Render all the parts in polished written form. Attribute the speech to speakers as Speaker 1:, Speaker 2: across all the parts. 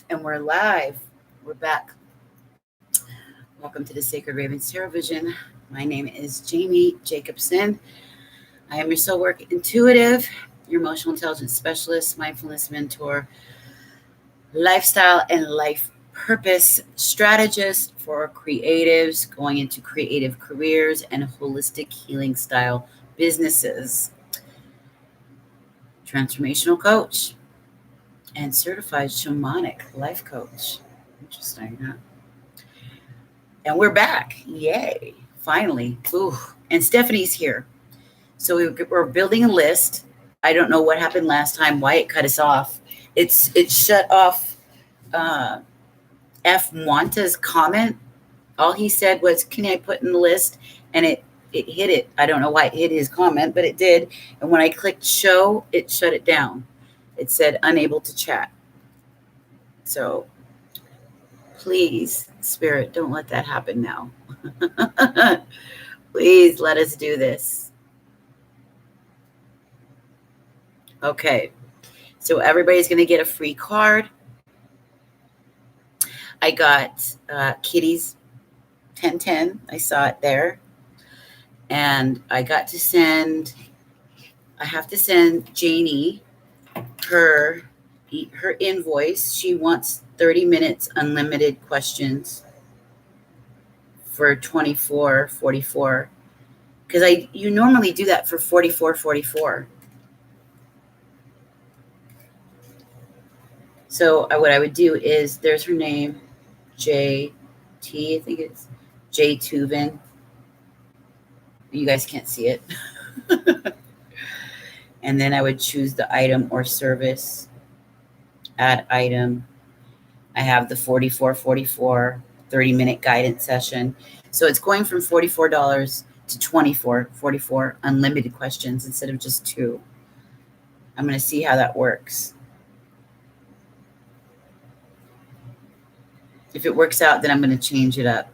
Speaker 1: And we're live. We're back. Welcome to the Sacred Ravens Tarot Vision. My name is Jamie Jacobson. I am your soul work intuitive, your emotional intelligence specialist, mindfulness mentor, lifestyle and life purpose strategist for creatives going into creative careers and holistic healing style businesses, transformational coach, and certified shamanic life coach. Interesting, huh? And we're back. Yay. Finally. Ooh. And Stephanie's here. So we're building a list. I don't know what happened last time, why it cut us off. It shut off F. Wanta's comment. All he said was, can I put in the list? And it hit it. I don't know why it hit his comment, but it did. And when I clicked show, it shut it down. It said unable to chat. So please, Spirit, don't let that happen now. Please let us do this. Okay. So everybody's going to get a free card. I got Kitty's 1010. I saw it there. And I have to send Janie her invoice. She wants 30 minutes unlimited questions for $24.44. Because you normally do that for $44.44. So what I would do is, there's her name, JT, I think it's J Tuvin. You guys can't see it. And then I would choose the item or service, add item. I have the $44.44 30-minute guidance session. So it's going from $44 to $24.44 unlimited questions instead of just 2. I'm going to see how that works. If it works out, then I'm going to change it up.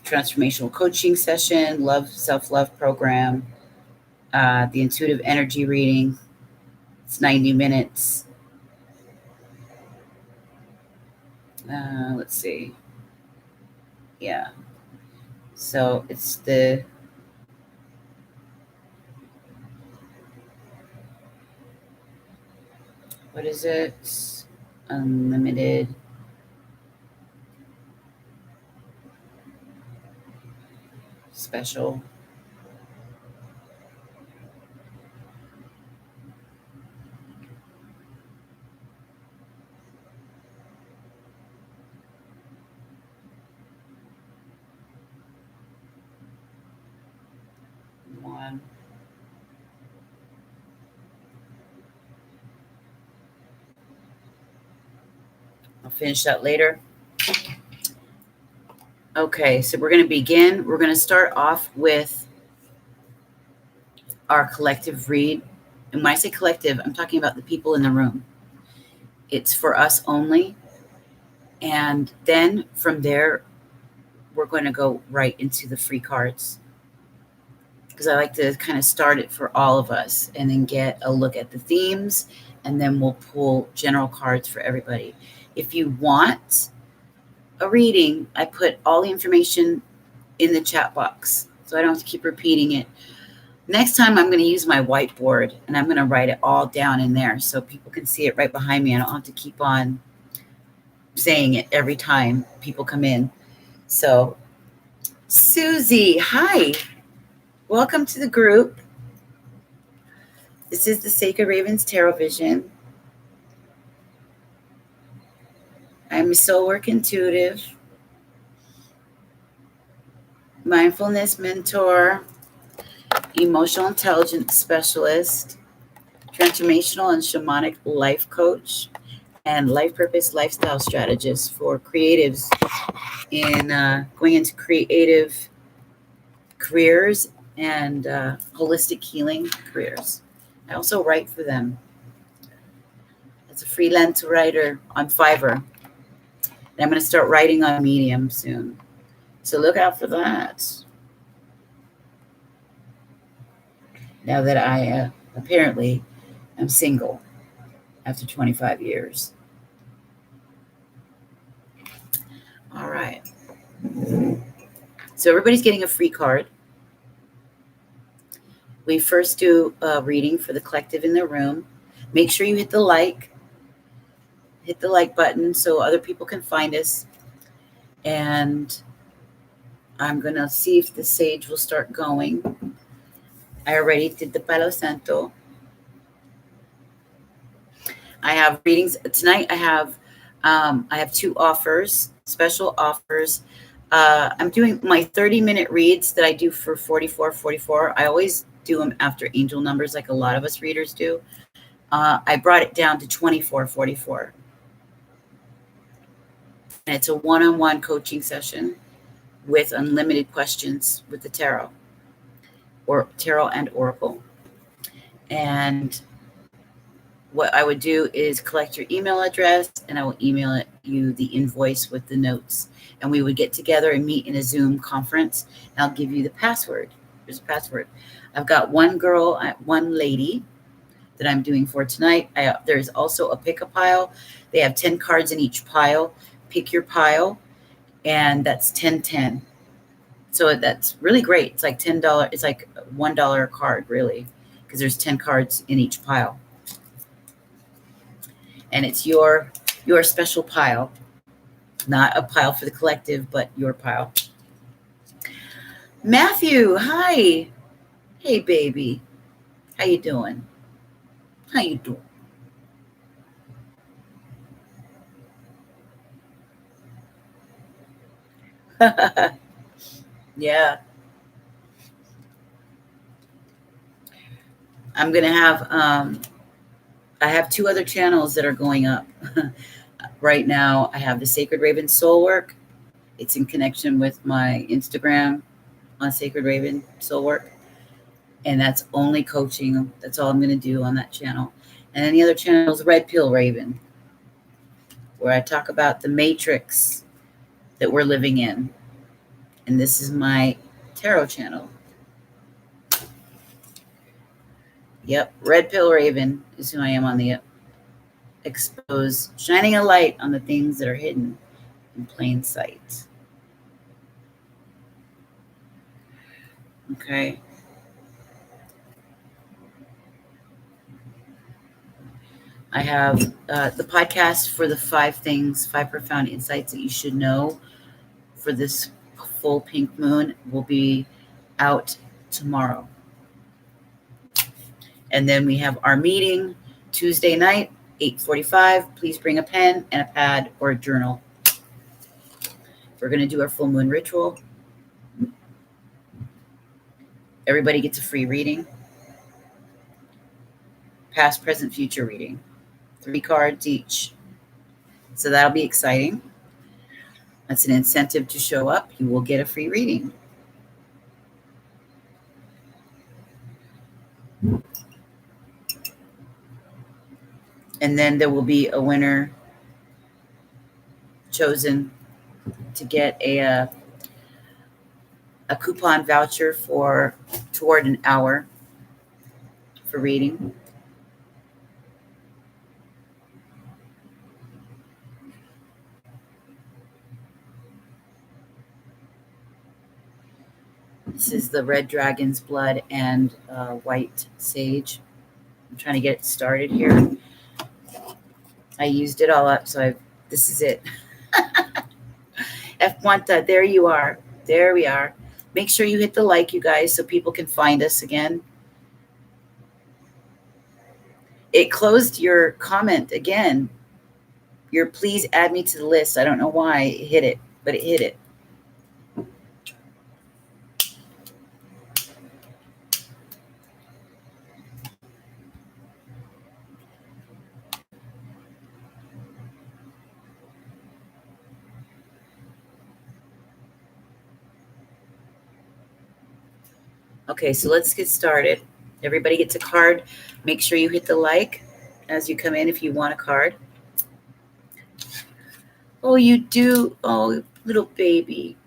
Speaker 1: Transformational coaching session, self-love program, the intuitive energy reading. It's 90 minutes. Let's see. Yeah. So it's the what is it? Unlimited. Special. One. I'll finish that later. Okay, so we're going to begin. We're going to start off with our collective read. And when I say collective, I'm talking about the people in the room. It's for us only. And then from there, we're going to go right into the free cards, because I like to kind of start it for all of us and then get a look at the themes, and then we'll pull general cards for everybody. If you want a reading, I put all the information in the chat box, so I don't have to keep repeating it. Next time, I'm going to use my whiteboard, and I'm going to write it all down in there so people can see it right behind me. I don't have to keep on saying it every time people come in. So, Susie, hi. Welcome to the group. This is the Sacred Ravens Tarot Vision. I'm a soul work intuitive, mindfulness mentor, emotional intelligence specialist, transformational and shamanic life coach, and life purpose lifestyle strategist for creatives in going into creative careers and holistic healing careers. I also write for them as a freelance writer on Fiverr. And I'm going to start writing on Medium soon. So look out for that. Now that I apparently I'm single after 25 years. All right. So everybody's getting a free card. We first do a reading for the collective in the room. Make sure you hit the like button so other people can find us. And I'm going to see if the sage will start going. I already did the Palo Santo. I have readings tonight. I have two offers, special offers. I'm doing my 30-minute reads that I do for 4444. I always do them after angel numbers, like a lot of us readers do. I brought it down to 2444. And it's a one-on-one coaching session with unlimited questions with the tarot, or tarot and oracle. And what I would do is collect your email address, and I will email you the invoice with the notes. And we would get together and meet in a Zoom conference, and I'll give you the password. There's a password. I've got one lady that I'm doing for tonight. There's also a pick-a-pile. They have 10 cards in each pile. Pick your pile, and that's 1010. So that's really great. It's like $10. It's like $1 a card, really, because there's 10 cards in each pile. And it's your special pile, not a pile for the collective, but your pile. Matthew, hi. Hey, baby. How you doing? How you doing? Yeah. I'm going to have, I have two other channels that are going up. Right now, I have the Sacred Raven Soul Work. It's in connection with my Instagram on Sacred Raven Soul Work. And that's only coaching. That's all I'm going to do on that channel. And then the other channel is Red Pill Raven, where I talk about the matrix that we're living in. And this is my tarot channel. Yep, Red Pill Raven is who I am on the expose, shining a light on the things that are hidden in plain sight. Okay. I have the podcast for the 5 profound insights that you should know for this full pink moon will be out tomorrow. And then we have our meeting Tuesday night, 8:45. Please bring a pen and a pad or a journal. We're going to do our full moon ritual. Everybody gets a free reading. Past, present, future reading. 3 cards each. So that'll be exciting. That's an incentive to show up. You will get a free reading. And then there will be a winner chosen to get a coupon voucher toward an hour for reading. This is the red dragon's blood and white sage. I'm trying to get it started here. I used it all up, so this is it. F. Monta, there you are. There we are. Make sure you hit the like, you guys, so people can find us again. It closed your comment again. Your please add me to the list. I don't know why it hit it, but it hit it. Okay, so let's get started. Everybody gets a card. Make sure you hit the like as you come in if you want a card. Oh, you do. Oh, little baby.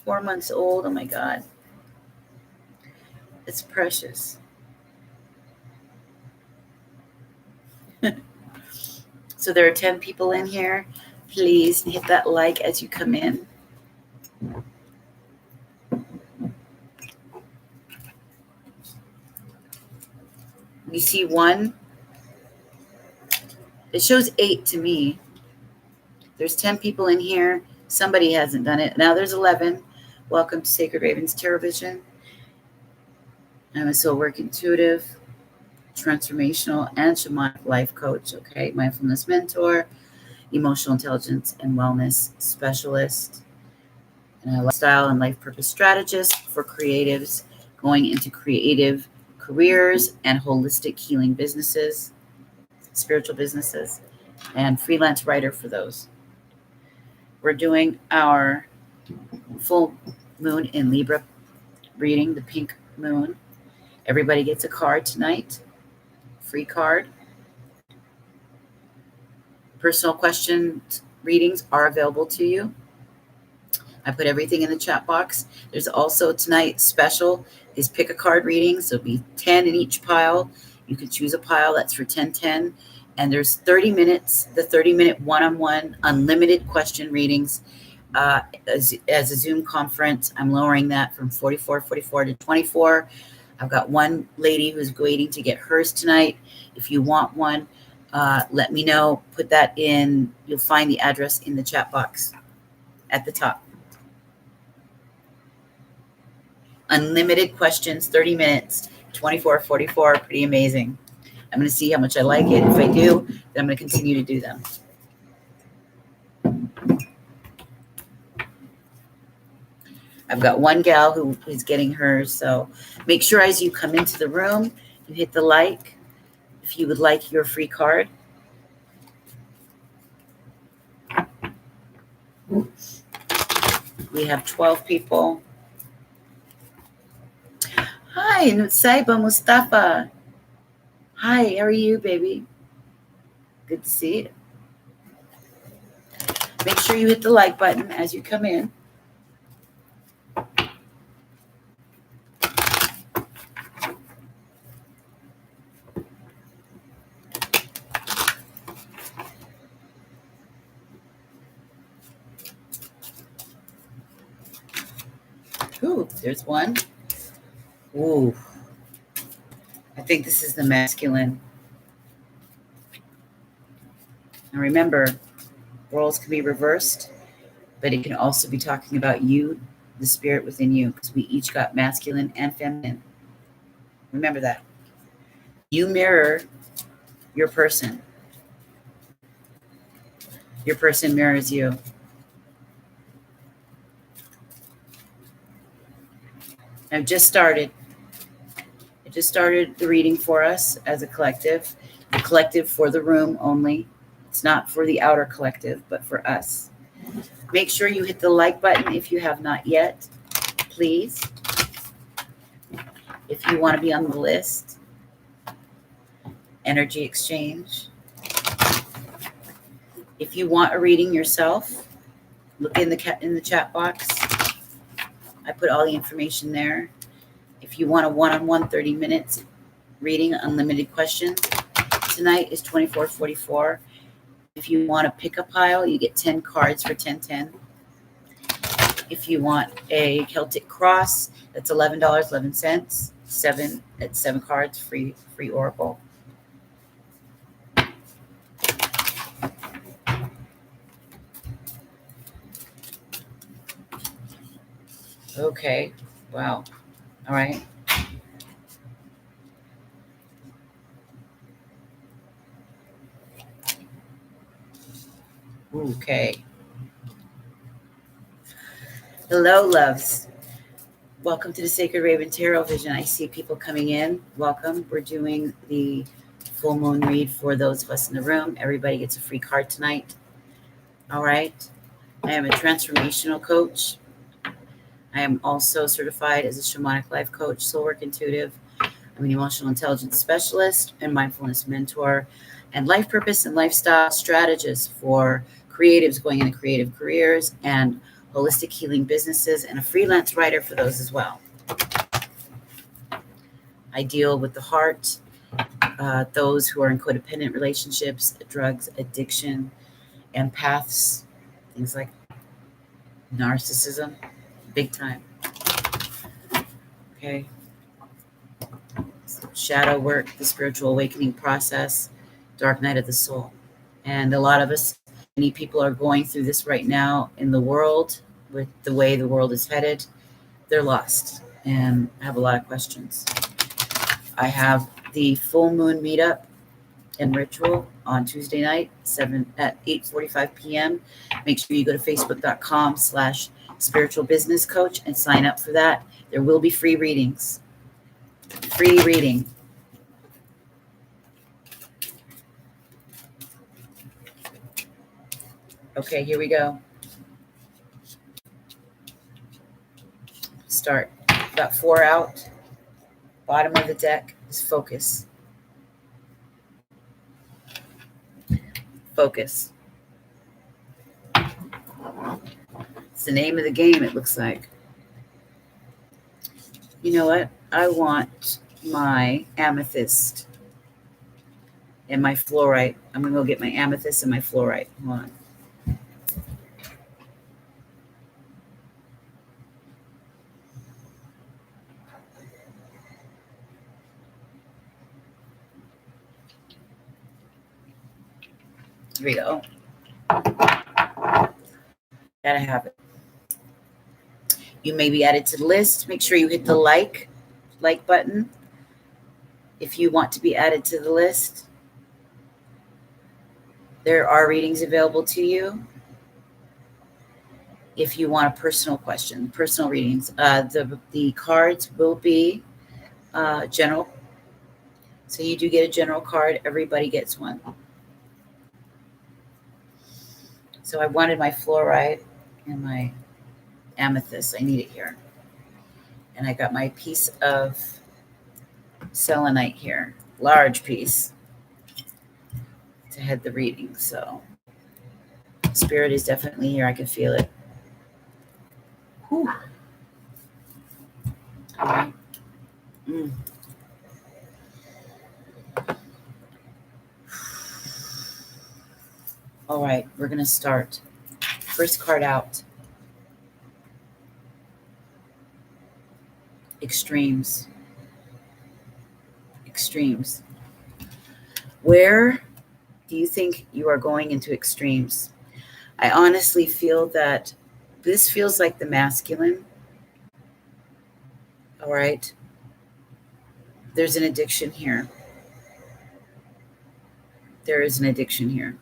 Speaker 1: 4 months old. Oh, my God. It's precious. So there are 10 people in here. Please hit that like as you come in. You see one? It shows 8 to me. There's 10 people in here. Somebody hasn't done it. Now there's 11. Welcome to Sacred Ravens Tarot Vision. I'm a soul work intuitive, transformational, and shamanic life coach. Okay, mindfulness mentor, emotional intelligence and wellness specialist, and a lifestyle and life purpose strategist for creatives going into creative careers and holistic healing businesses, spiritual businesses, and freelance writer for those. We're doing our full moon in Libra reading, the pink moon. Everybody gets a card tonight, free card. Personal questions readings are available to you. I put everything in the chat box. There's also tonight special is pick a card readings. There'll be 10 in each pile. You can choose a pile that's for 10. And there's 30 minutes, the 30-minute one-on-one unlimited question readings. As a Zoom conference, I'm lowering that from 44 to 24. I've got one lady who's waiting to get hers tonight. If you want one, let me know. Put that in. You'll find the address in the chat box at the top. Unlimited questions, 30 minutes, 24, pretty amazing. I'm going to see how much I like it. If I do, then I'm going to continue to do them. I've got one gal who is getting hers, so make sure as you come into the room, you hit the like if you would like your free card. We have 12 people. Hi, Nutsaiba Mustafa. Hi, how are you, baby? Good to see you. Make sure you hit the like button as you come in. Ooh, there's one. Ooh. I think this is the masculine. Now remember, roles can be reversed, but it can also be talking about you, the spirit within you, because we each got masculine and feminine. Remember that. You mirror your person. Your person mirrors you. I've just started. I just started the reading for us as a collective. The collective for the room only. It's not for the outer collective, but for us. Make sure you hit the like button if you have not yet, please. If you want to be on the list. Energy exchange. If you want a reading yourself, look in the chat box. I put all the information there. If you want a one-on-one 30 minutes reading, unlimited questions, tonight is $24.44. If you want to pick a pile, you get 10 cards for $10. If you want a Celtic cross, that's $11.11. 7 cards, free oracle. Okay. Wow. All right. Okay. Hello, loves. Welcome to the Sacred Raven Tarot Vision. I see people coming in. Welcome. We're doing the full moon read for those of us in the room. Everybody gets a free card tonight. All right. I am a transformational coach. I am also certified as a shamanic life coach, soul work intuitive. I'm an emotional intelligence specialist and mindfulness mentor and life purpose and lifestyle strategist for creatives going into creative careers and holistic healing businesses, and a freelance writer for those as well. I deal with the heart those who are in codependent relationships, drugs, addiction, empaths, things like narcissism, big time. Okay. Shadow work, the spiritual awakening process, dark night of the soul. And a lot of us, many people are going through this right now in the world with the way the world is headed. They're lost and have a lot of questions. I have the full moon meetup and ritual on Tuesday night, 8:45 p.m. Make sure you go to facebook.com/spiritual business coach and sign up for that. There will be free readings. Free reading. Okay, here we go. Start. Got 4 out. Bottom of the deck is focus. Focus. It's the name of the game, it looks like. You know what? I want my amethyst and my fluorite. I'm going to go get my amethyst and my fluorite. Hold on. Here we go. Gotta have it. You may be added to the list. Make sure you hit the like button if you want to be added to the list. There are readings available to you. If you want a personal question, personal readings, the cards will be general. So you do get a general card. Everybody gets one. So I wanted my fluorite and my amethyst. I need it here. And I got my piece of selenite here, large piece, to head the reading. So spirit is definitely here. I can feel it. Whew. All right. All right, we're going to start. First card out. Extremes. Extremes. Where do you think you are going into extremes? I honestly feel that this feels like the masculine. All right. There's an addiction here. There is an addiction here.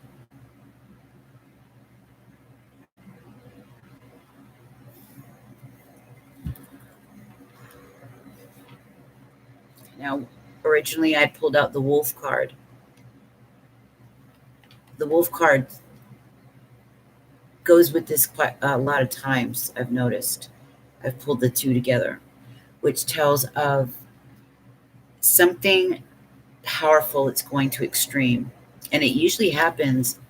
Speaker 1: Now, originally I pulled out the wolf card. The wolf card goes with this quite a lot of times, I've noticed. I've pulled the two together, which tells of something powerful that's going to extreme. And it usually happens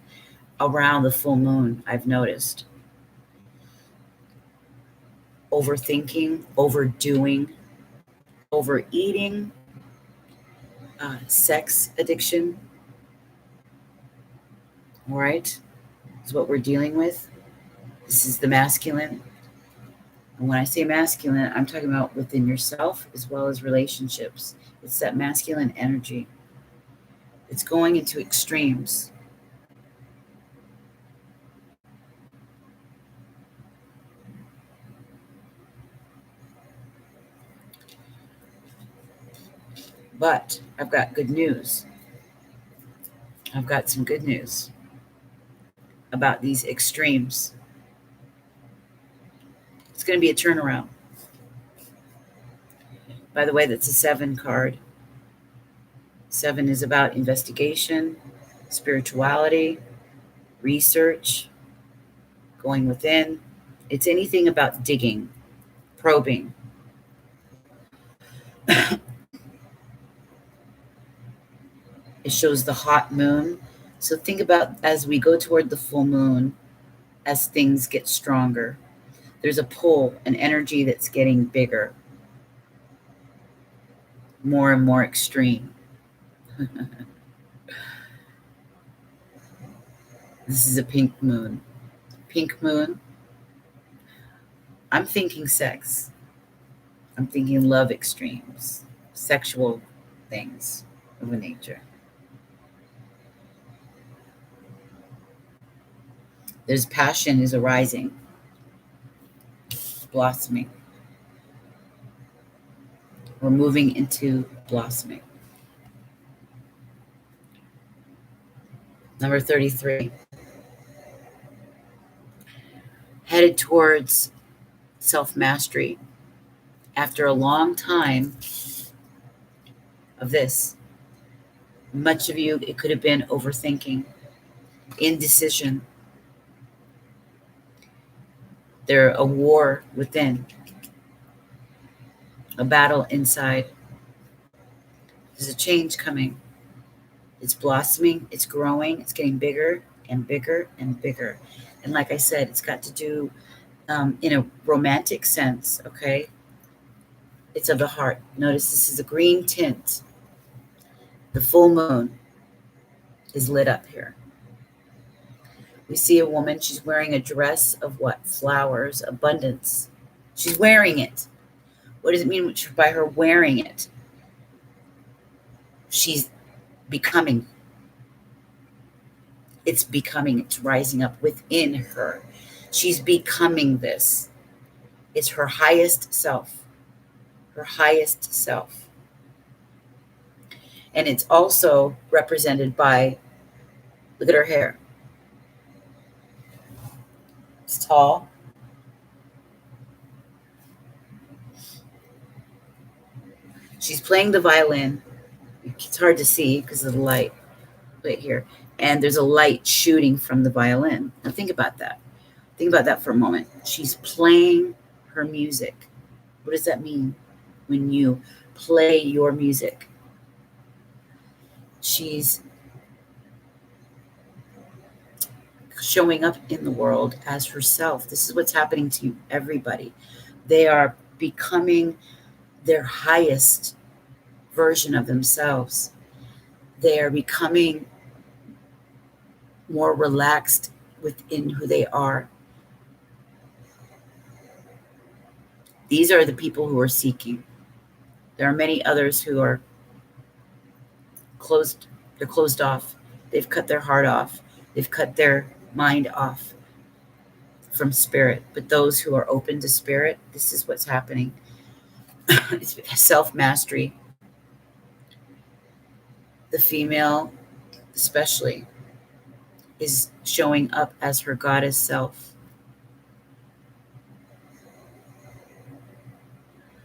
Speaker 1: around the full moon, I've noticed. Overthinking, overdoing, overeating, sex addiction. All right, is what we're dealing with. This is the masculine. And when I say masculine, I'm talking about within yourself as well as relationships. It's that masculine energy. It's going into extremes. But I've got good news. I've got some good news about these extremes. It's going to be a turnaround. By the way, that's a 7 card. 7 is about investigation, spirituality, research, going within. It's anything about digging, probing. It shows the hot moon. So think about as we go toward the full moon, as things get stronger, there's a pull, an energy that's getting bigger, more and more extreme. This is a pink moon. Pink moon. I'm thinking sex. I'm thinking love extremes, sexual things of a nature. There's passion is arising, blossoming. We're moving into blossoming. Number 33. Headed towards self-mastery. After a long time of this, much of you, it could have been overthinking, indecision. There's a war within, a battle inside. There's a change coming. It's blossoming, it's growing, it's getting bigger and bigger and bigger. And like I said, it's got to do in a romantic sense, okay? It's of the heart. Notice this is a green tint. The full moon is lit up here. We see a woman, she's wearing a dress of what? Flowers, abundance. She's wearing it. What does it mean by her wearing it? She's becoming. It's becoming, it's rising up within her. She's becoming this. It's her highest self. Her highest self. And it's also represented by, look at her hair. It's tall. She's playing the violin. It's hard to see because of the light right here. And there's a light shooting from the violin. Now think about that. Think about that for a moment. She's playing her music. What does that mean when you play your music? She's showing up in the world as herself. This is what's happening to everybody. They are becoming their highest version of themselves. They are becoming more relaxed within who they are. These are the people who are seeking. There are many others who are closed. They're closed off. They've cut their heart off. They've cut their mind off from spirit. But those who are open to spirit, this is what's happening. It's self-mastery. The female, especially, is showing up as her goddess self.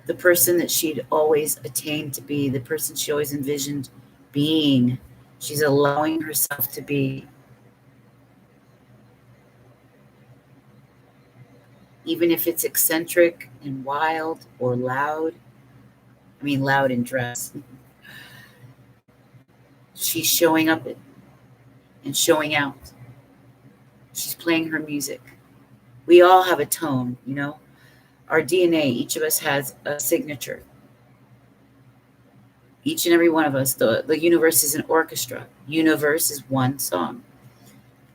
Speaker 1: The person that she'd always attained to be, the person she always envisioned being, she's allowing herself to be. Even if it's eccentric and wild or loud, I mean loud in dress, she's showing up and showing out. She's playing her music. We all have a tone, you know. Our DNA, each of us has a signature. Each and every one of us, the universe is an orchestra. Universe is one song.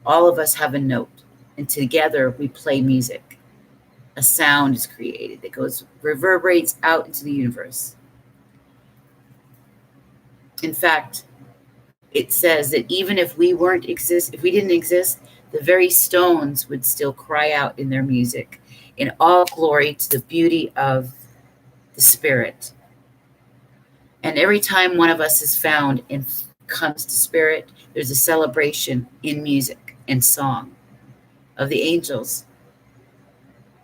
Speaker 1: All of us have a note, and together we play music. A sound is created that goes, reverberates out into the universe. In fact, it says that even if we if we didn't exist, the very stones would still cry out in their music, in all glory to the beauty of the spirit. And every time one of us is found and comes to spirit, there's a celebration in music and song of the angels.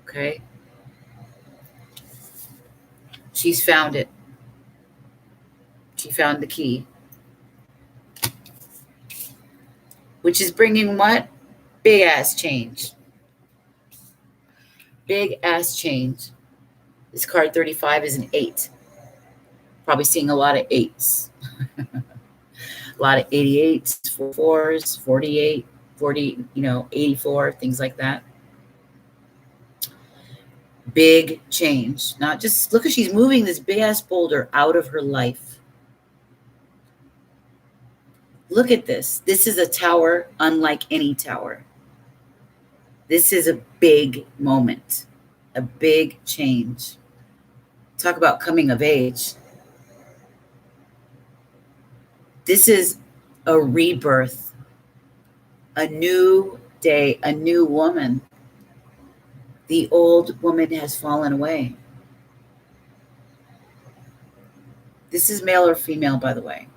Speaker 1: Okay? She's found it. She found the key. Which is bringing what? Big ass change. Big ass change. This card 35 is an 8. Probably seeing a lot of 8s. A lot of 88s, 4s, 48, 40, 84, things like that. Big change. Not just, look at, she's moving this big ass boulder out of her life. Look at this. This is a tower unlike any tower. This is a big moment, a big change. Talk about coming of age. This is a rebirth, a new day, a new woman. The old woman has fallen away. This is male or female, by the way.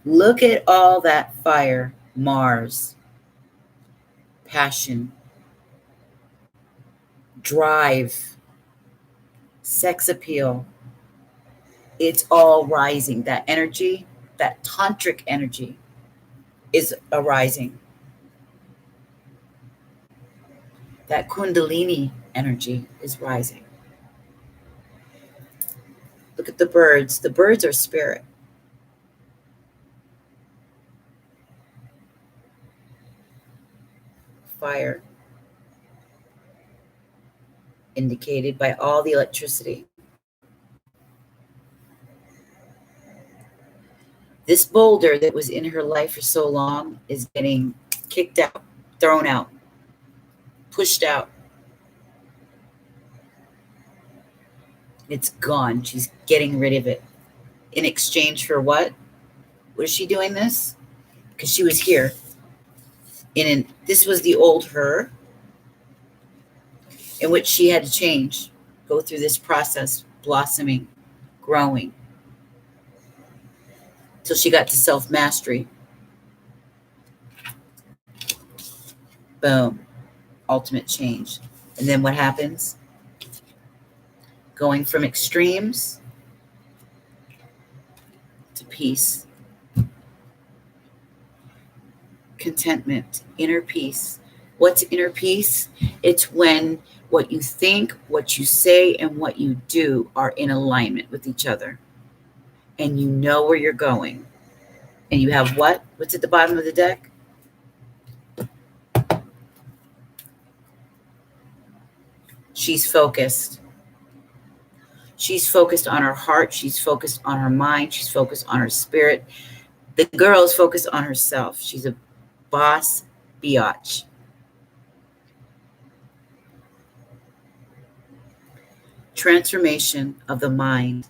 Speaker 1: Look at all that fire, Mars, passion, drive, sex appeal. It's all rising. That energy, that tantric energy is arising. That kundalini energy is rising. Look at the birds. The birds are spirit. Fire, indicated by all the electricity. This boulder that was in her life for so long is getting kicked out, thrown out, pushed out. It's gone. She's getting rid of it. In exchange for what? Was she doing this? Because she was here. This was the old her in which she had to change, go through this process, blossoming, growing, till she got to self-mastery. Boom. Ultimate change. And then what happens? Going from extremes to peace. Contentment, inner peace. What's inner peace? It's when what you think, what you say, and what you do are in alignment with each other. And you know where you're going. And you have what? What's at the bottom of the deck? She's focused. She's focused on her heart. She's focused on her mind. She's focused on her spirit. The girl is focused on herself. She's a boss biatch. Transformation of the mind.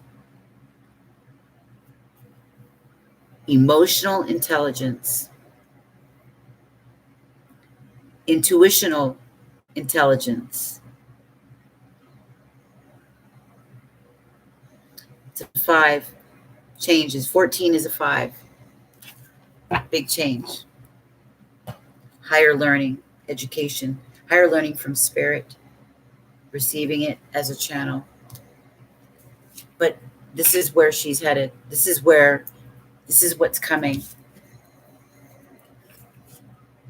Speaker 1: Emotional intelligence. Intuitional intelligence. It's a 5. Changes. 14 is a 5. Big change. Higher learning, education, higher learning from spirit, receiving it as a channel. But this is where she's headed. This is what's coming.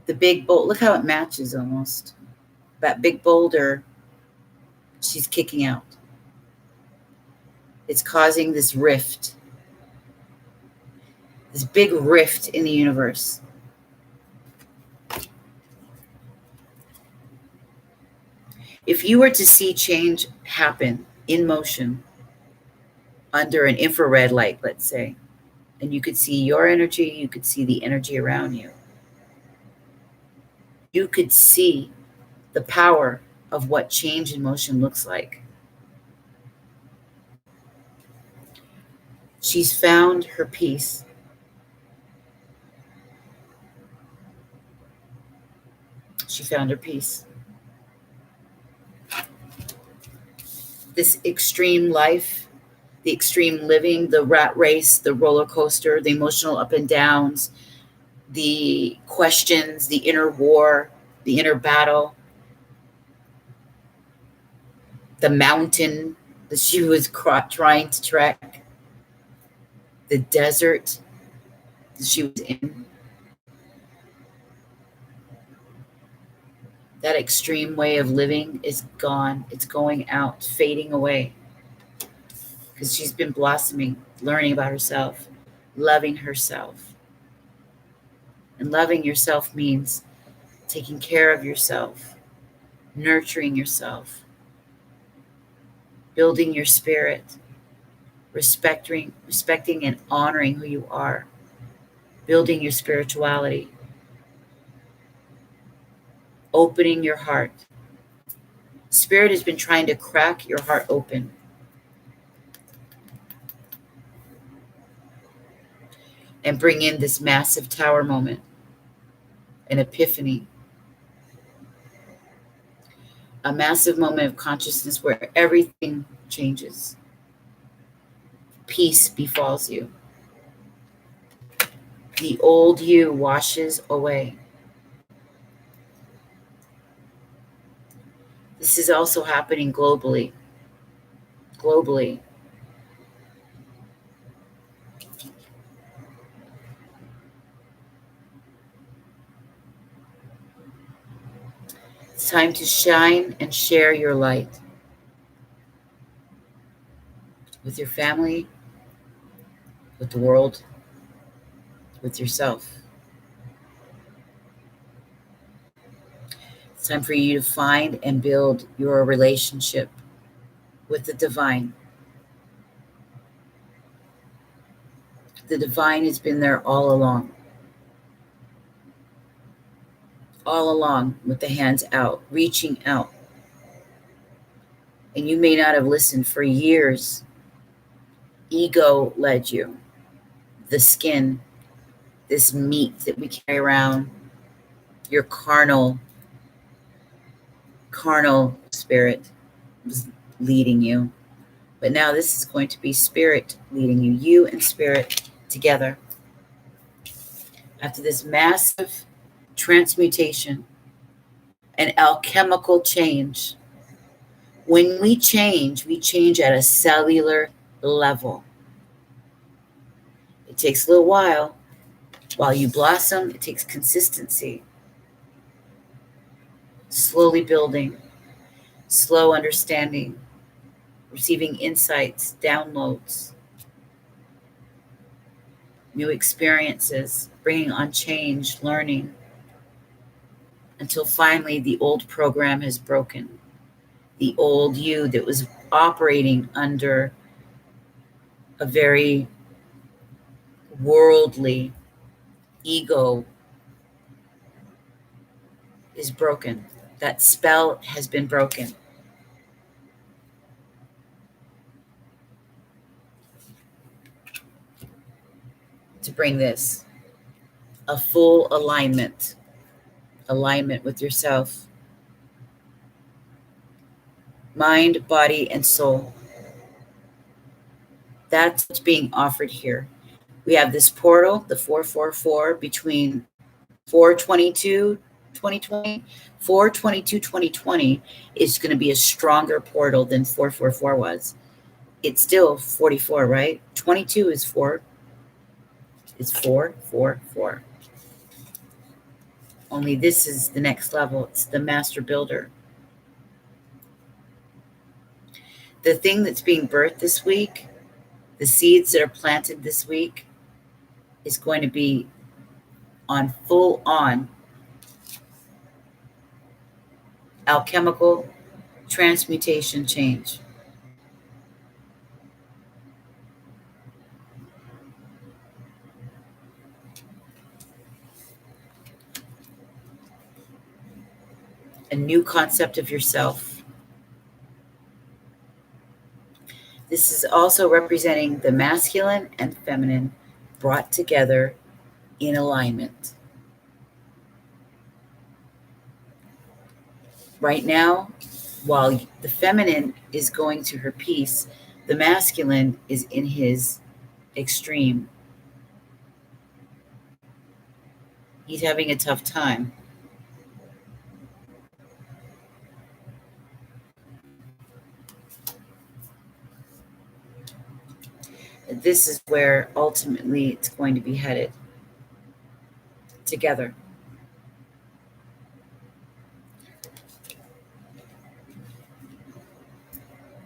Speaker 1: The big boulder, look how it matches almost. That big boulder, she's kicking out. It's causing this rift, this big rift in the universe. If you were to see change happen in motion under an infrared light, let's say, and you could see your energy, you could see the energy around you, you could see the power of what change in motion looks like. She's found her peace. She found her peace. This extreme life, the extreme living, the rat race, the roller coaster, the emotional up and downs, the questions, the inner war, the inner battle, the mountain that she was trying to trek, the desert that she was in. That extreme way of living is gone. It's going out, fading away. Because she's been blossoming, learning about herself, loving herself. And loving yourself means taking care of yourself, nurturing yourself, building your spirit, respecting and honoring who you are, building your spirituality, opening your heart. Spirit has been trying to crack your heart open. And bring in this massive tower moment, an epiphany, a massive moment of consciousness where everything changes. Peace befalls you. The old you washes away. This is also happening globally. Globally. It's time to shine and share your light with your family, with the world, with yourself. It's time for you to find and build your relationship with the divine. The divine has been there all along with the hands out, reaching out. And you may not have listened for years. Ego led you. The skin, this meat that we carry around, your carnal spirit was leading you. But now this is going to be spirit leading you, you and spirit together. After this massive transmutation, an alchemical change. When we change at a cellular level. It takes a little while. While you blossom, it takes consistency. Slowly building, slow understanding, receiving insights, downloads, new experiences, bringing on change, learning, until finally the old program has broken. The old you that was operating under a very worldly ego is broken. That spell has been broken. To bring this, a full alignment with yourself, mind, body, and soul. That's what's being offered here. We have this portal, the 444, between 4/22/2020. 4/22/2020 is going to be a stronger portal than 444 was. It's still 44, right? 22 is 4. It's 444. Only this is the next level. It's the master builder. The thing that's being birthed this week, the seeds that are planted this week, is going to be on full on alchemical transmutation change. A new concept of yourself. This is also representing the masculine and feminine brought together in alignment. Right now, while the feminine is going to her peace, the masculine is in his extreme. He's having a tough time. This is where ultimately it's going to be headed together.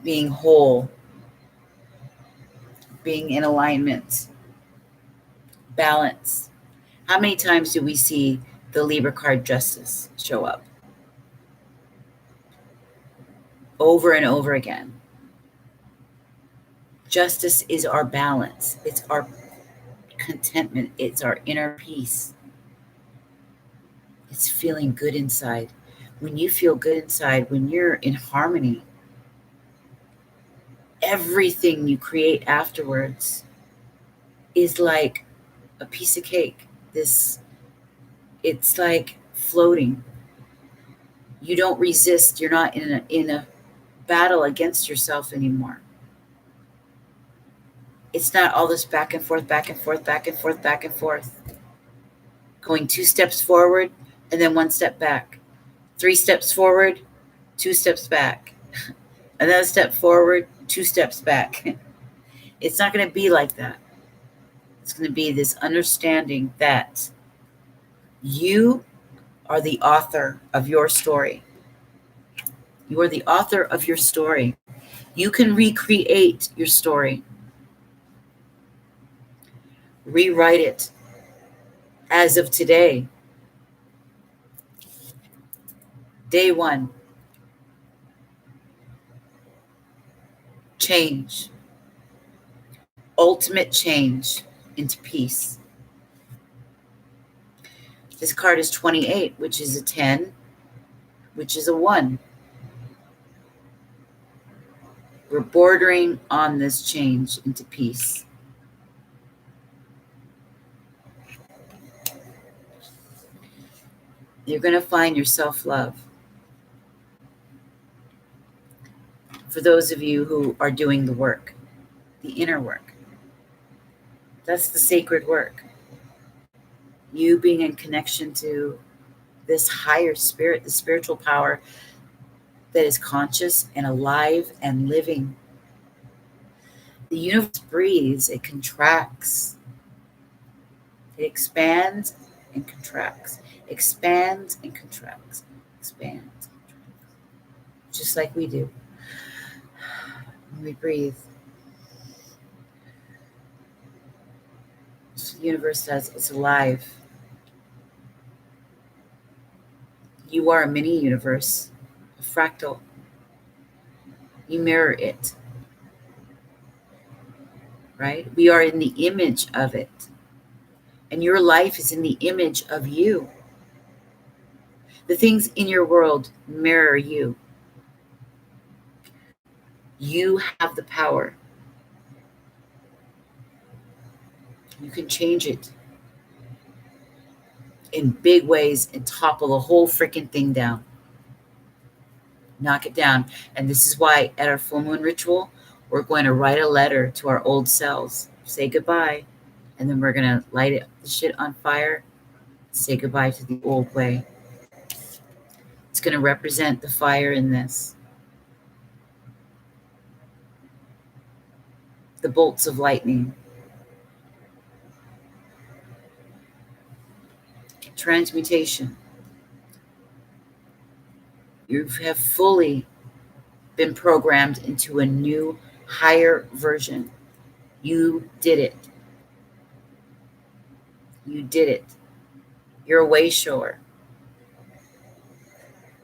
Speaker 1: Being whole, being in alignment, balance. How many times do we see the Libra card justice show up? Over and over again. Justice is our balance. It's our contentment. It's our inner peace. It's feeling good inside. When you feel good inside, when you're in harmony, everything you create afterwards is like a piece of cake. It's like floating. You don't resist. You're not in a battle against yourself anymore. It's not all this back and forth, back and forth, back and forth, back and forth. Going 2 steps forward and then 1 step back. 3 steps forward, 2 steps back. Another step forward, 2 steps back. It's not going to be like that. It's going to be this understanding that you are the author of your story. You are the author of your story. You can recreate your story. Rewrite it as of today. Day 1. Change. Ultimate change into peace. This card is 28, which is a 10, which is a 1. We're bordering on this change into peace. You're going to find your self-love. For those of you who are doing the work, the inner work, that's the sacred work. You being in connection to this higher spirit, the spiritual power that is conscious and alive and living. The universe breathes, it contracts. It expands and contracts. Expands and contracts. Expands and contracts. Just like we do. When we breathe. So the universe does. It's alive. You are a mini universe, a fractal. You mirror it. Right? We are in the image of it. And your life is in the image of you. The things in your world mirror you. You have the power. You can change it in big ways and topple the whole freaking thing down. Knock it down. And this is why at our full moon ritual, we're going to write a letter to our old selves. Say goodbye. And then we're going to light the shit on fire. Say goodbye to the old way. It's going to represent the fire in this. The bolts of lightning. Transmutation. You have fully been programmed into a new, higher version. You did it. You did it. You're a way shower.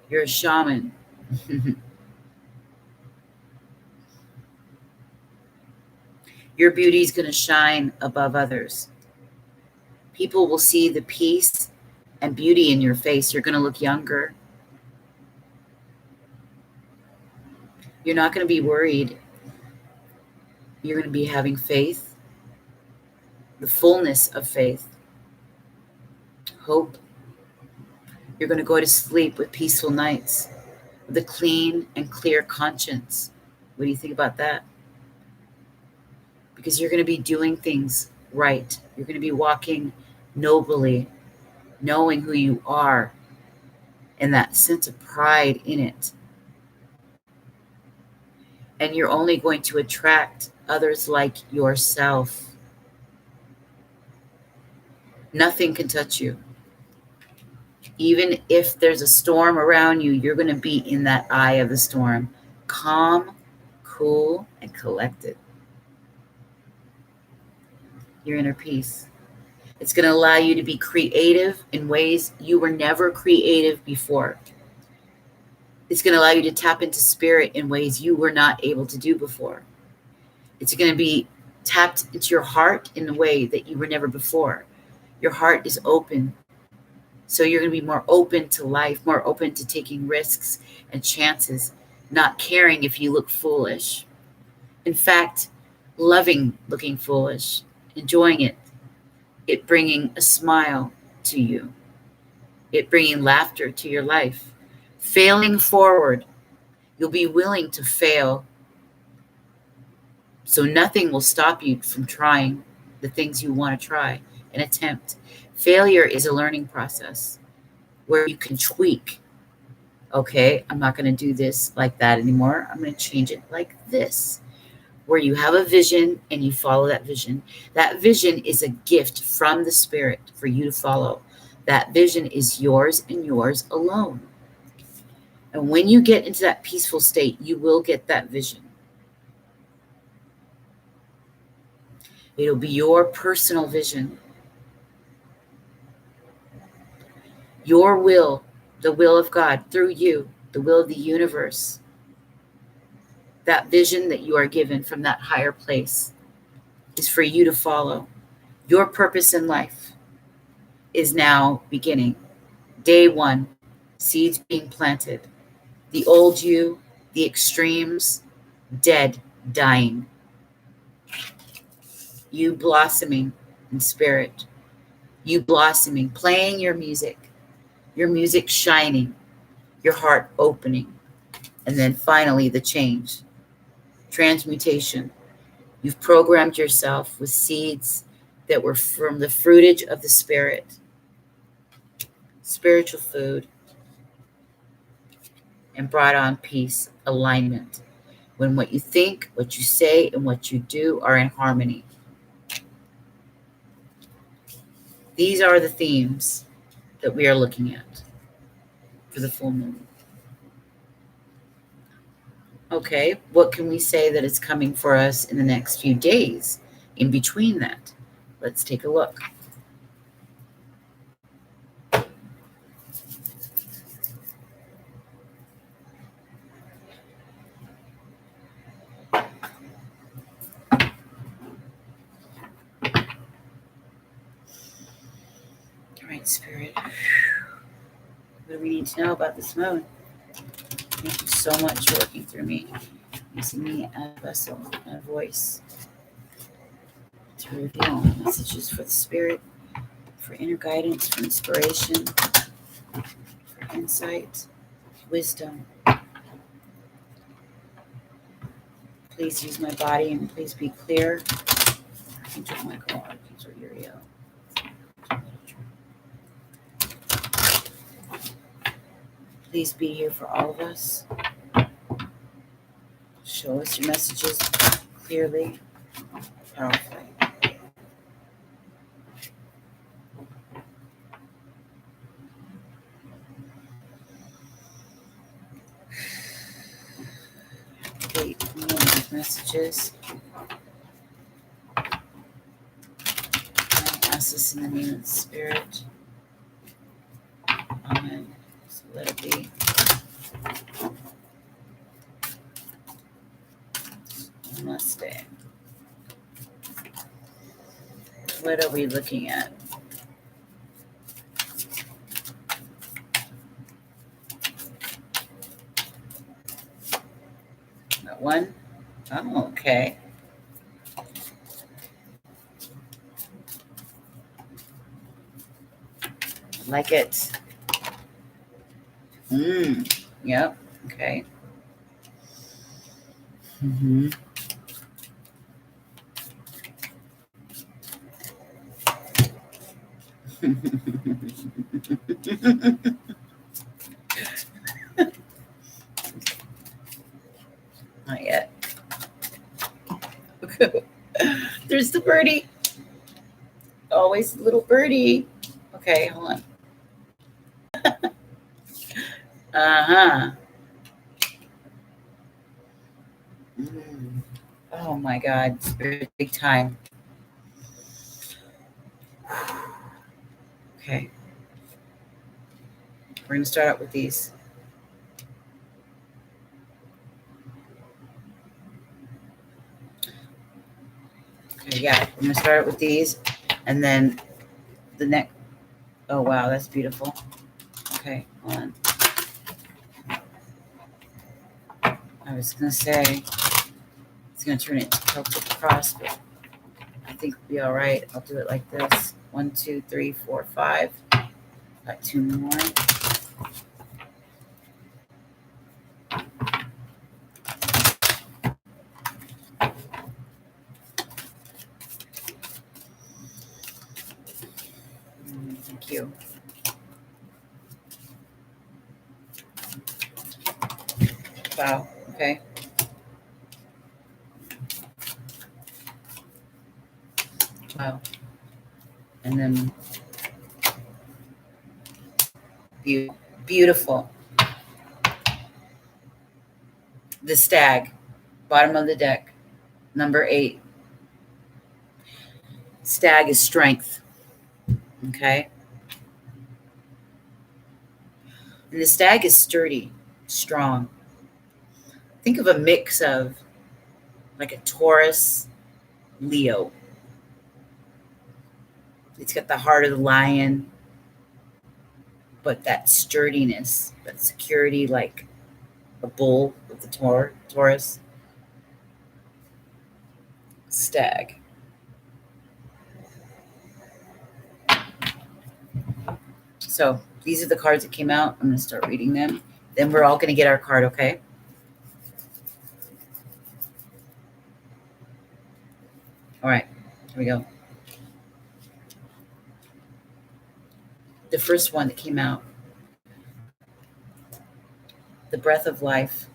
Speaker 1: You're a shaman. Your beauty is going to shine above others. People will see the peace and beauty in your face. You're going to look younger. You're not going to be worried. You're going to be having faith, the fullness of faith, hope. You're going to go to sleep with peaceful nights, with a clean and clear conscience. What do you think about that? Because you're going to be doing things right. You're going to be walking nobly, knowing who you are, and that sense of pride in it. And you're only going to attract others like yourself. Nothing can touch you. Even if there's a storm around you, you're going to be in that eye of the storm. Calm, cool, and collected. Your inner peace. It's going to allow you to be creative in ways you were never creative before. It's going to allow you to tap into spirit in ways you were not able to do before. It's going to be tapped into your heart in a way that you were never before. Your heart is open. So you're going to be more open to life, more open to taking risks and chances, not caring if you look foolish. In fact, loving looking foolish, enjoying it bringing a smile to you, it bringing laughter to your life. Failing forward, you'll be willing to fail. So nothing will stop you from trying the things you want to try and attempt. Failure is a learning process where you can tweak. Okay, I'm not going to do this like that anymore. I'm going to change it like this. Where you have a vision and you follow that vision. That vision is a gift from the Spirit for you to follow. That vision is yours and yours alone. And when you get into that peaceful state, you will get that vision. It'll be your personal vision. Your will, the will of God through you, the will of the universe. That vision that you are given from that higher place is for you to follow. Your purpose in life is now beginning. Day one, seeds being planted. The old you, the extremes, dead, dying. You blossoming in spirit. You blossoming, playing your music shining, your heart opening. And then finally the change, transmutation. You've programmed yourself with seeds that were from the fruitage of the Spirit, spiritual food, and brought on peace, alignment. When what you think, what you say, and what you do are in harmony. These are the themes that we are looking at for the full moon. Okay, what can we say that is coming for us in the next few days in between that? Let's take a look. All right, Spirit. What do we need to know about this moon? Thank you so much for working through me, using me as a vessel and a voice to reveal messages for the Spirit, for inner guidance, for inspiration, for insight, wisdom. Please use my body and please be clear. Angel Michael, Archangel Uriel. Please be here for all of us. Show us your messages clearly, powerfully. Activate me on these messages. I ask this in the name of the Spirit. Amen. So let it be. Namaste. What are we looking at? That one? Oh, okay. Like it. Yep. Okay. Not yet. There's the birdie. Always a little birdie. Okay, hold on. Uh-huh. Oh my God, it's very big time. Okay. We're going to start out with these. Okay, yeah, I'm going to start with these. And then the next. Oh, wow, that's beautiful. Okay, hold on. I was going to say it's going to turn it tilted across, but I think it'll be all right. I'll do it like this. 1, 2, 3, 4, 5. Got 2 more. Thank you. Wow. Okay. Wow. And then beautiful. The stag, bottom of the deck, number 8. Stag is strength. Okay. And the stag is sturdy, strong. Think of a mix of like a Taurus, Leo. It's got the heart of the lion, but that sturdiness, that security, like a bull with the Taurus. Stag. So these are the cards that came out. I'm going to start reading them. Then we're all going to get our card, okay? All right, here we go. The first one that came out, the breath of life,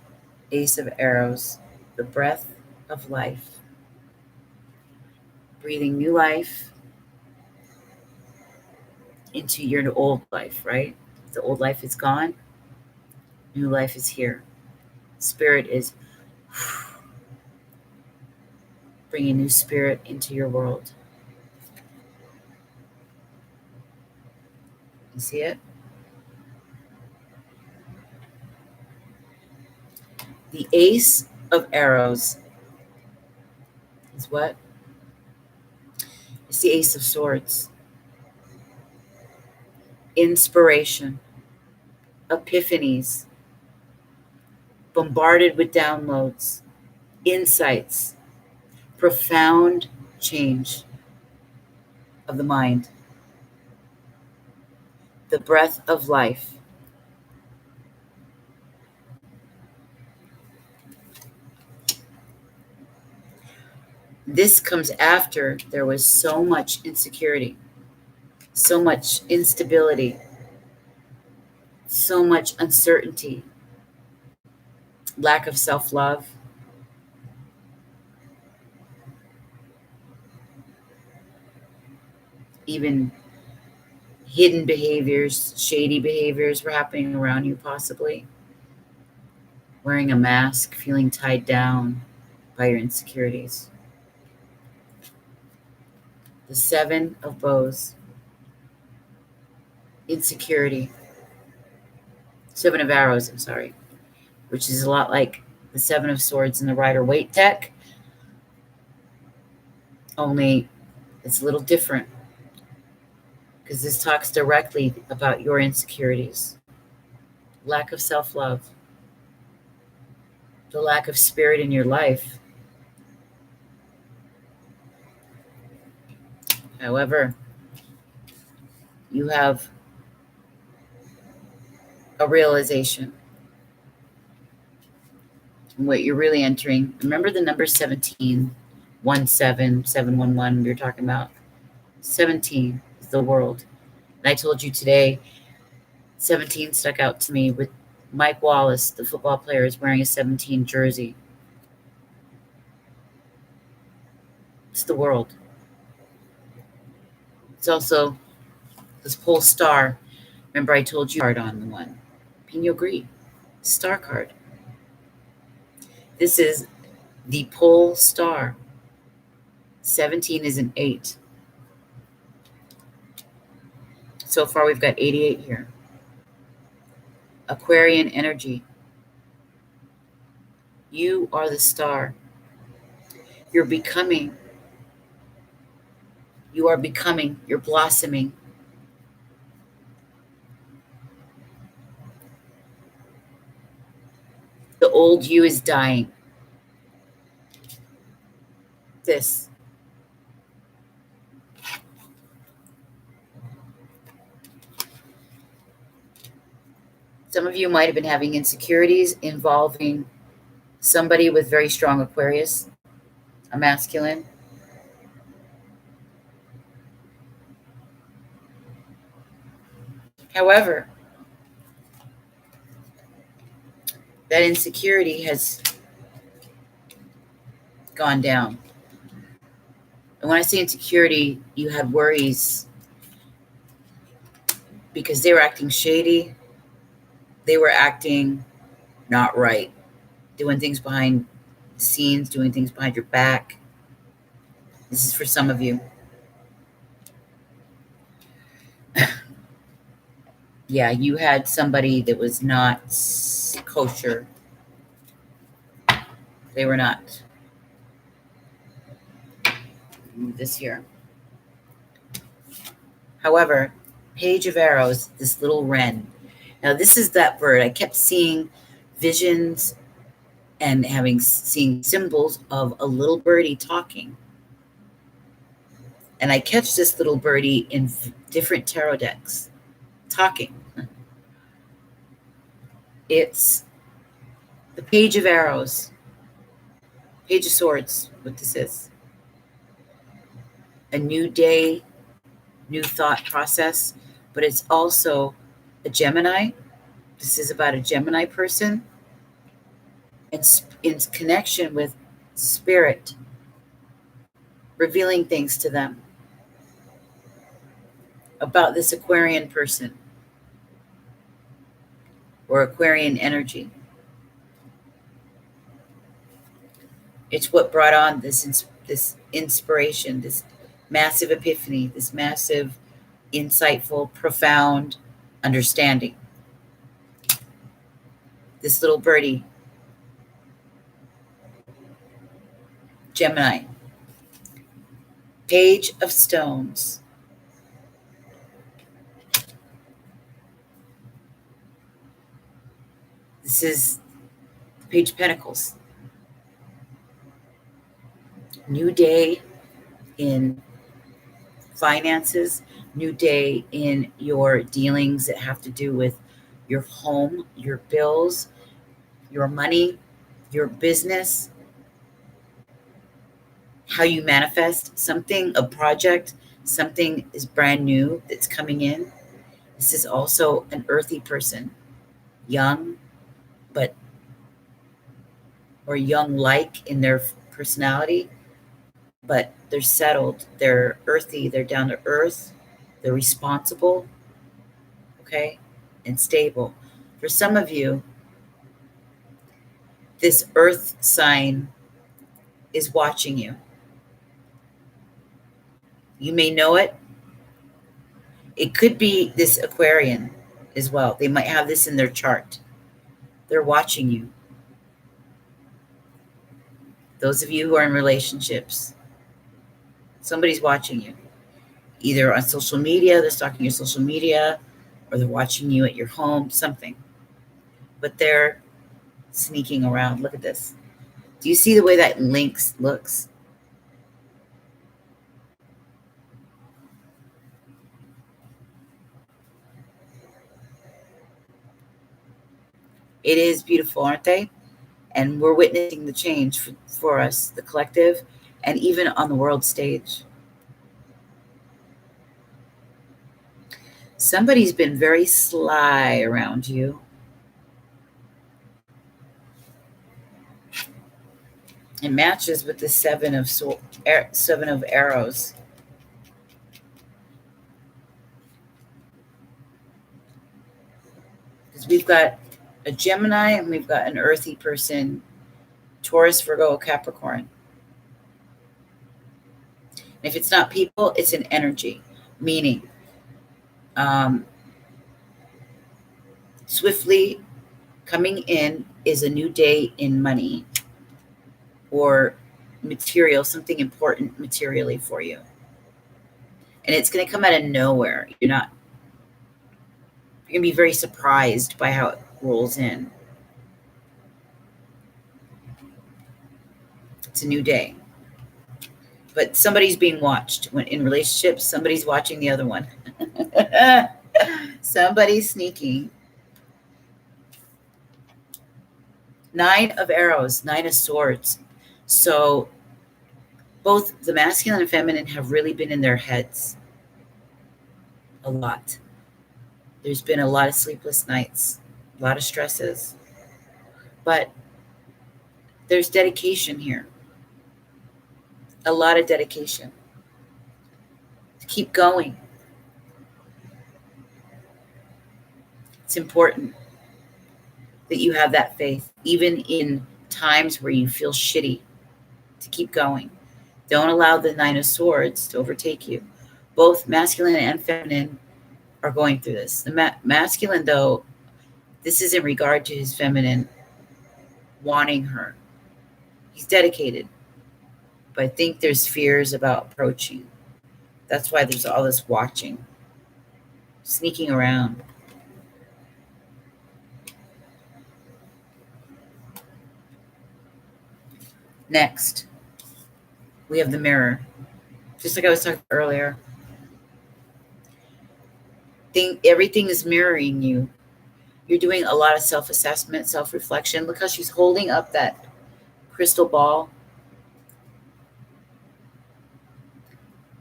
Speaker 1: Ace of Arrows, the breath of life. Breathing new life into your old life, right? The old life is gone, new life is here. Spirit is bringing new spirit into your world. You see it? The Ace of Arrows is what? It's the Ace of Swords. Inspiration, epiphanies, bombarded with downloads, insights, profound change of the mind. The breath of life. This comes after there was so much insecurity, so much instability, so much uncertainty, lack of self-love. Even hidden behaviors, shady behaviors were happening around you, possibly. Wearing a mask, feeling tied down by your insecurities. The 7 of Bows. Insecurity. 7 of Arrows, I'm sorry. Which is a lot like the 7 of Swords in the Rider-Waite deck. Only it's a little different. Because this talks directly about your insecurities. Lack of self-love. The lack of spirit in your life. However, you have a realization. And what you're really entering. Remember the number 17, 17, 711 we were talking about? 17 is the world. And I told you today, 17 stuck out to me with Mike Wallace, the football player, is wearing a 17 jersey. It's the world. It's also this pole star. Remember I told you card on the one. Pinot Gris. Star card. This is the pole star. 17 is an 8. So far we've got 88 here. Aquarian energy. You are the star. You're becoming You are becoming, you're blossoming. The old you is dying. This. Some of you might have been having insecurities involving somebody with very strong Aquarius, a masculine. However, that insecurity has gone down. And when I say insecurity, you had worries because they were acting shady. They were acting not right, doing things behind the scenes, doing things behind your back. This is for some of you. Yeah, you had somebody that was not kosher. They were not. This year. However, Page of Arrows, this little wren. Now, this is that bird. I kept seeing visions and seen symbols of a little birdie talking. And I catch this little birdie in different tarot decks talking. It's the Page of Arrows, Page of Swords, what this is. A new day, new thought process, but it's also a Gemini. This is about a Gemini person. And in connection with spirit, revealing things to them about this Aquarian person or Aquarian energy. It's what brought on this inspiration, this massive epiphany, this massive, insightful, profound understanding. This little birdie, Gemini, Page of Stones. This is the Page of Pentacles. New day in finances, new day in your dealings that have to do with your home, your bills, your money, your business, how you manifest something, a project, something is brand new that's coming in. This is also an earthy person, young, or young-like in their personality, but they're settled, they're earthy, they're down to earth, they're responsible, okay, and stable. For some of you, this earth sign is watching you. You may know it. It could be this Aquarian as well. They might have this in their chart. They're watching you. Those of you who are in relationships, somebody's watching you. Either on social media, they're stalking your social media, or they're watching you at your home, something. But they're sneaking around. Look at this. Do you see the way that lynx looks? It is beautiful, aren't they? And we're witnessing the change for us, the collective, and even on the world stage. Somebody's been very sly around you. It matches with the seven of arrows. Because we've got a Gemini and we've got an earthy person, Taurus, Virgo, Capricorn. And if it's not people, it's an energy, meaning swiftly coming in is a new day in money or material, something important materially for you. And it's going to come out of nowhere. You're going to be very surprised by how it rolls in. It's a new day. But somebody's being watched. When in relationships, somebody's watching the other one. Somebody's sneaking. 9 of arrows, 9 of swords. So both the masculine and feminine have really been in their heads a lot. There's been a lot of sleepless nights, a lot of stresses. But there's dedication here. A lot of dedication. To keep going. It's important that you have that faith, even in times where you feel shitty, to keep going. Don't allow the 9 of swords to overtake you. Both masculine and feminine are going through this. The masculine, though, this is in regard to his feminine wanting her. He's dedicated, but I think there's fears about approaching. That's why there's all this watching, sneaking around. Next, we have the mirror. Just like I was talking earlier, everything is mirroring you. You're doing a lot of self-assessment, self-reflection. Look how she's holding up that crystal ball.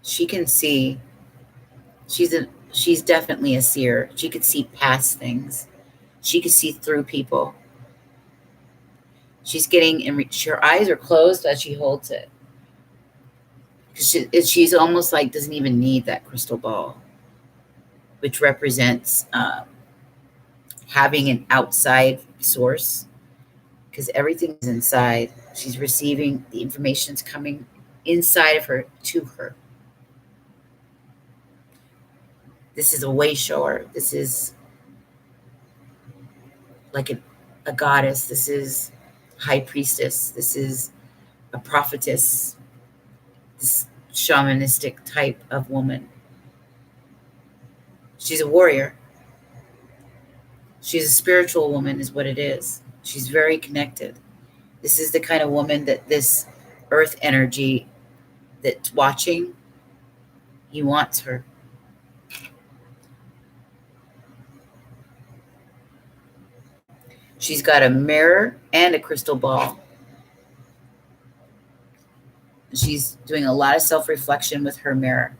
Speaker 1: She can see. She's definitely a seer. She could see past things. She could see through people. She's getting her eyes are closed as she holds it. She's almost like doesn't even need that crystal ball, which represents having an outside source, because everything is inside. She's receiving the information's coming inside of her to her. This is a way shower. This is like a goddess. This is high priestess. This is a prophetess. This shamanistic type of woman. She's a warrior. She's a spiritual woman is what it is. She's very connected. This is the kind of woman that this earth energy that's watching, he wants her. She's got a mirror and a crystal ball. She's doing a lot of self-reflection with her mirror.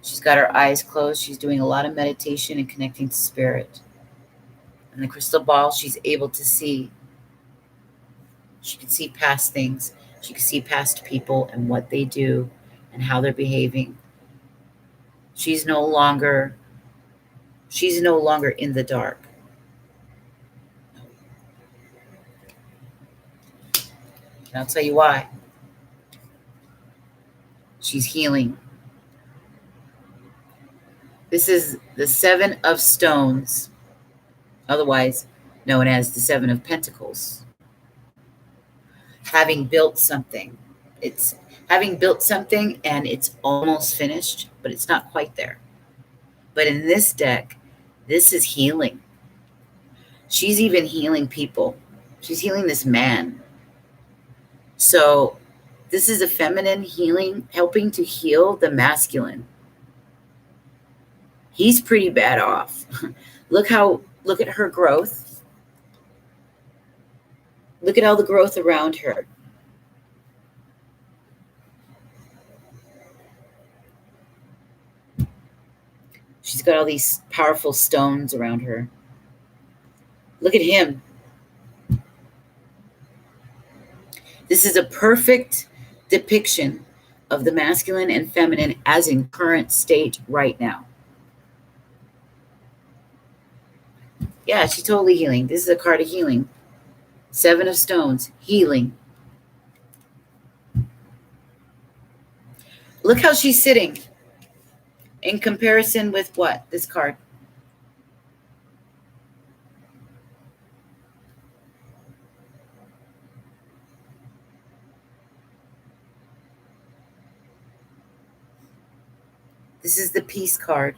Speaker 1: She's got her eyes closed. She's doing a lot of meditation and connecting to spirit. And the crystal ball, she's able to see. She can see past things. She can see past people and what they do and how they're behaving. She's no longer in the dark. And I'll tell you why. She's healing. This is the 7 of stones, otherwise known as the 7 of pentacles. Having built something. It's having built something and it's almost finished, but it's not quite there. But in this deck, this is healing. She's even healing people. She's healing this man. So this is a feminine healing, helping to heal the masculine. He's pretty bad off. Look at her growth. Look at all the growth around her. She's got all these powerful stones around her. Look at him. This is a perfect depiction of the masculine and feminine as in current state right now. Yeah, she's totally healing. This is a card of healing. 7 of stones, healing. Look how she's sitting in comparison with what? This card. This is the peace card.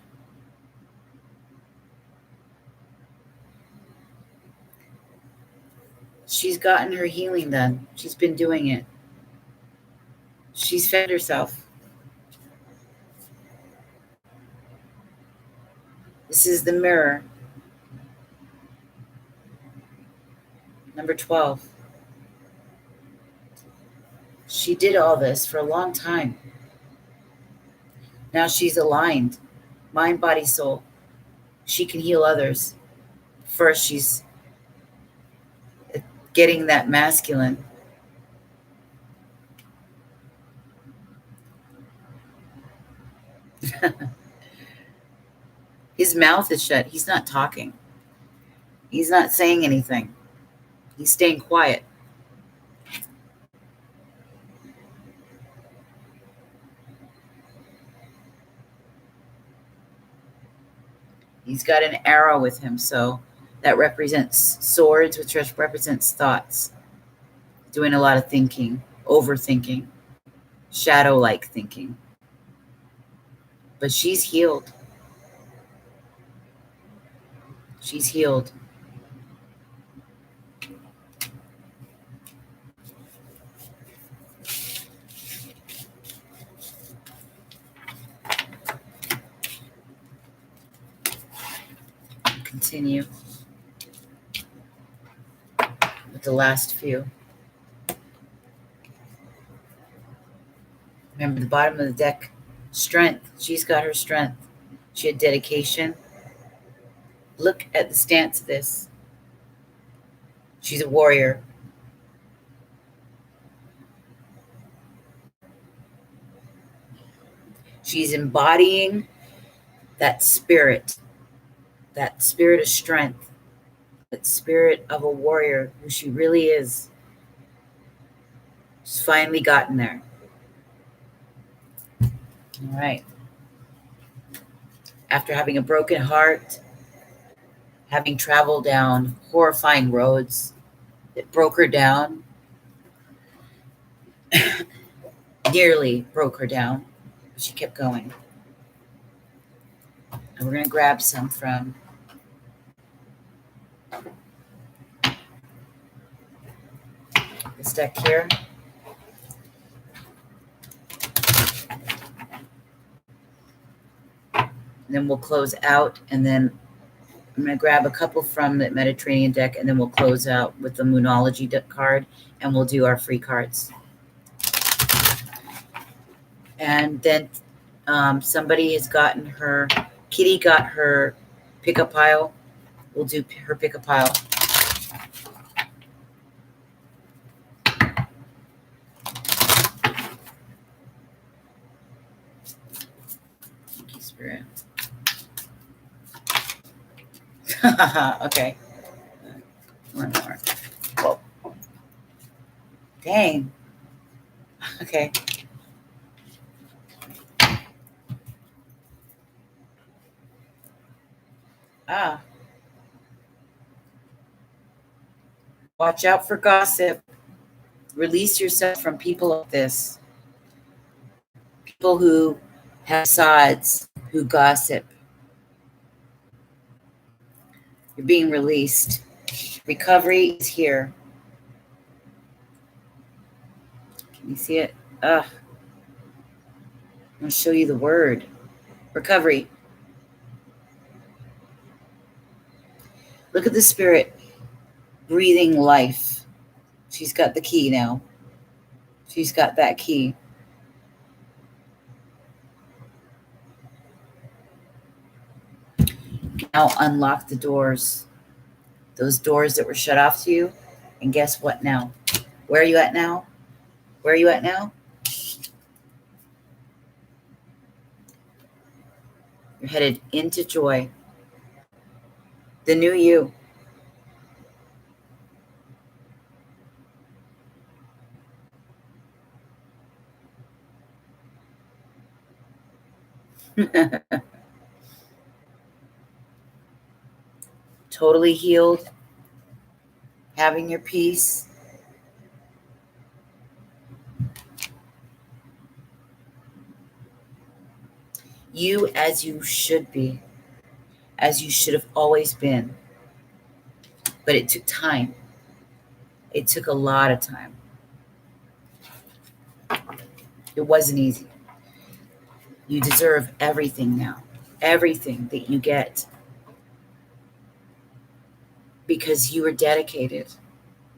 Speaker 1: She's gotten her healing done. She's been doing it. She's fed herself. This is the mirror. Number 12. She did all this for a long time. Now she's aligned. Mind, body, soul. She can heal others. First, she's getting that masculine. His mouth is shut. He's not talking. He's not saying anything. He's staying quiet. He's got an arrow with him, so that represents swords, which represents thoughts. Doing a lot of thinking, overthinking, shadow-like thinking. But she's healed. She's healed. Continue with the last few. Remember the bottom of the deck, strength. She's got her strength. She had dedication. Look at the stance of this. She's a warrior. She's embodying that spirit of strength, that spirit of a warrior who she really is. She's finally gotten there. All right. After having a broken heart, having traveled down horrifying roads that broke her down, nearly broke her down, but she kept going. And we're going to grab some from this deck here. And then we'll close out, and then I'm going to grab a couple from the Mediterranean deck, and then we'll close out with the Moonology deck card, and we'll do our free cards. And then somebody has gotten her, Kitty got her pick-up pile. We'll do her pick-up pile. Thank you, Spirit. Okay. One more. Whoa. Dang. Okay. Ah. Watch out for gossip. Release yourself from people like this. People who have sides, who gossip. You're being released. Recovery is here. Can you see it? I'm going to show you the word. Recovery. Look at the spirit breathing life. She's got the key now. She's got that key. Now unlock the doors. Those doors that were shut off to you. And guess what now? Where are you at now? Where are you at now? You're headed into joy. The new you. Totally healed. Having your peace. You as you should be, as you should have always been. But it took time. It took a lot of time. It wasn't easy. You deserve everything now, everything that you get, because you were dedicated.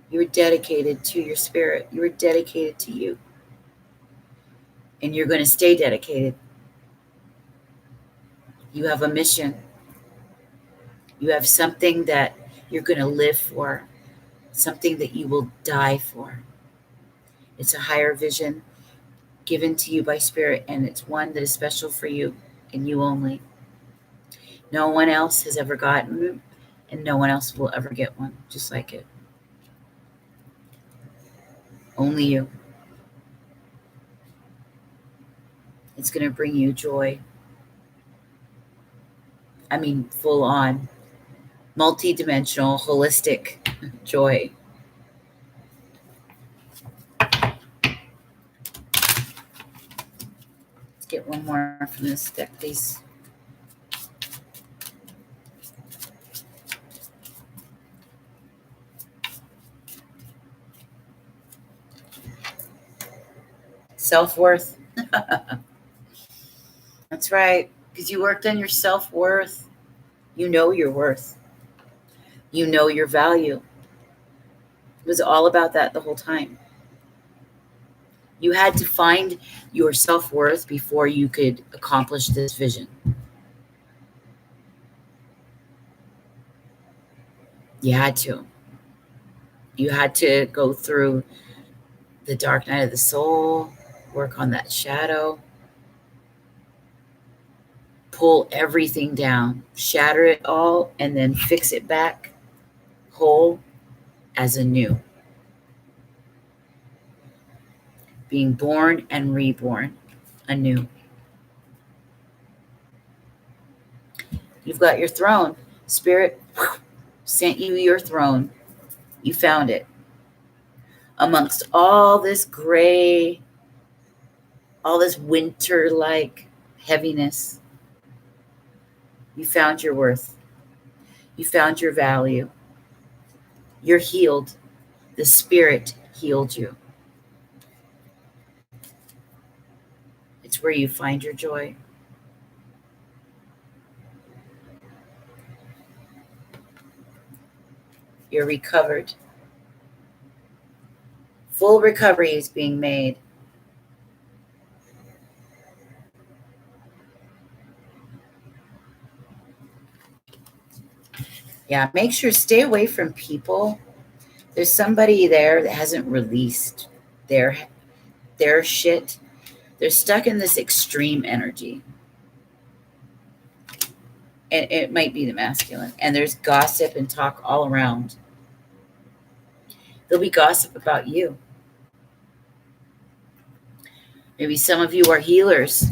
Speaker 1: You were dedicated to your spirit. You were dedicated to you. And you're going to stay dedicated. You have a mission. You have something that you're going to live for, something that you will die for. It's a higher vision given to you by spirit, and it's one that is special for you and you only. No one else has ever gotten it, and no one else will ever get one just like it. Only you. It's going to bring you joy. I mean, full on, multi-dimensional, holistic joy. Let's get one more from this deck, please. Self-worth. That's right, because you worked on your self-worth. You know your worth. You know your value. It was all about that the whole time. You had to find your self-worth before you could accomplish this vision. You had to. You had to go through the dark night of the soul, work on that shadow, pull everything down, shatter it all, and then fix it back whole as a new. Being born and reborn anew. You've got your throne. Spirit sent you your throne. You found it. Amongst all this gray, all this winter-like heaviness, you found your worth. You found your value. You're healed. The Spirit healed you. It's where you find your joy. You're recovered. Full recovery is being made. Yeah, make sure stay away from people. There's somebody there that hasn't released their shit. They're stuck in this extreme energy. And it might be the masculine. And there's gossip and talk all around. There'll be gossip about you. Maybe some of you are healers.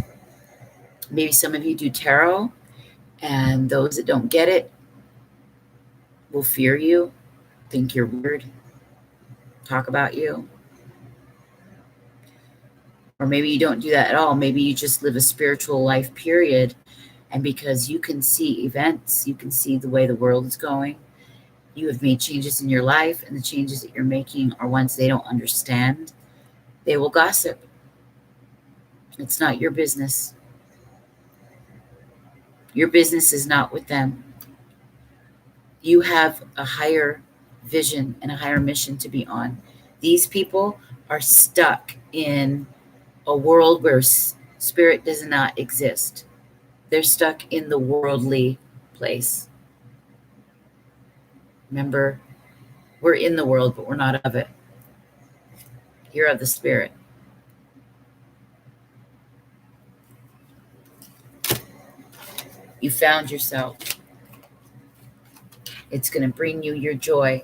Speaker 1: Maybe some of you do tarot. And those that don't get it will fear you, think you're weird, talk about you. Or maybe you don't do that at all. Maybe you just live a spiritual life, period. And because you can see events, you can see the way the world is going, you have made changes in your life, and the changes that you're making are ones they don't understand. They will gossip. It's not your business. Your business is not with them. You have a higher vision and a higher mission to be on. These people are stuck in a world where spirit does not exist. They're stuck in the worldly place. Remember, we're in the world, but we're not of it. You're of the spirit. You found yourself. It's going to bring you your joy.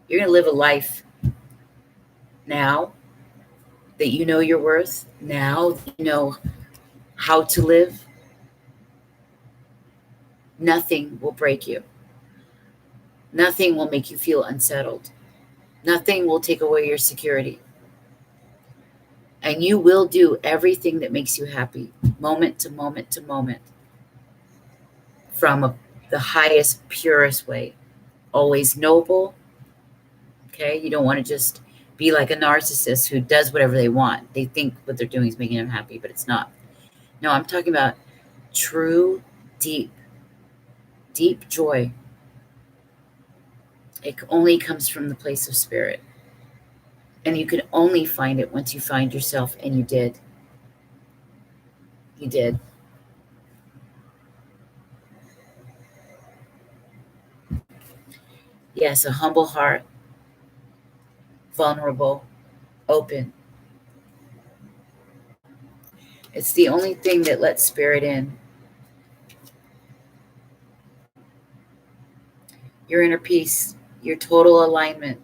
Speaker 1: You're going to live a life now that you know your worth, now that you know how to live. Nothing will break you. Nothing will make you feel unsettled. Nothing will take away your security. And you will do everything that makes you happy, moment to moment to moment, from the highest, purest way. Always noble, okay? You don't want to just be like a narcissist who does whatever they want. They think what they're doing is making them happy, but it's not. No, I'm talking about true, deep, deep joy. It only comes from the place of spirit. And you can only find it once you find yourself, and you did. You did. Yes, a humble heart, vulnerable, open. It's the only thing that lets spirit in. Your inner peace, your total alignment.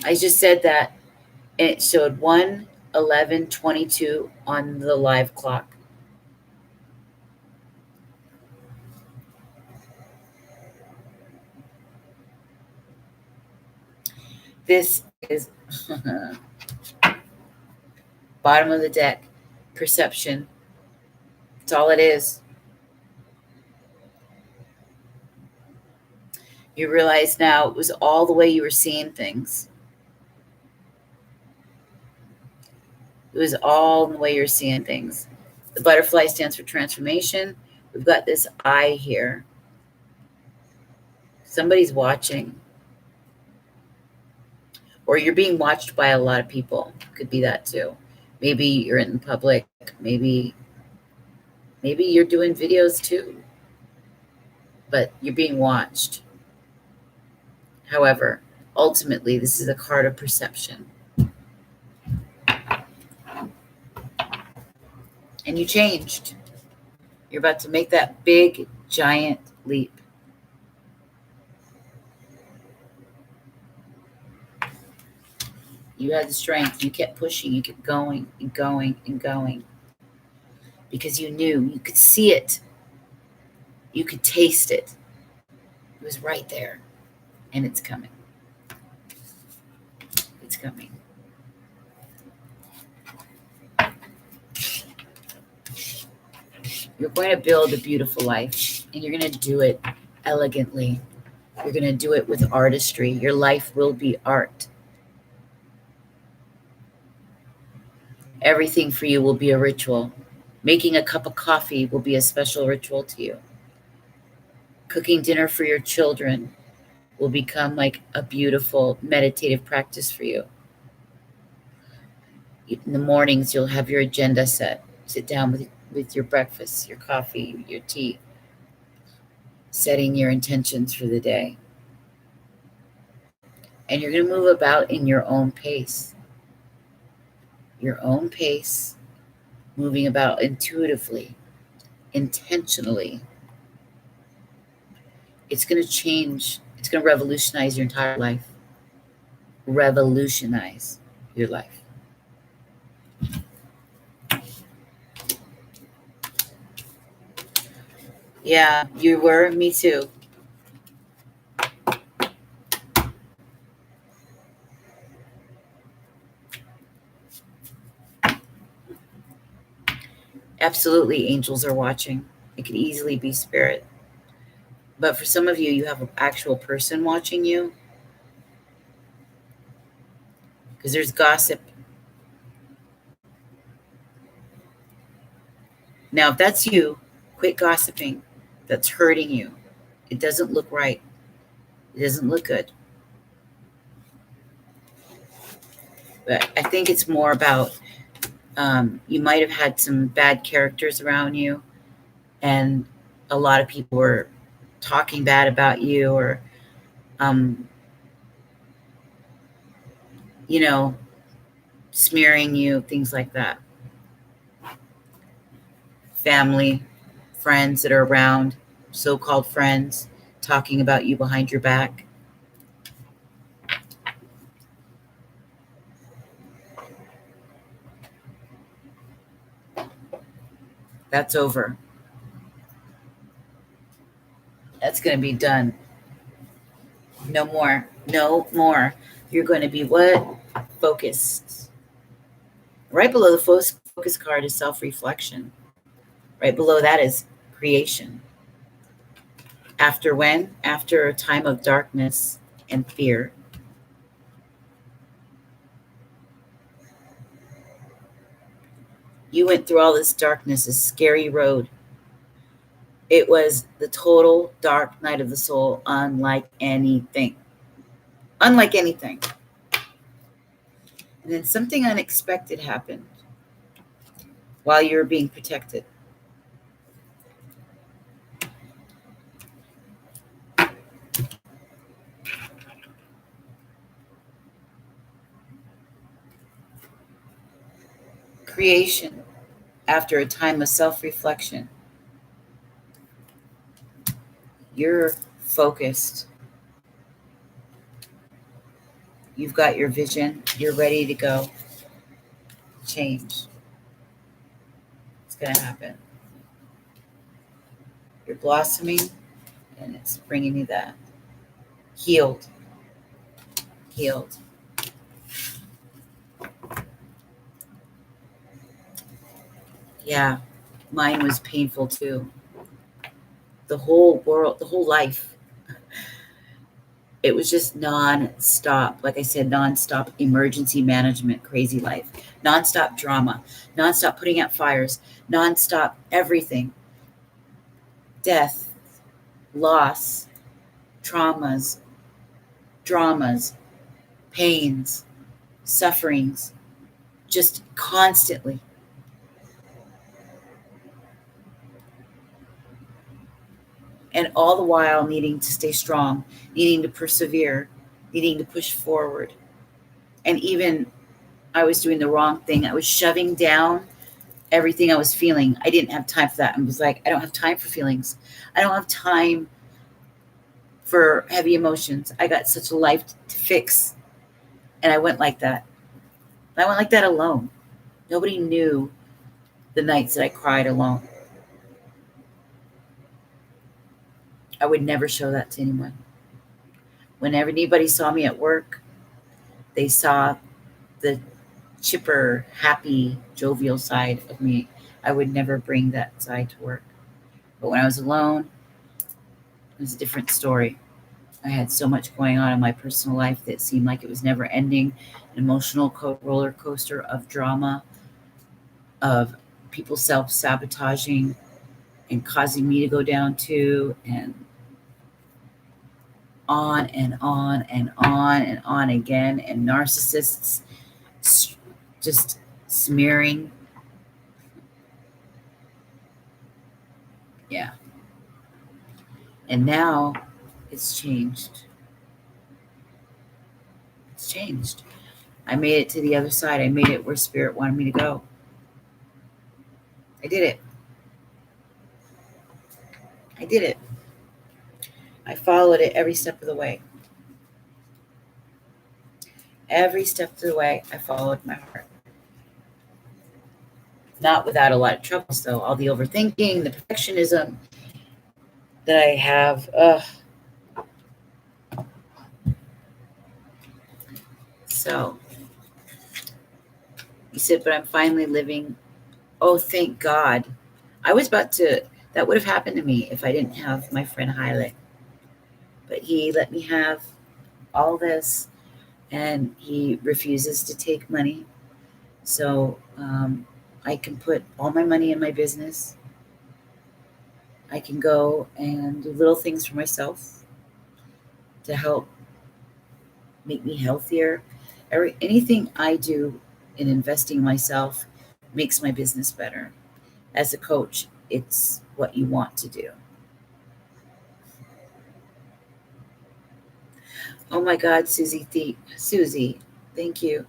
Speaker 1: I just said that, and it showed 1:11:22 on the live clock. This is bottom of the deck, perception. That's all it is. You realize now it was all the way you were seeing things. It was all the way you're seeing things. The butterfly stands for transformation. We've got this eye here. Somebody's watching. Or you're being watched by a lot of people. Could be that too. Maybe you're in public. Maybe you're doing videos too. But you're being watched. However, ultimately, this is a card of perception. And you changed. You're about to make that big, giant leap. You had the strength. You kept pushing. You kept going and going and going. Because you knew. You could see it. You could taste it. It was right there. And it's coming. It's coming. You're going to build a beautiful life. And you're going to do it elegantly. You're going to do it with artistry. Your life will be art. Everything for you will be a ritual. Making a cup of coffee will be a special ritual to you. Cooking dinner for your children will become like a beautiful meditative practice for you. In the mornings, you'll have your agenda set. Sit down with your breakfast, your coffee, your tea, setting your intentions for the day. And you're going to move about in your own pace. Your own pace, moving about intuitively, intentionally. It's going to change. It's going to revolutionize your entire life. Revolutionize your life. Yeah, you were. Me too. Absolutely, angels are watching. It could easily be spirit. But for some of you, you have an actual person watching you. Because there's gossip. Now, if that's you, quit gossiping. That's hurting you. It doesn't look right. It doesn't look good. But I think it's more about you might have had some bad characters around you, and a lot of people were talking bad about you, or smearing you, things like that. Family, friends that are around, so-called friends, talking about you behind your back. That's over. That's going to be done. No more. No more. You're going to be what? Focused. Right below the focus card is self-reflection. Right below that is creation. After when? After a time of darkness and fear. You went through all this darkness, this scary road. It was the total dark night of the soul, unlike anything. Unlike anything. And then something unexpected happened while you were being protected. Creation, after a time of self-reflection. You're focused. You've got your vision. You're ready to go. Change. It's going to happen. You're blossoming, and it's bringing you that. Healed. Healed. Yeah, mine was painful too. The whole world, the whole life, it was just non-stop. Like I said, non-stop emergency management, crazy life, non-stop drama, non-stop putting out fires, non-stop everything. Death, loss, traumas, dramas, pains, sufferings, just constantly. And all the while needing to stay strong, needing to persevere, needing to push forward. And even I was doing the wrong thing. I was shoving down everything I was feeling. I didn't have time for that. I was like, I don't have time for feelings. I don't have time for heavy emotions. I got such a life to fix. And I went like that. I went like that alone. Nobody knew the nights that I cried alone. I would never show that to anyone. Whenever anybody saw me at work, they saw the chipper, happy, jovial side of me. I would never bring that side to work. But when I was alone, it was a different story. I had so much going on in my personal life that seemed like it was never ending. An emotional roller coaster of drama, of people self-sabotaging and causing me to go down too, and on and on and on and on again, and narcissists just smearing. Yeah. And now it's changed. It's changed. I made it to the other side. I made it where spirit wanted me to go. I did it. I did it. I followed it every step of the way. Every step of the way, I followed my heart. Not without a lot of troubles, though. All the overthinking, the perfectionism that I have. So, you said, but I'm finally living. Oh, thank God. I was about to, that would have happened to me if I didn't have my friend Haile. But he let me have all this, and he refuses to take money. So I can put all my money in my business. I can go and do little things for myself to help make me healthier. Anything I do in investing myself makes my business better. As a coach, it's what you want to do. Oh my God, Susie, thank you.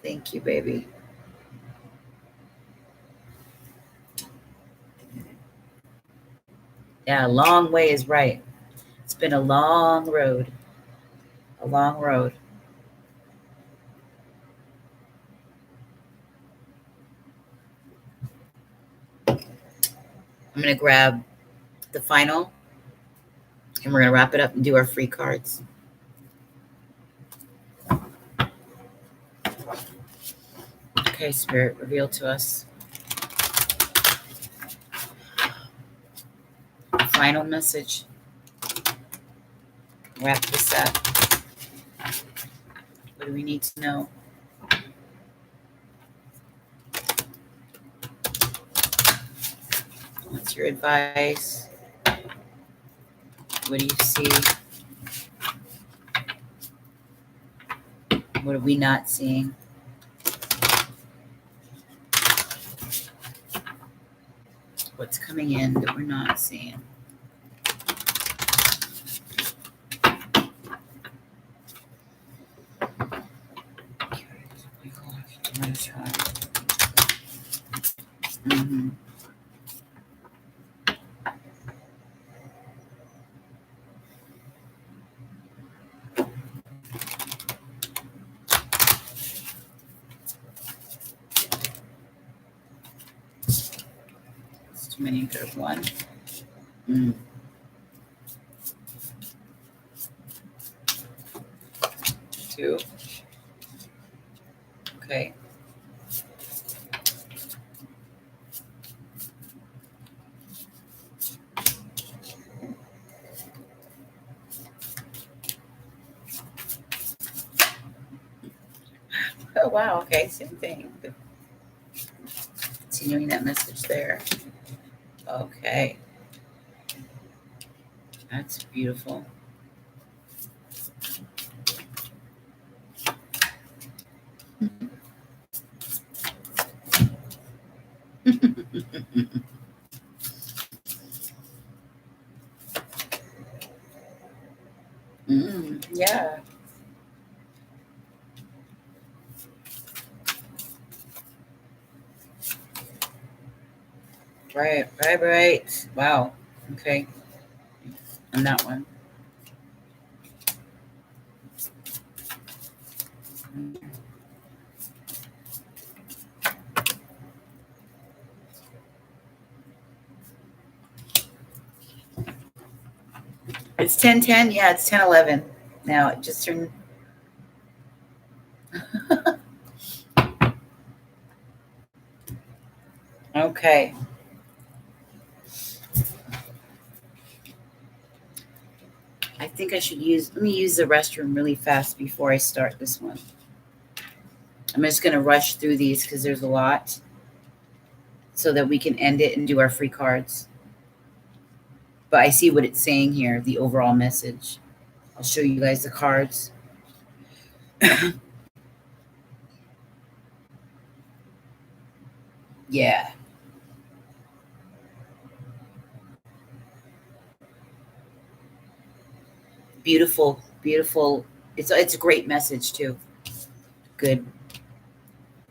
Speaker 1: Thank you, baby. Yeah, a long way is right. It's been a long road. A long road. I'm going to grab the final, and we're going to wrap it up and do our free cards. Okay, Spirit, reveal to us. Final message. Wrap this up. What do we need to know? What's your advice? What do you see? What are we not seeing? What's coming in that we're not seeing? Mm-hmm. It's too many for one. Mm. 2. Okay. Oh, wow. Okay. Same thing. But continuing that message there. Okay. That's beautiful. Yeah. Right. Wow. Okay. On that one. It's 10:10. Yeah, it's 10:11. Now it just turned. Okay. I think I should let me use the restroom really fast before I start this one. I'm just going to rush through these because there's a lot so that we can end it and do our free cards. But I see what it's saying here, the overall message. I'll show you guys the cards. Yeah. Beautiful. It's a great message too. Good.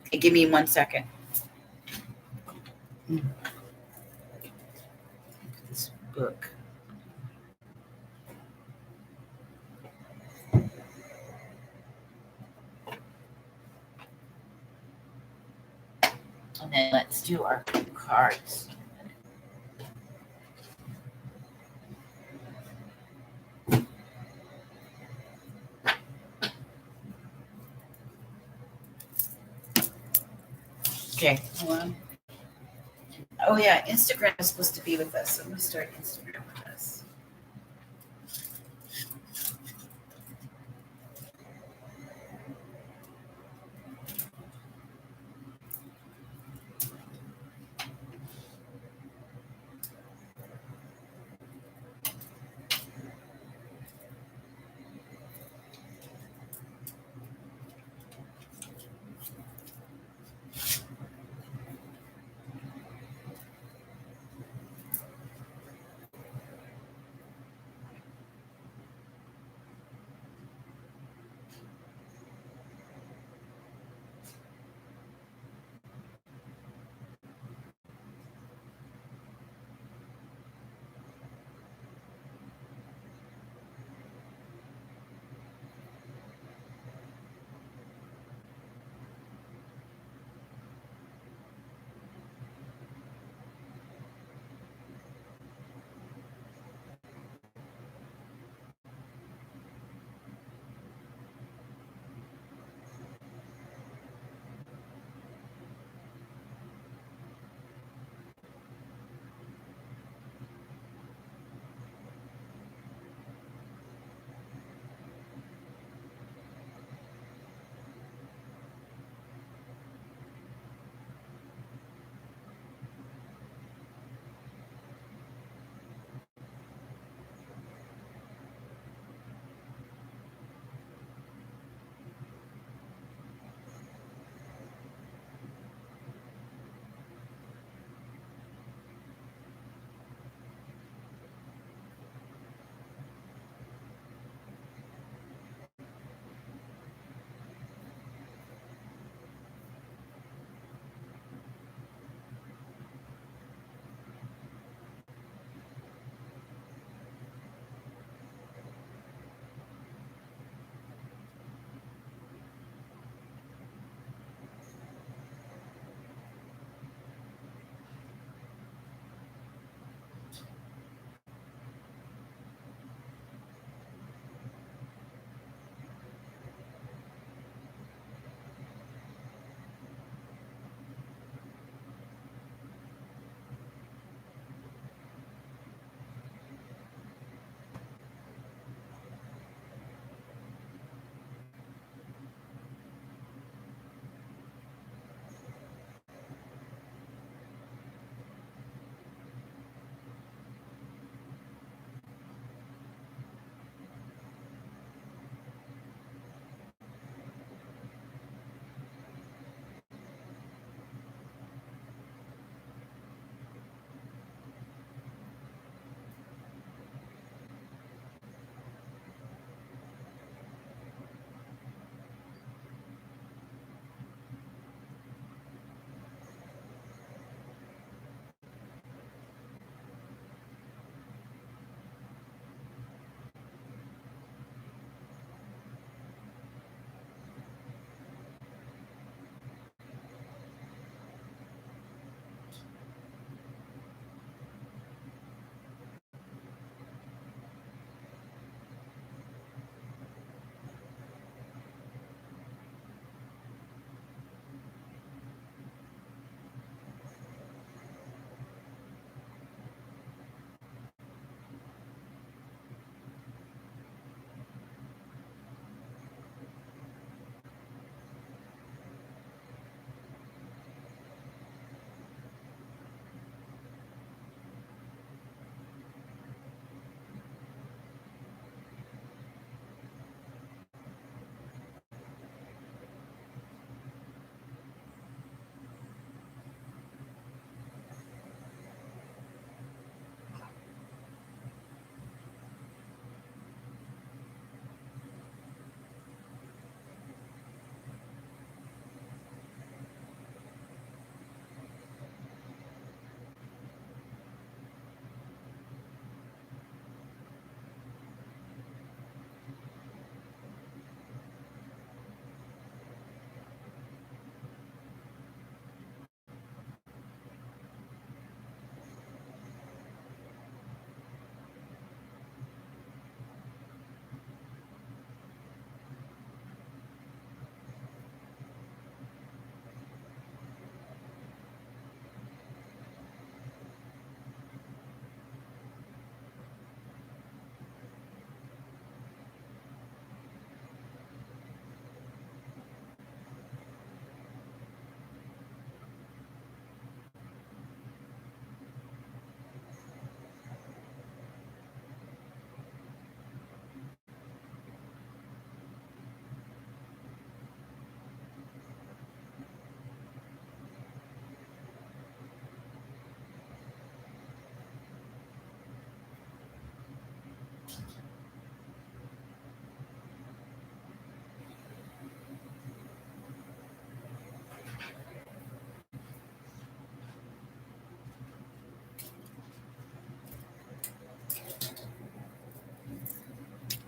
Speaker 1: Okay, give me 1 second. This book. And then let's do our cards. Okay, hold on. Oh yeah, Instagram is supposed to be with us, so I'm gonna start Instagram with us.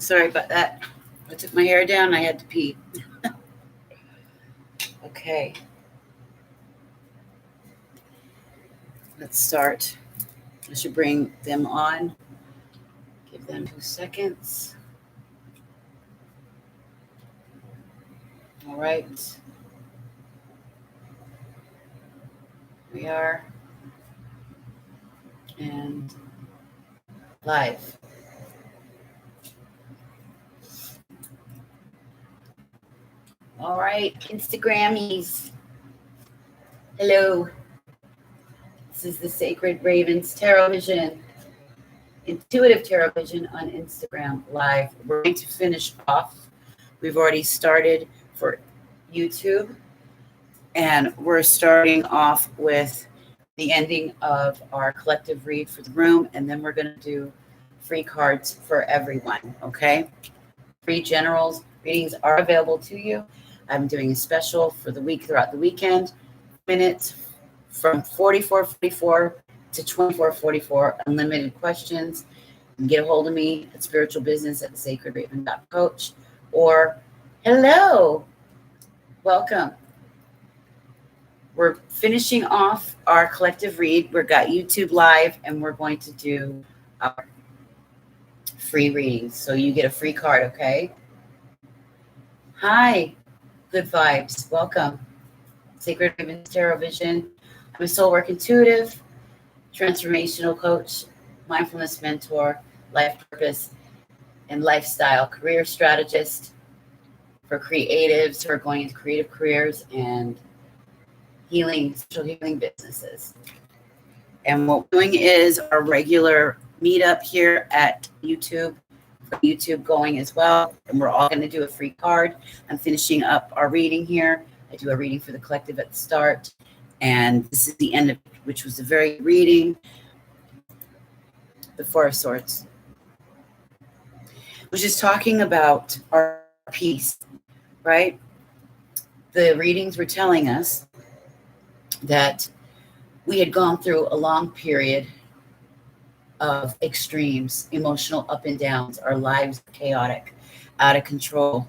Speaker 1: Sorry about that. I took my hair down. I had to pee. Okay. Let's start. I should bring them on. Give them 2 seconds. All right. We are. And live. All right, Instagrammies. Hello. This is the Sacred Ravens Tarot Vision, Intuitive Tarot Vision on Instagram Live. We're going to finish off. We've already started for YouTube, and we're starting off with the ending of our collective read for the room, and then we're going to do free cards for everyone, okay? Free generals readings are available to you. I'm doing a special for the week throughout the weekend. Minutes from 44.44 to 24.44, unlimited questions. You can get a hold of me at spiritualbusiness@thesacredraven.coach or hello, welcome. We're finishing off our collective read. We've got YouTube live, and we're going to do our free readings. So you get a free card, okay? Hi, good vibes. Welcome. Sacred Ravens Tarot Vision. I'm a soul work intuitive, transformational coach, mindfulness mentor, life purpose and lifestyle career strategist for creatives who are going into creative careers and healing, social healing businesses. And what we're doing is our regular meetup here at YouTube. YouTube going as well, and we're all going to do a free card. I'm finishing up our reading here. I do a reading for the collective at the start, and this is the end of it, which was a very reading. The Four of Swords, which is talking about our peace, right? The readings were telling us that we had gone through a long period of extremes, emotional up and downs. Our lives were chaotic, out of control,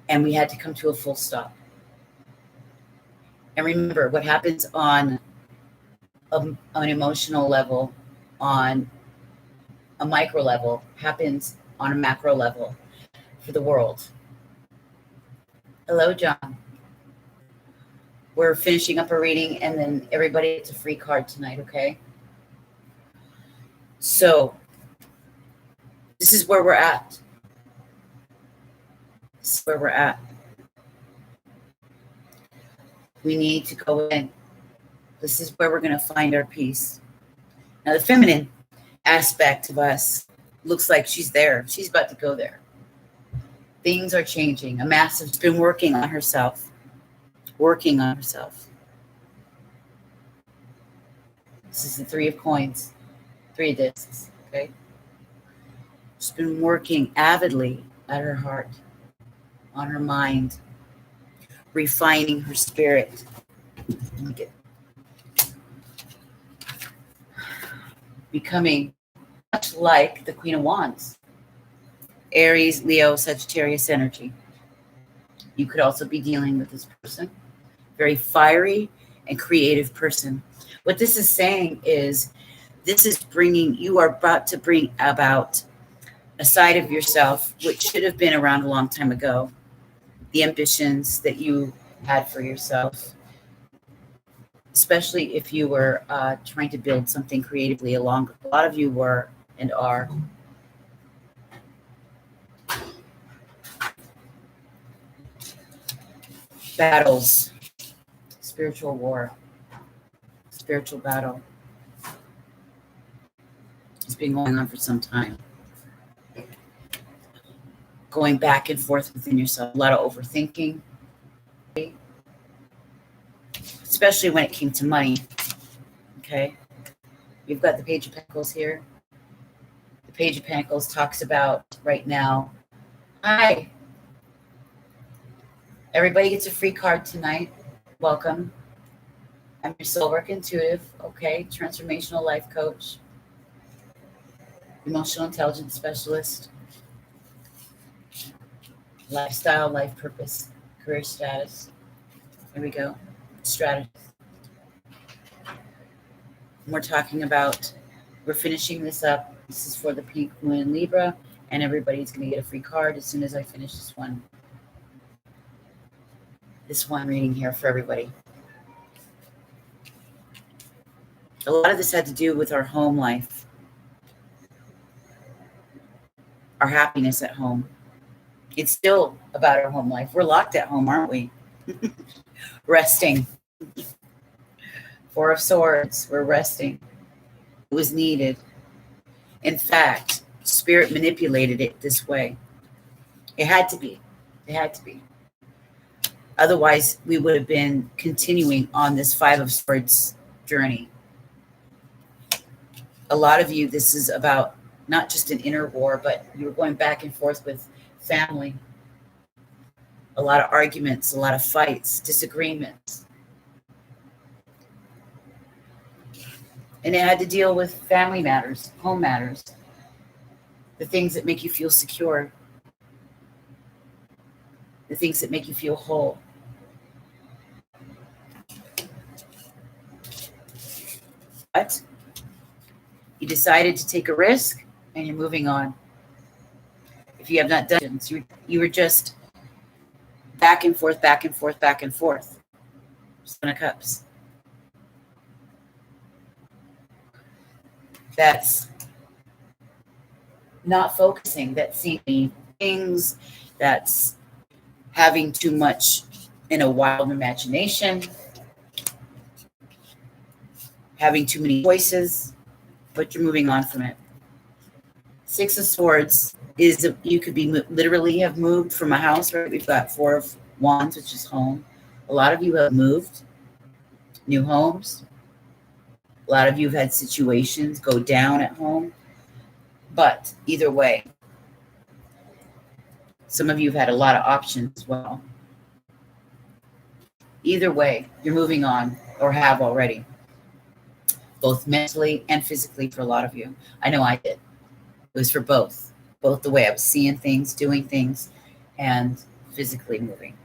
Speaker 1: and we had to come to a full stop. And remember, what happens on an emotional level, on a micro level, happens on a macro level for the world. Hello, John. We're finishing up a reading, and then everybody gets a free card tonight, okay? So this is where we're at. This is where we're at. We need to go in. This is where we're going to find our peace. Now, the feminine aspect of us looks like she's there. She's about to go there. Things are changing. A massive's been working on herself. Working on herself. This is the Three of Coins. 3 discs, okay? She's been working avidly at her heart, on her mind, refining her spirit. Becoming much like the Queen of Wands. Aries, Leo, Sagittarius energy. You could also be dealing with this person. Very fiery and creative person. What this is saying is, this is you are about to bring about a side of yourself which should have been around a long time ago. The ambitions that you had for yourself, especially if you were trying to build something creatively along. A lot of you were and are. Battles, spiritual war, spiritual battle. It's been going on for some time. Going back and forth within yourself, a lot of overthinking, especially when it came to money. Okay, you've got the Page of Pentacles here. The Page of Pentacles talks about right now. Hi, everybody gets a free card tonight. Welcome. I'm your soul work intuitive. Okay, transformational life coach, emotional intelligence specialist. lifestyle, life purpose, career status. Here we go. Strategy. We're talking about, we're finishing this up. This is for the pink moon in Libra, and everybody's going to get a free card as soon as I finish this one. This one reading here for everybody. A lot of this had to do with our home life, our happiness at home. It's still about our home life. We're locked at home, aren't we? Resting. Four of Swords, we're resting. It was needed. In fact, Spirit manipulated it this way. It had to be. It had to be. Otherwise, we would have been continuing on this Five of Swords journey. A lot of you, this is about not just an inner war, but you were going back and forth with family. A lot of arguments, a lot of fights, disagreements. And it had to deal with family matters, home matters, the things that make you feel secure, the things that make you feel whole. But you decided to take a risk and you're moving on. If you have not done it, you were just back and forth, back and forth, back and forth. Seven of Cups. That's not focusing, that's seeing things, that's having too much in a wild imagination, having too many choices, but you're moving on from it. Six of Swords is you could be literally have moved from a house, right? We've got Four of Wands, which is home. A lot of you have moved, new homes. A lot of you have had situations go down at home. But either way, some of you have had a lot of options as well. Either way, you're moving on or have already, both mentally and physically for a lot of you. I know I did. It was for both the way I was seeing things, doing things, and physically moving.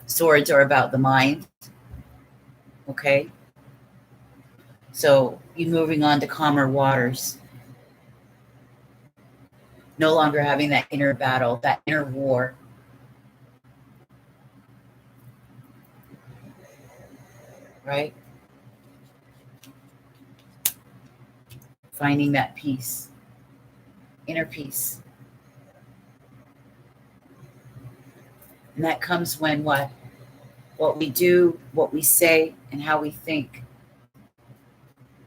Speaker 1: Swords are about the mind. Okay? So you're moving on to calmer waters. No longer having that inner battle, that inner war. Right? Finding that peace. Inner peace. And that comes when what? What we do, what we say, and how we think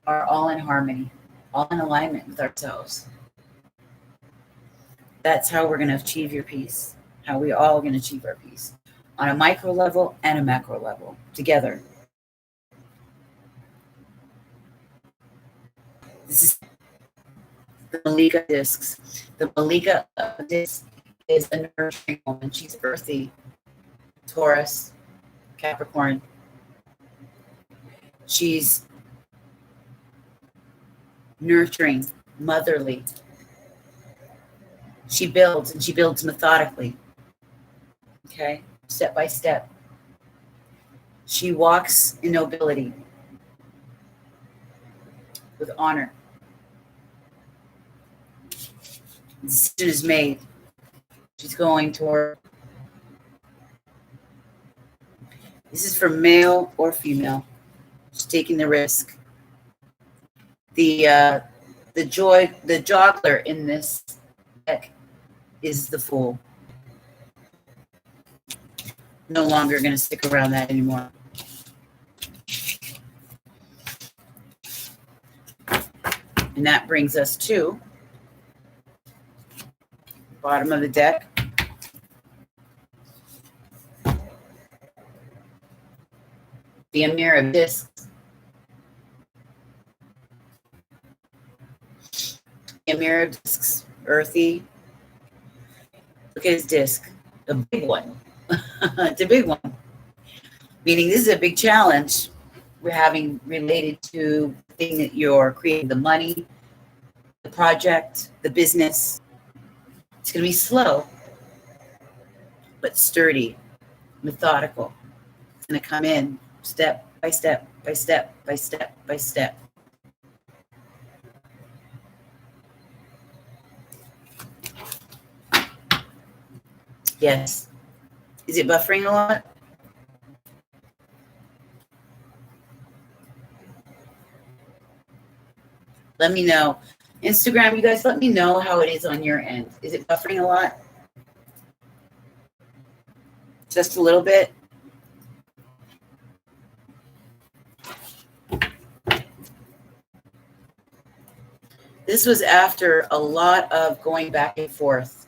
Speaker 1: are all in harmony, all in alignment with ourselves. That's how we're going to achieve your peace, how we all going to achieve our peace on a micro level and a macro level together. This is the Malika discs. The Malika disc is a nurturing woman. She's earthy, Taurus, Capricorn. She's nurturing, motherly. She builds, and she builds methodically. Okay? Step by step. She walks in nobility, with honor. The decision is made. She's going toward. This is for male or female. She's taking the risk. The joggler in this deck is the Fool. No longer going to stick around that anymore. And that brings us to the bottom of the deck. The Emir of Discs. The Emir of Discs, earthy. Look at his disc, a big one. It's a big one. Meaning this is a big challenge we're having related to the thing that you're creating, the money, the project, the business. It's going to be slow, but sturdy, methodical. It's going to come in step by step, by step, by step, by step. Yes. Is it buffering a lot? Let me know. Instagram, you guys, let me know how it is on your end. Is it buffering a lot? Just a little bit? This was after a lot of going back and forth.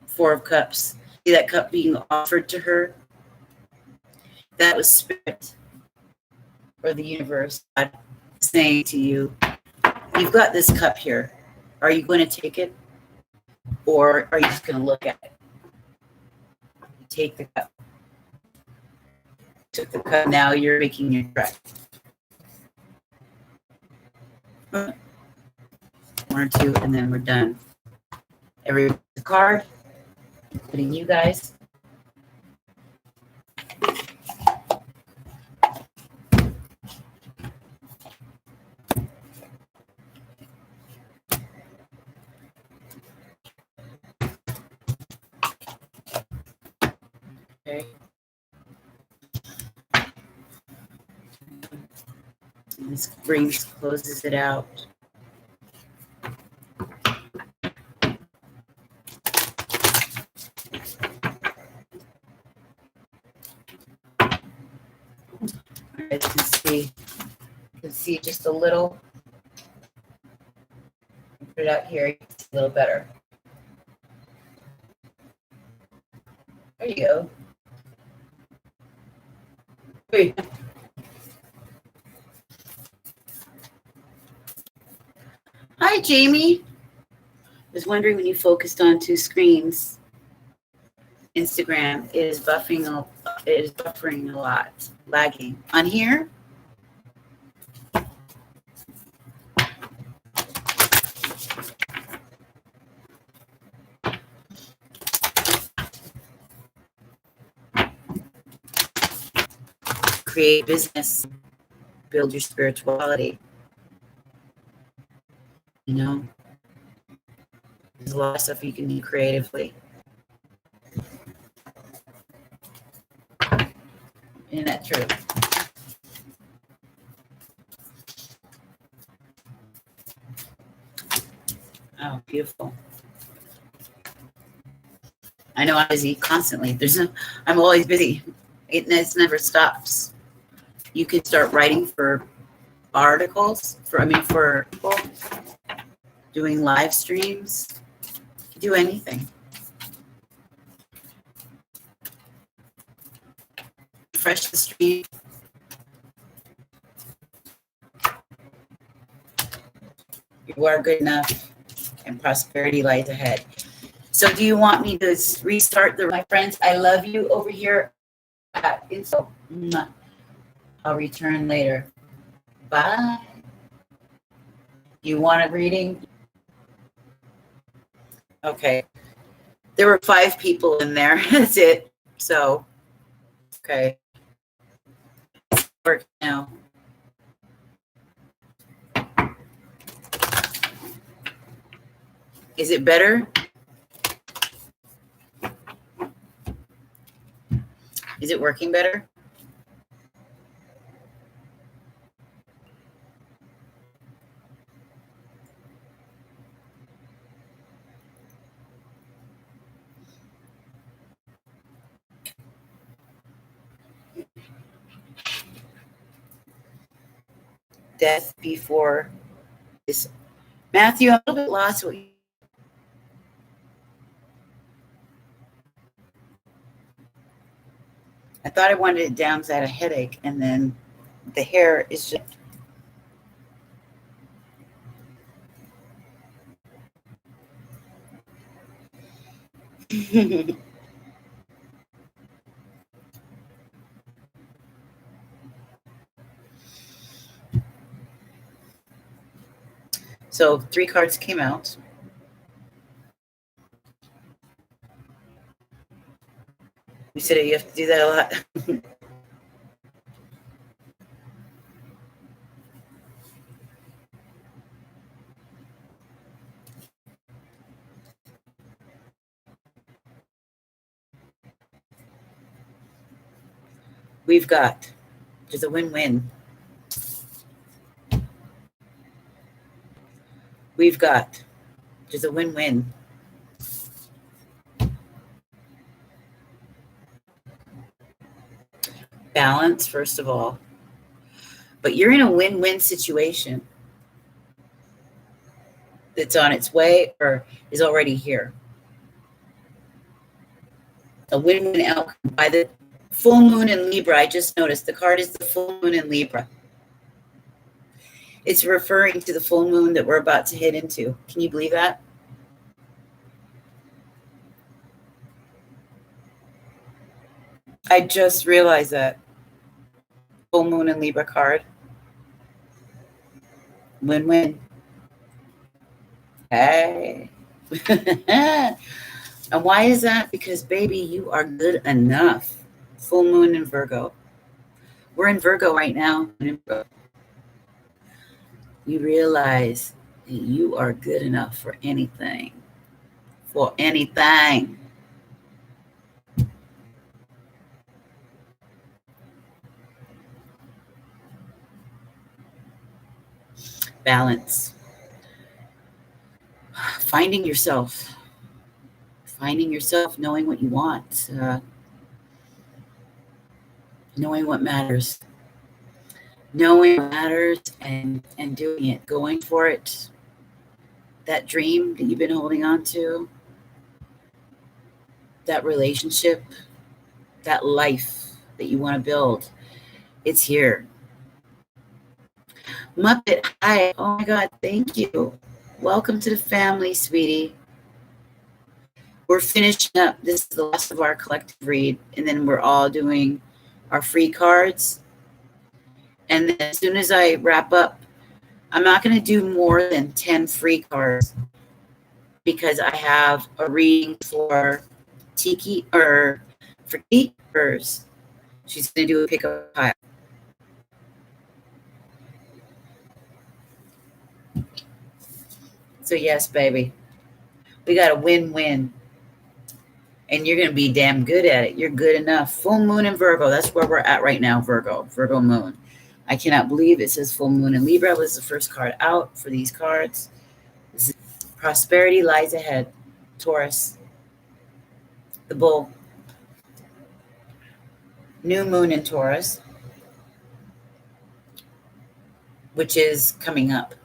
Speaker 1: Four of Cups. See that cup being offered to her? That was Spirit or the universe God saying to you, you've got this cup here. Are you going to take it? Or are you just going to look at it? You take the cup. Took the cup. Now you're making your track. One or two, and then we're done. Every card, including you guys. Okay. And this closes it out. As you can see just a little. Put it out here, you can see a little better. There you go. Wait. Hi, Jamie. I was wondering when you focused on two screens. Instagram is buffering a lot, lagging. On here, create business, build your spirituality. You know, there's a lot of stuff you can do creatively. Isn't that true? Oh, beautiful. I know I'm busy constantly. I'm always busy. It never stops. You can start writing for articles, for people, doing live streams, do anything. Refresh the stream. You are good enough, and prosperity lies ahead. So do you want me to restart my friends? I love you over here at Info. I'll return later. Bye. You want a reading? Okay. There were 5 people in there. That's it. So, okay. Work now. Is it better? Is it working better? Death before this. Matthew, I'm a little bit lost. I thought I wanted it down because I had a headache, and then the hair is just. So 3 cards came out. You said you have to do that a lot. We've got, there's a win-win. We've got, there's a win-win. Balance, first of all. But you're in a win-win situation that's on its way or is already here. A win-win outcome by the full moon in Libra. I just noticed the card is the full moon in Libra. It's referring to the full moon that we're about to hit into. Can you believe that? I just realized that. Full moon in Libra card. Win-win. Hey. And why is that? Because, baby, you are good enough. Full moon in Virgo. We're in Virgo right now. You realize that you are good enough for anything. For anything. Balance. Finding yourself. Finding yourself, knowing what you want. Knowing what matters. Knowing what matters and doing it. Going for it. That dream that you've been holding on to. That relationship. That life that you want to build. It's here. Muppet, hi. Oh my God, thank you. Welcome to the family, sweetie. We're finishing up. This is the last of our collective read, and then we're all doing our free cards. And then as soon as I wrap up, I'm not going to do more than 10 free cards because I have a reading for Tiki or for Keepers. She's going to do a pickup pile. So yes, baby, we got a win-win. And you're going to be damn good at it. You're good enough. Full moon in Virgo. That's where we're at right now, Virgo. Virgo moon. I cannot believe it says full moon in Libra was the first card out for these cards. Prosperity lies ahead. Taurus. The bull. New moon in Taurus, which is coming up.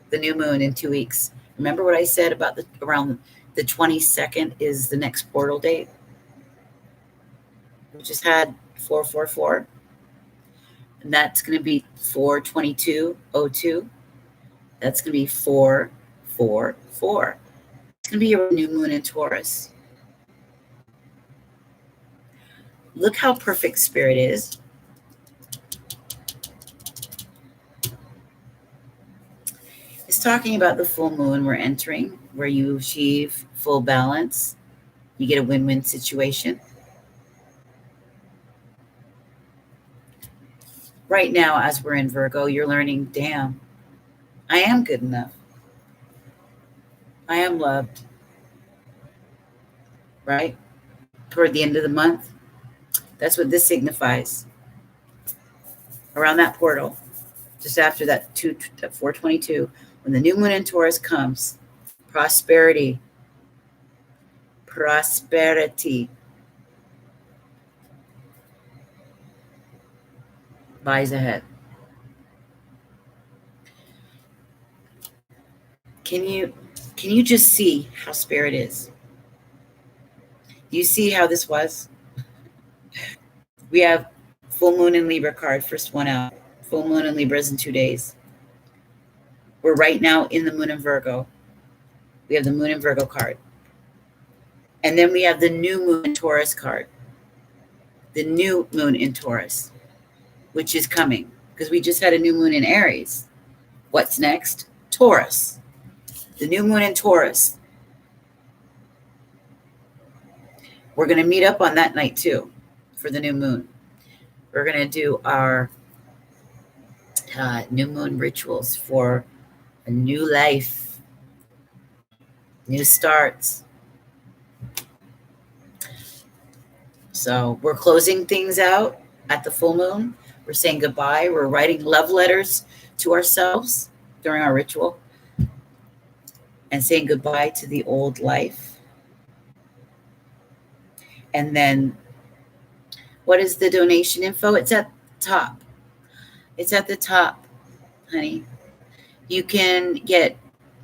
Speaker 1: The new moon in 2 weeks. Remember what I said about around the 22nd is the next portal date? We just had 444. And that's going to be 4/22/02. That's going to be 444. It's going to be a new moon in Taurus. Look how perfect Spirit is. It's talking about the full moon we're entering, where you achieve full balance. You get a win-win situation. Right now, as we're in Virgo, you're learning, damn, I am good enough. I am loved. Right? Toward the end of the month. That's what this signifies. Around that portal, just after that 4/22, when the new moon in Taurus comes, prosperity lies ahead. Can you just see how Spirit is? You see how this was? We have full moon in Libra card, first one out. Full moon in Libra is in 2 days. We're right now in the moon in Virgo. We have the moon in Virgo card. And then we have the new moon in Taurus card. The new moon in Taurus, which is coming because we just had a new moon in Aries. What's next? Taurus, the new moon in Taurus. We're going to meet up on that night too for the new moon. We're going to do our new moon rituals for a new life, new starts. So we're closing things out at the full moon. We're saying goodbye. We're writing love letters to ourselves during our ritual and saying goodbye to the old life. And then what is the donation info? It's at the top. It's at the top, honey. You can get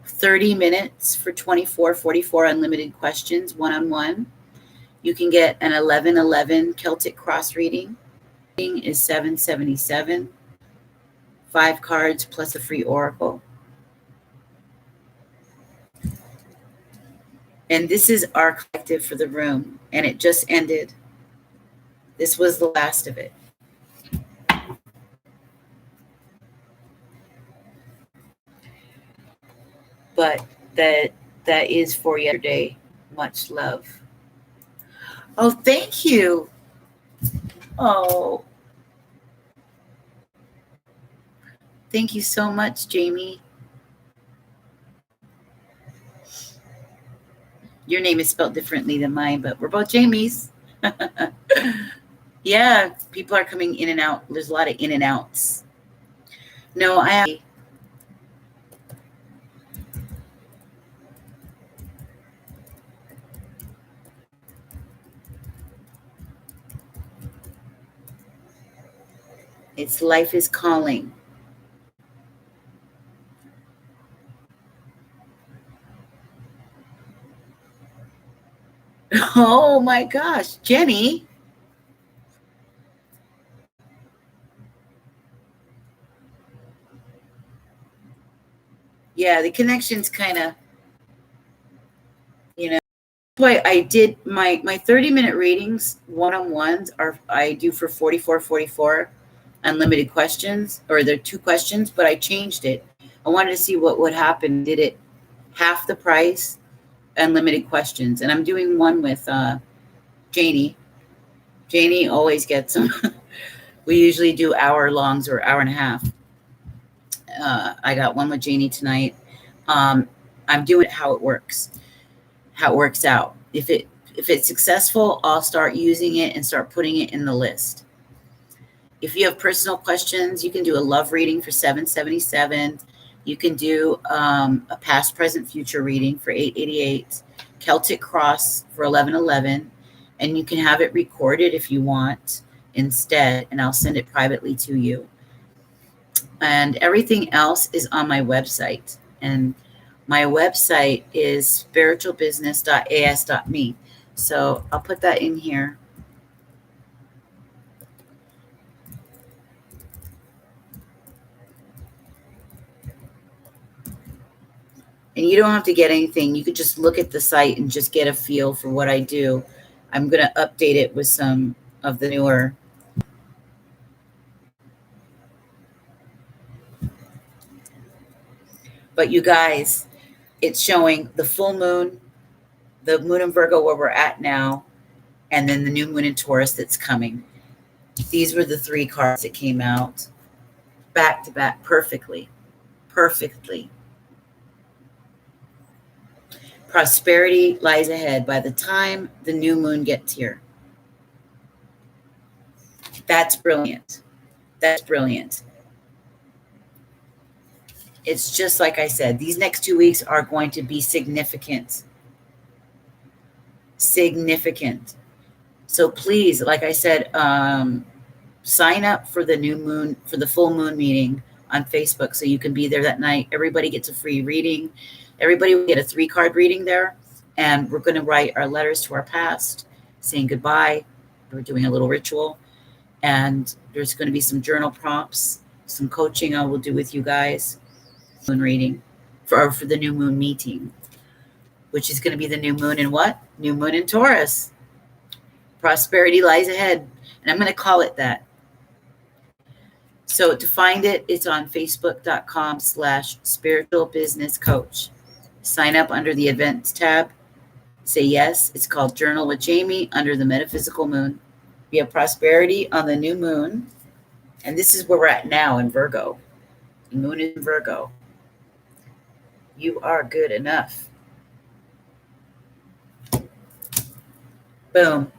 Speaker 1: 30 minutes for $24.44 unlimited questions, one-on-one. You can get an 1111 Celtic cross reading. Is $777. 5 cards plus a free oracle. And this is our collective for the room, and it just ended. This was the last of it. But that is for yesterday. Much love. Oh, thank you. Oh, thank you so much, Jamie. Your name is spelled differently than mine, but we're both Jamies. Yeah, people are coming in and out. There's a lot of in and outs. No, it's life is calling. Oh my gosh, Jenny. Yeah, the connection's kind of, you know, why I did my 30-minute readings, one-on-ones I do for $44.44 unlimited questions, or they're 2 questions, but I changed it. I wanted to see what would happen. Did it half the price, unlimited questions? And I'm doing one with Janie. Janie always gets them. We usually do hour-longs or hour and a half. I got one with Janie tonight. I'm doing it how it works out. If it's successful, I'll start using it and start putting it in the list. If you have personal questions, you can do a love reading for $777. You can do a past, present, future reading for $888. Celtic cross for $1111, and you can have it recorded if you want instead, and I'll send it privately to you. And everything else is on my website, and my website is spiritualbusiness.as.me. So I'll put that in here. And you don't have to get anything. You could just look at the site and just get a feel for what I do. I'm going to update it with some of the newer. But you guys, it's showing the full moon, the moon in Virgo where we're at now, and then the new moon in Taurus that's coming. These were the 3 cards that came out back to back perfectly. Prosperity lies ahead by the time the new moon gets here. That's brilliant. It's just like I said, these next 2 weeks are going to be significant. So please, like I said, sign up for the new moon, for the full moon meeting on Facebook so you can be there that night. Everybody gets a free reading. Everybody will get a 3-card reading there. And we're going to write our letters to our past, saying goodbye. We're doing a little ritual. And there's going to be some journal prompts, some coaching I will do with you guys. Moon reading for the new moon meeting, which is going to be the new moon in what? New moon in Taurus. Prosperity lies ahead. And I'm going to call it that. So to find it, it's on facebook.com/spiritual business coach. Sign up under the events tab. Say yes. It's called Journal with Jamie under the metaphysical moon. We have prosperity on the new moon. And this is where we're at now in Virgo. The moon is in Virgo. You are good enough. Boom.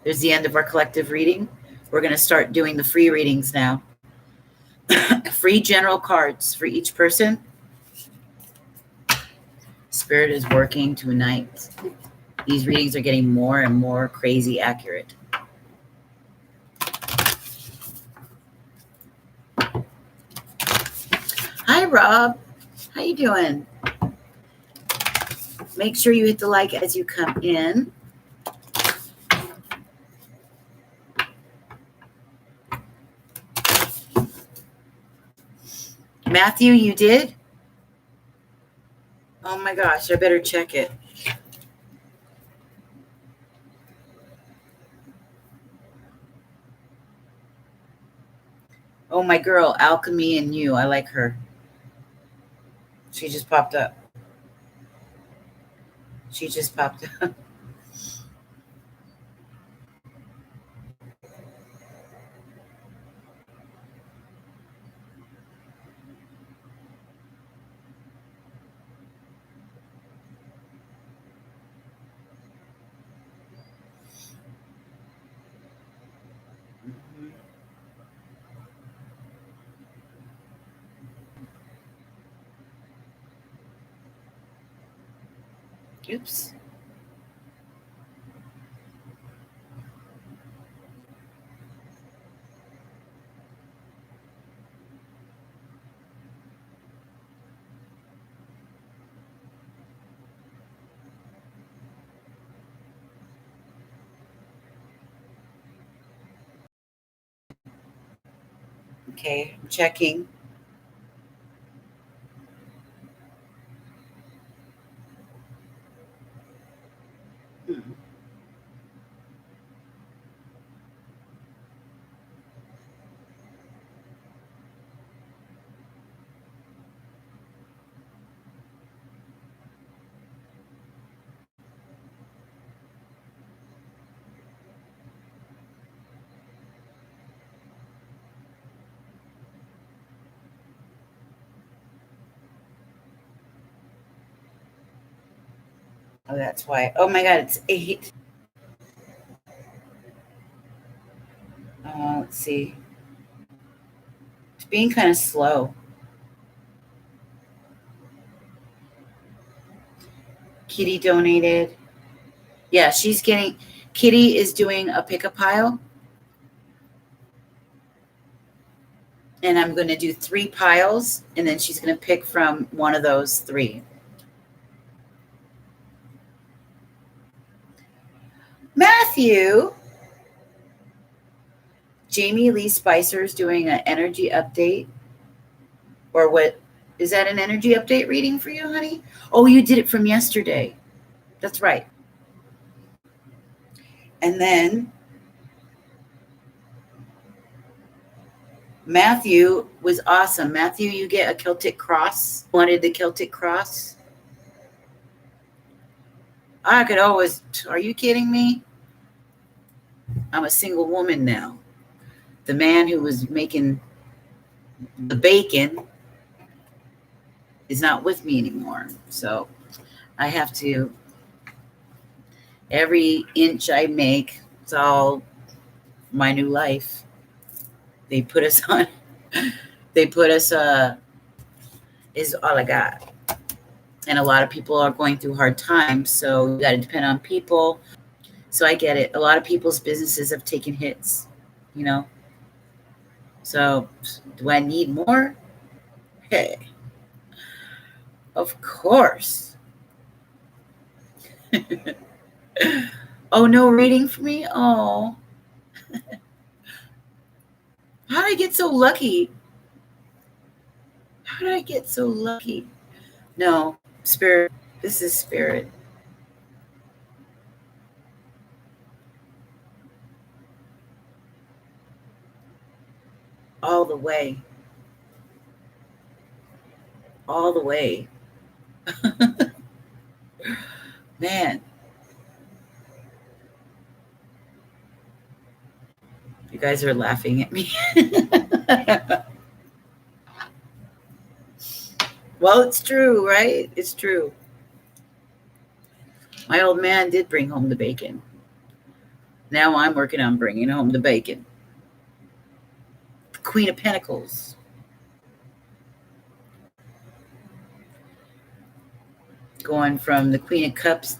Speaker 1: There's the end of our collective reading. We're going to start doing the free readings now. Free general cards for each person. Spirit is working tonight. These readings are getting more and more crazy accurate. Hi, Rob. How you doing? Make sure you hit the like as you come in. Matthew, you did? Oh my gosh, I better check it. Oh, my girl, Alchemy and You. I like her. She just popped up. She just popped up. Oops. Okay, I'm checking. Oh, that's why. Oh my God, it's 8. Let's see. It's being kind of slow. Kitty donated. Yeah, Kitty is doing a pick-a-pile. And I'm going to do 3 piles, and then she's going to pick from one of those 3. Matthew. Jamie Lee Spicer's doing an energy update. Or what? Is that an energy update reading for you, honey? Oh, you did it from yesterday. That's right. And then Matthew was awesome. Matthew, you get a Celtic cross. Wanted the Celtic cross? I could always. Are you kidding me? I'm a single woman now. The man who was making the bacon is not with me anymore. So I have to, every inch I make, it's all my new life. They put us on, is all I got. And a lot of people are going through hard times. So you got to depend on people. So I get it. A lot of people's businesses have taken hits, you know. So do I need more? Hey, of course. Oh, no reading for me? Oh. How did I get so lucky? How did I get so lucky? No, spirit. This is spirit. all the way. All the way. Man. You guys are laughing at me. Well, it's true, right? It's true. My old man did bring home the bacon. Now I'm working on bringing home the bacon. The Queen of Pentacles. Going from the Queen of Cups,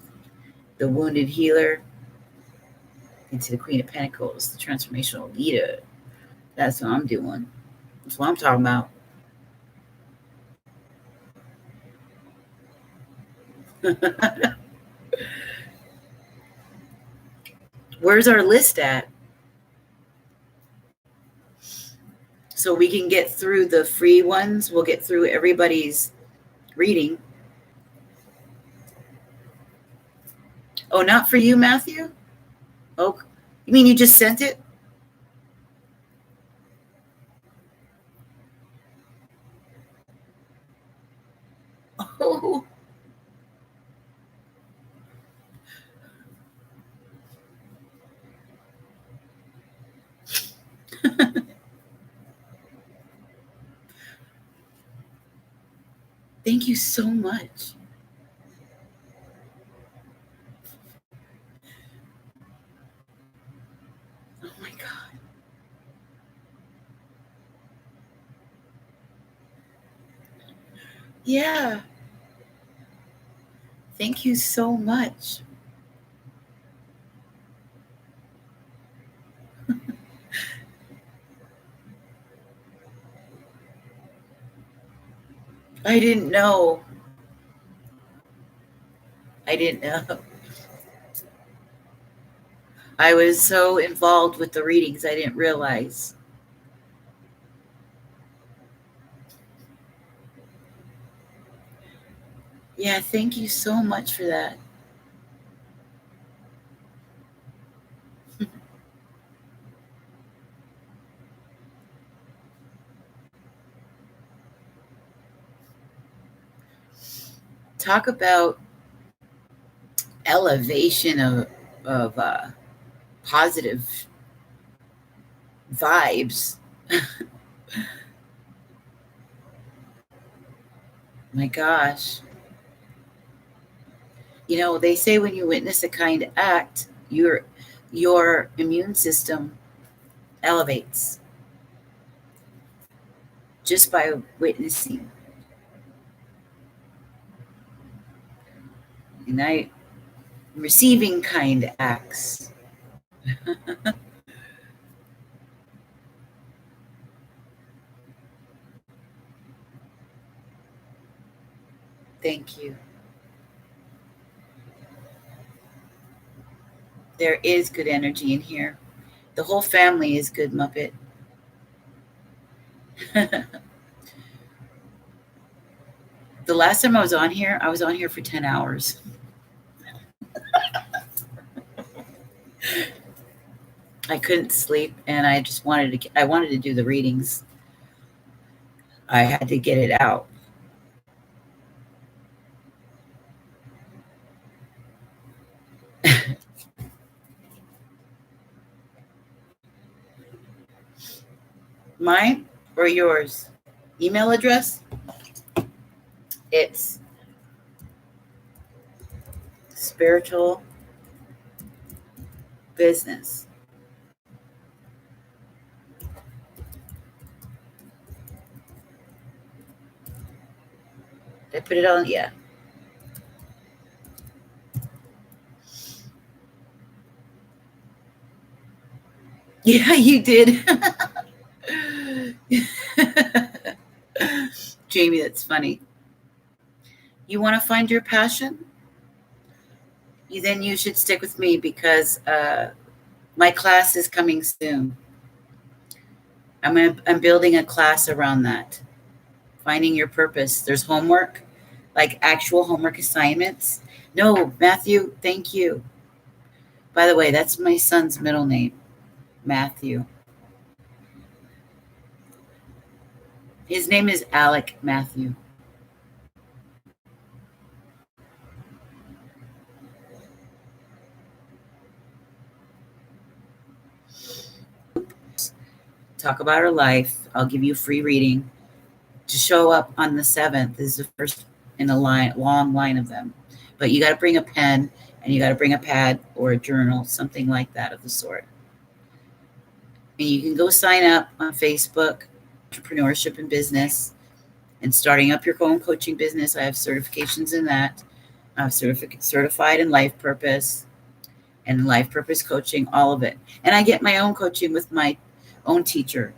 Speaker 1: the wounded healer, into the Queen of Pentacles, the transformational leader. That's what I'm doing. That's what I'm talking about. Where's our list at? So we can get through the free ones. We'll get through everybody's reading. Oh, not for you, Matthew? Oh, you mean you just sent it? Oh. Thank you so much. Oh my God. Yeah. Thank you so much. I didn't know. I didn't know. I was so involved with the readings, I didn't realize. Yeah, thank you so much for that. Talk about elevation of positive vibes. My gosh. You know, they say when you witness a kind act, your immune system elevates just by witnessing. And I'm receiving kind acts. Thank you. There is good energy in here. The whole family is good, Muppet. The last time I was on here for 10 hours. I couldn't sleep, and I just wanted to do the readings. I had to get it out. Mine or yours? Email address? It's spiritual business. Did I put it on? Yeah. Yeah, you did. Jamie, that's funny. You want to find your passion? Then you should stick with me because my class is coming soon. I'm building a class around that. Finding your purpose. There's homework, like actual homework assignments. No, Matthew, thank you. By the way, that's my son's middle name, Matthew. His name is Alec Matthew. Talk about her life. I'll give you a free reading. To show up on the 7th is the first in a long line of them. But you got to bring a pen and you got to bring a pad or a journal, something like that of the sort. And you can go sign up on Facebook, Entrepreneurship and Business, and starting up your own coaching business. I have certifications in that. I'm certified in life purpose and life purpose coaching, all of it. And I get my own coaching with my own teacher.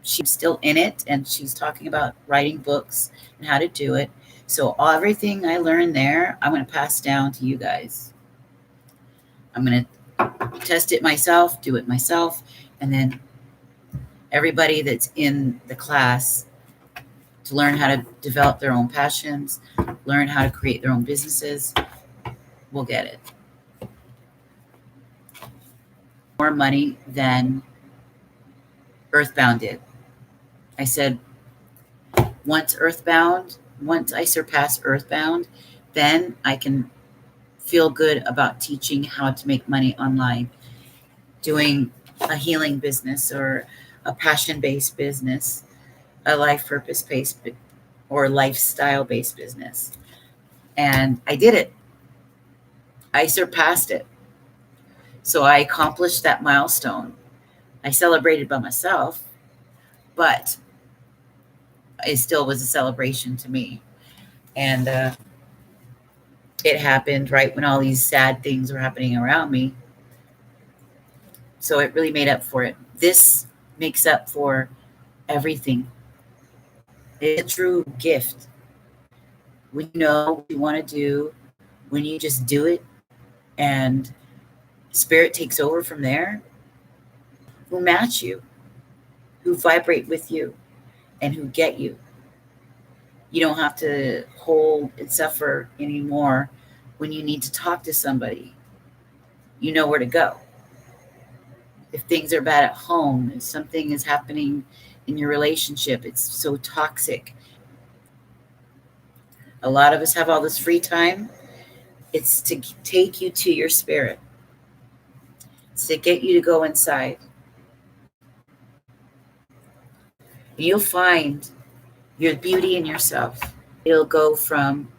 Speaker 1: She's still in it, and she's talking about writing books and how to do it. So everything I learned there, I'm going to pass down to you guys. I'm going to test it myself, do it myself, and then everybody that's in the class to learn how to develop their own passions, learn how to create their own businesses, will get it. More money than Earthbound did. I said, once I surpass Earthbound, then I can feel good about teaching how to make money online, doing a healing business or a passion-based business, a life purpose-based or lifestyle-based business. And I did it. I surpassed it. So I accomplished that milestone. I celebrated by myself, but it still was a celebration to me. And it happened right when all these sad things were happening around me. So it really made up for it. This makes up for everything. It's a true gift. When you know what you want to do, when you just do it, and spirit takes over from there, who match you, who vibrate with you, and who get you. You don't have to hold and suffer anymore when you need to talk to somebody. You know where to go. If things are bad at home, if something is happening in your relationship, it's so toxic. A lot of us have all this free time. It's to take you to your spirit. It's to get you to go inside. You'll find your beauty in yourself. It'll go from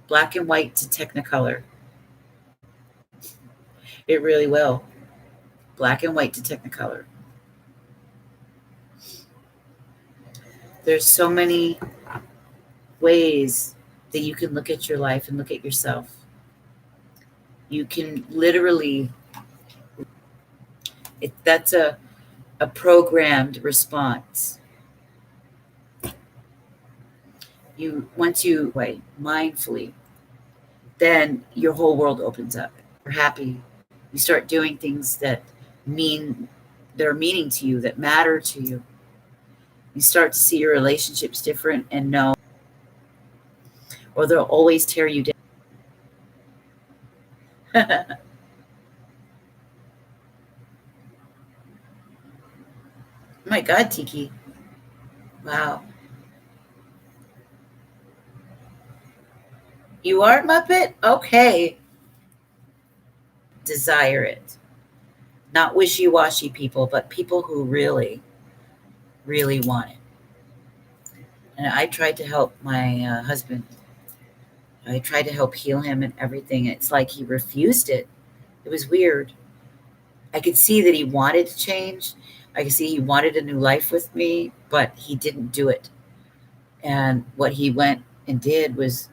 Speaker 1: black and white to technicolor. It really will. Black and white to technicolor. There's so many ways that you can look at your life and look at yourself. You can literally, that's a programmed response. Once you wait mindfully, then your whole world opens up. You're happy. You start doing things that are meaning to you, that matter to you. You start to see your relationships different and know, or they'll always tear you down. Oh my God, Tiki. Wow. You are a Muppet? Okay. Desire it. Not wishy-washy people, but people who really, really want it. And I tried to help my husband. I tried to help heal him and everything. It's like he refused it. It was weird. I could see that he wanted to change. I could see he wanted a new life with me, but he didn't do it. And what he went and did was,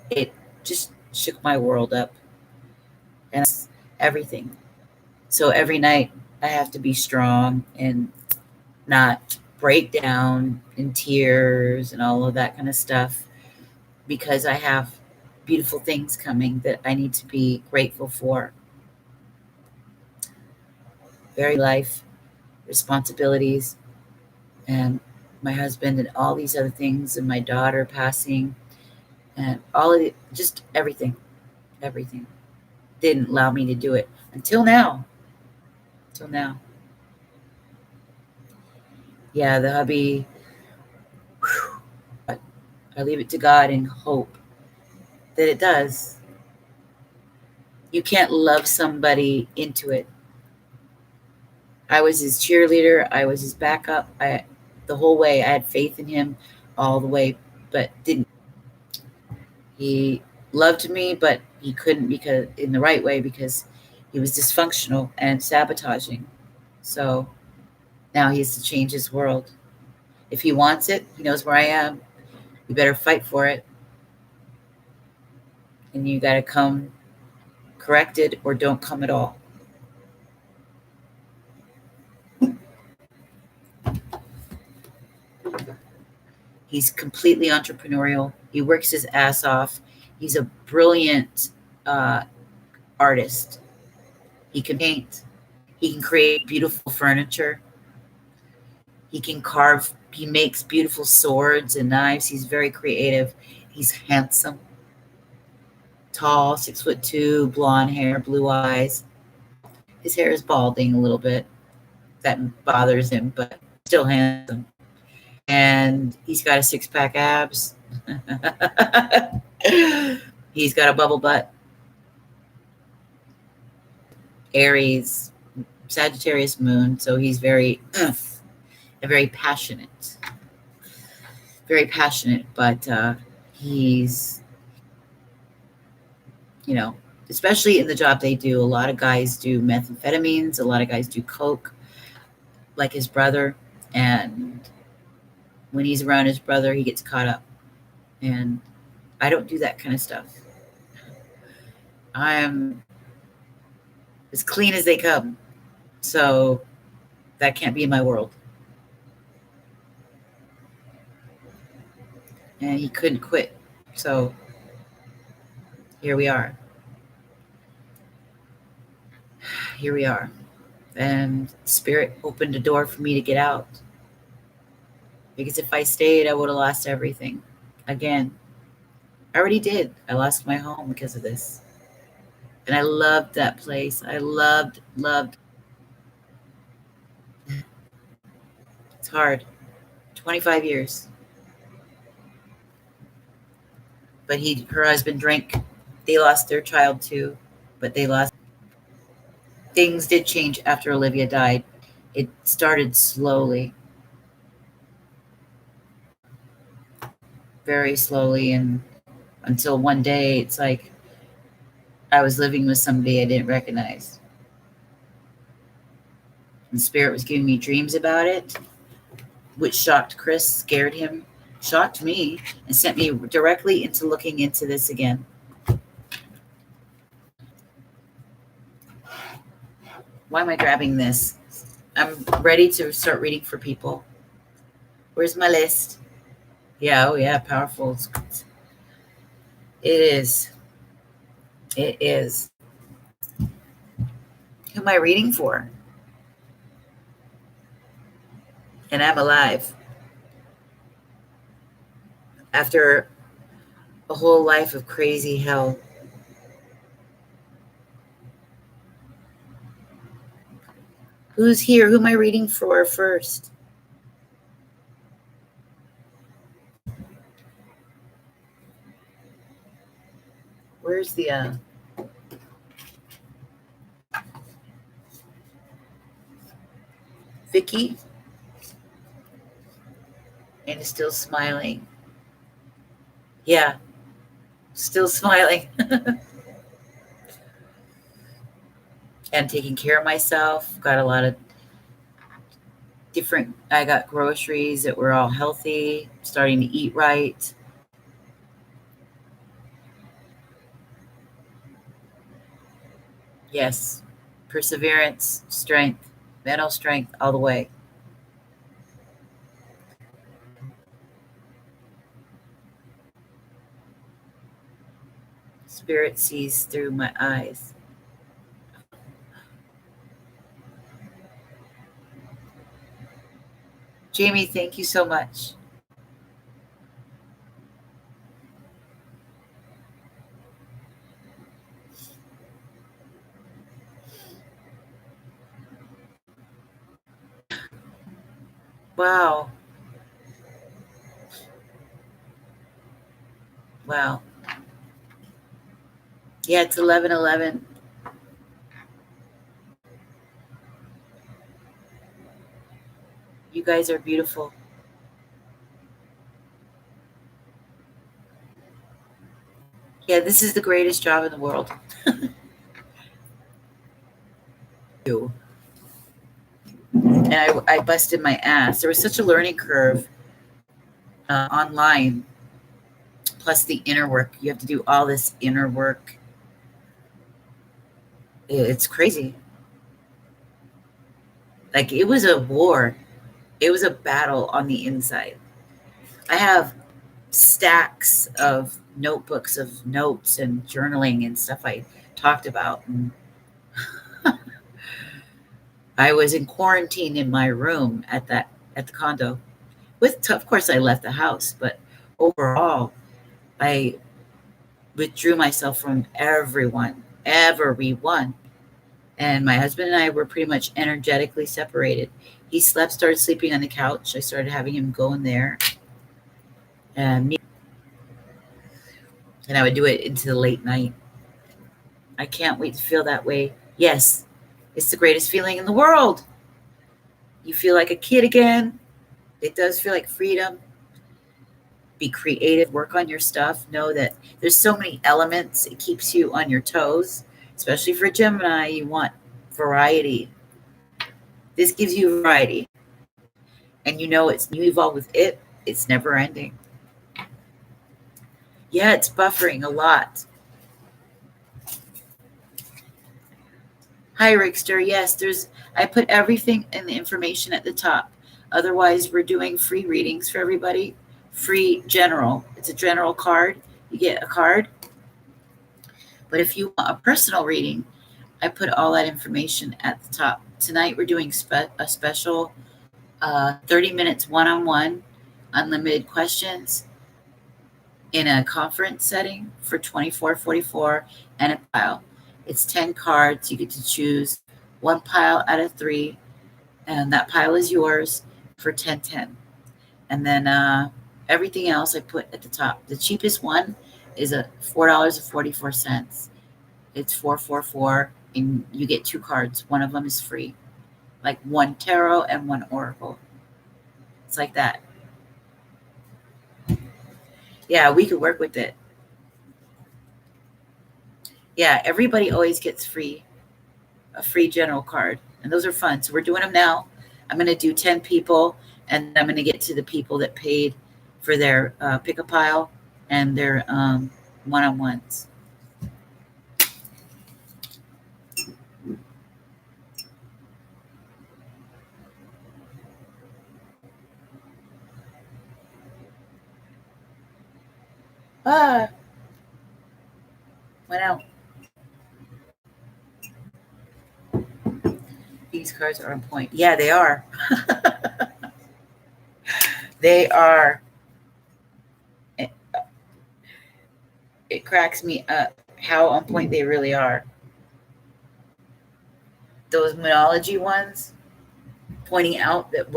Speaker 1: it just shook my world up. And everything. So every night I have to be strong and not break down in tears and all of that kind of stuff, because I have beautiful things coming that I need to be grateful for. Very life, responsibilities, and my husband and all these other things, and my daughter passing, and all of it, just everything didn't allow me to do it until now. Yeah, the hubby, whew, I leave it to God and hope that it does. You can't love somebody into it. I was his cheerleader. I was his backup. The whole way. I had faith in him all the way, but didn't. He loved me, but he couldn't because in the right way because he was dysfunctional and sabotaging. So now he has to change his world. If he wants it, he knows where I am. You better fight for it, and you got to come corrected or don't come at all. He's completely entrepreneurial. He works his ass off. He's a brilliant uh, artist. He can paint. He can create beautiful furniture. He can carve. He makes beautiful swords and knives. He's very creative. He's handsome, tall, 6'2", blonde hair, blue eyes. His hair is balding a little bit. That bothers him, but still handsome. And he's got a six-pack abs. He's got a bubble butt. Aries, Sagittarius moon, so he's very passionate. Very passionate, but he's, especially in the job they do, a lot of guys do methamphetamines, a lot of guys do coke, like his brother, and when he's around his brother, he gets caught up. And I don't do that kind of stuff. I'm as clean as they come. So that can't be in my world. And he couldn't quit. So here we are. Here we are. And Spirit opened a door for me to get out. Because if I stayed, I would have lost everything. Again, I already did. I lost my home because of this. And I loved that place. I loved. It's hard. 25 years. But her husband drank. They lost their child too. But they lost. Things did change after Olivia died. It started slowly. Very slowly. And until one day, it's like I was living with somebody I didn't recognize. And Spirit was giving me dreams about it, which shocked Chris, scared him, shocked me, and sent me directly into looking into this again. Why am I grabbing this? I'm ready to start reading for people. Where's my list? Yeah, oh yeah, powerful. It is. It is. Who am I reading for? And I'm alive. After a whole life of crazy hell. Who's here? Who am I reading for first? Where's the Vicky? And is still smiling. Yeah, still smiling. And taking care of myself. Got a lot of I got groceries that were all healthy, starting to eat right. Yes, perseverance, strength, mental strength, all the way. Spirit sees through my eyes. Jamie, thank you so much. Wow. Wow. Yeah, it's 11:11. You guys are beautiful. Yeah, this is the greatest job in the world. You. And I busted my ass. There was such a learning curve online, plus the inner work. You have to do all this inner work. It's crazy. Like it was a war. It was a battle on the inside. I have stacks of notebooks of notes and journaling and stuff I talked about. And I was in quarantine in my room at the condo. Of course, I left the house, but overall, I withdrew myself from everyone. And my husband and I were pretty much energetically separated. He started sleeping on the couch. I started having him go in there, and I would do it into the late night. I can't wait to feel that way. Yes, it's the greatest feeling in the world. You feel like a kid again. It does feel like freedom. Be creative, work on your stuff. Know that there's so many elements. It keeps you on your toes, especially for Gemini. You want variety. This gives you variety. And you evolve with it. It's never ending. Yeah, it's buffering a lot. Hi, Rickster. Yes, I put everything in the information at the top. Otherwise, we're doing free readings for everybody. Free general. It's a general card. You get a card. But if you want a personal reading, I put all that information at the top. Tonight, we're doing a special 30 minutes one-on-one, unlimited questions in a conference setting for 24.44 and a pile. It's 10 cards. You get to choose one pile out of 3, and that pile is yours for 10.10. And then everything else I put at the top. The cheapest one is a $4.44. It's 444, and you get 2 cards. One of them is free, like 1 tarot and 1 oracle. It's like that. Yeah, we could work with it. Yeah, everybody always gets a free general card, and those are fun. So we're doing them now. I'm going to do 10 people, and I'm going to get to the people that paid for their pick a pile and their one-on-ones. Ah, went out. These cards are on point. Yeah, they are. They are. It cracks me up how on point they really are. Those monology ones pointing out that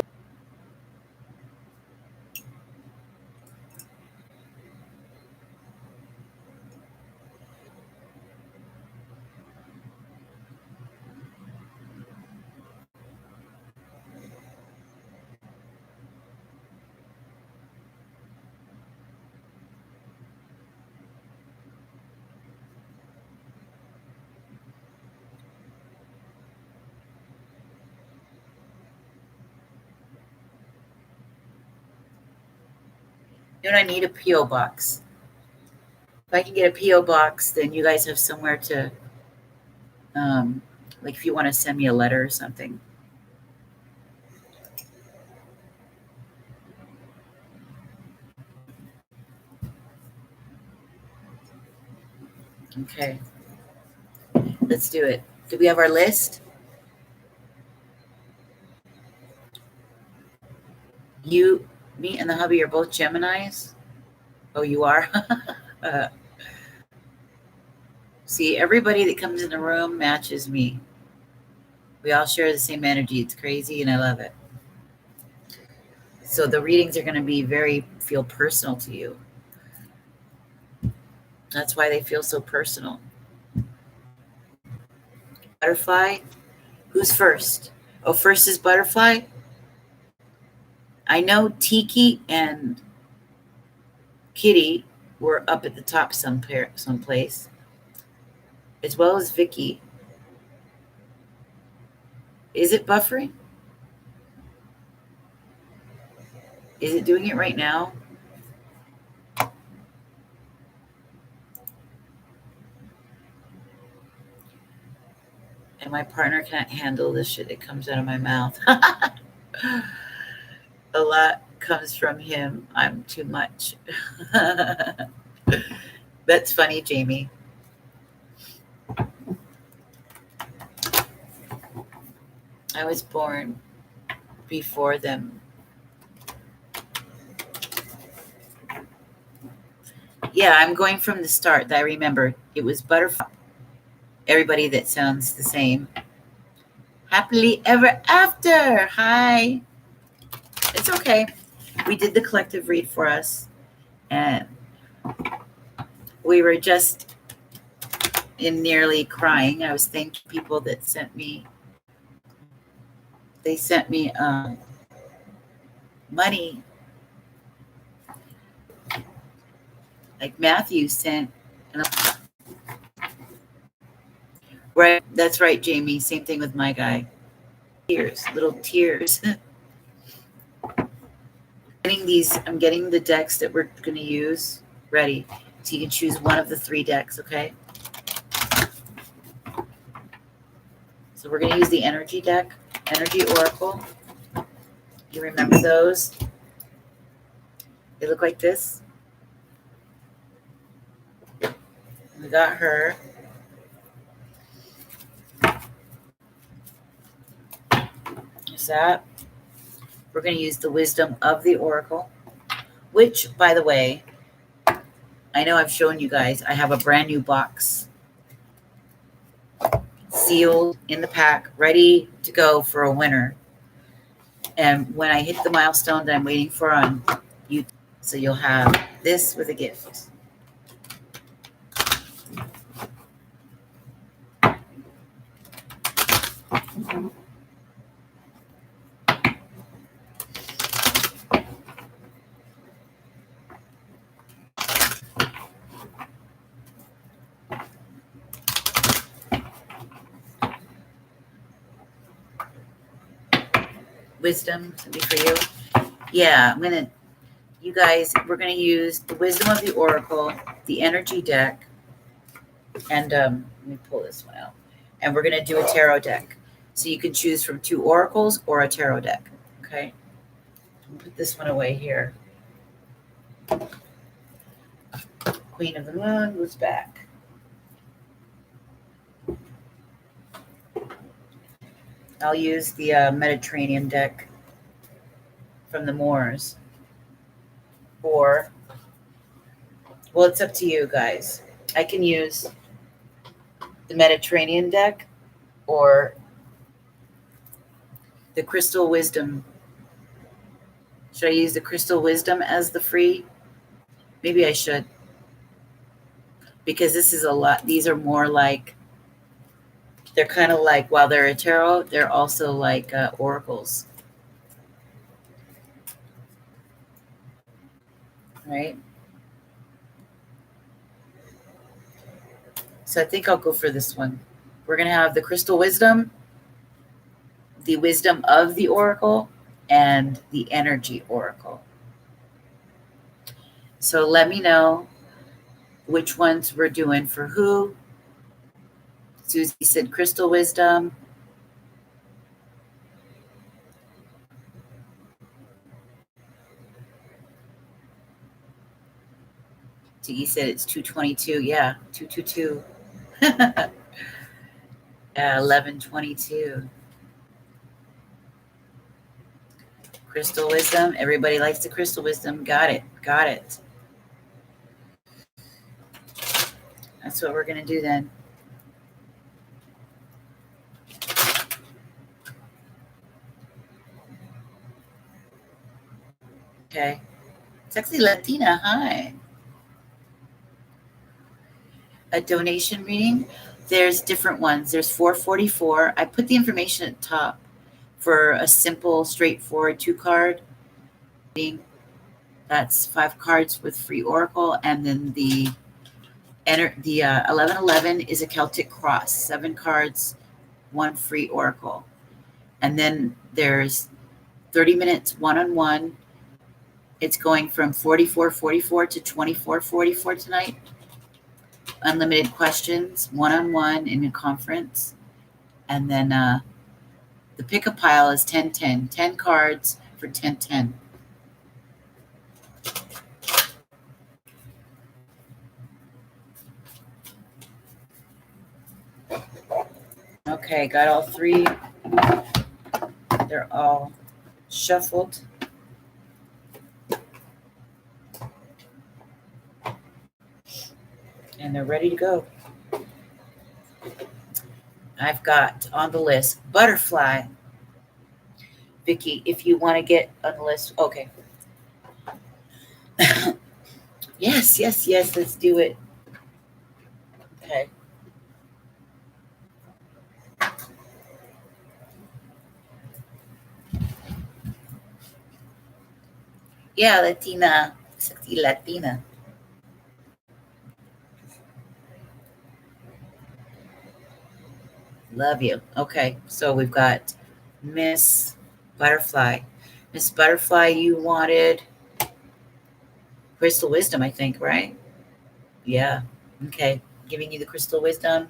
Speaker 1: I need a P.O. box. If I can get a P.O. box, then you guys have somewhere to, like if you want to send me a letter or something. Okay, let's do it. Do we have our list? You, me, and the hubby are both Geminis. Oh, you are? See, everybody that comes in the room matches me. We all share the same energy. It's crazy, and I love it. So the readings are going to be feel personal to you. That's why they feel so personal. Butterfly. Who's first? Oh, first is Butterfly. I know Tiki and Kitty were up at the top someplace, as well as Vicky. Is it buffering? Is it doing it right now? And my partner can't handle the shit that comes out of my mouth. A lot comes from him. I'm too much. That's funny, Jamie. I was born before them. Yeah, I'm going from the start. I remember it was Butterfly. Everybody that sounds the same. Happily ever after. Hi. It's okay. We did the collective read for us, and we were just in nearly crying. I was thanking people that sent me. They sent me money. Like Matthew sent. Right. That's right, Jamie. Same thing with my guy. Tears, little tears. I'm getting the decks that we're going to use ready. So you can choose one of the 3 decks, okay? So we're going to use the energy deck, Energy Oracle. You remember those? They look like this. We got her. There's that. We're going to use the Wisdom of the Oracle, which, by the way, I know I've shown you guys. I have a brand new box sealed in the pack, ready to go for a winner. And when I hit the milestone that I'm waiting for on YouTube, so you'll have this with a gift. Wisdom, something for you. Yeah, you guys, we're gonna use the Wisdom of the Oracle, the Energy deck, and let me pull this one out. And we're gonna do a tarot deck. So you can choose from 2 oracles or a tarot deck. Okay. I'll put this one away here. Queen of the Moon goes back. I'll use the Mediterranean deck from the Moors. Or, well, it's up to you guys. I can use the Mediterranean deck or the Crystal Wisdom. Should I use the Crystal Wisdom as the free? Maybe I should. Because this is a lot. These are more like, they're kind of like, while they're a tarot, they're also like oracles. Right? So I think I'll go for this one. We're going to have the Crystal Wisdom, the Wisdom of the Oracle, and the Energy Oracle. So let me know which ones we're doing for who. Susie said Crystal Wisdom. Tiggy said it's 222. Yeah, 222. 1122. Crystal Wisdom. Everybody likes the Crystal Wisdom. Got it. Got it. That's what we're going to do then. Okay. Sexy Latina, hi. A donation reading. There's different ones. There's 444. I put the information at the top for a simple, straightforward 2-card reading. That's 5 cards with free oracle, and then the 1111 is a Celtic cross, 7 cards, 1 free oracle, and then there's 30 minutes one-on-one. It's going from 44.44 to 24.44 tonight. Unlimited questions, one-on-one in a conference, and then the pick-up pile is 1010, 10 cards for 1010. Okay, got all 3. They're all shuffled. And they're ready to go. I've got on the list butterfly. Vicky, if you want to get on the list, okay. Yes, let's do it. Okay. Yeah, Latina, sexy Latina. Love you. Okay, so we've got Miss Butterfly. Miss Butterfly, you wanted Crystal Wisdom, I think, right? Yeah. Okay, giving you the Crystal Wisdom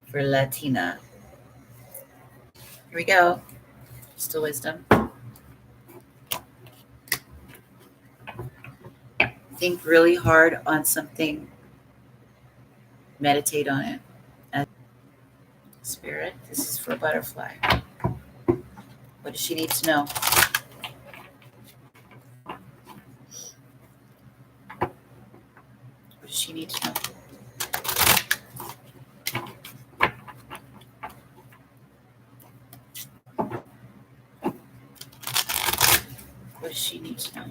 Speaker 1: for Latina. Here we go. Crystal Wisdom. Think really hard on something. Meditate on it. Spirit, this is for Butterfly. What does she need to know? What does she need to know? What does she need to know?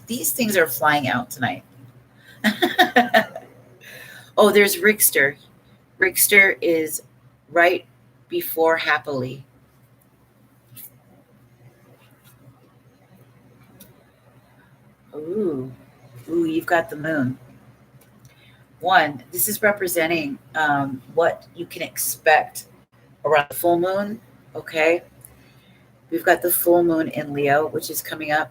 Speaker 1: These things are flying out tonight. Oh, there's Rickster. Rickster is right before happily. Ooh, you've got the moon. 1, this is representing what you can expect around the full moon. Okay. We've got the full moon in Leo, which is coming up.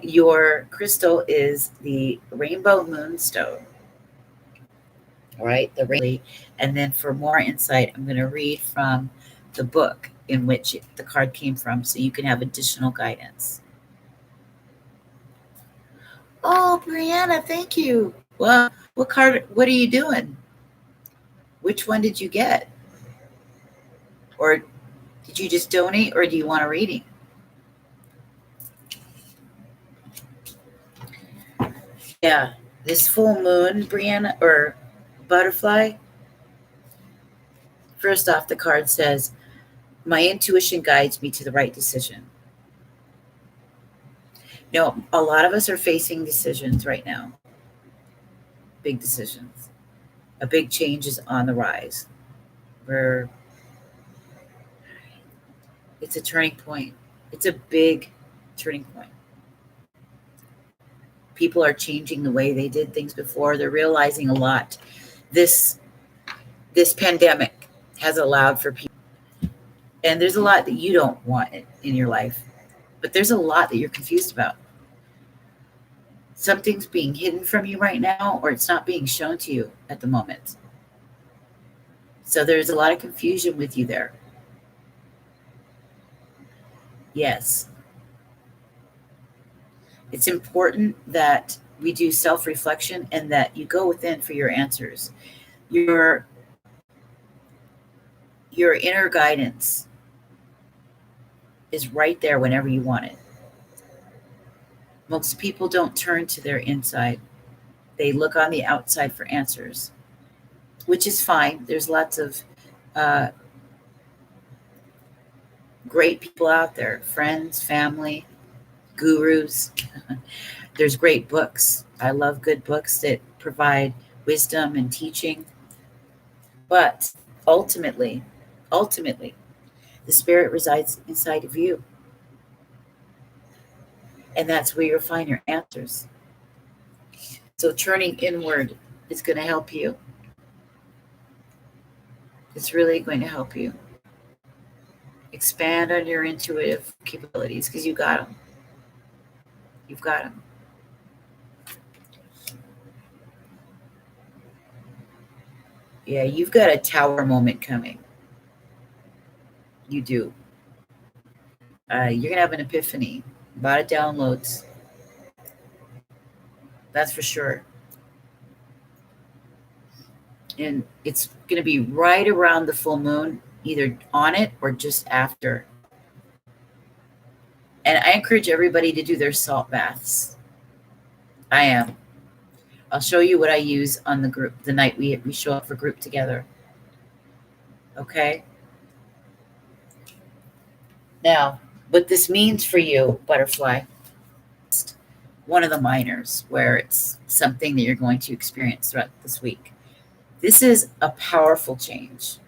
Speaker 1: Your crystal is the rainbow moonstone. All right, and then for more insight, I'm going to read from the book in which the card came from, so you can have additional guidance. Oh, Brianna, thank you. Well, what card? What are you doing? Which one did you get? Or did you just donate, or do you want a reading? Yeah, this full moon, Brianna, or Butterfly. First off, the card says, my intuition guides me to the right decision. No, a lot of us are facing decisions right now. Big decisions. A big change is on the rise. It's a turning point. It's a big turning point. People are changing the way they did things before. They're realizing a lot. This pandemic has allowed for people, and there's a lot that you don't want in your life, but there's a lot that you're confused about. Something's being hidden from you right now, or it's not being shown to you at the moment. So there's a lot of confusion with you there. Yes. It's important that we do self-reflection and that you go within for your answers. Your inner guidance is right there whenever you want it. Most people don't turn to their inside. They look on the outside for answers, which is fine. There's lots of uh, great people out there, friends, family, gurus. There's great books. I love good books that provide wisdom and teaching. But ultimately, the spirit resides inside of you. And that's where you'll find your answers. So turning inward is going to help you. It's really going to help you expand on your intuitive capabilities, because you got them. You've got them. Yeah, you've got a tower moment coming. You do. You're going to have an epiphany. A lot of downloads. That's for sure. And it's going to be right around the full moon, either on it or just after. And I encourage everybody to do their salt baths. I am. I'll show you what I use on the group the night we show up for group together. Okay? Now, what this means for you, butterfly, one of the minors where it's something that you're going to experience throughout this week. This is a powerful change.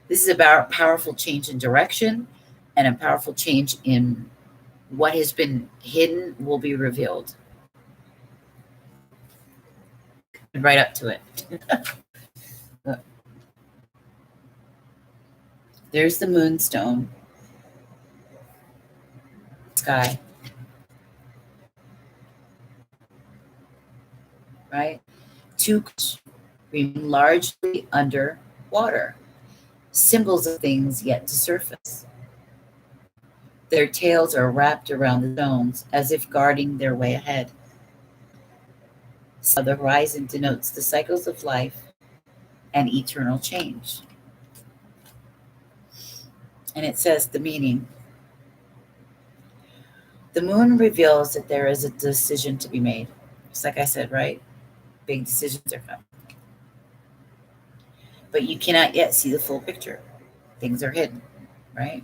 Speaker 1: This is about powerful change in direction, and a powerful change in what has been hidden will be revealed. Right up to it. There's the moonstone sky. Right? Two remain largely under water, symbols of things yet to surface. Their tails are wrapped around the stones as if guarding their way ahead. So the horizon denotes the cycles of life and eternal change. And it says the meaning. The moon reveals that there is a decision to be made. Just like I said, right? Big decisions are coming. But you cannot yet see the full picture. Things are hidden, right?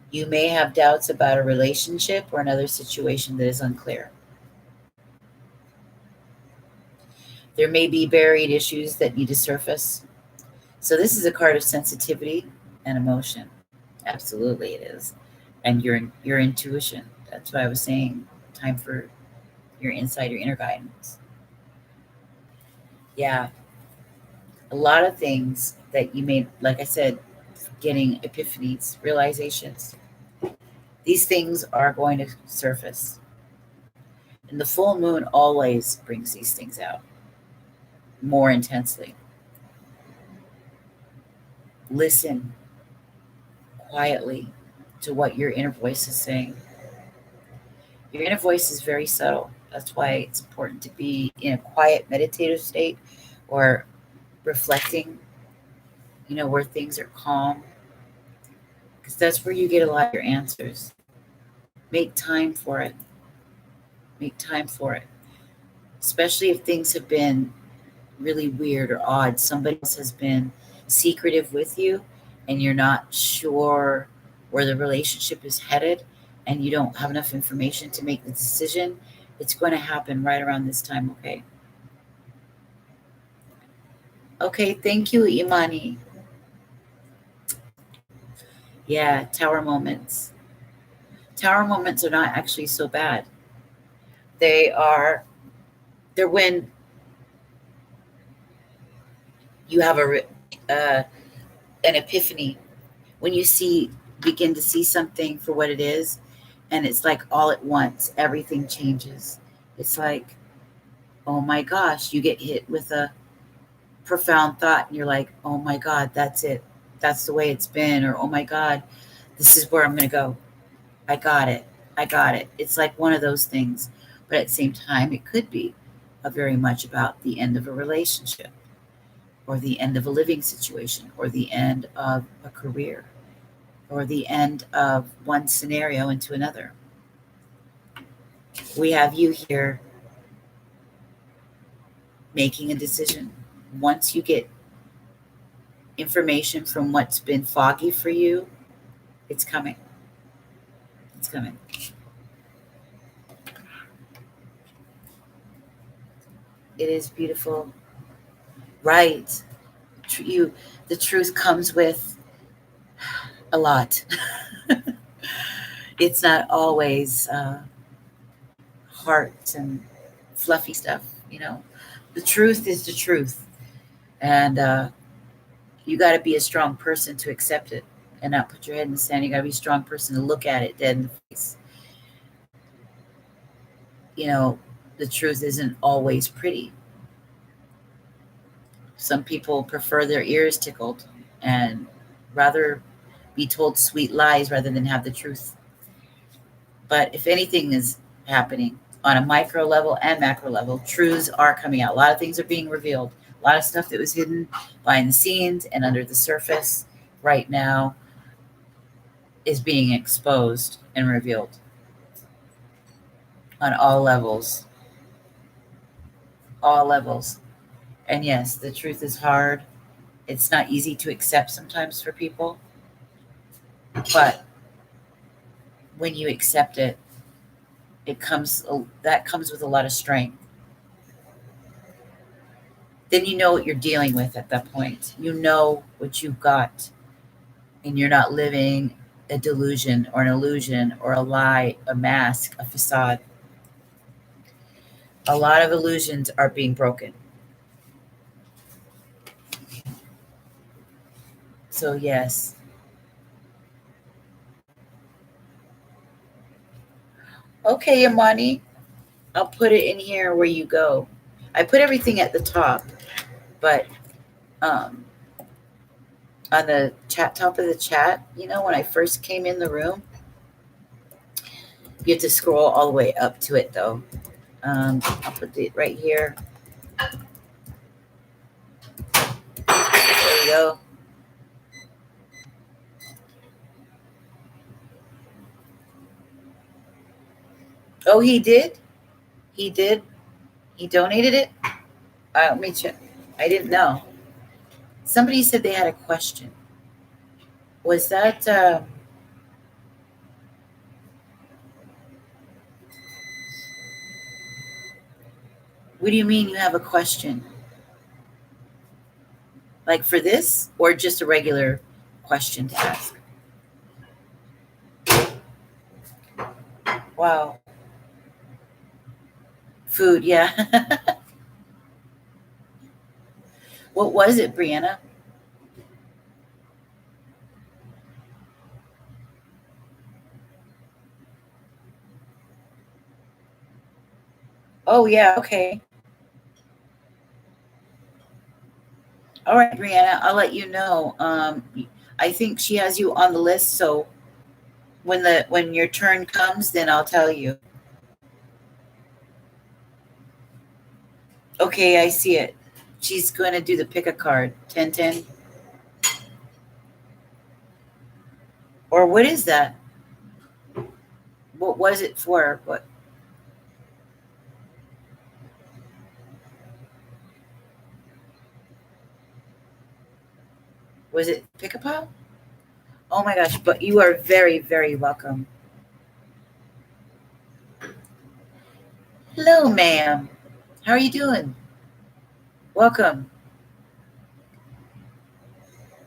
Speaker 1: You may have doubts about a relationship or another situation that is unclear. There may be buried issues that need to surface. So this is a card of sensitivity and emotion. Absolutely it is. And your intuition. That's what I was saying. Time for your insight, your inner guidance. Yeah. A lot of things that you may, like I said, getting epiphanies, realizations. These things are going to surface. And the full moon always brings these things out more intensely. Listen quietly to what your inner voice is saying. Your inner voice is very subtle. That's why it's important to be in a quiet meditative state or reflecting, where things are calm, because that's where you get a lot of your answers. Make time for it. Make time for it. Especially if things have been really weird or odd. Somebody else has been secretive with you and you're not sure where the relationship is headed and you don't have enough information to make the decision. It's going to happen right around this time, okay? Okay, thank you, Imani. Yeah, tower moments. Tower moments are not actually so bad. They're when you have an epiphany, when you begin to see something for what it is, and it's like all at once, everything changes. It's like, oh my gosh, you get hit with a profound thought and you're like, oh my God, that's it. That's the way it's been. Or, oh my God, this is where I'm going to go. I got it. It's like one of those things. But at the same time, it could be very much about the end of a relationship or the end of a living situation or the end of a career. or the end of one scenario into another. We have you here making a decision. Once you get information from what's been foggy for you, it's coming. It's coming. It is beautiful. Right. The truth comes with a lot. It's not always heart and fluffy stuff, you know. The truth is the truth. And you got to be a strong person to accept it and not put your head in the sand. You got to be a strong person to look at it dead in the face. You know, the truth isn't always pretty. Some people prefer their ears tickled and rather be told sweet lies rather than have the truth. But if anything is happening on a micro level and macro level, truths are coming out. A lot of things are being revealed. A lot of stuff that was hidden behind the scenes and under the surface right now is being exposed and revealed on all levels. All levels. And yes, the truth is hard. It's not easy to accept sometimes for people. But when you accept it, that comes with a lot of strength. Then you know what you're dealing with at that point. You know what you've got, and you're not living a delusion or an illusion or a lie, a mask, a facade. A lot of illusions are being broken. So yes. Okay, Imani, I'll put it in here where you go. I put everything at the top, but on the top of the chat, you know, when I first came in the room, you have to scroll all the way up to it, though. I'll put it right here. There we go. Oh, he did? He did? He donated it? Let me check. I didn't know. Somebody said they had a question. Was that... what do you mean you have a question? Like for this, or just a regular question to ask? Wow. Food, yeah. What was it, Brianna? Oh, yeah, okay. All right, Brianna, I'll let you know. I think she has you on the list, so when your turn comes, then I'll tell you. Okay, I see it. She's going to do the pick a card. 10-10. Or what is that? What was it for? What? Was it pick a pile? Oh my gosh, but you are very, very welcome. Hello, ma'am. How are you doing? Welcome.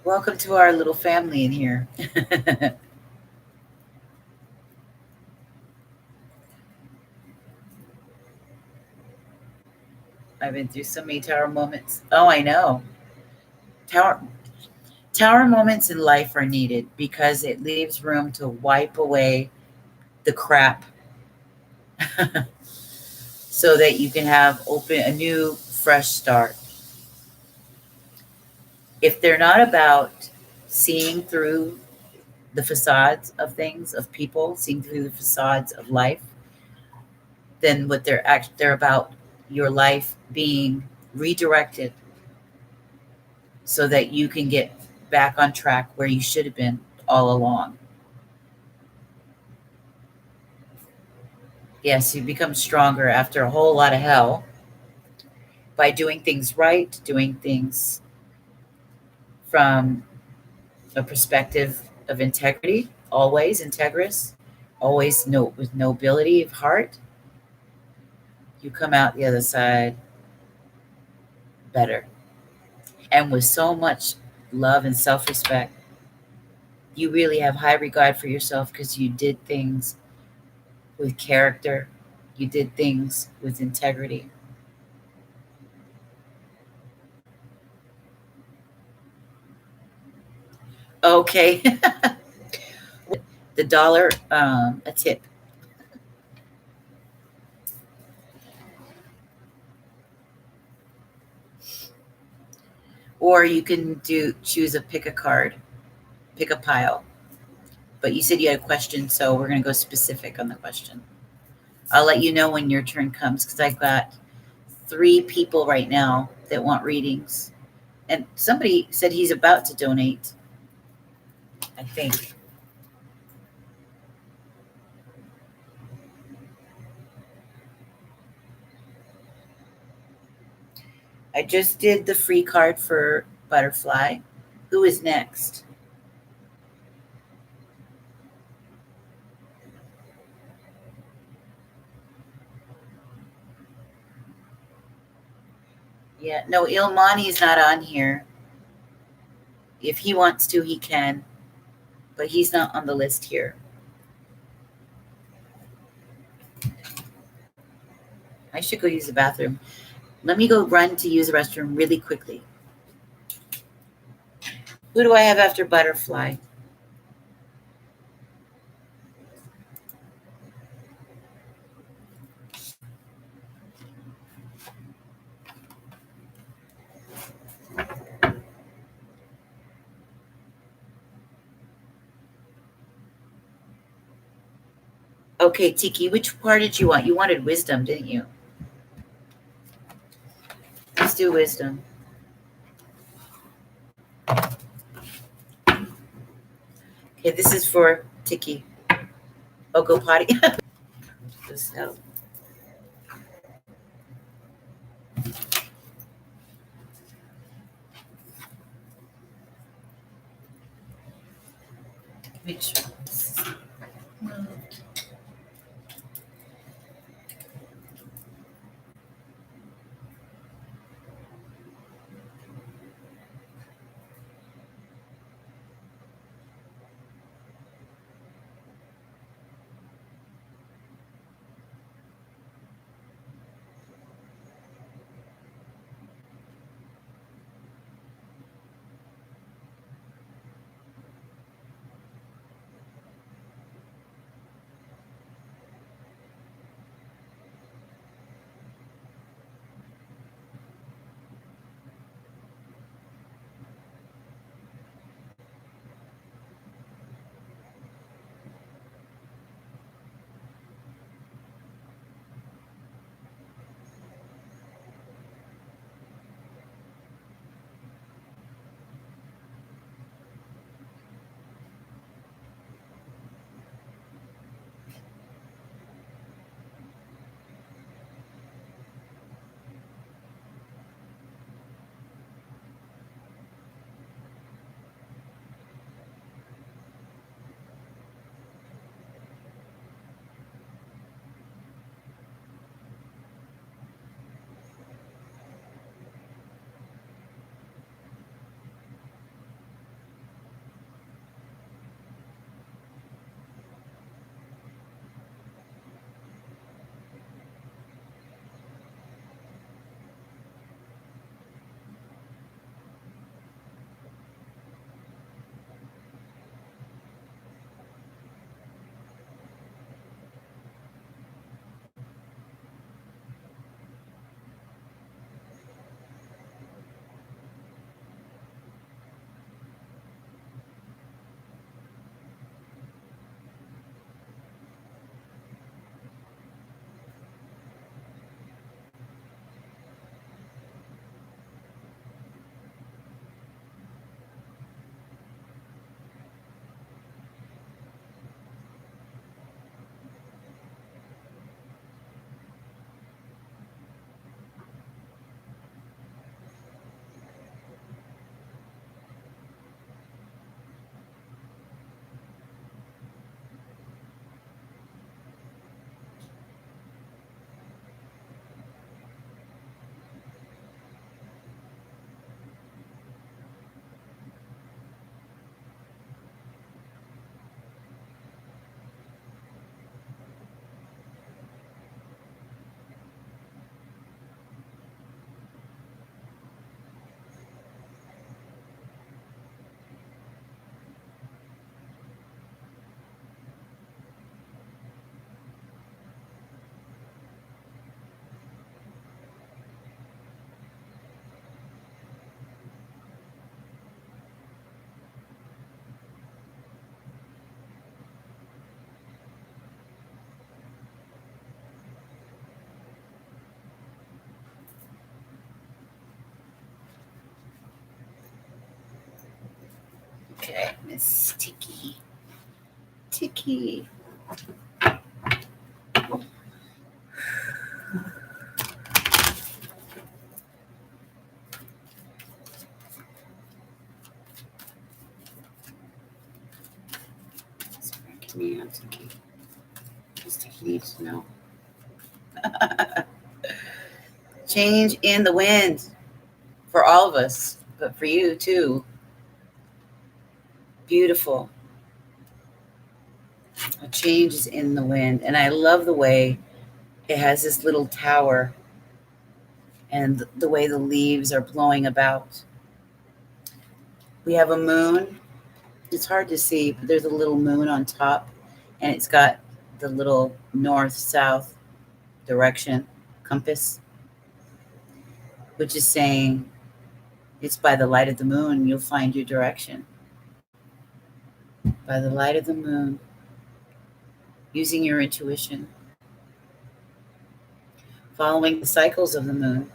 Speaker 1: Welcome to our little family in here. I've been through so many tower moments. Oh, I know. Tower moments in life are needed because it leaves room to wipe away the crap so that you can have a new, fresh start. If they're not about seeing through the facades of things, of people, seeing through the facades of life, then what they're about your life being redirected so that you can get back on track where you should have been all along. Yes, you become stronger after a whole lot of hell by doing things right, doing things from a perspective of integrity, always integrous, always with nobility of heart. You come out the other side better and with so much love and self-respect. You really have high regard for yourself because you did things with character, you did things with integrity. Okay. The dollar, a tip. Or you can choose pick a card, pick a pile. But you said you had a question, so we're going to go specific on the question. I'll let you know when your turn comes because I've got 3 people right now that want readings. And somebody said he's about to donate, I think. I just did the free card for Butterfly. Who is next? Yeah, no, Ilmani's not on here. If he wants to, he can, but he's not on the list here. I should go use the bathroom. Let me go run to use the restroom really quickly. Who do I have after Butterfly? Okay, Tiki, which part did you want? You wanted wisdom, didn't you? Let's do wisdom. Okay, this is for Tiki. Oh, go potty. So, make sure. Okay, Miss Tiki. Tiki. Give me a Tiki. Miss Tiki needs to know. Change in the wind for all of us, but for you too. Beautiful. A change is in the wind. And I love the way it has this little tower and the way the leaves are blowing about. We have a moon. It's hard to see, but there's a little moon on top, and it's got the little north-south direction compass, which is saying it's by the light of the moon you'll find your direction. By the light of the moon, using your intuition, following the cycles of the moon,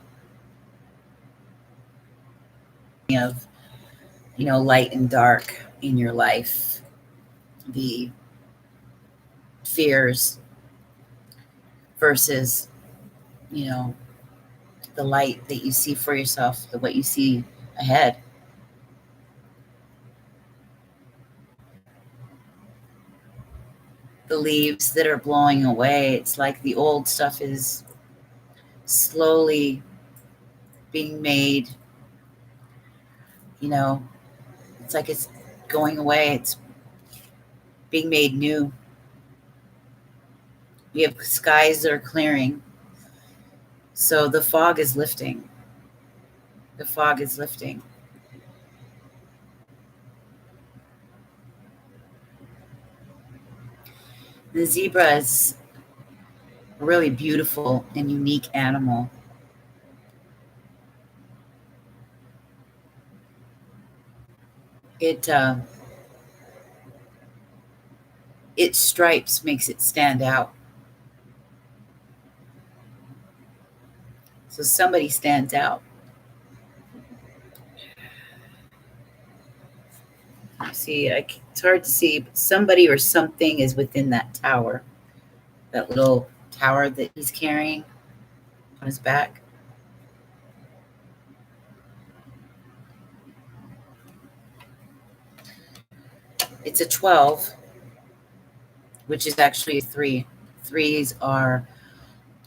Speaker 1: of light and dark in your life, the fears versus the light that you see for yourself, what you see ahead. The leaves that are blowing away, it's like the old stuff is slowly being made, it's like it's going away. It's being made new. We have skies that are clearing. So the fog is lifting. The fog is lifting. The zebra is a really beautiful and unique animal. Its stripes makes it stand out. So somebody stands out. See, it's hard to see, but somebody or something is within that tower, that little tower that he's carrying on his back. It's a 12, which is actually a 3. Threes are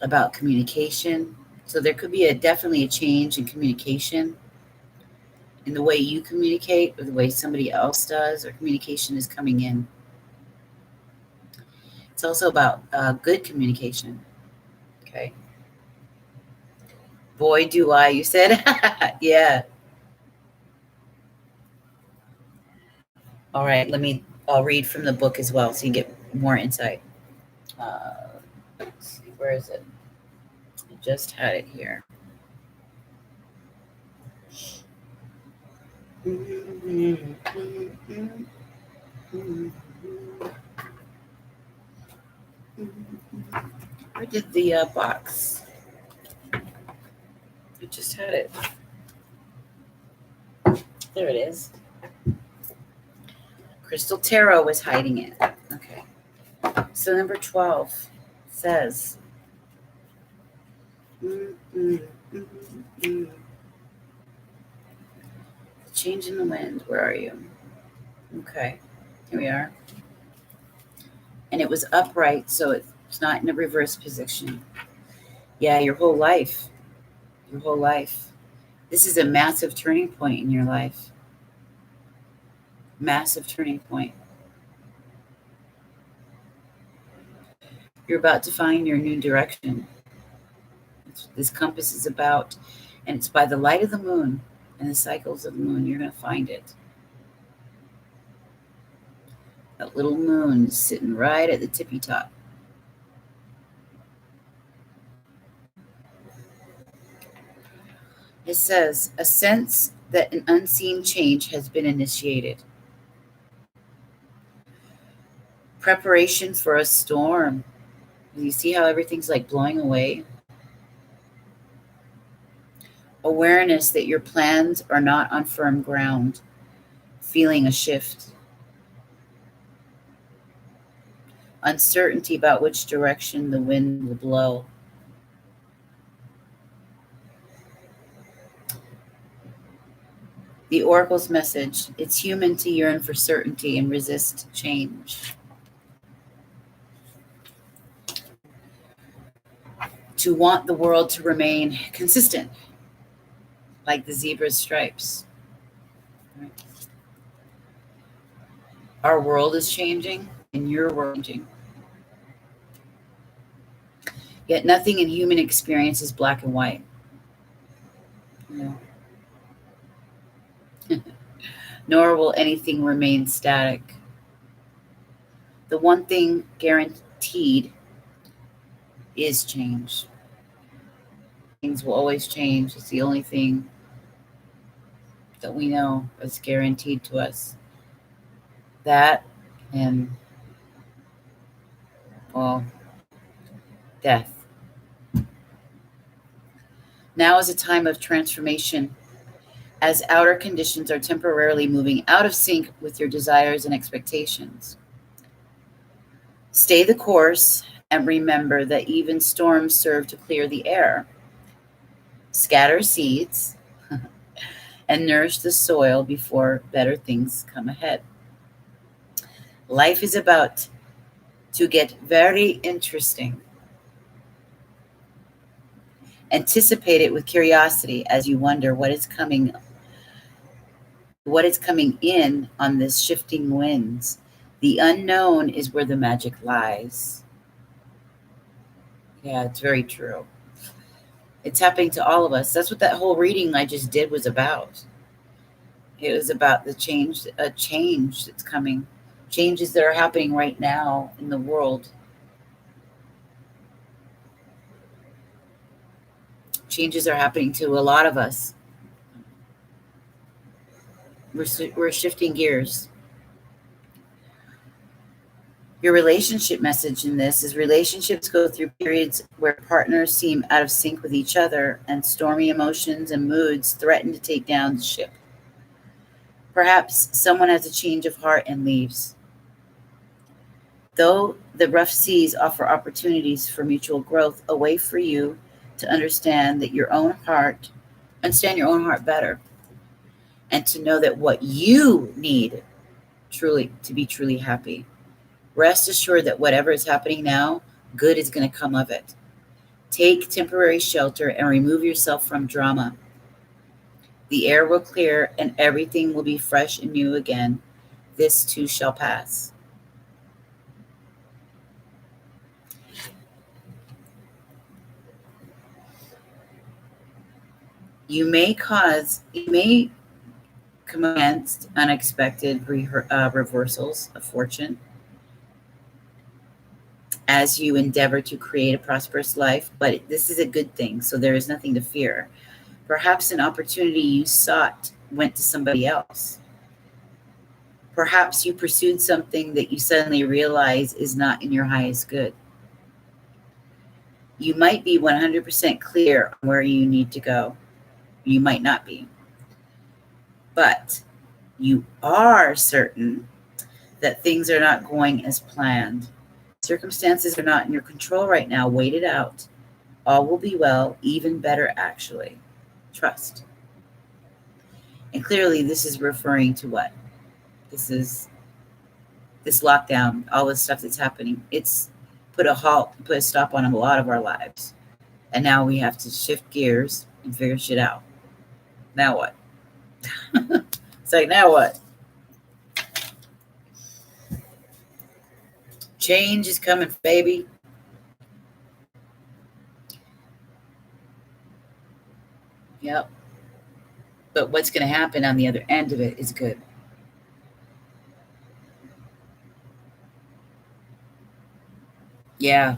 Speaker 1: about communication. So there could be definitely a change in communication, in the way you communicate or the way somebody else does, or communication is coming in. It's also about good communication. Okay. Boy, do I, you said? Yeah. All right, I'll read from the book as well so you get more insight. Let's see, where is it? I just had it here. Where did the box? I just had it. There it is. Crystal Tarot was hiding it. Okay. So number 12 says, change in the wind. Where are you? Okay. Here we are. And it was upright, so it's not in a reverse position. Yeah, your whole life. Your whole life. This is a massive turning point in your life. Massive turning point. You're about to find your new direction. That's what this compass is about. And it's by the light of the moon and the cycles of the moon, you're going to find it. That little moon sitting right at the tippy top. It says, a sense that an unseen change has been initiated. Preparation for a storm. You see how everything's like blowing away? Awareness that your plans are not on firm ground. feeling a shift. Uncertainty about which direction the wind will blow. The oracle's message: it's human to yearn for certainty and resist change. To want the world to remain consistent, like the zebra's stripes. Right? Our world is changing, and your world is changing. Yet nothing in human experience is black and white. No. Nor will anything remain static. The one thing guaranteed is change. Things will always change. It's the only thing that we know is guaranteed to us. That and, well, death. Now is a time of transformation, as outer conditions are temporarily moving out of sync with your desires and expectations. Stay the course and remember that even storms serve to clear the air. Scatter seeds and nourish the soil before better things come ahead. Life is about to get very interesting. Anticipate it with curiosity as you wonder what is coming in on this shifting winds. The unknown is where the magic lies. Yeah, it's very true. It's happening to all of us. That's what that whole reading I just did was about. It was about a change that's coming, changes that are happening right now in the world. Changes are happening to a lot of us. We're shifting gears. Your relationship message in this is: relationships go through periods where partners seem out of sync with each other, and stormy emotions and moods threaten to take down the ship. Perhaps someone has a change of heart and leaves. Though the rough seas offer opportunities for mutual growth, a way for you to understand your own heart better, and to know that what you need truly to be truly happy. Rest assured that whatever is happening now, good is going to come of it. Take temporary shelter and remove yourself from drama. The air will clear and everything will be fresh and new again. This too shall pass. You may come against unexpected reversals of fortune as you endeavor to create a prosperous life, but this is a good thing, so there is nothing to fear. Perhaps an opportunity you sought went to somebody else. Perhaps you pursued something that you suddenly realize is not in your highest good. You might be 100% clear on where you need to go. You might not be. But you are certain that things are not going as planned. Circumstances are not in your control right now. Wait it out. All will be well, even better, actually. Trust. And clearly, this is referring to what? This is this lockdown, all this stuff that's happening. It's put a stop on a lot of our lives. And now we have to shift gears and figure shit out. Now what? It's like, now what? Change is coming, baby. Yep. But what's going to happen on the other end of it is good. Yeah.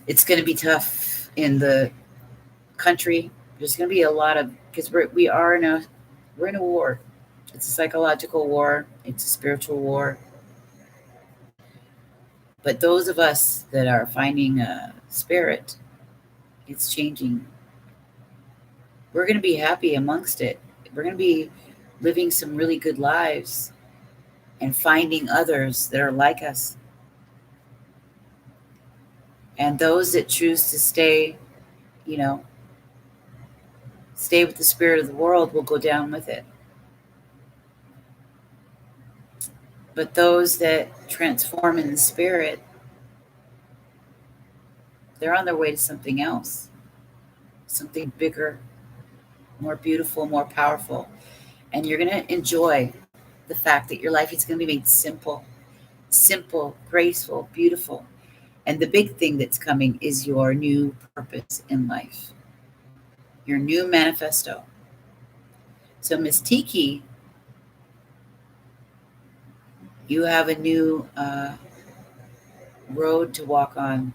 Speaker 1: It's going to be tough in the country. There's going to be a lot of, because we're in a war. It's a psychological war. It's a spiritual war. But those of us that are finding a spirit, it's changing. We're going to be happy amongst it. We're going to be living some really good lives and finding others that are like us. And those that choose to stay, you know, stay with the spirit of the world will go down with it. But those that transform in the spirit, they're on their way to something else, something bigger, more beautiful, more powerful. And you're going to enjoy the fact that your life is going to be made simple, graceful, beautiful. And the big thing that's coming is your new purpose in life, your new manifesto. So, Miss Tiki, you have a new road to walk on.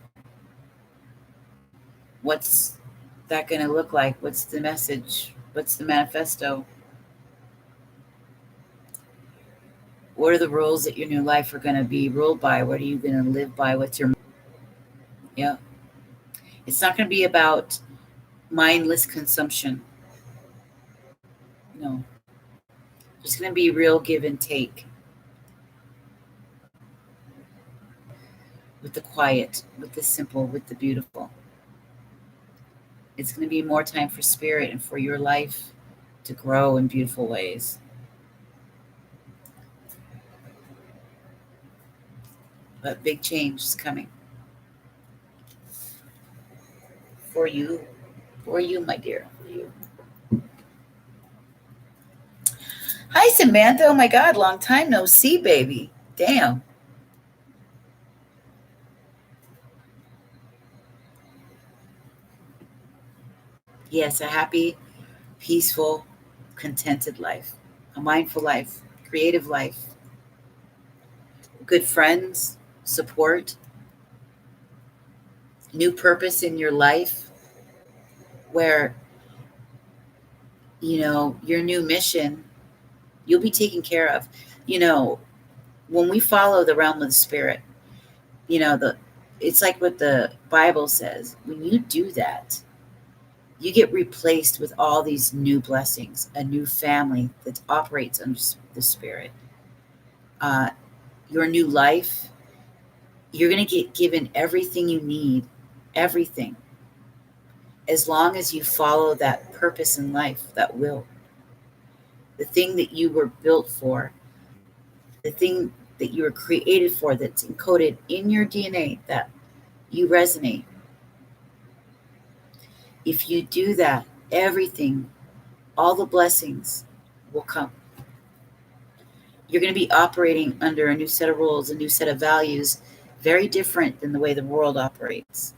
Speaker 1: What's that going to look like? What's the message? What's the manifesto? What are the rules that your new life are going to be ruled by? What are you going to live by? What's your, yeah. It's not going to be about mindless consumption. No. It's going to be real give and take. With the quiet, with the simple, with the beautiful. It's going to be more time for spirit and for your life to grow in beautiful ways. But big change is coming. For you, my dear, for you. Hi, Samantha. Oh my God, long time no see, baby. Damn. Yes, a happy, peaceful, contented life, a mindful life, creative life, good friends, support, new purpose in your life where, your new mission, you'll be taken care of. When we follow the realm of the spirit, it's like what the Bible says. When you do that, you get replaced with all these new blessings, a new family that operates under the spirit. Your new life, you're going to get given everything you need, everything, as long as you follow that purpose in life, that will, the thing that you were built for, the thing that you were created for, that's encoded in your DNA, that you resonate. If you do that, everything, all the blessings will come. You're going to be operating under a new set of rules, a new set of values, very different than the way the world operates.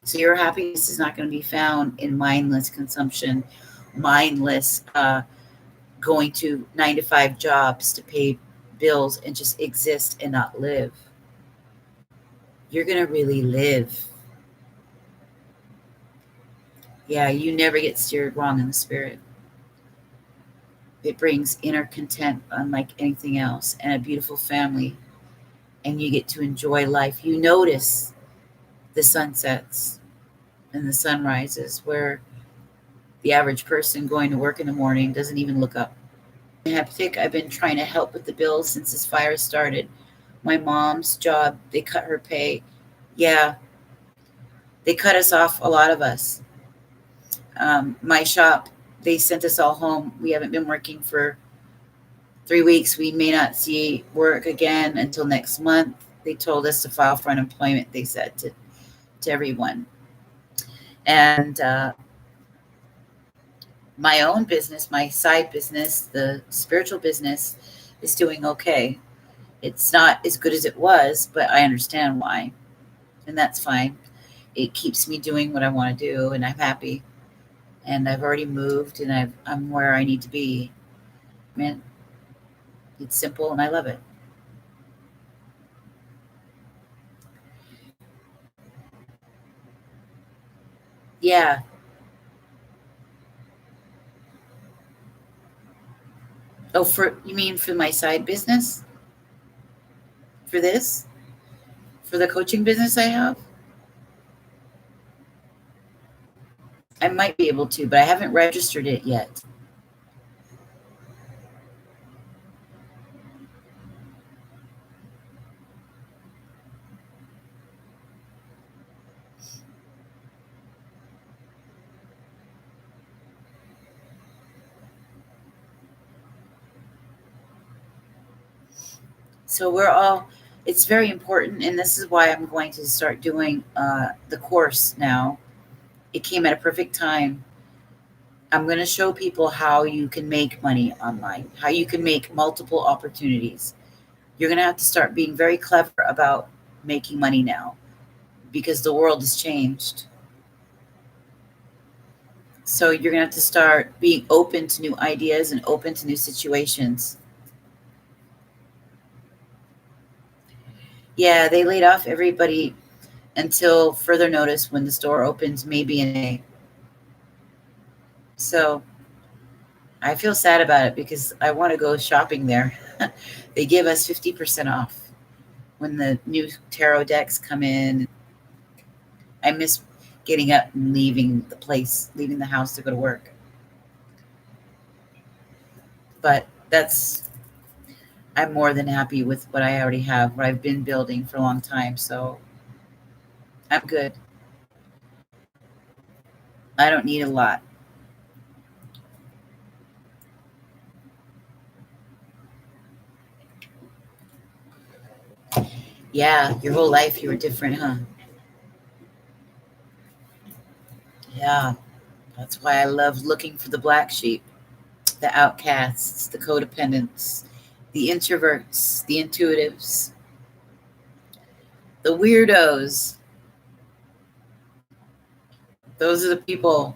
Speaker 1: So your happiness is not going to be found in mindless consumption, mindless going to 9-to-5 jobs to pay bills and just exist and not live. You're going to really live. Yeah, you never get steered wrong in the spirit. It brings inner content unlike anything else, and a beautiful family. And you get to enjoy life. You notice the sunsets and the sunrises where the average person going to work in the morning doesn't even look up. I've been trying to help with the bills since this fire started. My mom's job, they cut her pay. Yeah, they cut us off, a lot of us. My shop, they sent us all home. We haven't been working for 3 weeks. We may not see work again until next month. They told us to file for unemployment, they said to everyone. And my own business, my side business, the spiritual business, is doing okay. It's not as good as it was, but I understand why. And that's fine. It keeps me doing what I want to do, and I'm happy. And I've already moved, and I'm where I need to be. Man, it's simple, and I love it. Yeah. Oh, you mean for my side business? For this? For the coaching business I have? I might be able to, but I haven't registered it yet. So it's very important. And this is why I'm going to start doing the course now. It came at a perfect time. I'm going to show people how you can make money online, how you can make multiple opportunities. You're going to have to start being very clever about making money now because the world has changed. So you're going to have to start being open to new ideas and open to new situations. Yeah, they laid off everybody until further notice when the store opens, maybe in May. So I feel sad about it because I want to go shopping there. They give us 50% off when the new tarot decks come in. I miss getting up and leaving the house to go to work. But I'm more than happy with what I already have, what I've been building for a long time. So I'm good. I don't need a lot. Yeah, your whole life you were different, huh? Yeah, that's why I love looking for the black sheep, the outcasts, the codependents, the introverts, the intuitives, the weirdos. Those are the people.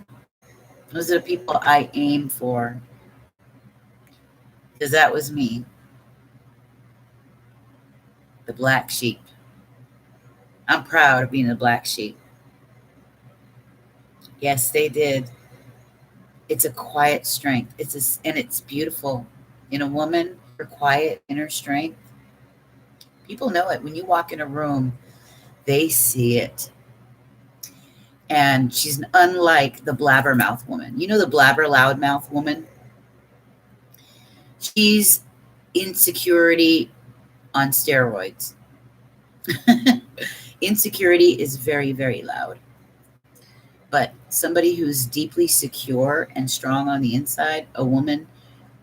Speaker 1: Those are the people I aim for. Because that was me, the black sheep. I'm proud of being a black sheep. Yes, they did. It's a quiet strength. And it's beautiful. In a woman, her quiet inner strength, people know it. When you walk in a room, they see it. And she's unlike the blabbermouth woman. You know the blabber loudmouth woman? She's insecurity on steroids. Insecurity is very, very loud. But somebody who's deeply secure and strong on the inside, a woman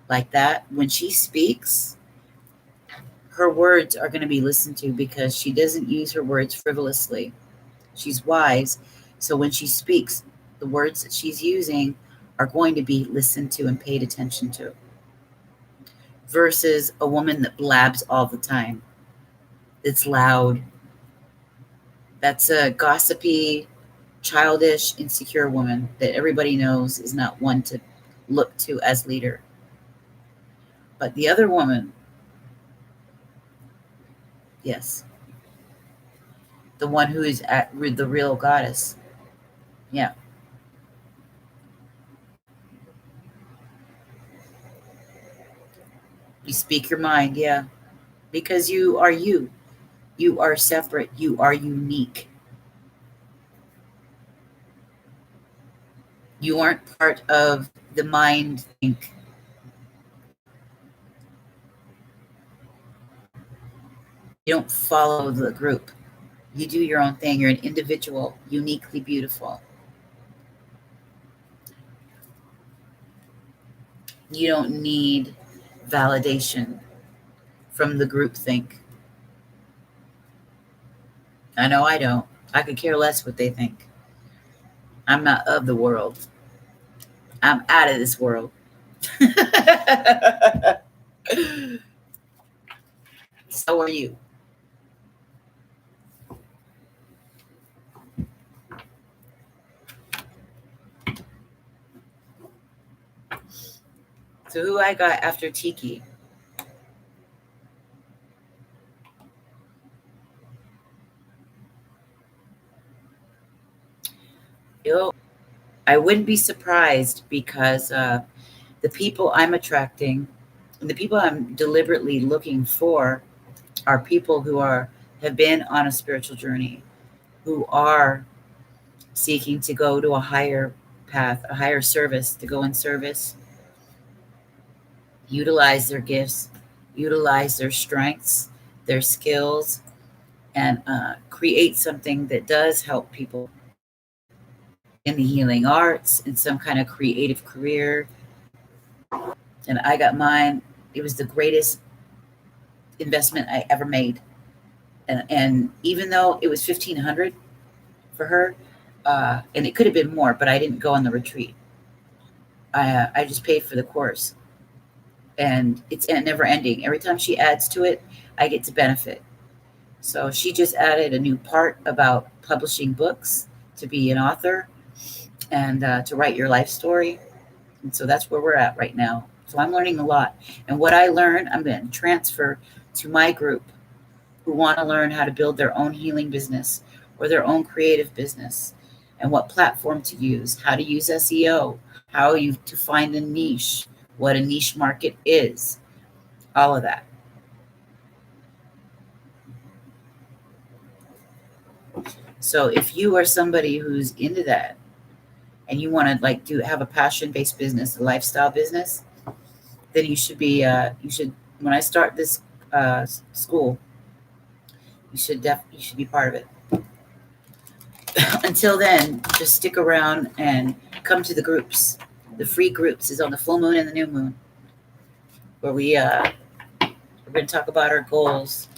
Speaker 1: like that, when she speaks, her words are going to be listened to because she doesn't use her words frivolously. She's wise. So when she speaks, the words that she's using are going to be listened to and paid attention to. Versus a woman that blabs all the time. It's loud. That's a gossipy, childish, insecure woman that everybody knows is not one to look to as leader. But the other woman, yes, the one who is the real goddess. Yeah. You speak your mind, yeah. Because you are you. You are separate. You are unique. You aren't part of the mind think. You don't follow the group. You do your own thing. You're an individual, uniquely beautiful. You don't need validation from the group think. I know I don't. I could care less what they think. I'm not of the world. I'm out of this world. So are you. So who I got after Tiki? I wouldn't be surprised because the people I'm attracting and the people I'm deliberately looking for are people who have been on a spiritual journey, who are seeking to go to a higher path, a higher service, to go in service, utilize their gifts, utilize their strengths, their skills, and create something that does help people in the healing arts, in some kind of creative career. And I got mine. It was the greatest investment I ever made. And even though it was 1,500 for her, and it could have been more, but I didn't go on the retreat. I just paid for the course, and it's never ending. Every time she adds to it, I get to benefit. So she just added a new part about publishing books, to be an author, and to write your life story. And so that's where we're at right now. So I'm learning a lot. And what I learned, I'm going to transfer to my group who want to learn how to build their own healing business or their own creative business, and what platform to use, how to use SEO, how you to find a niche, what a niche market is, all of that. So if you are somebody who's into that and you want to like have a passion-based business, a lifestyle business, then you should be when I start this school, you should be part of it. Until then, just stick around and come to the groups. The free groups is on the full moon and the new moon, where we're going to talk about our goals.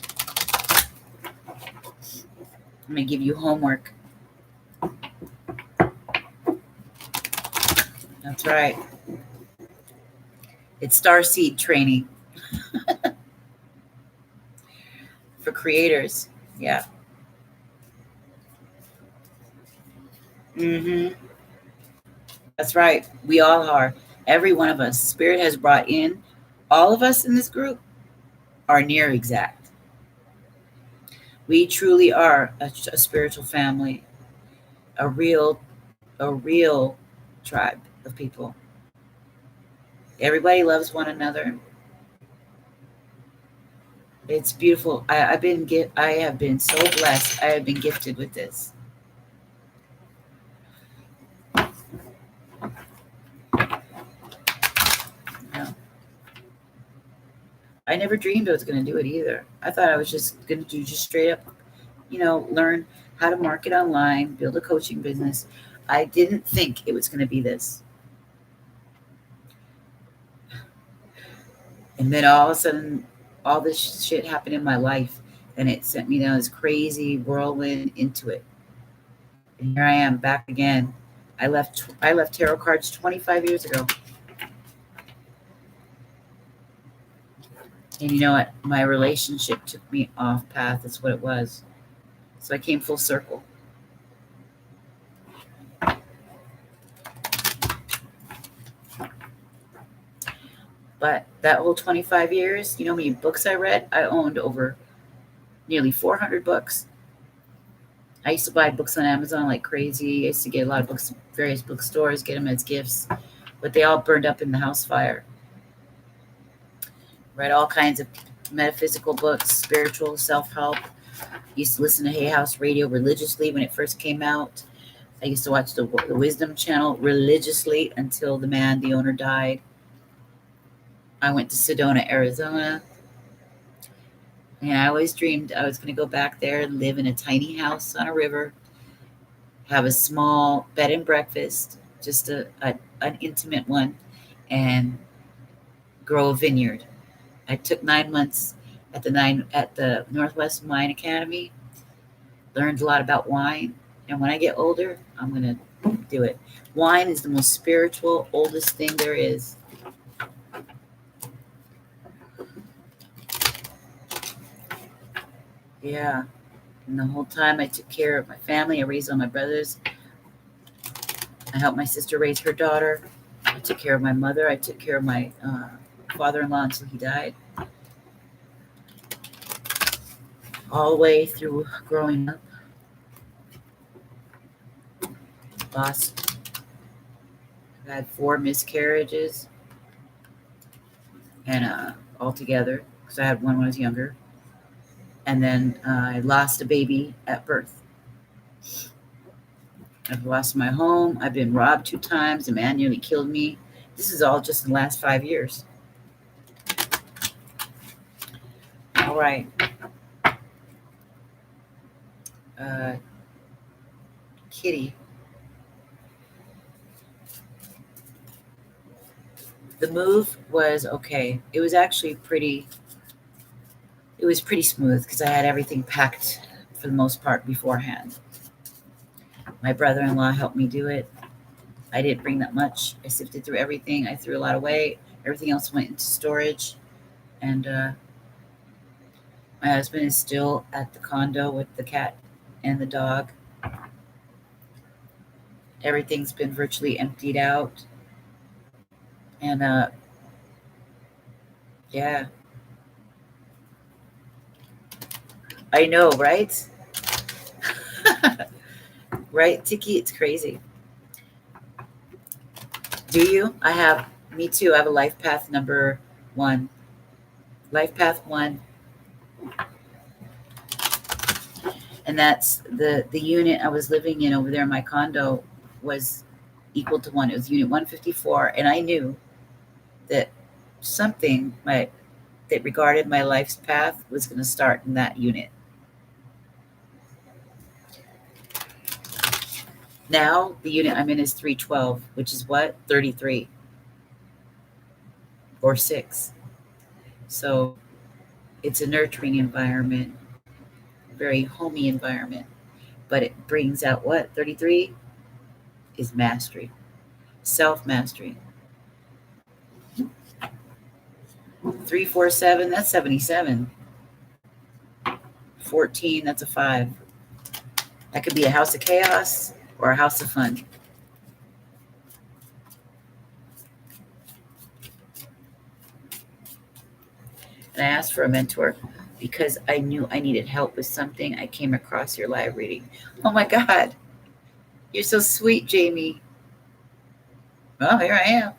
Speaker 1: I'm going to give you homework. That's right. It's Starseed training for creators. Yeah. That's right. We all are. Every one of us. Spirit has brought in. All of us in this group are near exact. We truly are a spiritual family, a real tribe of people. Everybody loves one another. It's beautiful. I have been so blessed. I have been gifted with this. Yeah. I never dreamed I was going to do it either. I thought I was just going to do just straight up, learn how to market online, build a coaching business. I didn't think it was going to be this. And then all of a sudden, all this shit happened in my life, and it sent me down this crazy whirlwind into it. And here I am back again. I left tarot cards 25 years ago. And you know what? My relationship took me off path. That's what it was. So I came full circle. But that whole 25 years, you know how many books I read? I owned over nearly 400 books. I used to buy books on Amazon like crazy. I used to get a lot of books from various bookstores, get them as gifts. But they all burned up in the house fire. Read all kinds of metaphysical books, spiritual, self-help. Used to listen to Hay House Radio religiously when it first came out. I used to watch the Wisdom Channel religiously until the owner, died. I went to Sedona, Arizona. And I always dreamed I was going to go back there and live in a tiny house on a river, have a small bed and breakfast, just an intimate one, and grow a vineyard. I took 9 months at the Northwest Wine Academy, learned a lot about wine, and when I get older, I'm going to do it. Wine is the most spiritual, oldest thing there is. Yeah. And the whole time I took care of my family. I raised all my brothers. I helped my sister raise her daughter. I took care of my mother. I took care of my father-in-law until he died. All the way through growing up. Lost. I had 4 miscarriages. And altogether, because I had one when I was younger. And then I lost a baby at birth. I've lost my home. I've been robbed 2 times. A man nearly killed me. This is all just in the last 5 years. All right. Kitty. The move was okay. It was actually pretty It was pretty smooth because I had everything packed for the most part beforehand. My brother-in-law helped me do it. I didn't bring that much. I sifted through everything. I threw a lot away. Everything else went into storage. And my husband is still at the condo with the cat and the dog. Everything's been virtually emptied out. And yeah, I know, right? Right, Tiki? It's crazy. Do you? Me too. I have a life path number 1. Life path 1. And that's the unit I was living in over there in my condo was equal to 1. It was unit 154. And I knew that something that regarded my life's path was going to start in that unit. Now the unit I'm in is 312, which is what? 33 or 6. So it's a nurturing environment, very homey environment, but it brings out what? 33 is mastery, self-mastery. 347, that's 77. 14, that's a 5. That could be a house of chaos or a house of fun. And I asked for a mentor because I knew I needed help with something. I came across your live reading. Oh my God. You're so sweet, Jamie. Well, here I am.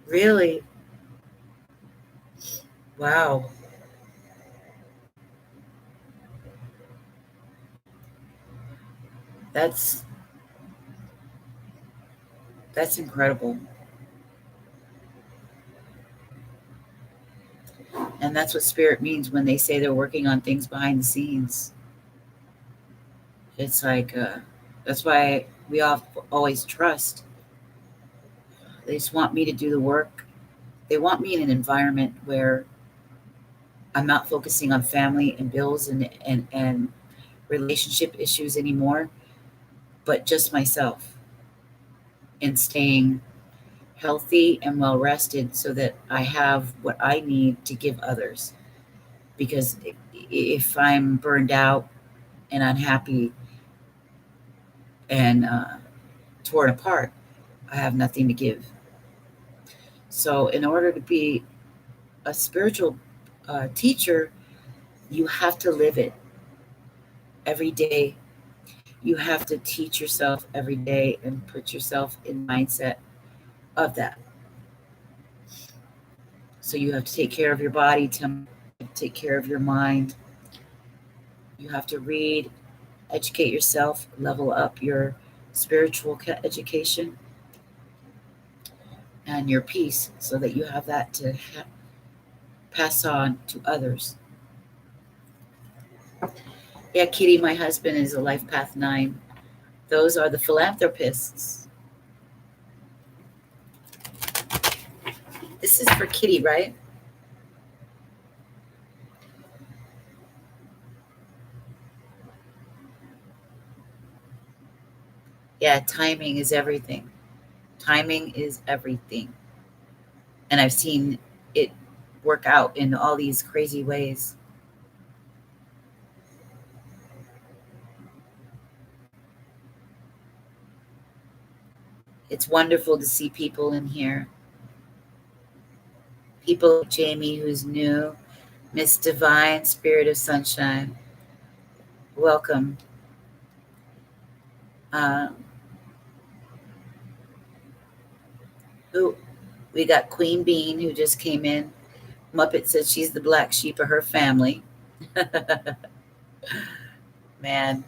Speaker 1: Really? Wow. That's incredible. And that's what spirit means when they say they're working on things behind the scenes. It's like, that's why we always trust. They just want me to do the work. They want me in an environment where I'm not focusing on family and bills and relationship issues anymore, but just myself and staying healthy and well rested so that I have what I need to give others. Because if I'm burned out and unhappy and torn apart, I have nothing to give. So, in order to be a spiritual teacher, you have to live it every day. You have to teach yourself every day and put yourself in mindset of that. So you have to take care of your body, take care of your mind. You have to read, educate yourself, level up your spiritual education and your peace so that you have that to pass on to others. Yeah, Kitty, my husband is a life path 9. Those are the philanthropists. This is for Kitty, right? Yeah, timing is everything. Timing is everything. And I've seen it work out in all these crazy ways. It's wonderful to see people in here. People like Jamie, who's new, Miss Divine, Spirit of Sunshine. Welcome. Who we got Queen Bean, who just came in. Muppet says she's the black sheep of her family. Man,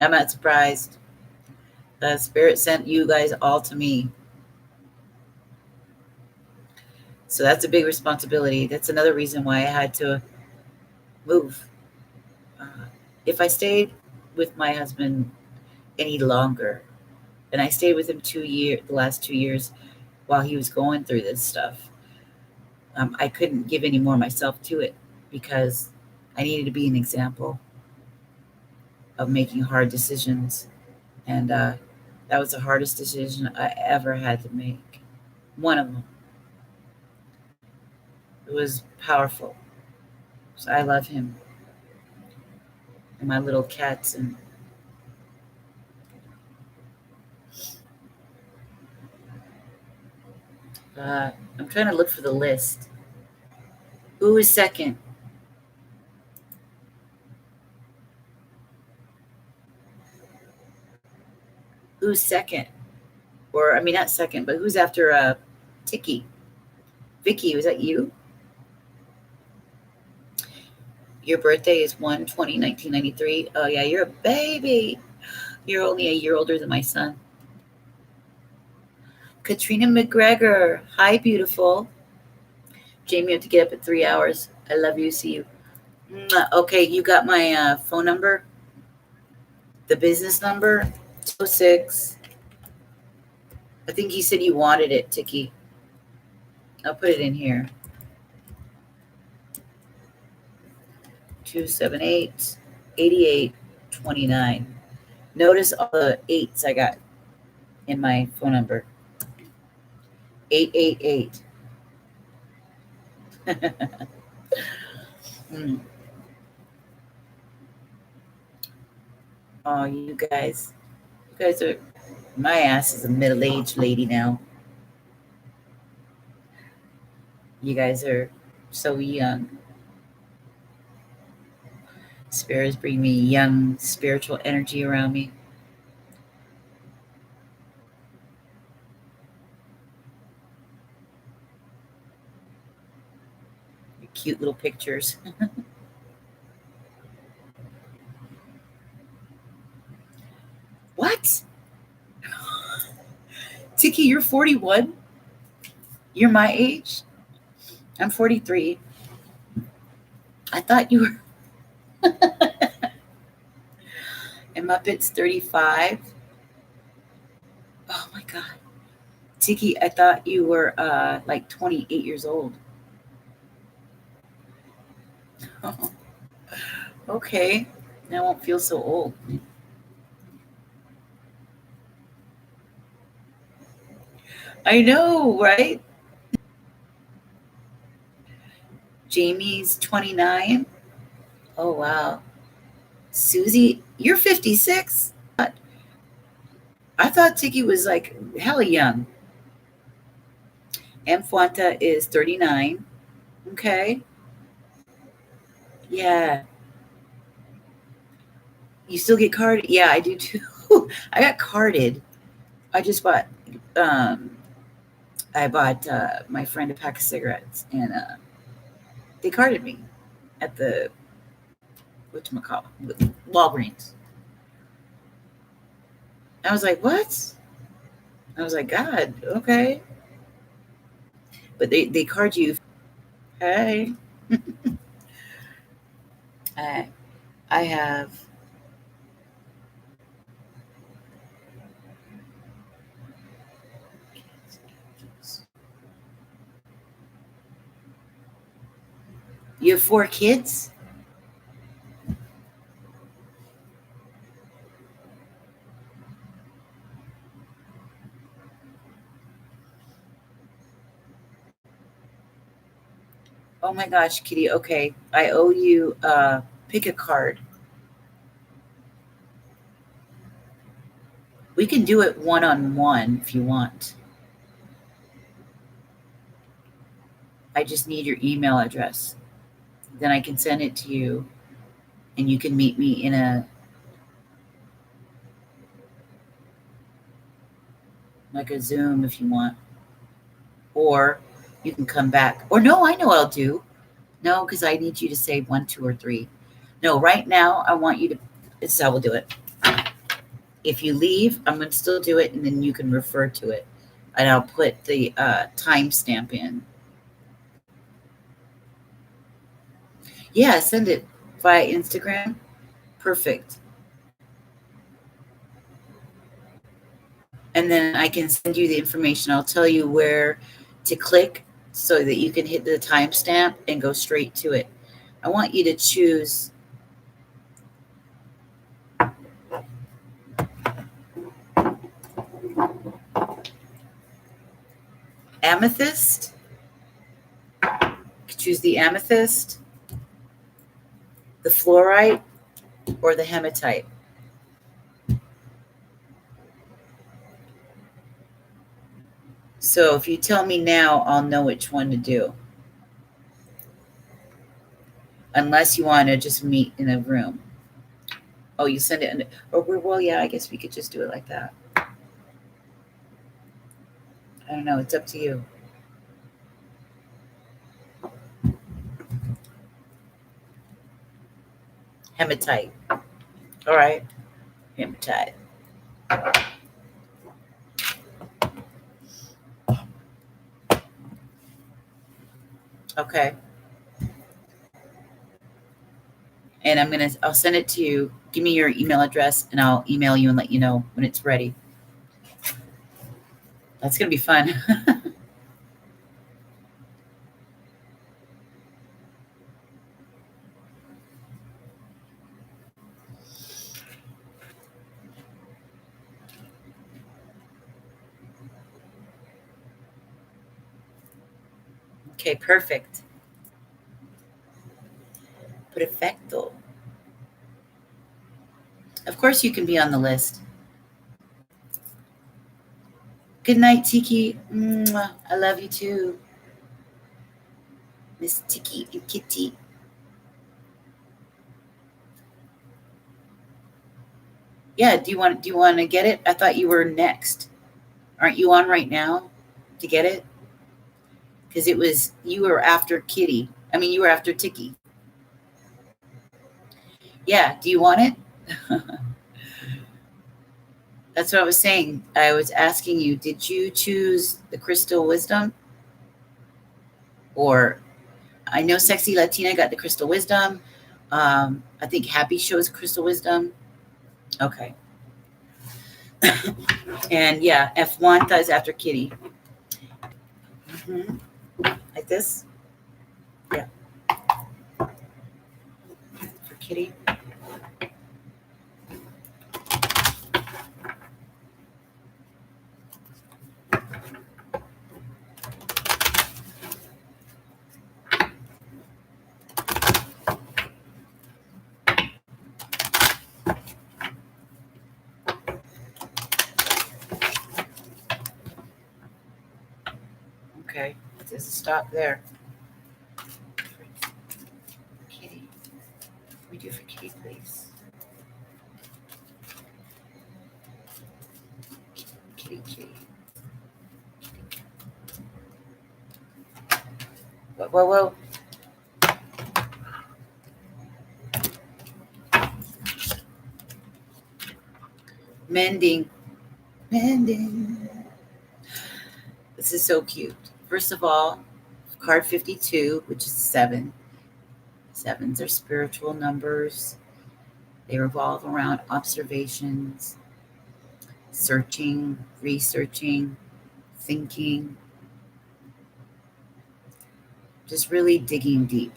Speaker 1: I'm not surprised. Spirit sent you guys all to me. So that's a big responsibility. That's another reason why I had to move. If I stayed with my husband any longer, And I stayed with him the last 2 years while he was going through this stuff. I couldn't give any more myself to it because I needed to be an example of making hard decisions. And that was the hardest decision I ever had to make. One of them. It was powerful. So I love him and my little cats. And I'm trying to look for the list. Who is second? Who's second? Or, I mean, not second, but who's after Tiki? Vicky, was that you? Your birthday is 1/20/1993. Oh, yeah, you're a baby. You're only a year older than my son. Katrina McGregor. Hi, beautiful. Jamie, you have to get up at 3 hours. I love you. See you. Okay, you got my phone number? The business number? 206. I think you said you wanted it, Tiki. I'll put it in here. 278-8829. Notice all the 8s I got in my phone number. 888. Oh, you guys are, my ass is a middle-aged lady now. You guys are so young. Spirits bring me young spiritual energy around me. Your cute little pictures. What? Tiki, you're 41? You're my age? I'm 43. I thought you were. And Muppet's 35. Oh my God. Tiki, I thought you were like 28 years old. Oh, okay. Now I won't feel so old. I know, right? Jamie's 29. Oh, wow. Susie, you're 56? I thought Tiki was like hella young. Amfuanta is 39. Okay. Yeah. You still get carded? Yeah, I do too. I got carded. I just bought my friend a pack of cigarettes, and they carded me at the whatchamacallit, Walgreens. I was like, what? I was like, God, okay. But they card you. Hey. I have. You have 4 kids? Oh my gosh, Kitty. Okay. I owe you pick a card. We can do it one-on-one if you want. I just need your email address. Then I can send it to you, and you can meet me in a Zoom if you want. Or you can come back. Or no, I know what I'll do. No, because I need you to say 1, 2, or 3. No, right now I want you to. This is how we'll do it. If you leave, I'm going to still do it, and then you can refer to it, and I'll put the timestamp in. Yeah, send it via Instagram. Perfect. and then I can send you the information. I'll tell you where to click so that you can hit the timestamp and go straight to it. I want you to choose amethyst. Choose the amethyst, the fluorite, or the hematite. So if you tell me now, I'll know which one to do. Unless you want to just meet in a room. Oh, you send it in, or well, yeah, I guess we could just do it like that. I don't know. It's up to you. Hematite. All right. Hematite. Okay. And I'll send it to you. Give me your email address and I'll email you and let you know when it's ready. That's going to be fun. Okay, perfect. Perfecto. Of course you can be on the list. Good night, Tiki. Mwah. I love you too. Miss Tiki and Kitty. Yeah, do you want to get it? I thought you were next. Aren't you on right now to get it? Because you were after Kitty. I mean, you were after Tiki. Yeah, do you want it? That's what I was saying. I was asking you, did you choose the Crystal Wisdom? Or I know Sexy Latina got the Crystal Wisdom. I think Happy shows Crystal Wisdom. Okay. And yeah, F1 is after Kitty. Mm-hmm. Like this? Yeah. For Kitty. Okay. There's a stop there. Kitty. What we do for Kitty, please? Kitty, Kitty. Whoa, whoa, whoa. Mending. This is so cute. First of all, card 52, which is 7. Sevens are spiritual numbers. They revolve around observations, searching, researching, thinking, just really digging deep.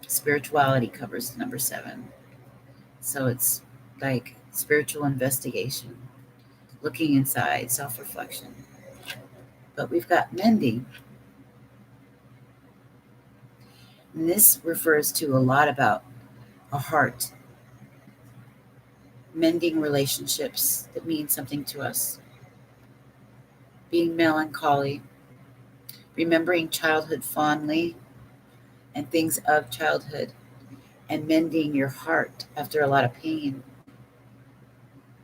Speaker 1: Spirituality covers number 7. So it's like spiritual investigation, looking inside, self-reflection. But we've got mending. And this refers to a lot about a heart, mending relationships that mean something to us, being melancholy, remembering childhood fondly and things of childhood, and mending your heart after a lot of pain,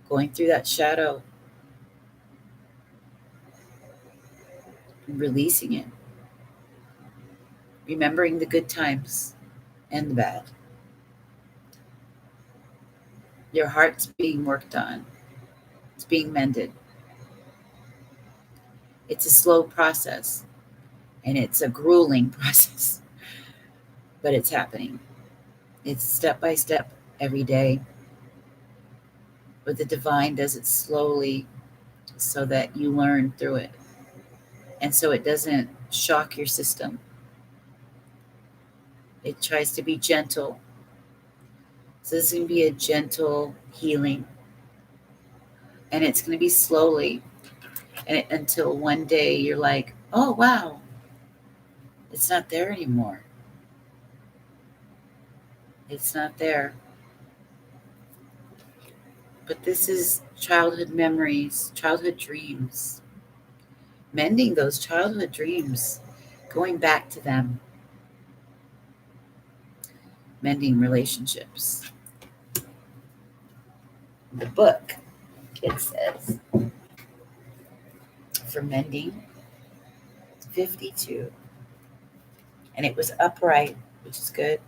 Speaker 1: going through that shadow and releasing it, remembering the good times and the bad. Your heart's being worked on. It's being mended. It's a slow process and it's a grueling process, but it's happening. It's step by step every day. But the divine does it slowly so that you learn through it. And so it doesn't shock your system. It tries to be gentle. So this is going to be a gentle healing. And it's going to be slowly until one day you're like, oh, wow, it's not there anymore. It's not there. But this is childhood memories, childhood dreams. Mending those childhood dreams, going back to them, mending relationships. The book, it says, for mending 52. And it was upright, which is good.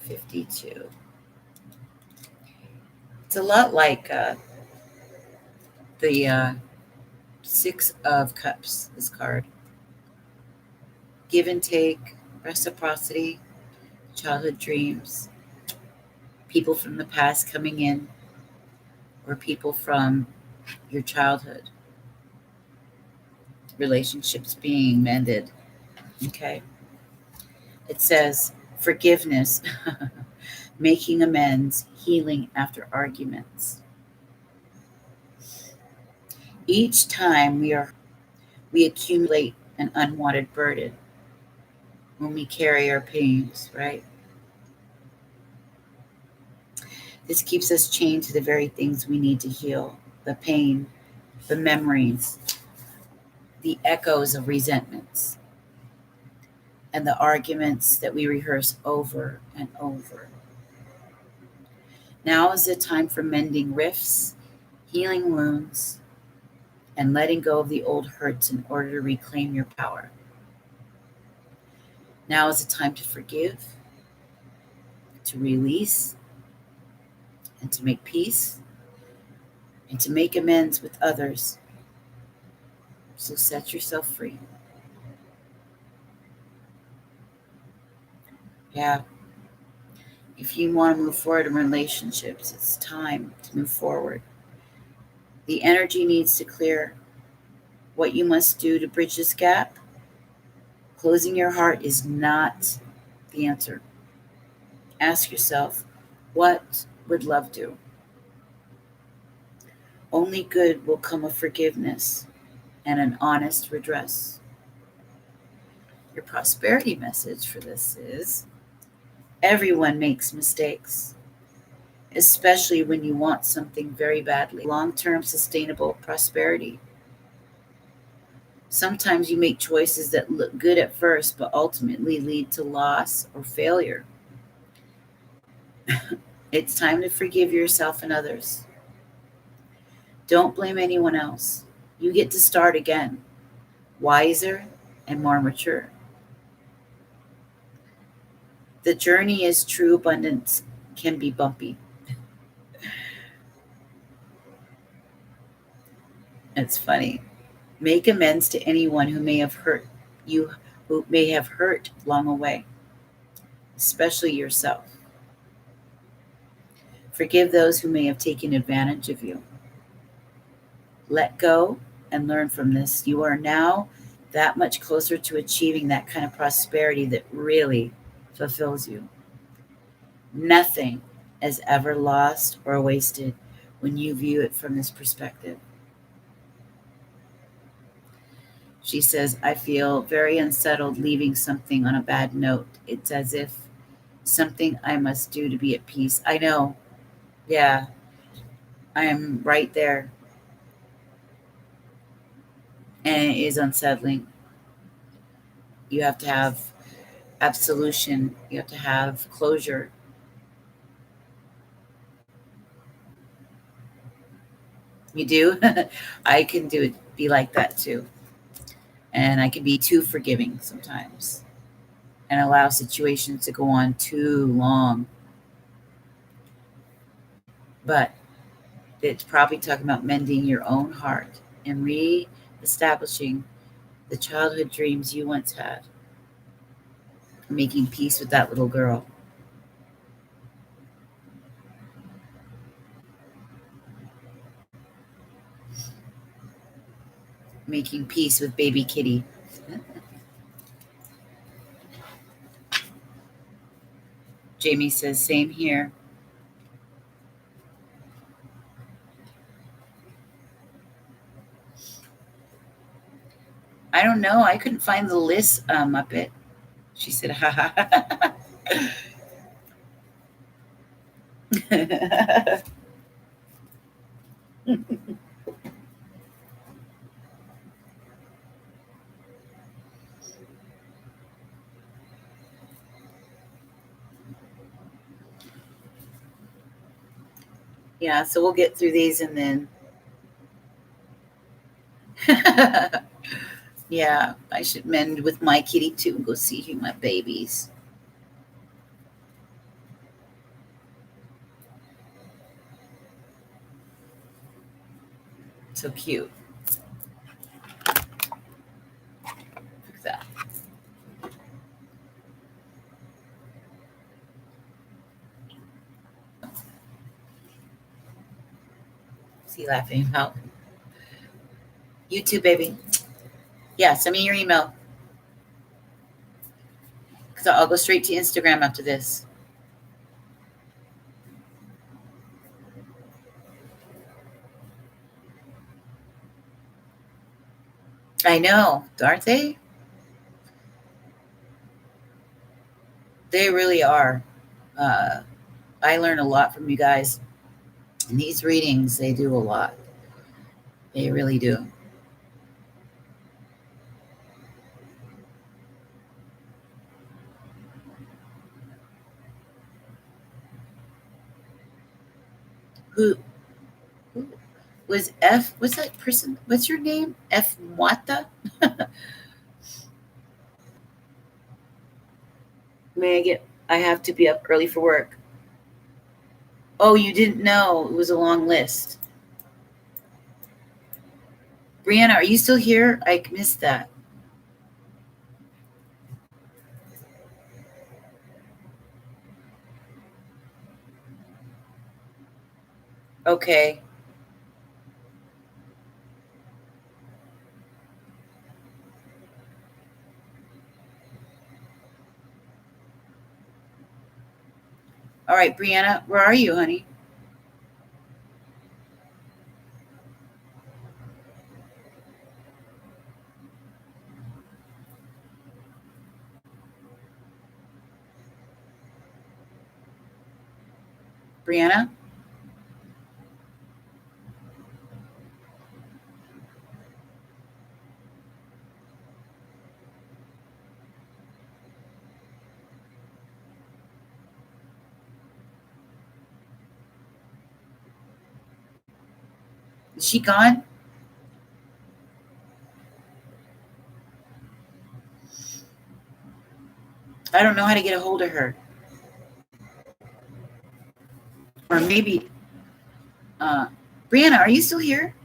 Speaker 1: 52. It's a lot like the Six of Cups, this card. Give and take, reciprocity, childhood dreams, people from the past coming in, or people from your childhood, relationships being mended. Okay. It says forgiveness, making amends, healing after arguments. Each time we accumulate an unwanted burden when we carry our pains, right? This keeps us chained to the very things we need to heal: the pain, the memories, the echoes of resentments, and the arguments that we rehearse over and over. Now is the time for mending rifts, healing wounds, and letting go of the old hurts in order to reclaim your power. Now is the time to forgive, to release, and to make peace, and to make amends with others. So set yourself free. Yeah. If you want to move forward in relationships, it's time to move forward. The energy needs to clear. What you must do to bridge this gap, closing your heart is not the answer. Ask yourself, what would love do? Only good will come of forgiveness and an honest redress. Your prosperity message for this is: everyone makes mistakes, especially when you want something very badly. Long-term sustainable prosperity. Sometimes you make choices that look good at first, but ultimately lead to loss or failure. It's time to forgive yourself and others. Don't blame anyone else. You get to start again, wiser and more mature. The journey is true abundance can be bumpy. It's funny. Make amends to anyone who may have hurt you, who may have hurt long away, especially yourself. Forgive those who may have taken advantage of you. Let go and learn from this. You are now that much closer to achieving that kind of prosperity that really fulfills you. Nothing is ever lost or wasted when you view it from this perspective. She says, I feel very unsettled leaving something on a bad note. It's as if something I must do to be at peace. I know. Yeah, I am right there. And it is unsettling. You have to have absolution. You have to have closure. You do? I can do it, be like that too. And I can be too forgiving sometimes and allow situations to go on too long. But it's probably talking about mending your own heart and re-establishing the childhood dreams you once had, making peace with that little girl. making peace with baby kitty. Jamie says, same here. I don't know. I couldn't find the list, Muppet. She said, ha ha ha. Yeah, so we'll get through these and then. Yeah, I should mend with my kitty too and go see my babies. So cute. Look at that. See you laughing about? You too, baby. Yeah, send me your email. Because I'll go straight to Instagram after this. I know, aren't they? They really are. I learn a lot from you guys. And these readings, they do a lot. They really do. Who was F? What's that person? What's your name? F. Mwata? May I get? I have to be up early for work. Oh, you didn't know it was a long list. Brianna, are you still here? I missed that. Okay. All right, Brianna, where are you, honey? Brianna? Is she gone? I don't know how to get a hold of her. Or maybe, Brianna, are you still here?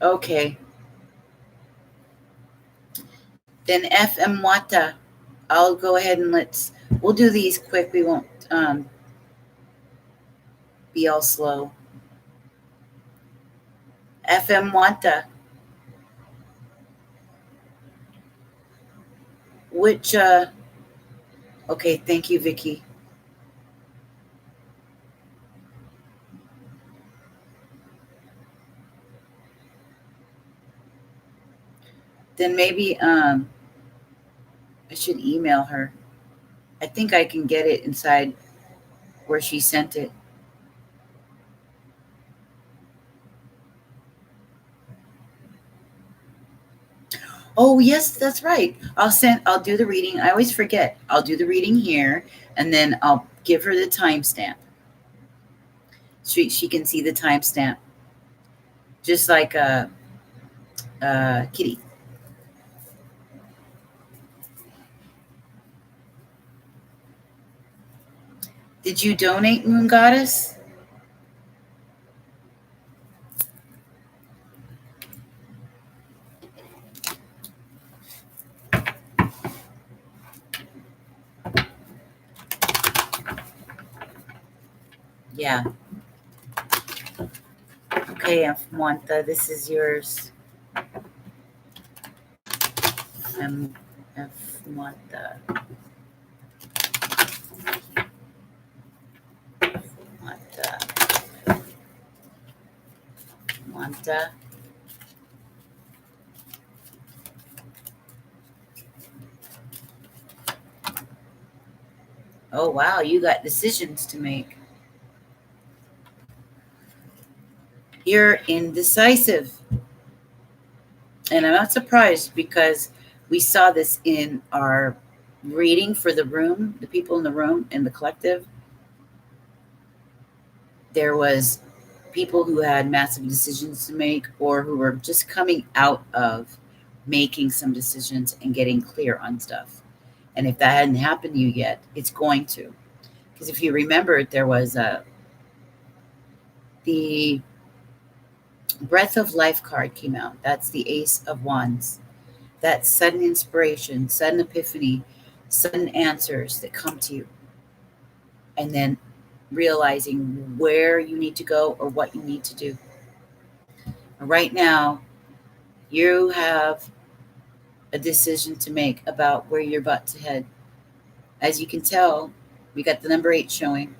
Speaker 1: Okay. Then F. Mwata. I'll go ahead and we'll do these quick. We won't be all slow. F. Mwata. Which, okay, thank you, Vicky. Then maybe I should email her. I think I can get it inside where she sent it. Oh, yes, that's right. I'll do the reading. I always forget. I'll do the reading here and then I'll give her the timestamp. She can see the timestamp. Just like Kitty. Did you donate, Moon Goddess? Yeah. Okay, F-Monta, this is yours. F-Monta. Monta. Oh, wow, you got decisions to make. You're indecisive. And I'm not surprised because we saw this in our reading for the room, the people in the room and the collective. There was people who had massive decisions to make or who were just coming out of making some decisions and getting clear on stuff. And if that hadn't happened to you yet, it's going to. Because if you remember, there was the Breath of Life card came out. That's the Ace of Wands. That sudden inspiration, sudden epiphany, sudden answers that come to you. And then realizing where you need to go or what you need to do. Right now, you have a decision to make about where you're about to head. As you can tell, we got the number 8 showing.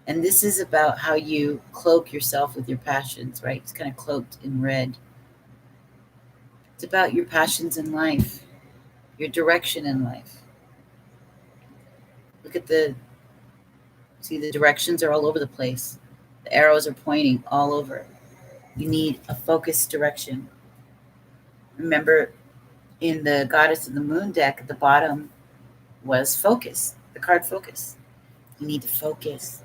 Speaker 1: And this is about how you cloak yourself with your passions, right? It's kind of cloaked in red. It's about your passions in life, your direction in life. Look at see the directions are all over the place. The arrows are pointing all over. You need a focused direction. Remember, in the Goddess of the Moon deck, at the bottom was focus, the card focus. You need to focus.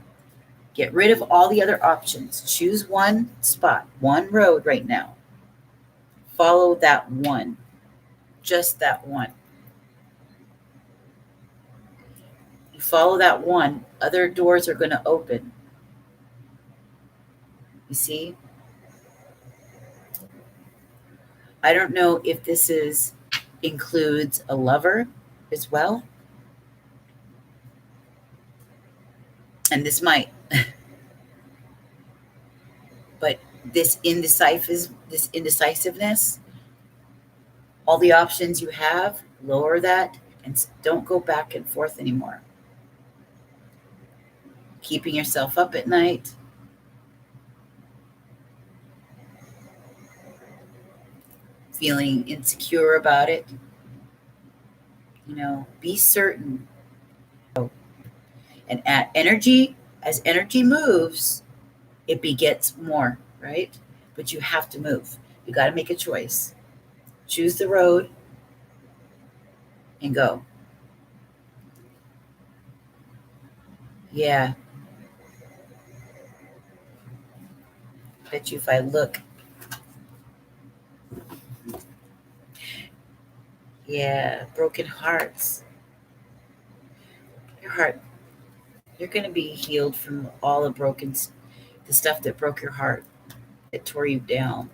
Speaker 1: Get rid of all the other options. Choose one spot, one road right now. Follow that one, just that one. You follow that one, other doors are going to open. You see? I don't know if this includes a lover as well. And this might. But this indecisiveness, all the options you have, lower that and don't go back and forth anymore. Keeping yourself up at night. Feeling insecure about it. Be certain. And as energy moves, it begets more, right? But you have to move. You got to make a choice. Choose the road and go. Yeah. Bet you if I look. Yeah, broken hearts. Your heart, you're going to be healed from all the stuff that broke your heart, that tore you down.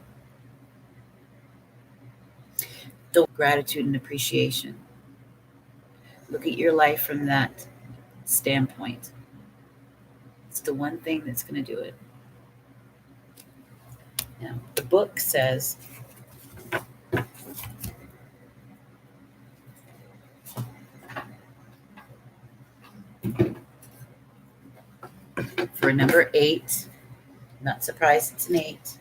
Speaker 1: The gratitude and appreciation. Look at your life from that standpoint. It's the one thing that's going to do it. Now, the book says, for number 8, not surprised it's an 8.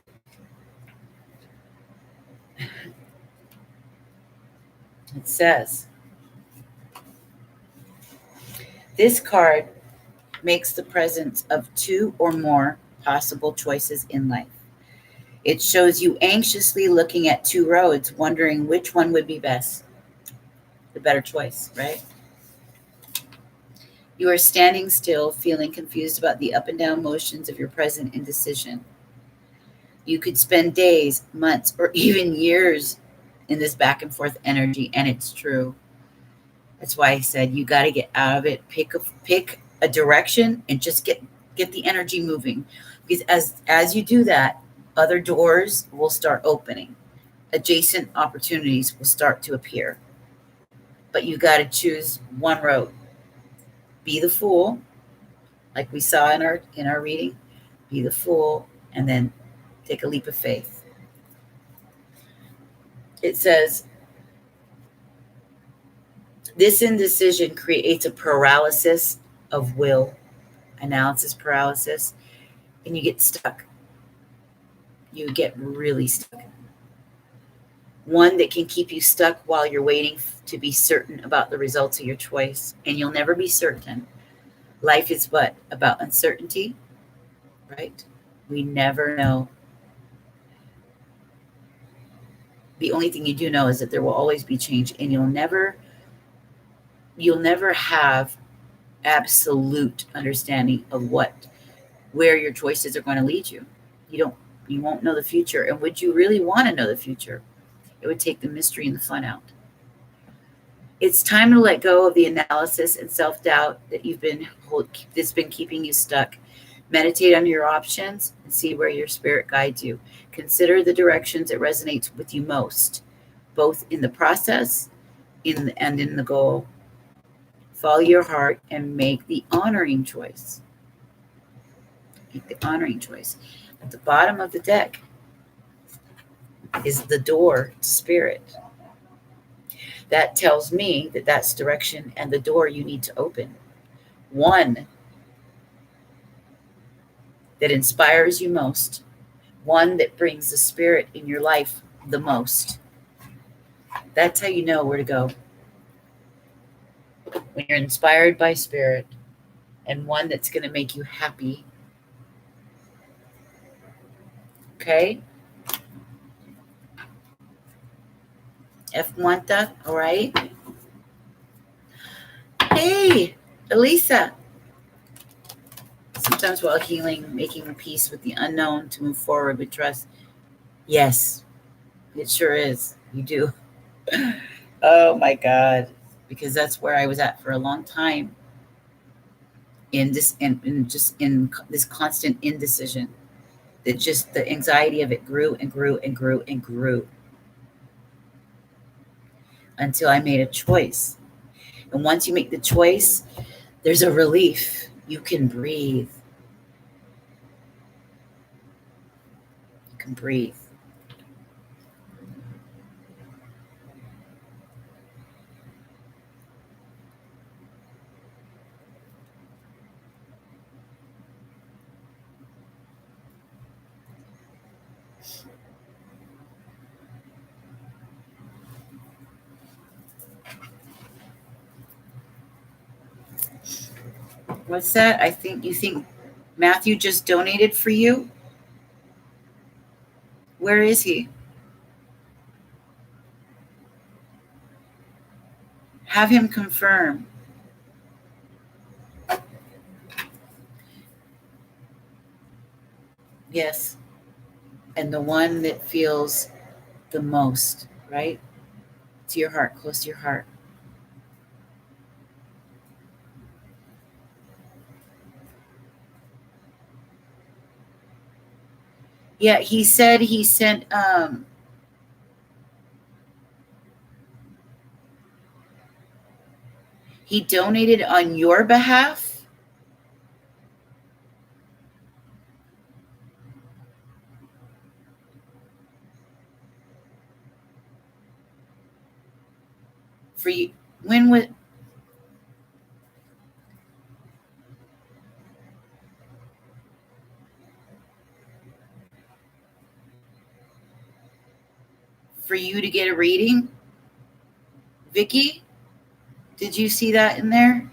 Speaker 1: It says, this card makes the presence of 2 or more possible choices in life. It shows you anxiously looking at 2 roads, wondering which one would be best, the better choice, right? You are standing still, feeling confused about the up and down motions of your present indecision. You could spend days, months, or even years in this back and forth energy, and it's true. That's why I said you got to get out of it. Pick a direction and just get the energy moving. Because as you do that, other doors will start opening. Adjacent opportunities will start to appear. But you got to choose one road. Be the fool like we saw in our reading. Be the fool, and then take a leap of faith. It says, this indecision creates a paralysis of will, analysis paralysis, and you get stuck. You get really stuck. One that can keep you stuck while you're waiting to be certain about the results of your choice, and you'll never be certain. Life is what? About uncertainty, right? We never know. The only thing you do know is that there will always be change, and you'll never have absolute understanding of where your choices are going to lead you. You won't know the future. And would you really want to know the future? It would take the mystery and the fun out. It's time to let go of the analysis and self-doubt that's been keeping you stuck. Meditate on your options and see where your spirit guides you. Consider the directions that resonate with you most, both in the process and in the goal. Follow your heart and make the honoring choice. Make the honoring choice. At the bottom of the deck is the door to spirit. That tells me that that's direction and the door you need to open. One that inspires you most. One that brings the spirit in your life the most. That's how you know where to go. When you're inspired by spirit, and one that's going to make you happy. Okay? F. Muanta, all right? Hey, Elisa. Sometimes while healing, making peace with the unknown to move forward with trust. Yes, it sure is. You do. Oh my God. Because that's where I was at for a long time. In this constant indecision. That just the anxiety of it grew and grew and grew and grew. Until I made a choice. And once you make the choice, there's a relief. You can breathe. You can breathe. What's that? You think Matthew just donated for you? Where is he? Have him confirm. Yes. And the one that feels the most, right? To your heart, close to your heart. Yeah, he said he sent he donated on your behalf. For you, when was for you to get a reading? Vicky, did you see that in there?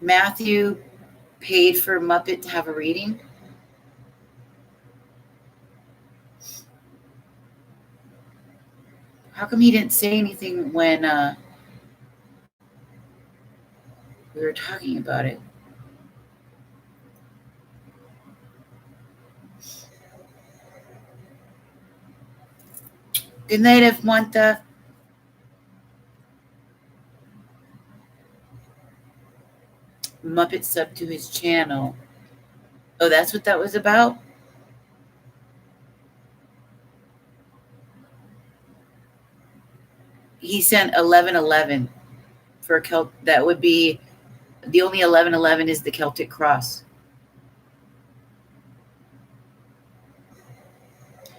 Speaker 1: Matthew paid for Muppet to have a reading? How come he didn't say anything when we were talking about it? Good night, F. Monta. Muppet sub to his channel. Oh, that's what that was about? He sent 1111 for that would be the only 1111 is the Celtic cross.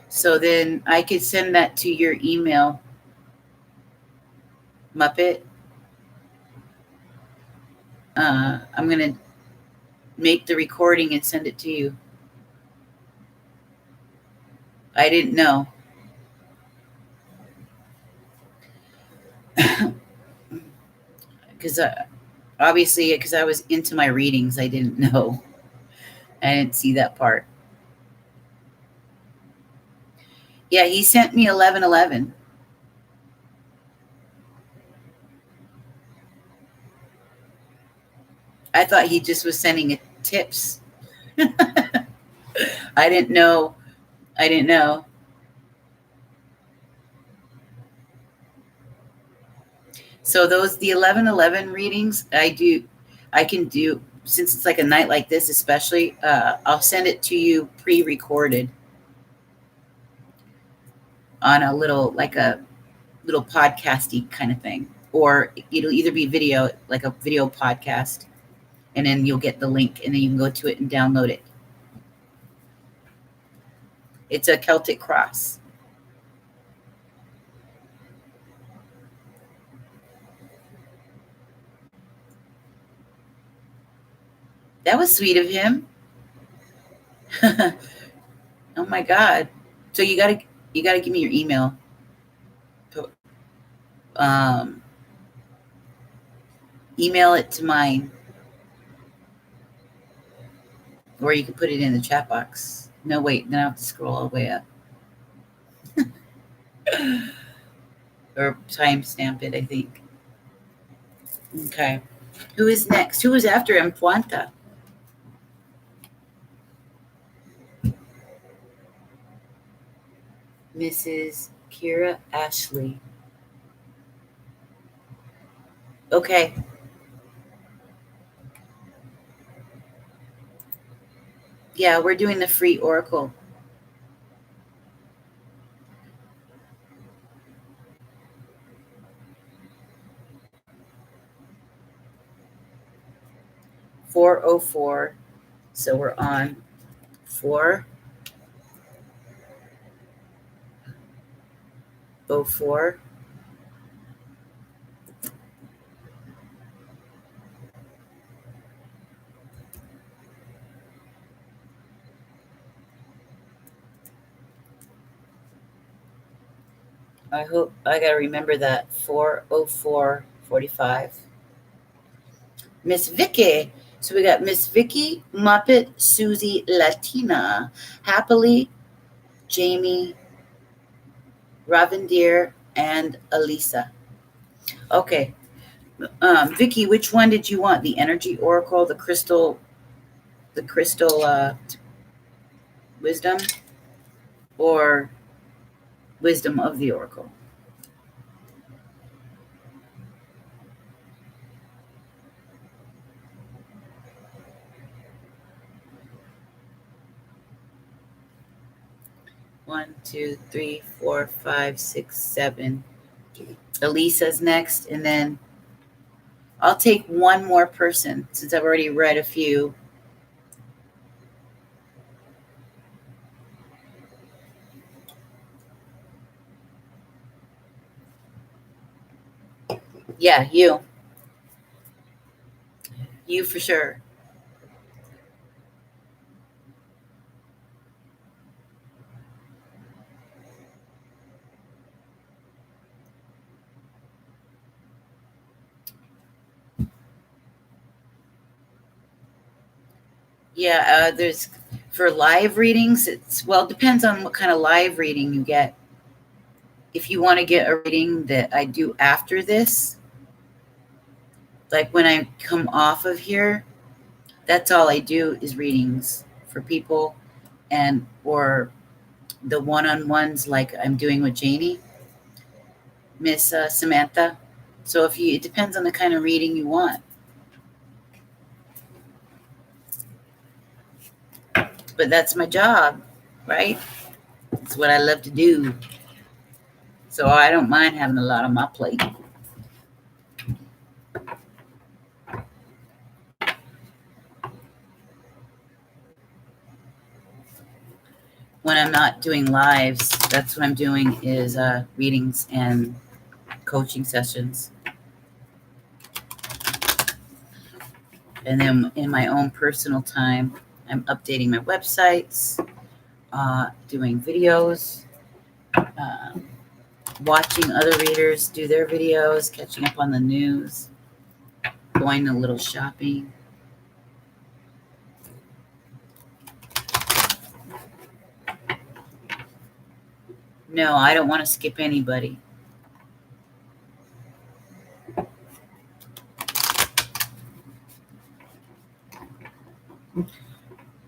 Speaker 1: So then I could send that to your email, Muppet. I'm going to make the recording and send it to you. I didn't know. Because obviously, because I was into my readings, I didn't know. I didn't see that part. Yeah, he sent me 1111. I thought he just was sending it tips. I didn't know. So the 1111 readings I can do, since it's like a night like this, especially, I'll send it to you pre-recorded on a little podcasty kind of thing, or it'll either be video, like a video podcast, and then you'll get the link and then you can go to it and download it. It's a Celtic cross. That was sweet of him. Oh my God. So you gotta give me your email. Email it to mine, or you can put it in the chat box. No, wait, then I have to scroll all the way up. Or timestamp it, I think. Okay. Who is next? Who is after him? Puanta. Mrs. Kira Ashley. Okay. Yeah, we're doing the free oracle. $404. So we're on 404. I hope I gotta remember that. 404-45. Miss Vicky. So we got Miss Vicky, Muppet, Susie, Latina, Happily, Jamie, Ravendier, and Elisa. Okay. Vicky, which one did you want? The energy oracle, the crystal wisdom, or wisdom of the oracle? One, two, three, four, five, six, seven. Elisa's next, and then I'll take one more person since I've already read a few. Yeah, you. You for sure. Yeah, there's for live readings, it depends on what kind of live reading you get. If you want to get a reading that I do after this, like when I come off of here, that's all I do is readings for people, and or the one-on-ones like I'm doing with Janie, Miss Samantha. So it depends on the kind of reading you want. But that's my job, right? It's what I love to do. So I don't mind having a lot on my plate. When I'm not doing lives, that's what I'm doing is readings and coaching sessions. And then in my own personal time, I'm updating my websites, doing videos, watching other readers do their videos, catching up on the news, going a little shopping. No, I don't want to skip anybody.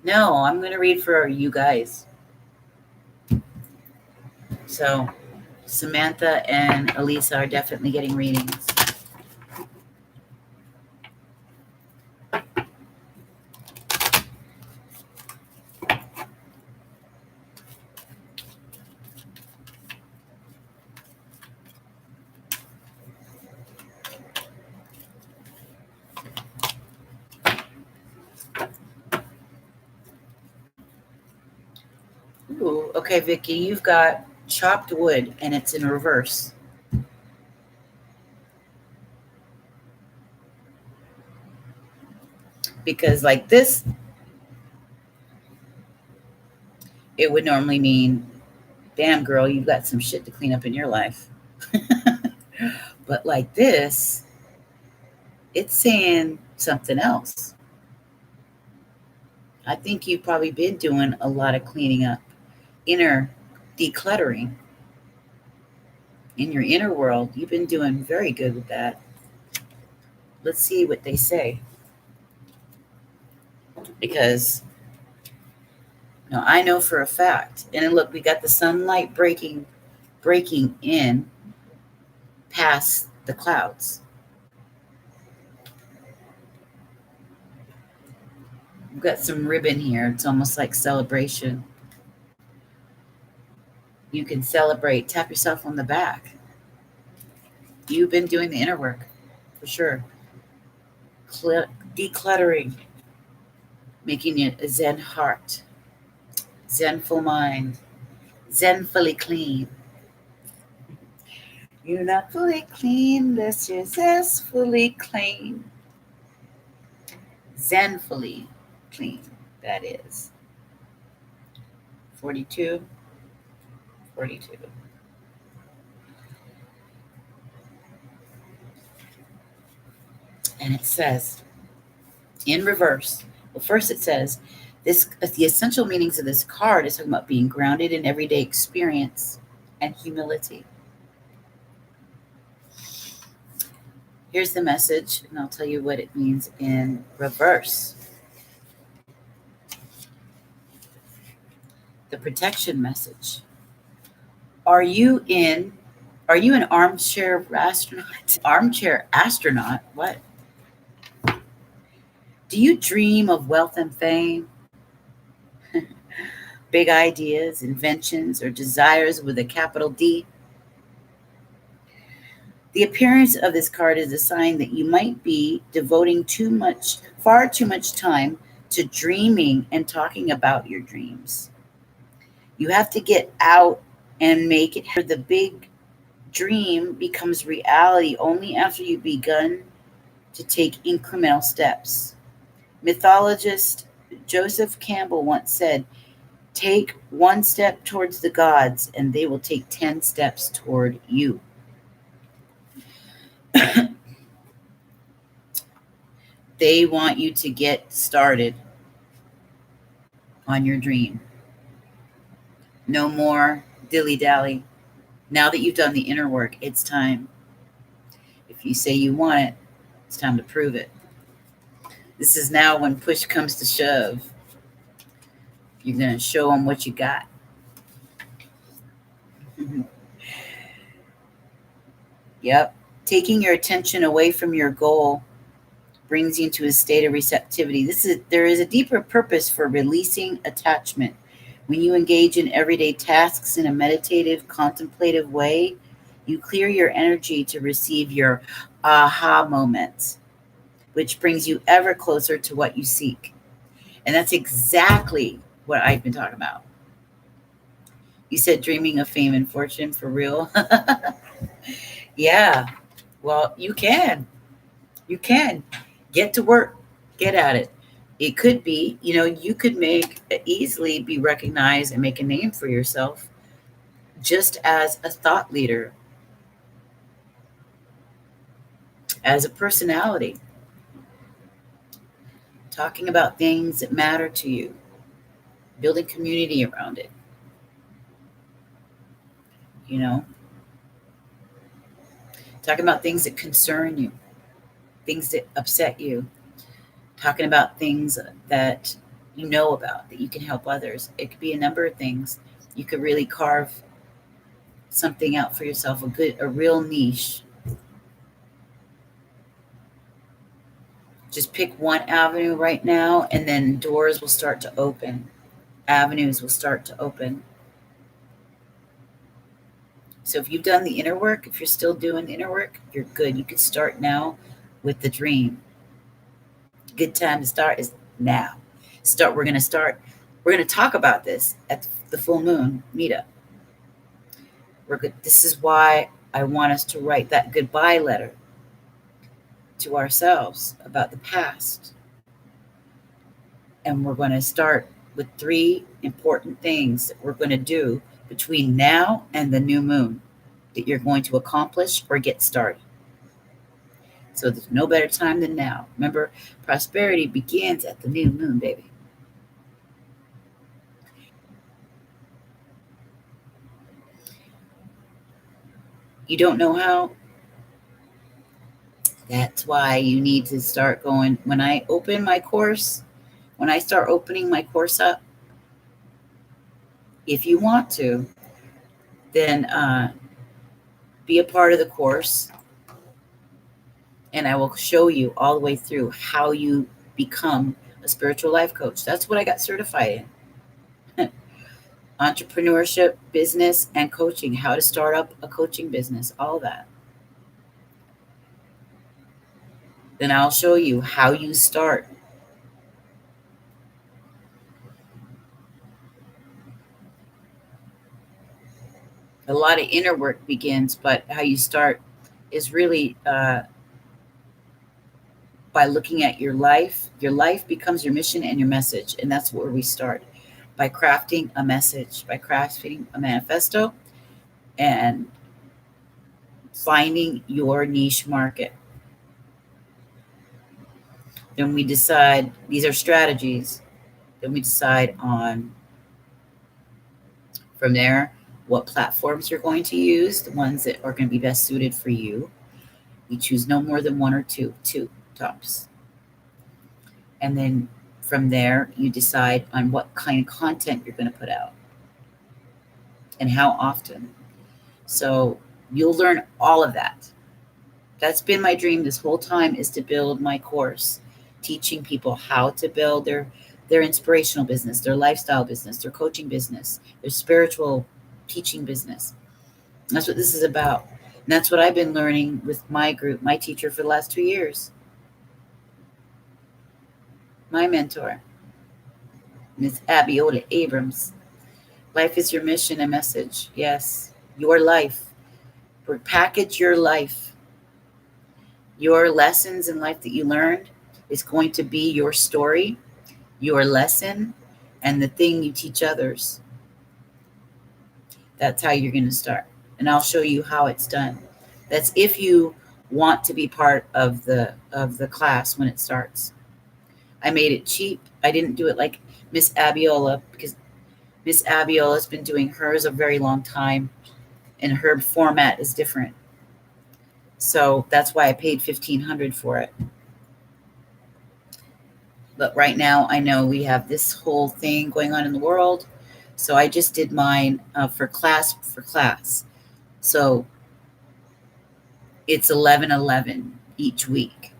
Speaker 1: No, I'm going to read for you guys. So Samantha and Elisa are definitely getting readings. Ooh, okay, Vicki, you've got chopped wood and it's in reverse. Because like this, it would normally mean, damn girl, you've got some shit to clean up in your life. But like this, it's saying something else. I think you've probably been doing a lot of cleaning up, inner decluttering. In your inner world, you've been doing very good with that. Let's see what they say. Because I know for a fact. And then look, we got the sunlight breaking in past the clouds. We've got some ribbon here. It's almost like celebration. You can celebrate. Tap yourself on the back. You've been doing the inner work, for sure. Decluttering. Making it a Zen heart. Zenful mind. Zenfully clean. You're not fully clean unless you're zestfully clean. Zenfully clean, that is. 42. And it says, in reverse, well, first it says, the essential meanings of this card is talking about being grounded in everyday experience and humility. Here's the message, and I'll tell you what it means in reverse. The protection message. Are you an armchair astronaut? Armchair astronaut? What? Do you dream of wealth and fame? Big ideas, inventions, or desires with a capital D? The appearance of this card is a sign that you might be devoting far too much time to dreaming and talking about your dreams. You have to get out and make it. The big dream becomes reality only after you've begun to take incremental steps. Mythologist Joseph Campbell once said, take one step towards the gods and they will take 10 steps toward you. They want you to get started on your dream. No more dilly-dally. Now that you've done the inner work, it's time. If you say you want it, it's time to prove it. This is now when push comes to shove. You're going to show them what you got. Yep. Taking your attention away from your goal brings you into a state of receptivity. There is a deeper purpose for releasing attachment. When you engage in everyday tasks in a meditative, contemplative way, you clear your energy to receive your aha moments, which brings you ever closer to what you seek. And that's exactly what I've been talking about. You said dreaming of fame and fortune for real? Yeah. Well, you can. You can. Get to work. Get at it. It could be, you could easily be recognized and make a name for yourself just as a thought leader, as a personality, talking about things that matter to you, building community around it, you know, talking about things that concern you, things that upset you, talking about things that you know about that you can help others. It could be a number of things. You could really carve something out for yourself, a real niche. Just pick one avenue right now, and then doors will start to open. Avenues will start to open. So if you've done the inner work, if you're still doing the inner work, you're good. You can start now with the dream. Good time to start is now. We're going to talk about this at the full moon meetup. This is why I want us to write that goodbye letter to ourselves about the past. And we're going to start with 3 important things that we're going to do between now and the new moon that you're going to accomplish or get started. So there's no better time than now. Remember, prosperity begins at the new moon, baby. You don't know how? That's why you need to start going. When I start opening my course up, if you want to, then be a part of the course, and I will show you all the way through how you become a spiritual life coach. That's what I got certified in. Entrepreneurship, business, and coaching, how to start up a coaching business, all that. Then I'll show you how you start. A lot of inner work begins, but how you start is really by looking at your life. Your life becomes your mission and your message, and that's where we start, by crafting a message, by crafting a manifesto, and finding your niche market. Then we decide, these are strategies. Then we decide on, from there, what platforms you're going to use, the ones that are going to be best suited for you. You choose no more than 1 or 2 tops. And then from there, you decide on what kind of content you're going to put out and how often. So you'll learn all of that. That's been my dream this whole time, is to build my course, teaching people how to build their inspirational business, their lifestyle business, their coaching business, their spiritual teaching business. That's what this is about. And that's what I've been learning with my group, my teacher for the last 2 years. My mentor, Ms. Abiola Abrams. Life is your mission and message. Yes, your life. Package your life. Your lessons in life that you learned is going to be your story, your lesson, and the thing you teach others. That's how you're going to start. And I'll show you how it's done. That's if you want to be part of the class when it starts. I made it cheap. I didn't do it like Miss Abiola, because Miss Abiola's been doing hers a very long time, and her format is different. So that's why I paid $1,500 for it. But right now, I know we have this whole thing going on in the world, so I just did mine for class. So it's 11/11 each week.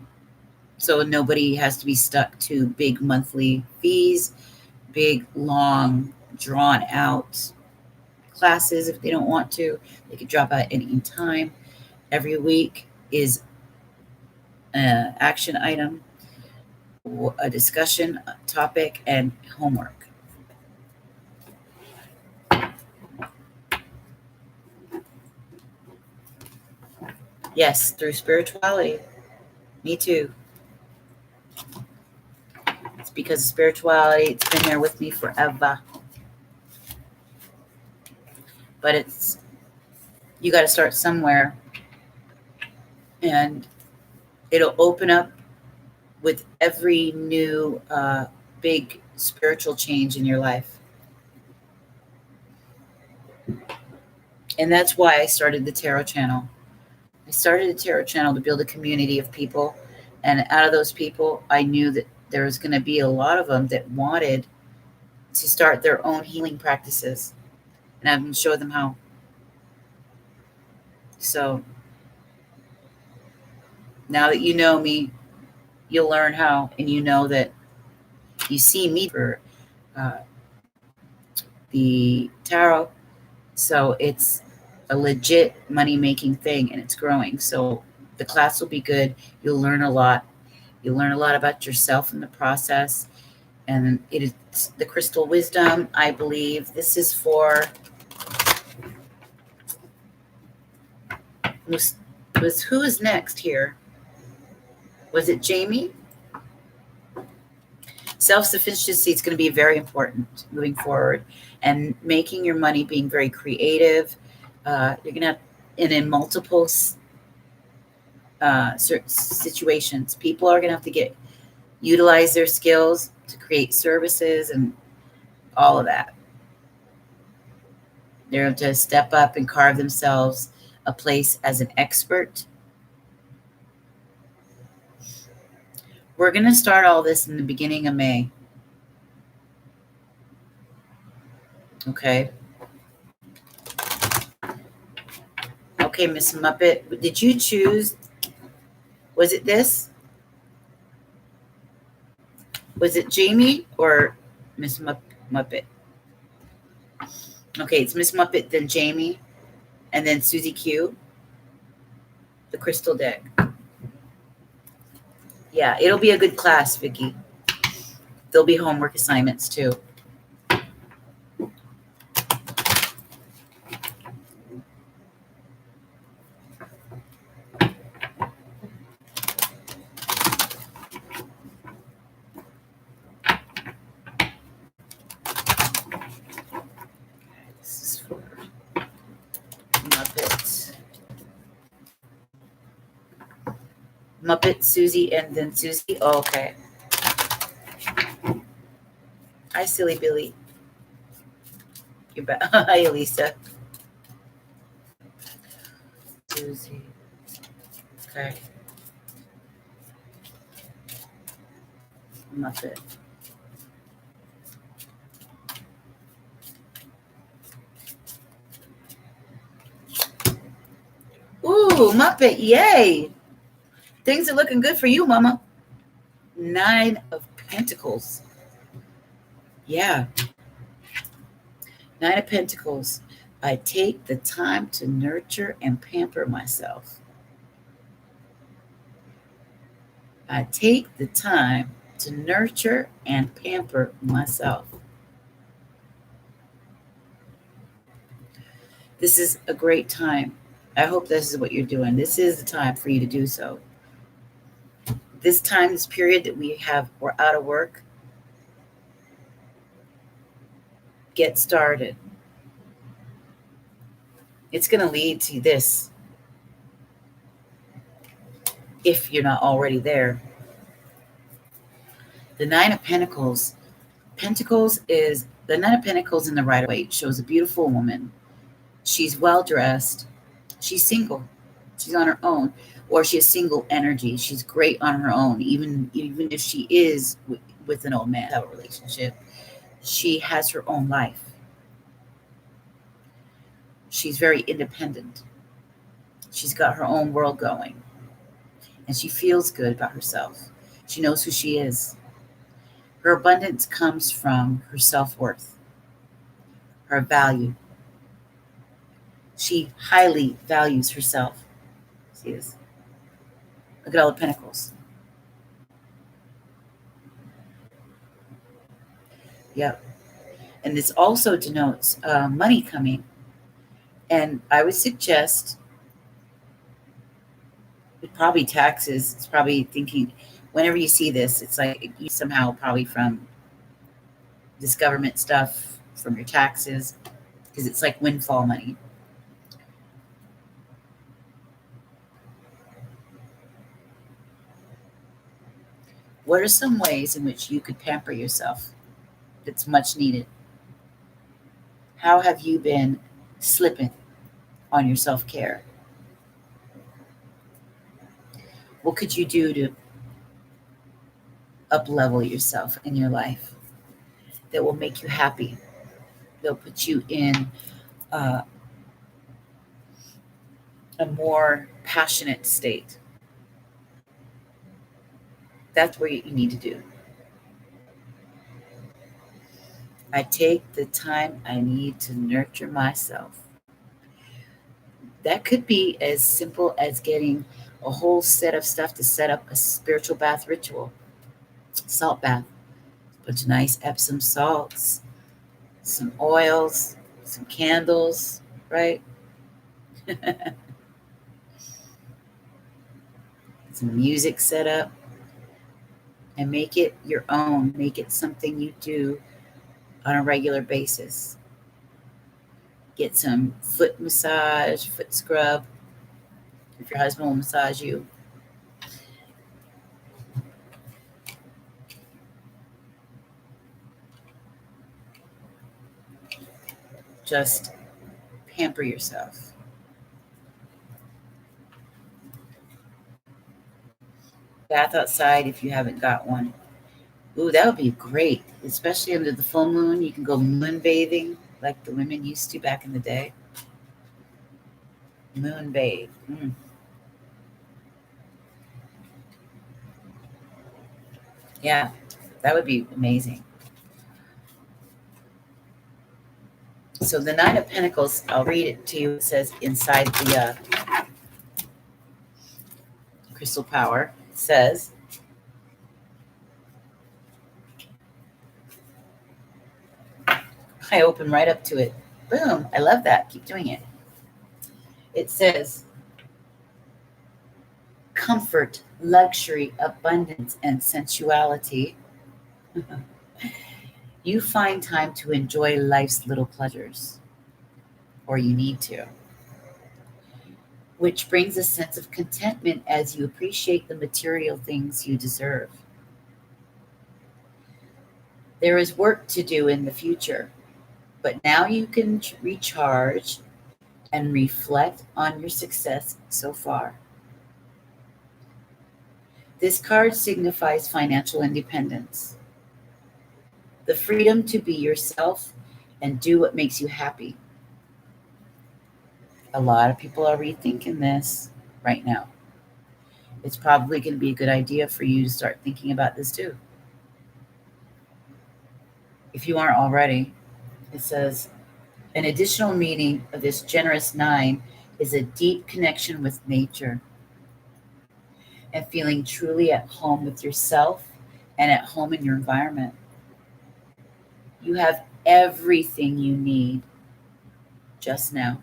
Speaker 1: So nobody has to be stuck to big monthly fees, big, long, drawn out classes. If they don't want to, they could drop out at any time. Every week is an action item, a discussion topic, and homework. Yes, through spirituality. Me too. It's because of spirituality. It's been there with me forever. But you got to start somewhere, and it'll open up with every new big spiritual change in your life. And that's why I started the Tarot Channel. I started the Tarot Channel to build a community of people. And out of those people, I knew that there was going to be a lot of them that wanted to start their own healing practices. And I'm going to show them how. So now that you know me, you'll learn how. And you know that you see me for the tarot. So it's a legit money-making thing, and it's growing. So the class will be good. You'll learn a lot. You'll learn a lot about yourself in the process. And it is the crystal wisdom, I believe. This is for who is next here? Was it Jamie? Self-sufficiency is going to be very important moving forward, and making your money, being very creative. You're going to have, and in multiple situations, people are going to have to utilize their skills to create services and all of that. They're going to step up and carve themselves a place as an expert. We're going to start all this in the beginning of May. Okay. Okay, Miss Muppet, did you choose? Was it this? Was it Jamie or Miss Muppet? Okay, it's Miss Muppet, then Jamie, and then Susie Q. The crystal deck. Yeah, it'll be a good class, Vicki. There'll be homework assignments too. This is for Muppet. Muppet, Susie, and then Susie. Oh, okay. Hi, Silly Billy. You're back. Hi, Elisa. Susie. Okay. Muppet. Ooh, Muppet, yay. Things are looking good for you, Mama. 9 of Pentacles. Yeah. 9 of Pentacles. I take the time to nurture and pamper myself. I take the time to nurture and pamper myself. This is a great time. I hope this is what you're doing. This is the time for you to do so. This time, this period that we're out of work, get started. It's going to lead to this if you're not already there. The 9 of Pentacles. Pentacles is the 9 of Pentacles in the Rider-Waite. It shows a beautiful woman. She's well dressed. She's single. She's on her own, or she has single energy. She's great on her own, even if she is with an old man, have a relationship. She has her own life. She's very independent. She's got her own world going, and she feels good about herself. She knows who she is. Her abundance comes from her self-worth, her value. She highly values herself. See this? Look at all the pentacles. Yep. And this also denotes money coming. And I would suggest probably taxes. It's probably thinking, whenever you see this, it's like you somehow probably from this government stuff, from your taxes, because it's like windfall money. What are some ways in which you could pamper yourself that's much needed? How have you been slipping on your self-care? What could you do to up-level yourself in your life that will make you happy? They'll put you in a more passionate state. That's what you need to do. I take the time I need to nurture myself. That could be as simple as getting a whole set of stuff to set up a spiritual bath ritual. Salt bath. A bunch of nice Epsom salts, some oils, some candles, right? Some music set up, and make it your own. Make it something you do on a regular basis. Get some foot massage, foot scrub, if your husband will massage you. Just pamper yourself. Bath outside if you haven't got one. Ooh, that would be great, especially under the full moon. You can go moon bathing like the women used to back in the day. Moon bathe. Yeah, that would be amazing. So the Nine of Pentacles, I'll read it to you. It says inside the crystal power, it says, I open right up to it. Boom. I love that. Keep doing it. It says, comfort, luxury, abundance, and sensuality. You find time to enjoy life's little pleasures, or you need to, which brings a sense of contentment as you appreciate the material things you deserve. There is work to do in the future, but now you can recharge and reflect on your success so far. This card signifies financial independence, the freedom to be yourself and do what makes you happy. A lot of people are rethinking this right now. It's probably going to be a good idea for you to start thinking about this too. If you aren't already, it says, an additional meaning of this generous nine is a deep connection with nature and feeling truly at home with yourself and at home in your environment. You have everything you need just now.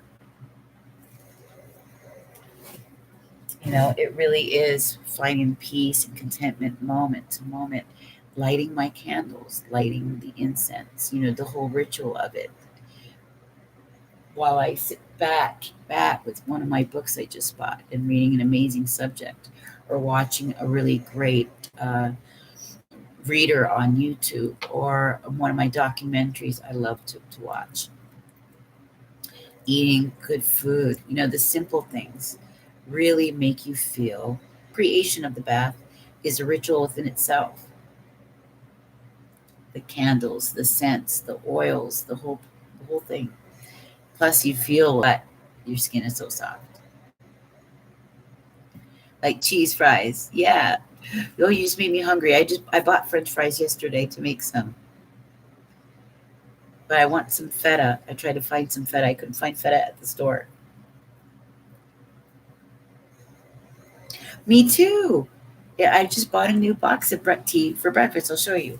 Speaker 1: You know, it really is finding peace and contentment moment to moment, lighting my candles, lighting the incense, you know, the whole ritual of it. While I sit back with one of my books I just bought and reading an amazing subject, or watching a really great reader on YouTube, or one of my documentaries I love to watch. Eating good food, you know, the simple things really make you feel. Creation of the bath is a ritual within itself. The candles, the scents, the oils, the whole thing. Plus you feel that your skin is so soft. Like cheese fries. Yeah, Oh, you just made me hungry. I bought French fries yesterday to make some, but I want some feta. I tried to find some feta. I couldn't find feta at the store. Me too. Yeah, I just bought a new box of tea for breakfast. I'll show you.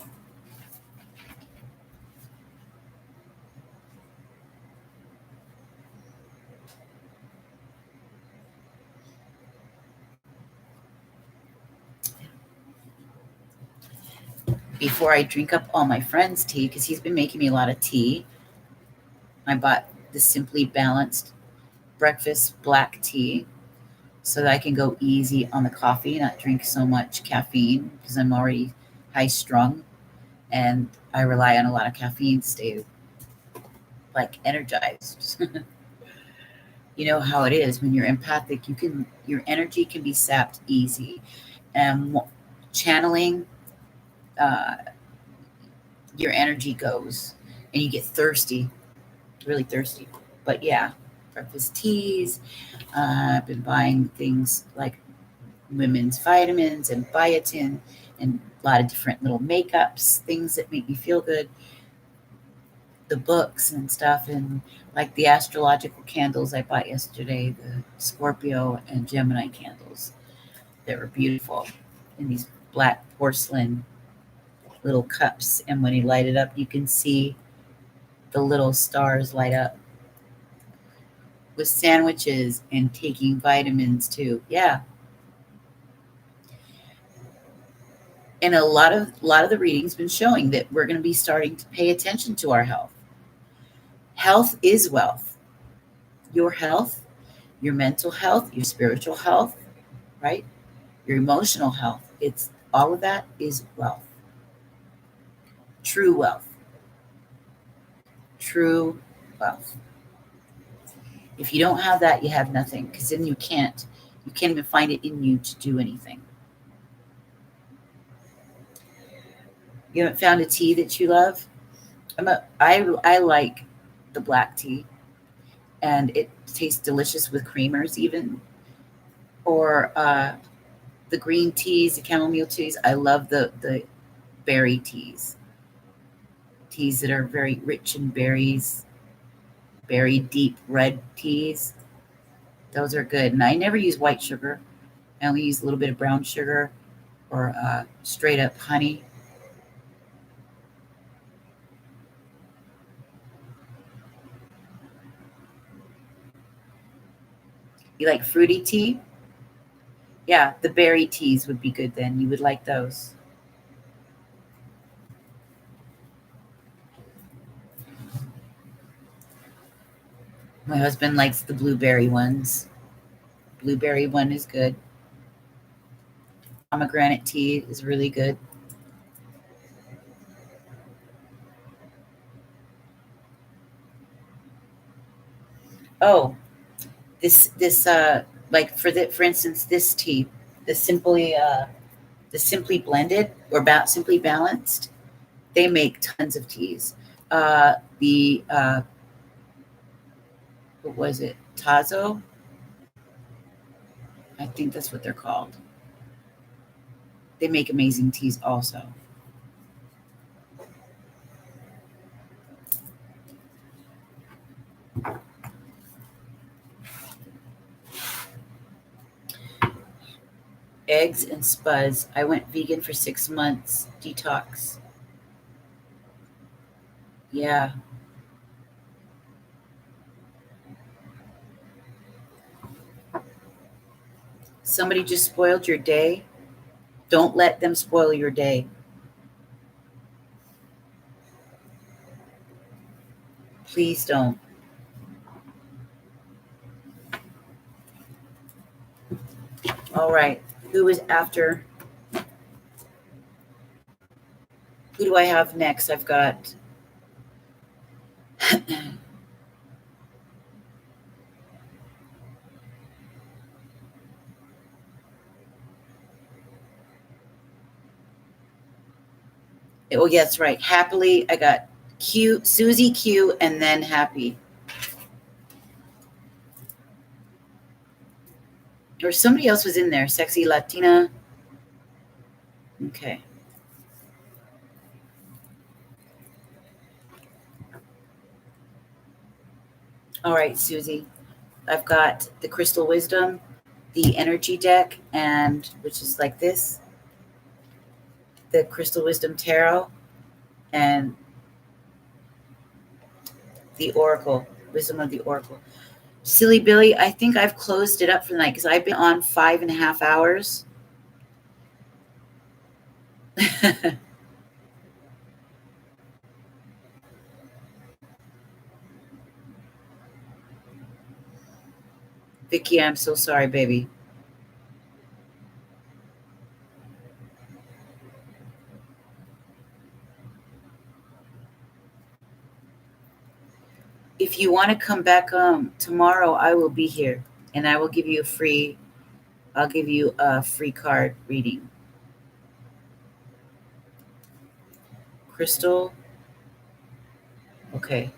Speaker 1: Before I drink up all my friend's tea, because he's been making me a lot of tea, I bought the Simply Balanced breakfast black tea so that I can go easy on the coffee, not drink so much caffeine because I'm already high strung and I rely on a lot of caffeine to stay like energized. You know how it is when you're empathic, your energy can be sapped easy, and channeling uh, your energy goes, and you get thirsty, really thirsty. But yeah, breakfast teas. I've been buying things like women's vitamins and biotin and a lot of different little makeups, things that make me feel good, the books and stuff, and like the astrological candles I bought yesterday, the Scorpio and Gemini candles. They were beautiful in these black porcelain little cups. And when you light it up, you can see the little stars light up with sandwiches and taking vitamins too. Yeah. And a lot of the readings been showing that we're going to be starting to pay attention to our health. Health is wealth. Your health, your mental health, your spiritual health, right? Your emotional health. It's all of that is wealth. True wealth. True wealth. If you don't have that, you have nothing, because then you can't even find it in you to do anything. You haven't found a tea that you love? I like the black tea, and it tastes delicious with creamers even, or the green teas, the chamomile teas. I love the berry teas that are very rich in berries, berry deep red teas. Those are good. And I never use white sugar. I only use a little bit of brown sugar or straight up honey. You like fruity tea? Yeah, the berry teas would be good then. You would like those. My husband likes the blueberry ones. Blueberry one is good. Pomegranate tea is really good. Oh, this like for instance this tea, the simply blended or about simply balanced. They make tons of teas. The what was it? Tazo? I think that's what they're called. They make amazing teas also. Eggs and spuds. I went vegan for 6 months. Detox. Yeah. Somebody just spoiled your day. Don't let them spoil your day. Please don't. All right. Who is after? Who do I have next? I've got oh, yeah, that's right. Happily, I got Q, Susie Q, and then Happy. Or somebody else was in there. Sexy Latina. Okay. All right, Susie. I've got the Crystal Wisdom, the Energy deck, and which is like this, the Crystal Wisdom Tarot, and the Oracle, Wisdom of the Oracle. Silly Billy, I think I've closed it up for the night because I've been on 5.5 hours. Vicky, I'm so sorry, baby. If you want to come back tomorrow, I will be here, and I will give you I'll give you a free card reading. Crystal. Okay.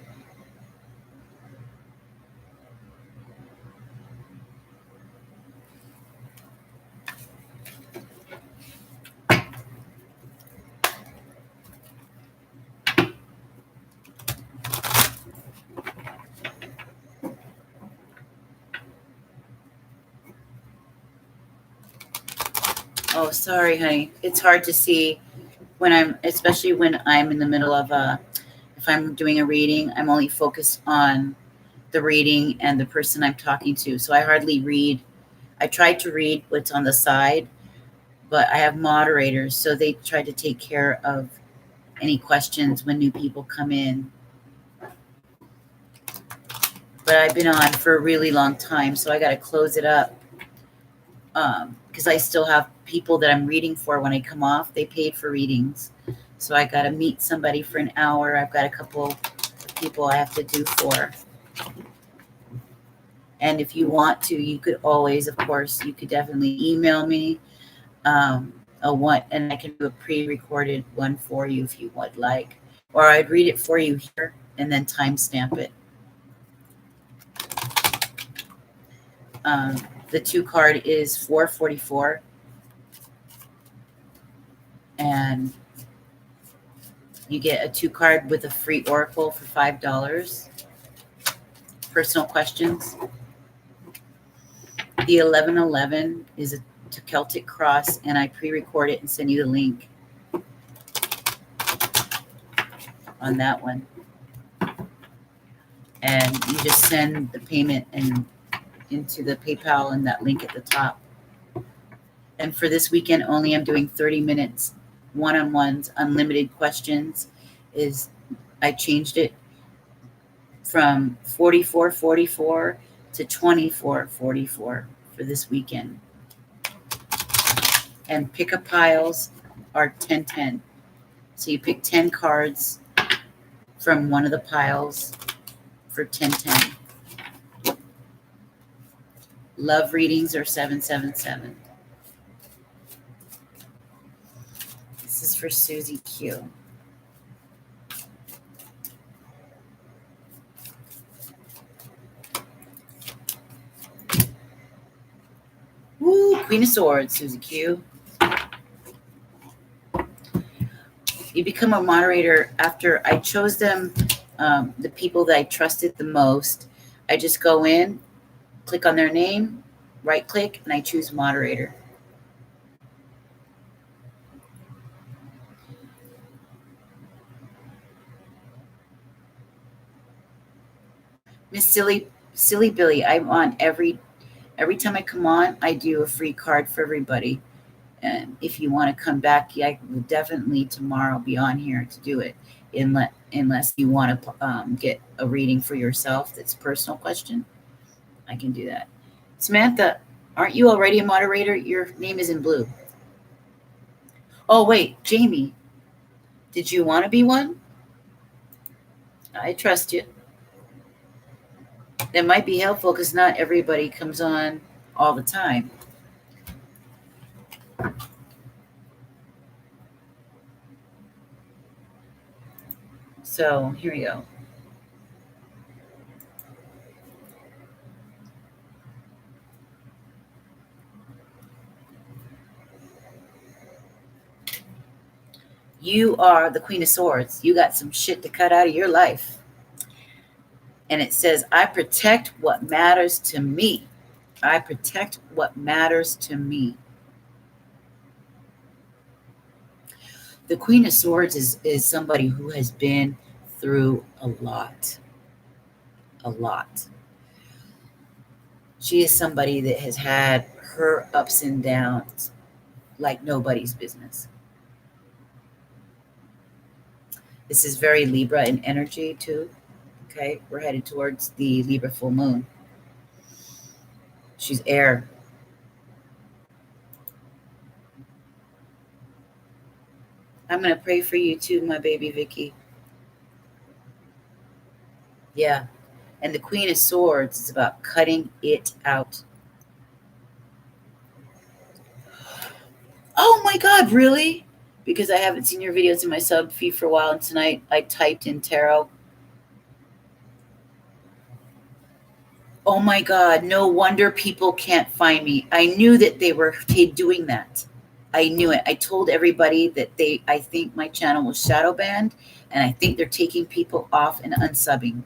Speaker 1: Oh, sorry, honey. It's hard to see especially when I'm in the middle of if I'm doing a reading, I'm only focused on the reading and the person I'm talking to. So I hardly read. I tried to read what's on the side, but I have moderators, so they try to take care of any questions when new people come in. But I've been on for a really long time, so I got to close it up because I still have people that I'm reading for when I come off. They paid for readings, so I got to meet somebody for an hour. I've got a couple of people I have to do for. And if you want to, you could always, of course, you could definitely email me and I can do a pre-recorded one for you if you would like, or I'd read it for you here and then timestamp it. The 2 card is $4.44, and you get a 2 card with a free oracle for $5. Personal questions. The 1111 is a Celtic cross, and I pre-record it and send you the link on that one. And you just send the payment into the PayPal and that link at the top. And for this weekend only, I'm doing 30 minutes one-on-ones, unlimited questions. I changed it from 44.44 to 24.44 for this weekend. And pickup piles are 10-10. So you pick 10 cards from one of the piles for 10-10. Love readings are 777. This is for Susie Q. Woo, Queen of Swords, Susie Q. You become a moderator after I chose them, the people that I trusted the most. I just go in, click on their name, right click, and I choose moderator. Miss Silly Billy, I'm on every time I come on, I do a free card for everybody. And if you want to come back, I will definitely tomorrow be on here to do it, unless you want to get a reading for yourself that's a personal question. I can do that. Samantha, aren't you already a moderator? Your name is in blue. Oh, wait, Jamie, did you want to be one? I trust you. That might be helpful because not everybody comes on all the time. So here we go. You are the Queen of Swords. You got some shit to cut out of your life. And it says, I protect what matters to me. I protect what matters to me. The Queen of Swords is somebody who has been through a lot. A lot. She is somebody that has had her ups and downs like nobody's business. This is very Libra in energy too. Okay, we're headed towards the Libra full moon. She's air. I'm going to pray for you too, my baby Vicky. Yeah. And the Queen of Swords is about cutting it out. Oh my God, really? Because I haven't seen your videos in my sub feed for a while, and tonight I typed in tarot. Oh my God, no wonder people can't find me. I knew that they were doing that. I knew it. I told everybody that I think my channel was shadow banned, and I think they're taking people off and unsubbing.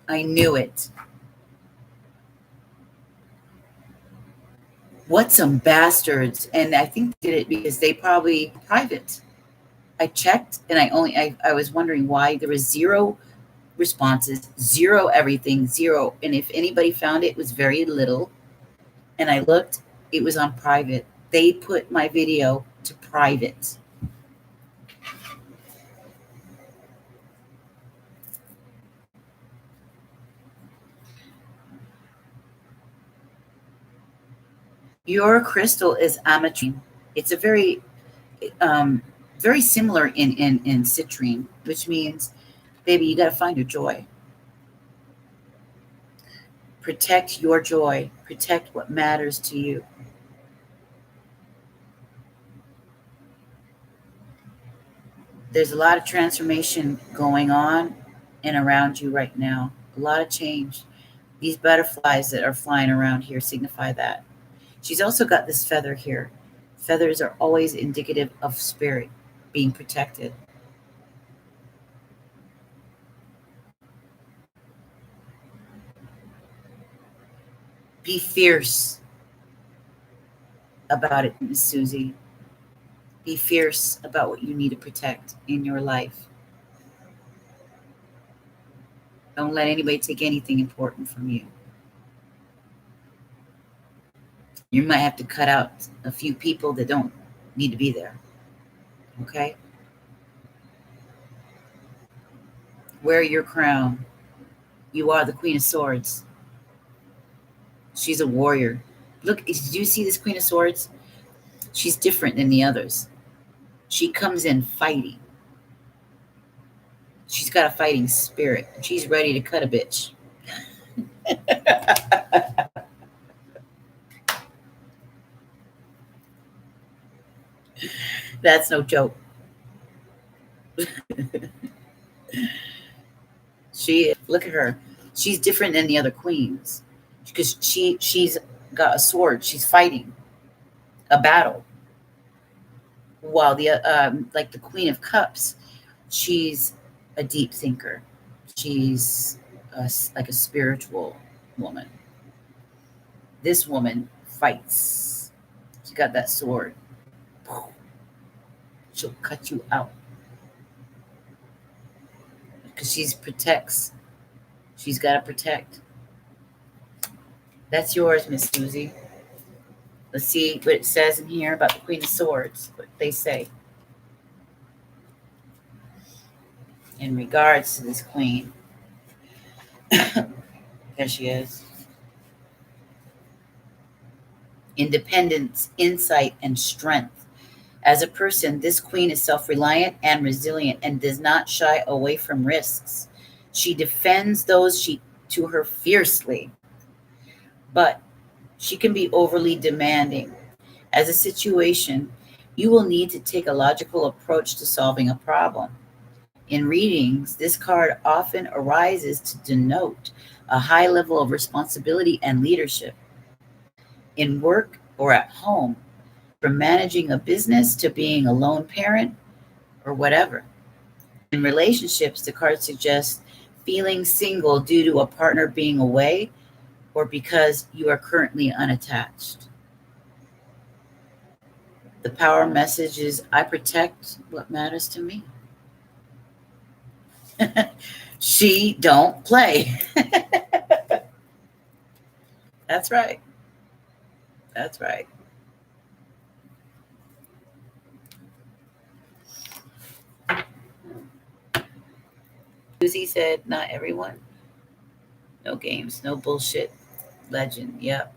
Speaker 1: I knew it. What some bastards. And I think they did it because they probably private. I checked and I was wondering why there was 0 responses, 0 everything, 0. And if anybody found it, it was very little. And I looked, it was on private. They put my video to private. Your crystal is ametrine. It's a very, very similar in citrine, which means, baby, you got to find your joy. Protect your joy. Protect what matters to you. There's a lot of transformation going on and around you right now. A lot of change. These butterflies that are flying around here signify that. She's also got this feather here. Feathers are always indicative of spirit being protected. Be fierce about it, Miss Susie. Be fierce about what you need to protect in your life. Don't let anybody take anything important from you. You might have to cut out a few people that don't need to be there. Okay? Wear your crown. You are the Queen of Swords. She's a warrior. Look, did you see this Queen of Swords? She's different than the others. She comes in fighting. She's got a fighting spirit. She's ready to cut a bitch. That's no joke. Look at her. She's different than the other queens because she's got a sword. She's fighting a battle. While the like the Queen of Cups, she's a deep thinker. She's like a spiritual woman. This woman fights. She got that sword. She'll cut you out because she protects. She's got to protect. That's yours, Miss Susie. Let's see what it says in here about the Queen of Swords, what they say in regards to this queen. There she is. Independence, insight, and strength. As a person, this queen is self-reliant and resilient and does not shy away from risks. She defends those to her fiercely, but she can be overly demanding. As a situation, you will need to take a logical approach to solving a problem. In readings, this card often arises to denote a high level of responsibility and leadership. In work or at home, from managing a business to being a lone parent or whatever. In relationships, the card suggests feeling single due to a partner being away or because you are currently unattached. The power message is I protect what matters to me. She don't play. That's right. That's right. Susie said, not everyone. No games, no bullshit. Legend. Yep.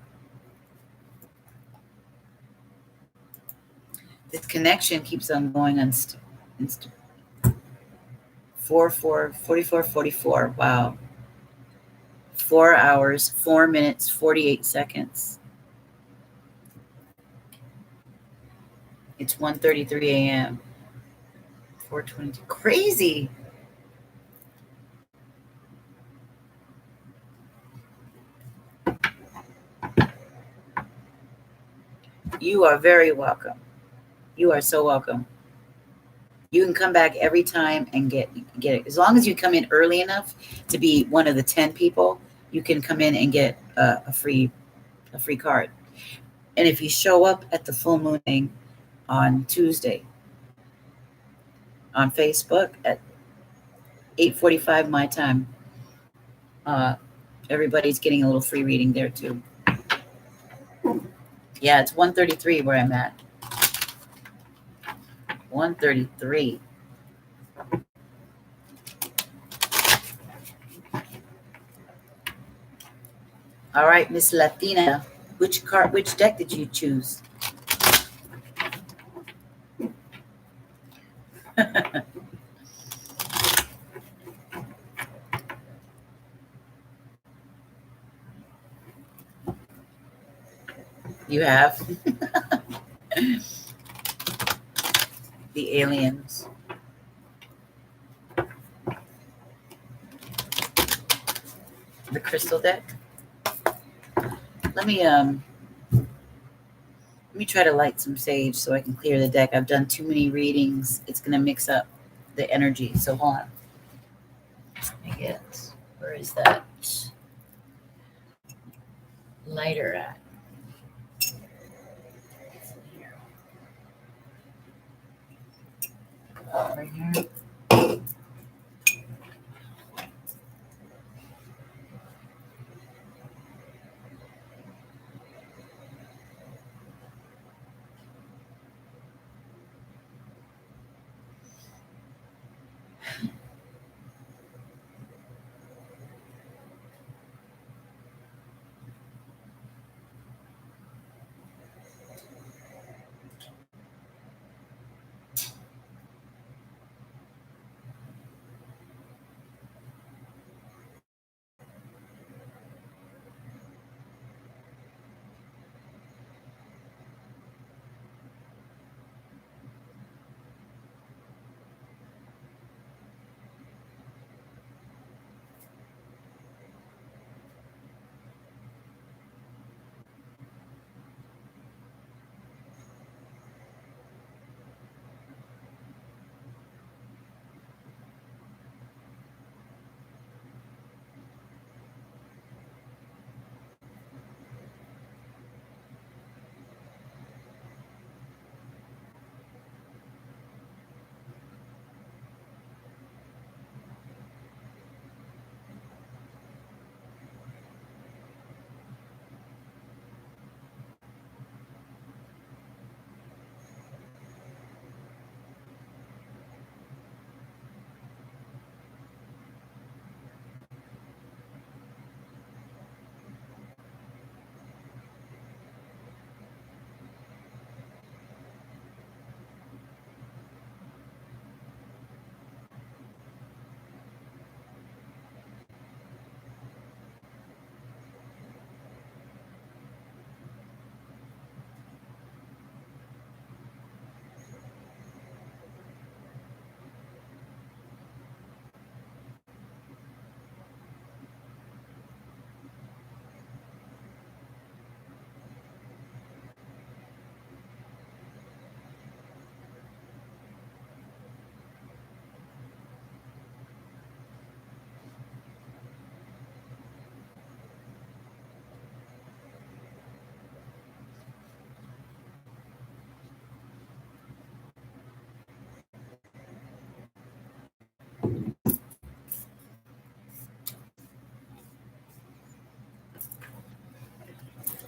Speaker 1: This connection keeps on going on 44. Wow. 4 hours, 4 minutes, 48 seconds. It's 1:33 a.m. 4:22. Crazy. You are very welcome. You are so welcome. You can come back every time and get it. As long as you come in early enough to be one of the 10 people, you can come in and get a free card. And if you show up at the full moon thing on Tuesday on Facebook at 8:45 my time, everybody's getting a little free reading there too. Yeah, it's 1:33 where I'm at. 1:33. All right, Miss Latina, which deck did you choose? You have the aliens. The crystal deck. Let me try to light some sage so I can clear the deck. I've done too many readings. It's gonna mix up the energy. So hold on. Where is that lighter at? Right here.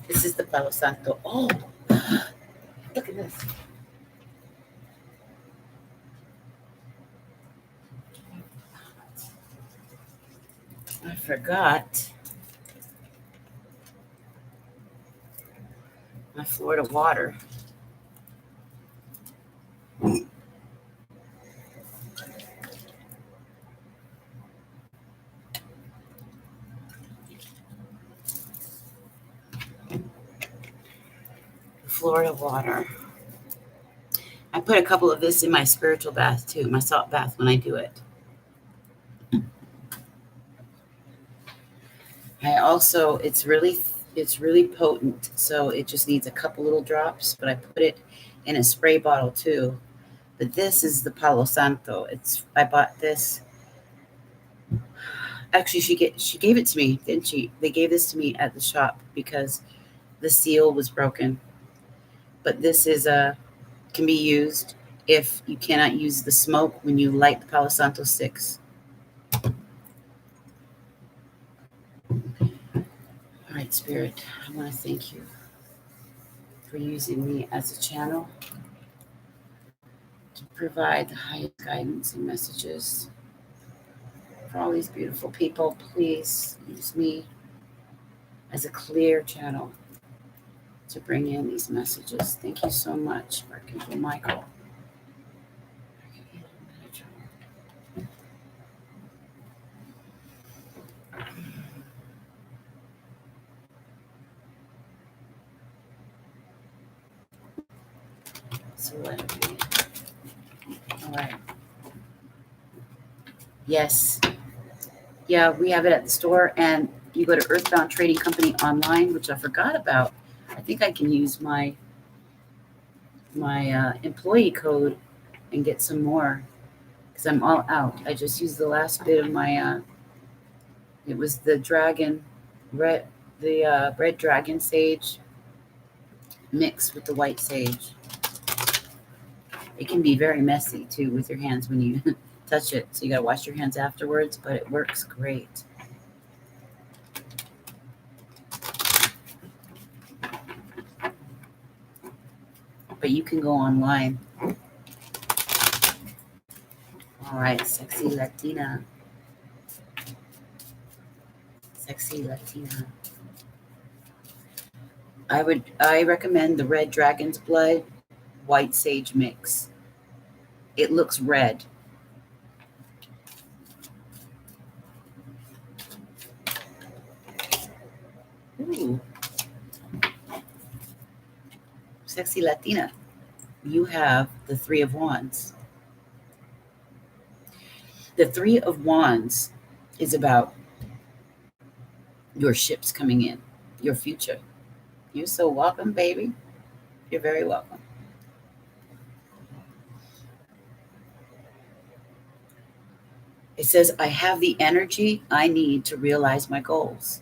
Speaker 1: This is the Palo Santo. Oh, look at this. I forgot my Florida water. Florida water. I put a couple of this in my spiritual bath too, my salt bath when I do it. I also, it's really potent, so it just needs a couple little drops, but I put it in a spray bottle too. But this is the Palo Santo. I bought this. Actually, she gave it to me, didn't she? They gave this to me at the shop because the seal was broken. But this can be used if you cannot use the smoke when you light the Palo Santo sticks. All right, Spirit, I want to thank you for using me as a channel to provide the highest guidance and messages for all these beautiful people. Please use me as a clear channel to bring in these messages. Thank you so much, Archangel Michael. So let it be. All right. Yes. Yeah, we have it at the store, and you go to Earthbound Trading Company online, which I forgot about. I think I can use my employee code and get some more because I'm all out. I just used the last bit of my. It was the red dragon sage mixed with the white sage. It can be very messy too with your hands when you touch it, so you gotta wash your hands afterwards. But it works great. But you can go online. All right, sexy Latina. Sexy Latina. I recommend the red dragon's blood white sage mix. It looks red. Ooh. Sexy Latina. You have the Three of Wands. The Three of Wands is about your ships coming in, your future. You're so welcome, baby. You're very welcome. It says, I have the energy I need to realize my goals.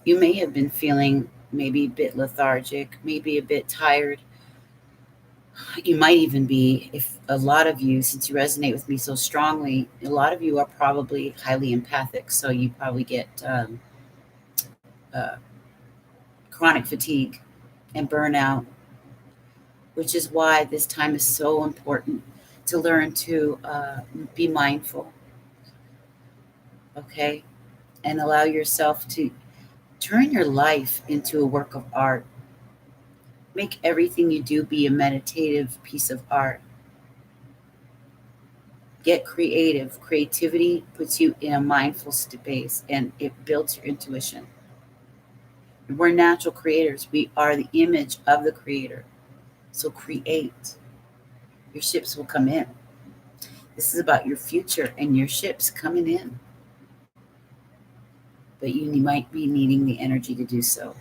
Speaker 1: You may have been feeling maybe a bit lethargic, maybe a bit tired. You might even be, if a lot of you, since you resonate with me so strongly, a lot of you are probably highly empathic. So you probably get chronic fatigue and burnout, which is why this time is so important to learn to be mindful, okay? And allow yourself to turn your life into a work of art. Make everything you do be a meditative piece of art. Get creative. Creativity puts you in a mindful space and it builds your intuition. We're natural creators. We are the image of the creator. So create. Your ships will come in. This is about your future and your ships coming in. But you might be needing the energy to do so.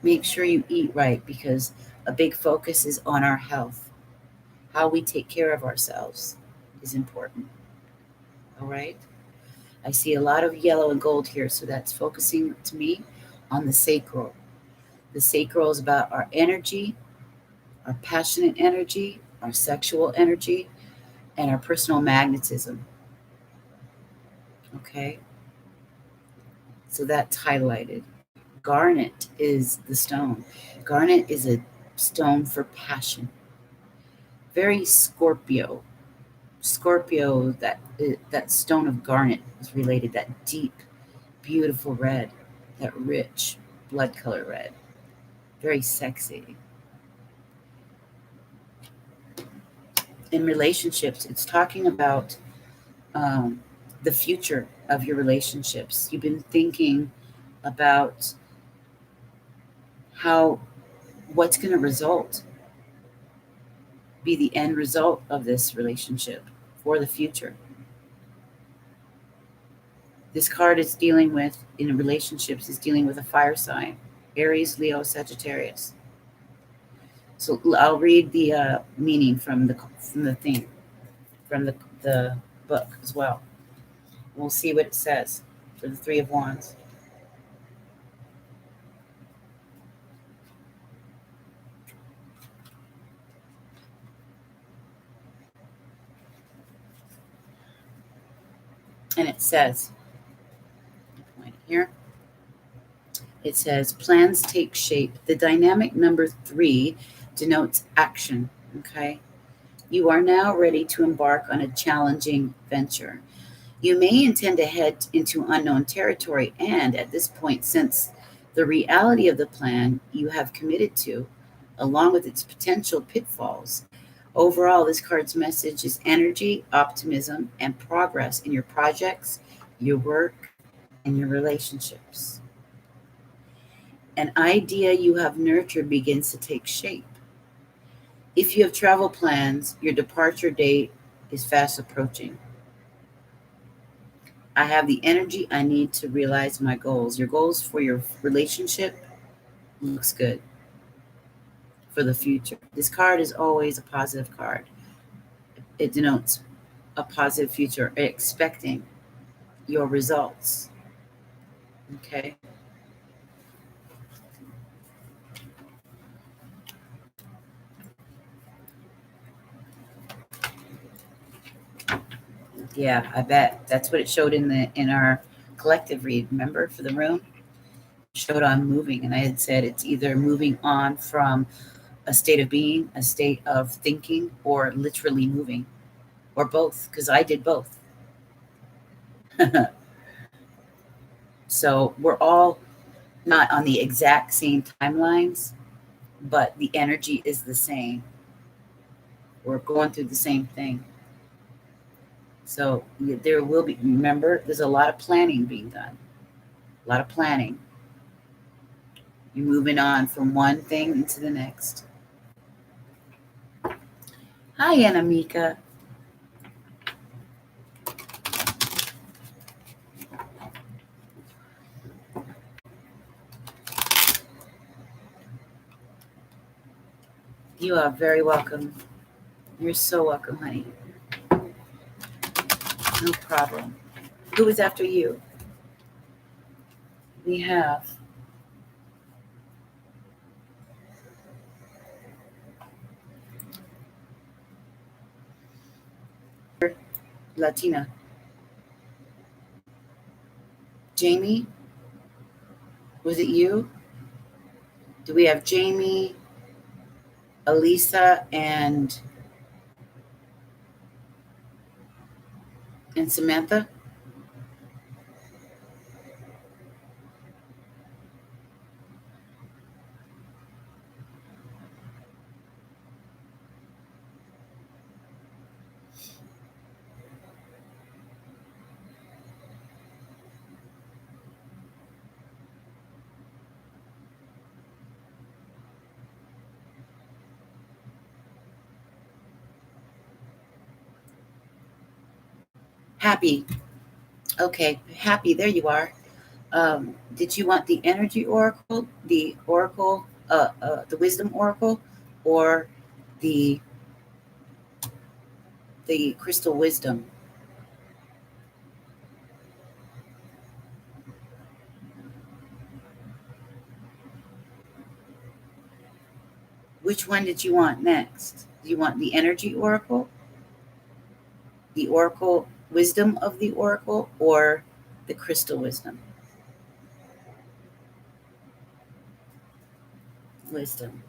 Speaker 1: Make sure you eat right because a big focus is on our health. How we take care of ourselves is important. All right? I see a lot of yellow and gold here, so that's focusing to me on the sacral. The sacral is about our energy, our passionate energy, our sexual energy, and our personal magnetism. Okay? So that's highlighted. Garnet is the stone. Garnet is a stone for passion. Very Scorpio. Scorpio, that stone of garnet is related, that deep, beautiful red, that rich blood color red. Very sexy. In relationships, it's talking about um, the future of your relationships. You've been thinking about how what's going to be the end result of this relationship for the future. This card is dealing with, in relationships, is dealing with a fire sign, Aries, Leo, Sagittarius. So I'll read the meaning from the thing, from the book as well. We'll see what it says for the Three of Wands. And it says, point here, it says, plans take shape. The dynamic number 3 denotes action, okay? You are now ready to embark on a challenging venture. You may intend to head into unknown territory, and at this point, since the reality of the plan you have committed to, along with its potential pitfalls, overall, this card's message is energy, optimism, and progress in your projects, your work, and your relationships. An idea you have nurtured begins to take shape. If you have travel plans, your departure date is fast approaching. I have the energy I need to realize my goals. Your goals for your relationship looks good for the future. This card is always a positive card. It denotes a positive future, expecting your results. Okay. Yeah, I bet that's what it showed in our collective read. Remember, for the room, it showed on moving, and I had said it's either moving on from a state of being, a state of thinking, or literally moving, or both, because I did both. So we're all not on the exact same timelines, but the energy is the same. We're going through the same thing. So there will be, remember, there's a lot of planning being done, a lot of planning. You're moving on from one thing into the next. Hi, Anamika. You are very welcome. You're so welcome, honey. No problem. Who is after you? We have Latina. Jamie? Was it you? Do we have Jamie, Elisa, and Samantha? Happy. Okay, Happy, there you are. Did you want the energy oracle, the wisdom oracle, or the crystal wisdom? Which one did you want next? Do you want the energy oracle, the oracle wisdom of the oracle, or the crystal wisdom? wisdom.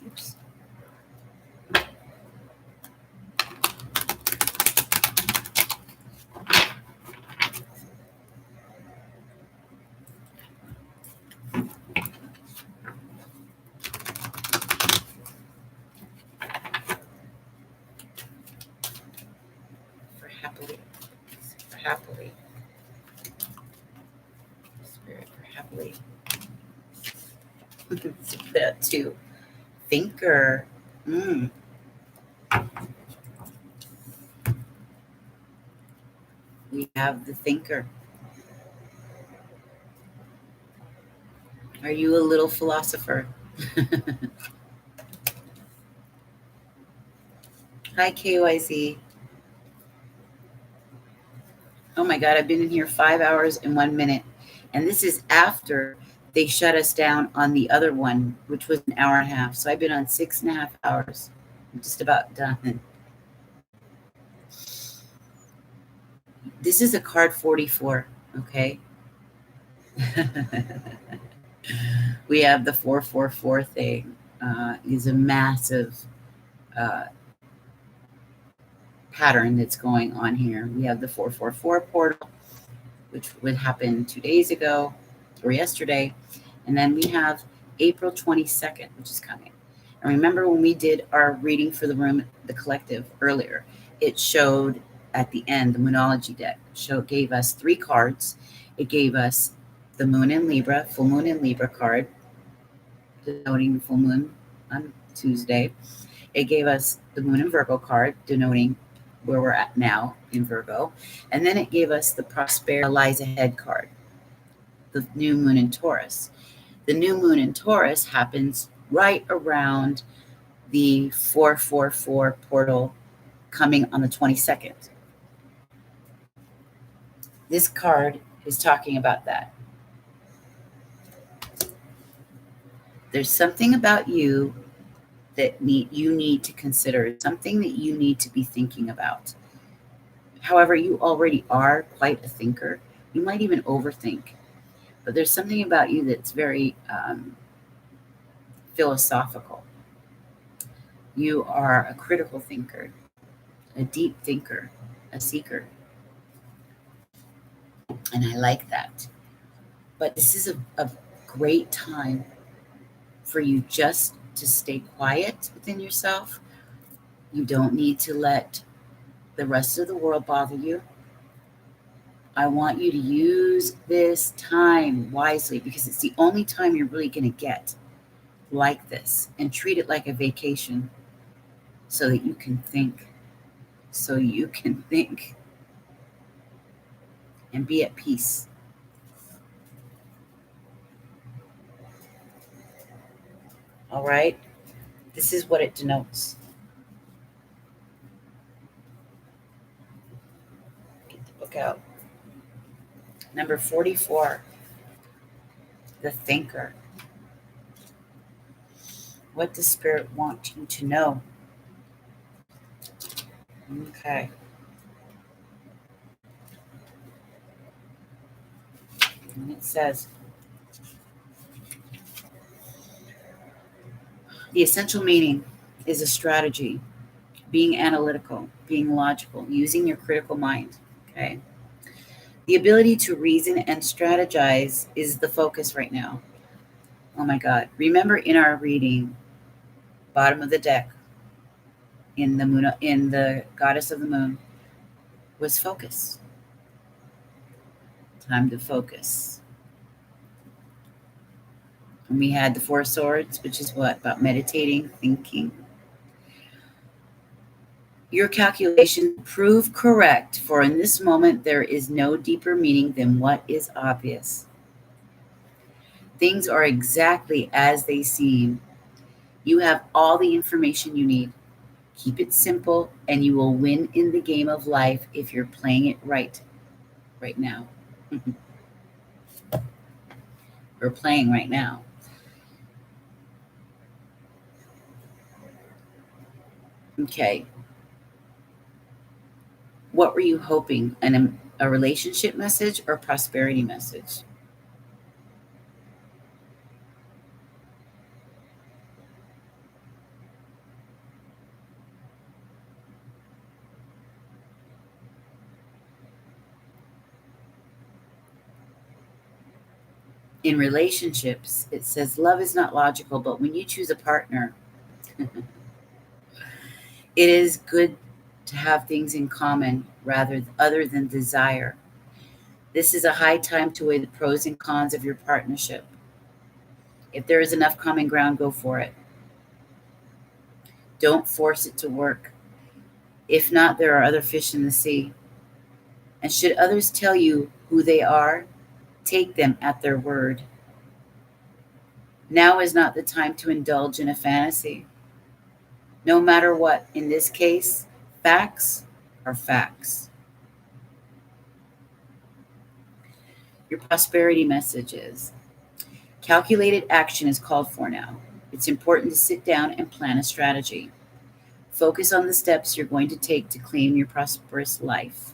Speaker 1: Oops. For happily. For happily. Spirit for happily. That too. Thinker. We have the thinker. Are you a little philosopher? Hi, KYZ. Oh my God, I've been in here 5 hours and 1 minute. And this is after they shut us down on the other one, which was an hour and a half. So I've been on 6.5 hours. I'm just about done. This is a card 44, okay? We have the 444 thing. Is a massive pattern that's going on here. We have the 444 portal, which would happen 2 days ago or yesterday. And then we have April 22nd, which is coming. And remember when we did our reading for the room, the collective earlier, it showed at the end, the Moonology deck gave us 3 cards. It gave us the Moon in Libra, full Moon in Libra card, denoting the full moon on Tuesday. It gave us the Moon in Virgo card, denoting where we're at now in Virgo. And then it gave us the Prosperity Lies Ahead card, the new moon in Taurus. The new moon in Taurus happens right around the 444 portal coming on the 22nd. This card is talking about that. There's something about you that you need to consider, something that you need to be thinking about. However, you already are quite a thinker. You might even overthink, but there's something about you that's very philosophical. You are a critical thinker, a deep thinker, a seeker. And I like that. But this is a great time for you just to stay quiet within yourself. You don't need to let the rest of the world bother you. I want you to use this time wisely because it's the only time you're really going to get like this, and treat it like a vacation so that you can think, and be at peace. All right? This is what it denotes. Get the book out. Number 44, the thinker. What does Spirit want you to know? Okay. And it says, the essential meaning is a strategy, being analytical, being logical, using your critical mind. Okay. The ability to reason and strategize is the focus right now. Oh my God. Remember in our reading, bottom of the deck, in the moon, in the goddess of the moon, was focus. Time to focus. And we had the Four of Swords, which is what? About meditating, thinking. Your calculations prove correct, for in this moment there is no deeper meaning than what is obvious. Things are exactly as they seem. You have all the information you need. Keep it simple, and you will win in the game of life if you're playing it right now. We're playing right now. Okay. What were you hoping? A relationship message or prosperity message? In relationships, it says love is not logical, but when you choose a partner, it is good to have things in common rather other than desire. This is a high time to weigh the pros and cons of your partnership. If there is enough common ground, go for it. Don't force it to work. If not, there are other fish in the sea. And should others tell you who they are, take them at their word. Now is not the time to indulge in a fantasy. No matter what, in this case, facts are facts. Your prosperity message is calculated action is called for now. It's important to sit down and plan a strategy. Focus on the steps you're going to take to claim your prosperous life.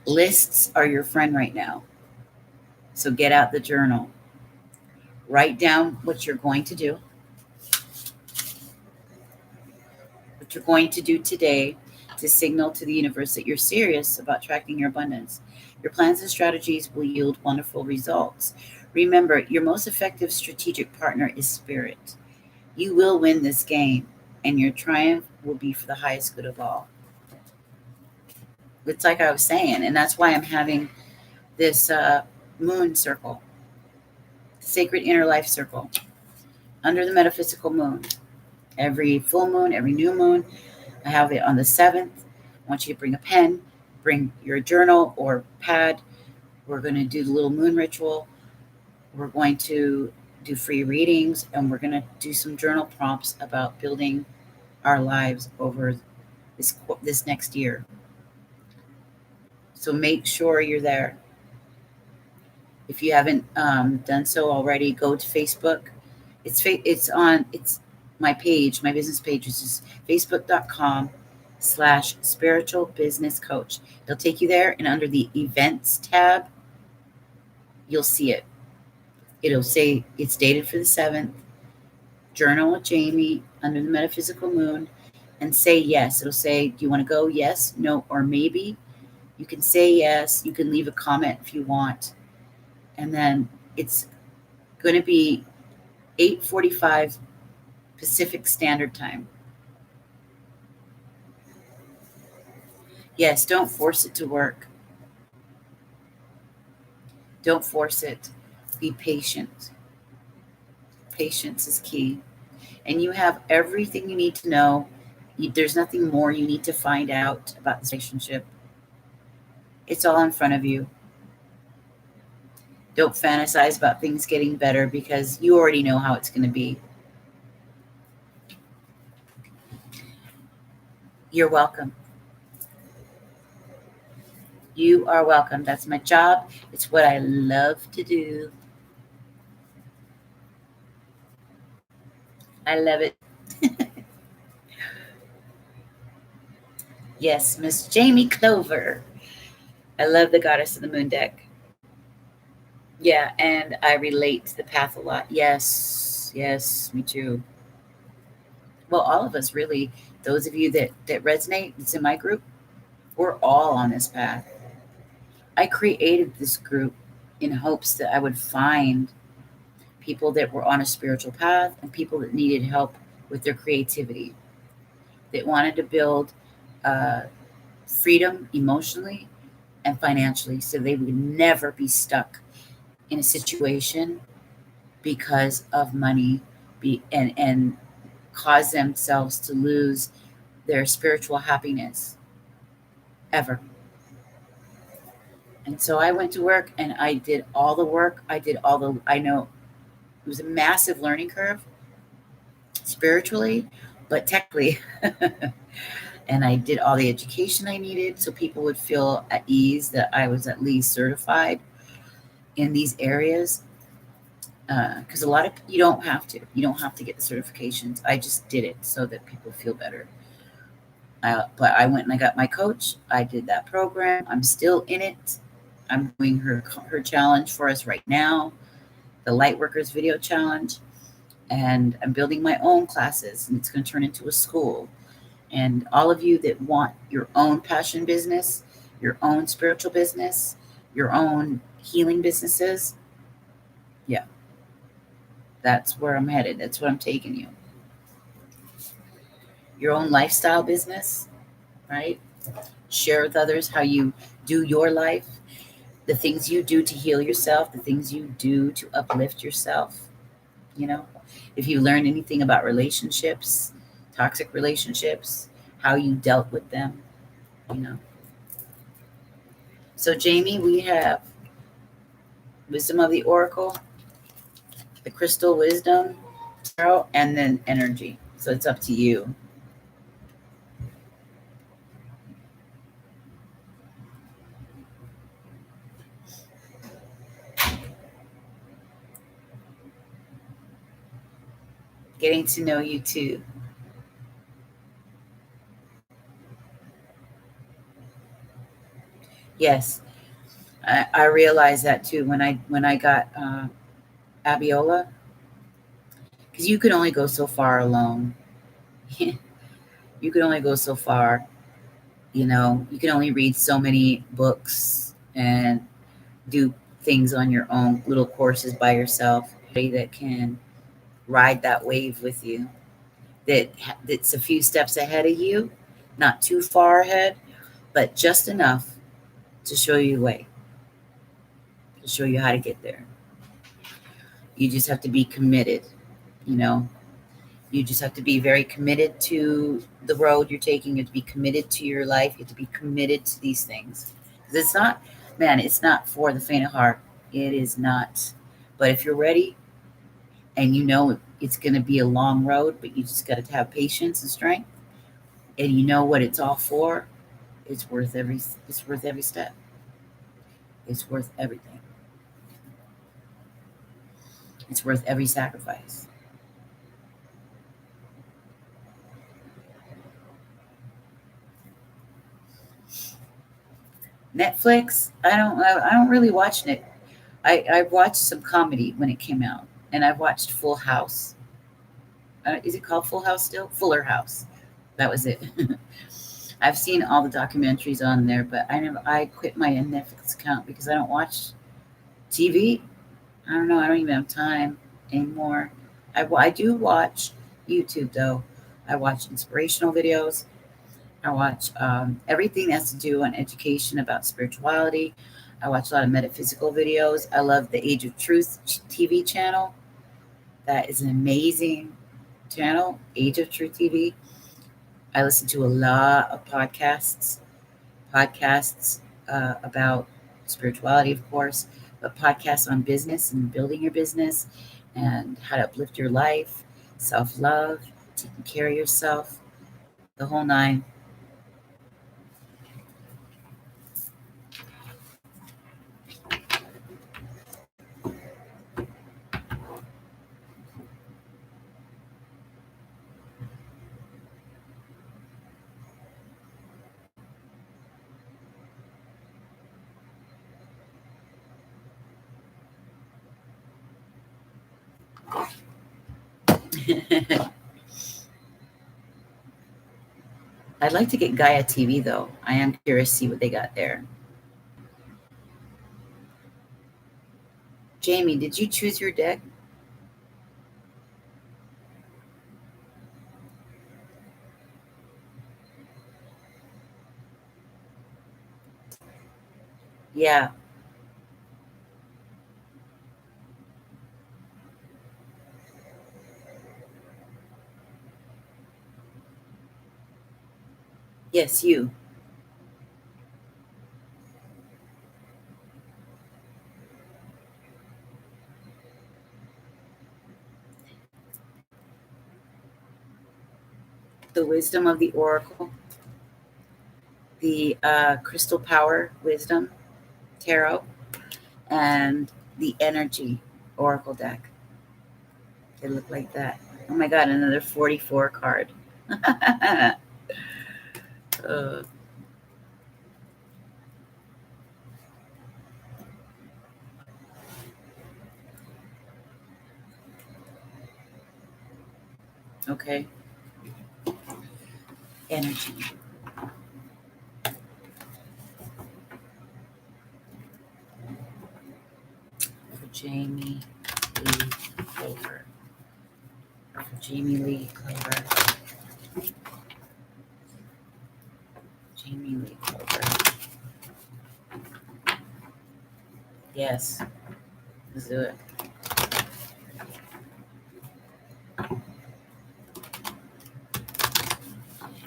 Speaker 1: Lists are your friend right now. So get out the journal. Write down what you're going to do, what you're going to do today to signal to the universe that you're serious about tracking your abundance. Your plans and strategies will yield wonderful results. Remember, your most effective strategic partner is spirit. You will win this game, and your triumph will be for the highest good of all. It's like I was saying, and that's why I'm having this moon circle, sacred inner life circle, under the metaphysical moon. Every full moon, every new moon, I have it on the 7th. I want you to bring a pen, bring your journal or pad. We're going to do the little moon ritual. We're going to do free readings, and we're going to do some journal prompts about building our lives over this next year. So make sure you're there. If you haven't done so already, go to Facebook. It's my page, my business page, which is facebook.com/spiritual business coach. It'll take you there, and under the events tab, you'll see it. It'll say it's dated for the 7th. Journal with Jamie under the metaphysical moon, and say yes. It'll say, do you want to go? Yes, no, or maybe. You can say yes. You can leave a comment if you want. And then it's going to be 8:45 Pacific Standard Time. Yes, don't force it to work. Don't force it. Be patient. Patience is key. And you have everything you need to know. There's nothing more you need to find out about this relationship. It's all in front of you. Don't fantasize about things getting better because you already know how it's going to be. You're welcome. You are welcome. That's my job. It's what I love to do. I love it. Yes, Miss Jamie Clover. I love the Goddess of the Moon deck. Yeah, and I relate to the path a lot. Yes, yes, me too. Well, all of us really. Those of you that resonate, that's in my group, we're all on this path. I created this group in hopes that I would find people that were on a spiritual path and people that needed help with their creativity, that wanted to build freedom emotionally and financially so they would never be stuck in a situation because of money, and cause themselves to lose their spiritual happiness ever. And so I went to work and I did all the work. I know it was a massive learning curve spiritually, but technically. And I did all the education I needed so people would feel at ease that I was at least certified in these areas. Because a lot of you don't have to get the certifications. I just did it so that people feel better. But I went and I got my coach. I did that program. I'm still in it. I'm doing her challenge for us right now, the Lightworkers Video Challenge, and I'm building my own classes, and it's going to turn into a school. And all of you that want your own passion business, your own spiritual business, your own healing businesses, yeah, that's where I'm headed. That's what I'm taking you. Your own lifestyle business, right? Share with others how you do your life, the things you do to heal yourself, the things you do to uplift yourself. You know, if you learn anything about relationships, toxic relationships, how you dealt with them, you know. So, Jamie, we have Wisdom of the Oracle, the Crystal Wisdom Tarot, and then Energy. So it's up to you. Getting to know you too. Yes, I realized that too when I got Abiola, because you can only go so far alone. You can only go so far. You know, you can only read so many books and do things on your own, little courses by yourself. That can ride that wave with you. That's a few steps ahead of you, not too far ahead, but just enough to show you the way, to show you how to get there. You just have to be committed, you know. You just have to be very committed to the road you're taking. You have to be committed to your life. You have to be committed to these things. 'Cause it's not, man, it's not for the faint of heart. It is not. But if you're ready and you know it's going to be a long road, but you just got to have patience and strength, and you know what it's all for, it's worth every step. It's worth everything. It's worth every sacrifice. Netflix, I don't really watch it. I watched some comedy when it came out, and I've watched Full House. Is it called Full House still? Fuller House. That was it. I've seen all the documentaries on there, but I quit my Netflix account because I don't watch TV. I don't know. I don't even have time anymore. I do watch YouTube though. I watch inspirational videos. I watch everything that has to do on education about spirituality. I watch a lot of metaphysical videos. I love the Age of Truth TV channel. That is an amazing channel, Age of Truth TV. I listen to a lot of podcasts about spirituality, of course, but podcasts on business and building your business and how to uplift your life, self love, taking care of yourself, the whole nine. I'd like to get Gaia TV though. I am curious to see what they got there. Jamie, did you choose your deck? Yeah. Yes, you. The wisdom of the oracle, the crystal power wisdom tarot, and the energy oracle deck. They look like that. Oh my God, another 44 card. uh, okay. Energy. For Jamie Lee Clover. For Jamie Lee Clover. Jamie Lee Clover. Yes. Let's do it.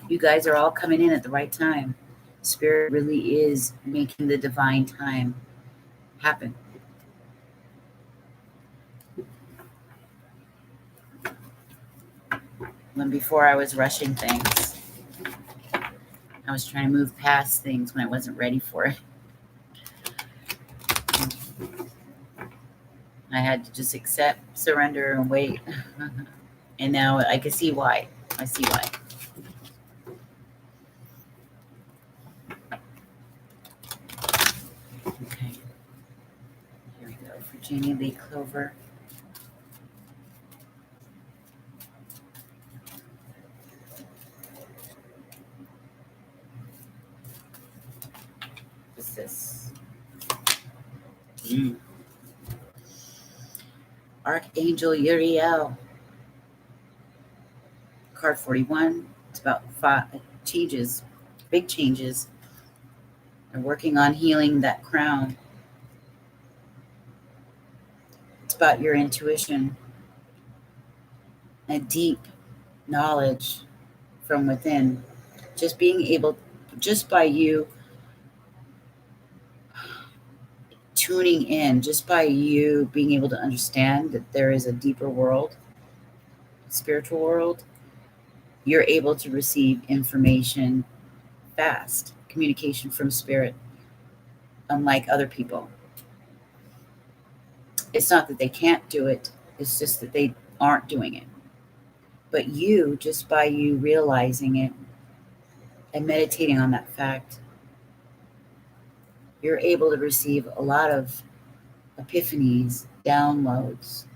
Speaker 1: You guys are all coming in at the right time. Spirit really is making the divine time happen. When before I was rushing things, I was trying to move past things when I wasn't ready for it. I had to just accept, surrender, and wait. And now I can see why. I see why. Okay. Here we go. Virginia Lee Clover. What's this? Archangel Uriel. Card 41. It's about 5 changes, big changes. They're working on healing that crown. It's about your intuition, a deep knowledge from within. Just being able, just by you tuning in, just by you being able to understand that there is a deeper world, spiritual world, you're able to receive information fast, communication from spirit, unlike other people. It's not that they can't do it, it's just that they aren't doing it. But you, just by you realizing it and meditating on that fact, you're able to receive a lot of epiphanies, downloads,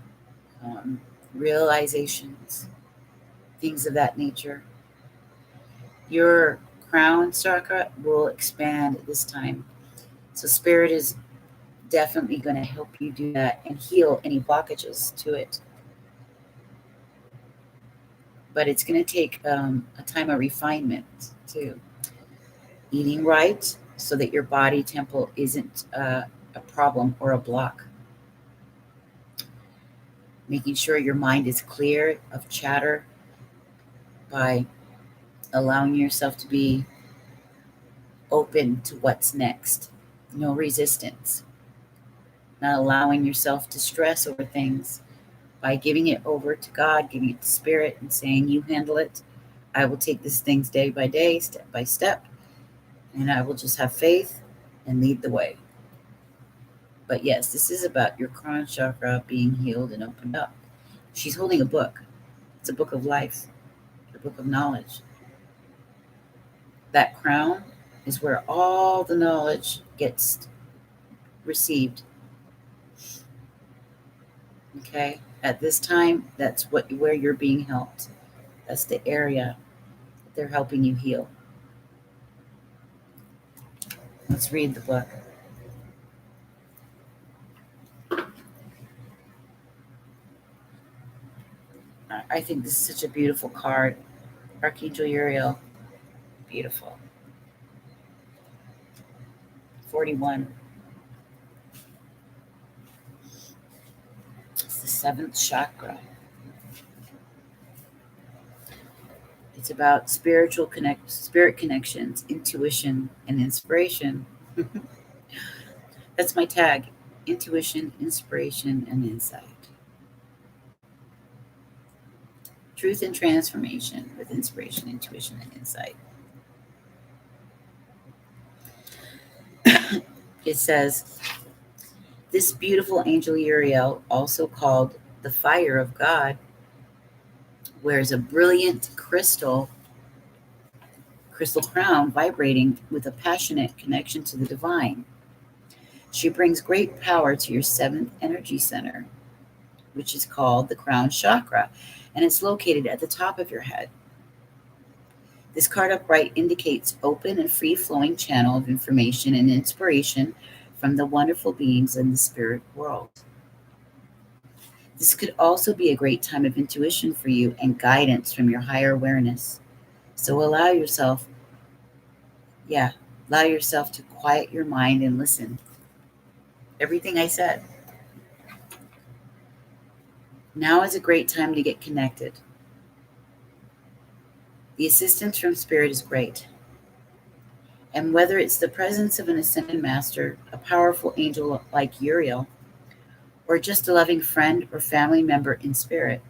Speaker 1: realizations, things of that nature. Your crown chakra will expand at this time. So spirit is definitely going to help you do that and heal any blockages to it. But it's going to take a time of refinement too. Eating right so that your body temple isn't a problem or a block. Making sure your mind is clear of chatter by allowing yourself to be open to what's next. No resistance. Not allowing yourself to stress over things by giving it over to God, giving it to spirit and saying, you handle it. I will take these things day by day, step by step, and I will just have faith and lead the way. But yes, this is about your crown chakra being healed and opened up. She's holding a book. It's a book of life, a book of knowledge. That crown is where all the knowledge gets received. Okay? At this time, that's where you're being helped. That's the area that they're helping you heal. Let's read the book. I think this is such a beautiful card. Archangel Uriel. Beautiful. 41. It's the 7th chakra. It's about spirit connections, intuition, and inspiration. That's my tag: intuition, inspiration, and insight. Truth and transformation with inspiration, intuition, and insight. It says, this beautiful angel Uriel, also called the fire of God, wears a brilliant crystal crown vibrating with a passionate connection to the divine. She brings great power to your seventh energy center, which is called the crown chakra, and it's located at the top of your head. This card upright indicates open and free-flowing channel of information and inspiration from the wonderful beings in the spirit world. This could also be a great time of intuition for you and guidance from your higher awareness. So allow yourself to quiet your mind and listen. Everything I said. Now is a great time to get connected. The assistance from Spirit is great. And whether it's the presence of an ascended master, a powerful angel like Uriel, or just a loving friend or family member in spirit,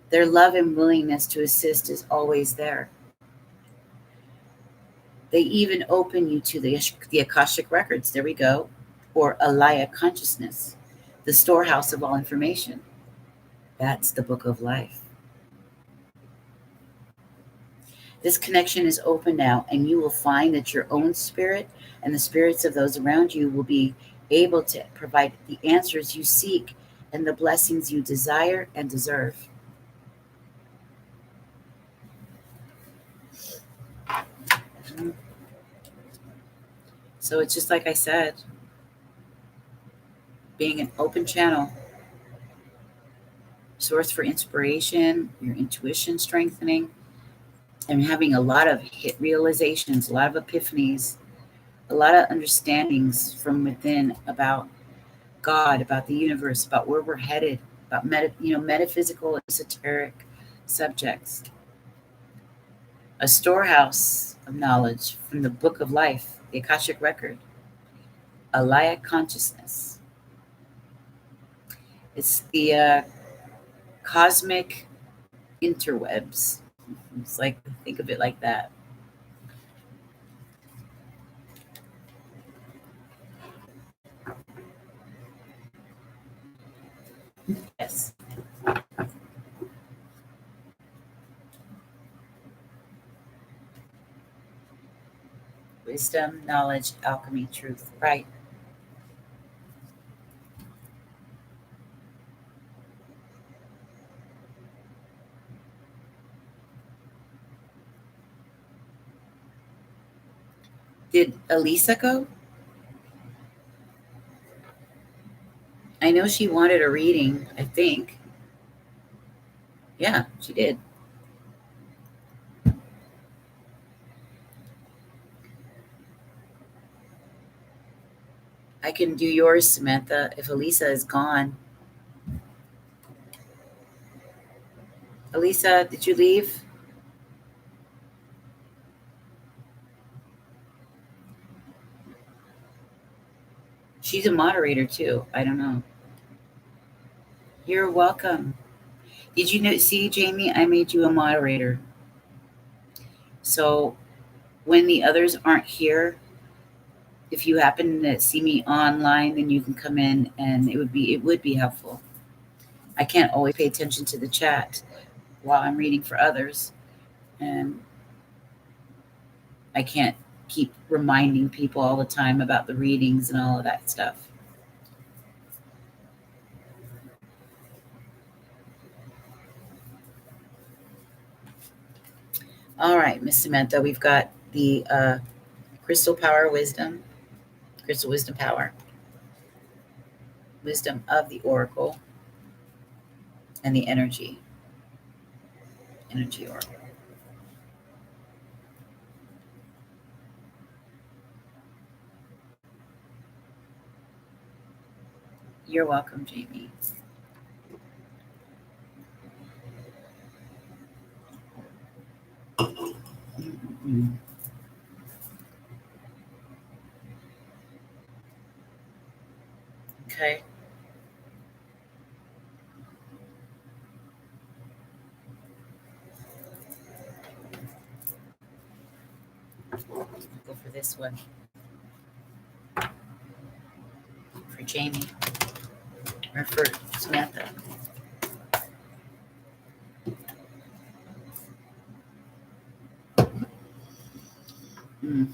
Speaker 1: their love and willingness to assist is always there. They even open you to the Akashic records, there we go, or Alaya consciousness, the storehouse of all information. That's the book of life. This connection is open now, and you will find that your own spirit and the spirits of those around you will be able to provide the answers you seek and the blessings you desire and deserve. So it's just like I said, being an open channel, source for inspiration, your intuition strengthening, and having a lot of hit realizations, a lot of epiphanies, a lot of understandings from within about God, about the universe, about where we're headed, about metaphysical, esoteric subjects. A storehouse of knowledge from the book of life, the Akashic record, Alaya consciousness. It's the cosmic interwebs. It's like, think of it like that. Yes. Wisdom, knowledge, alchemy, truth. Right. Did Elisa go? I know she wanted a reading, I think. Yeah, she did. I can do yours, Samantha, if Elisa is gone. Elisa, did you leave? She's a moderator too. I don't know. You're welcome. Did you see, Jamie? I made you a moderator. So when the others aren't here, if you happen to see me online, then you can come in, and it would be helpful. I can't always pay attention to the chat while I'm reading for others, and I can't keep reminding people all the time about the readings and all of that stuff. All right, Miss Samantha, we've got the crystal wisdom power, wisdom of the oracle, and the energy oracle. You're welcome, Jamie. Okay. Go for this one. For Jamie. Or for Samantha. Mm.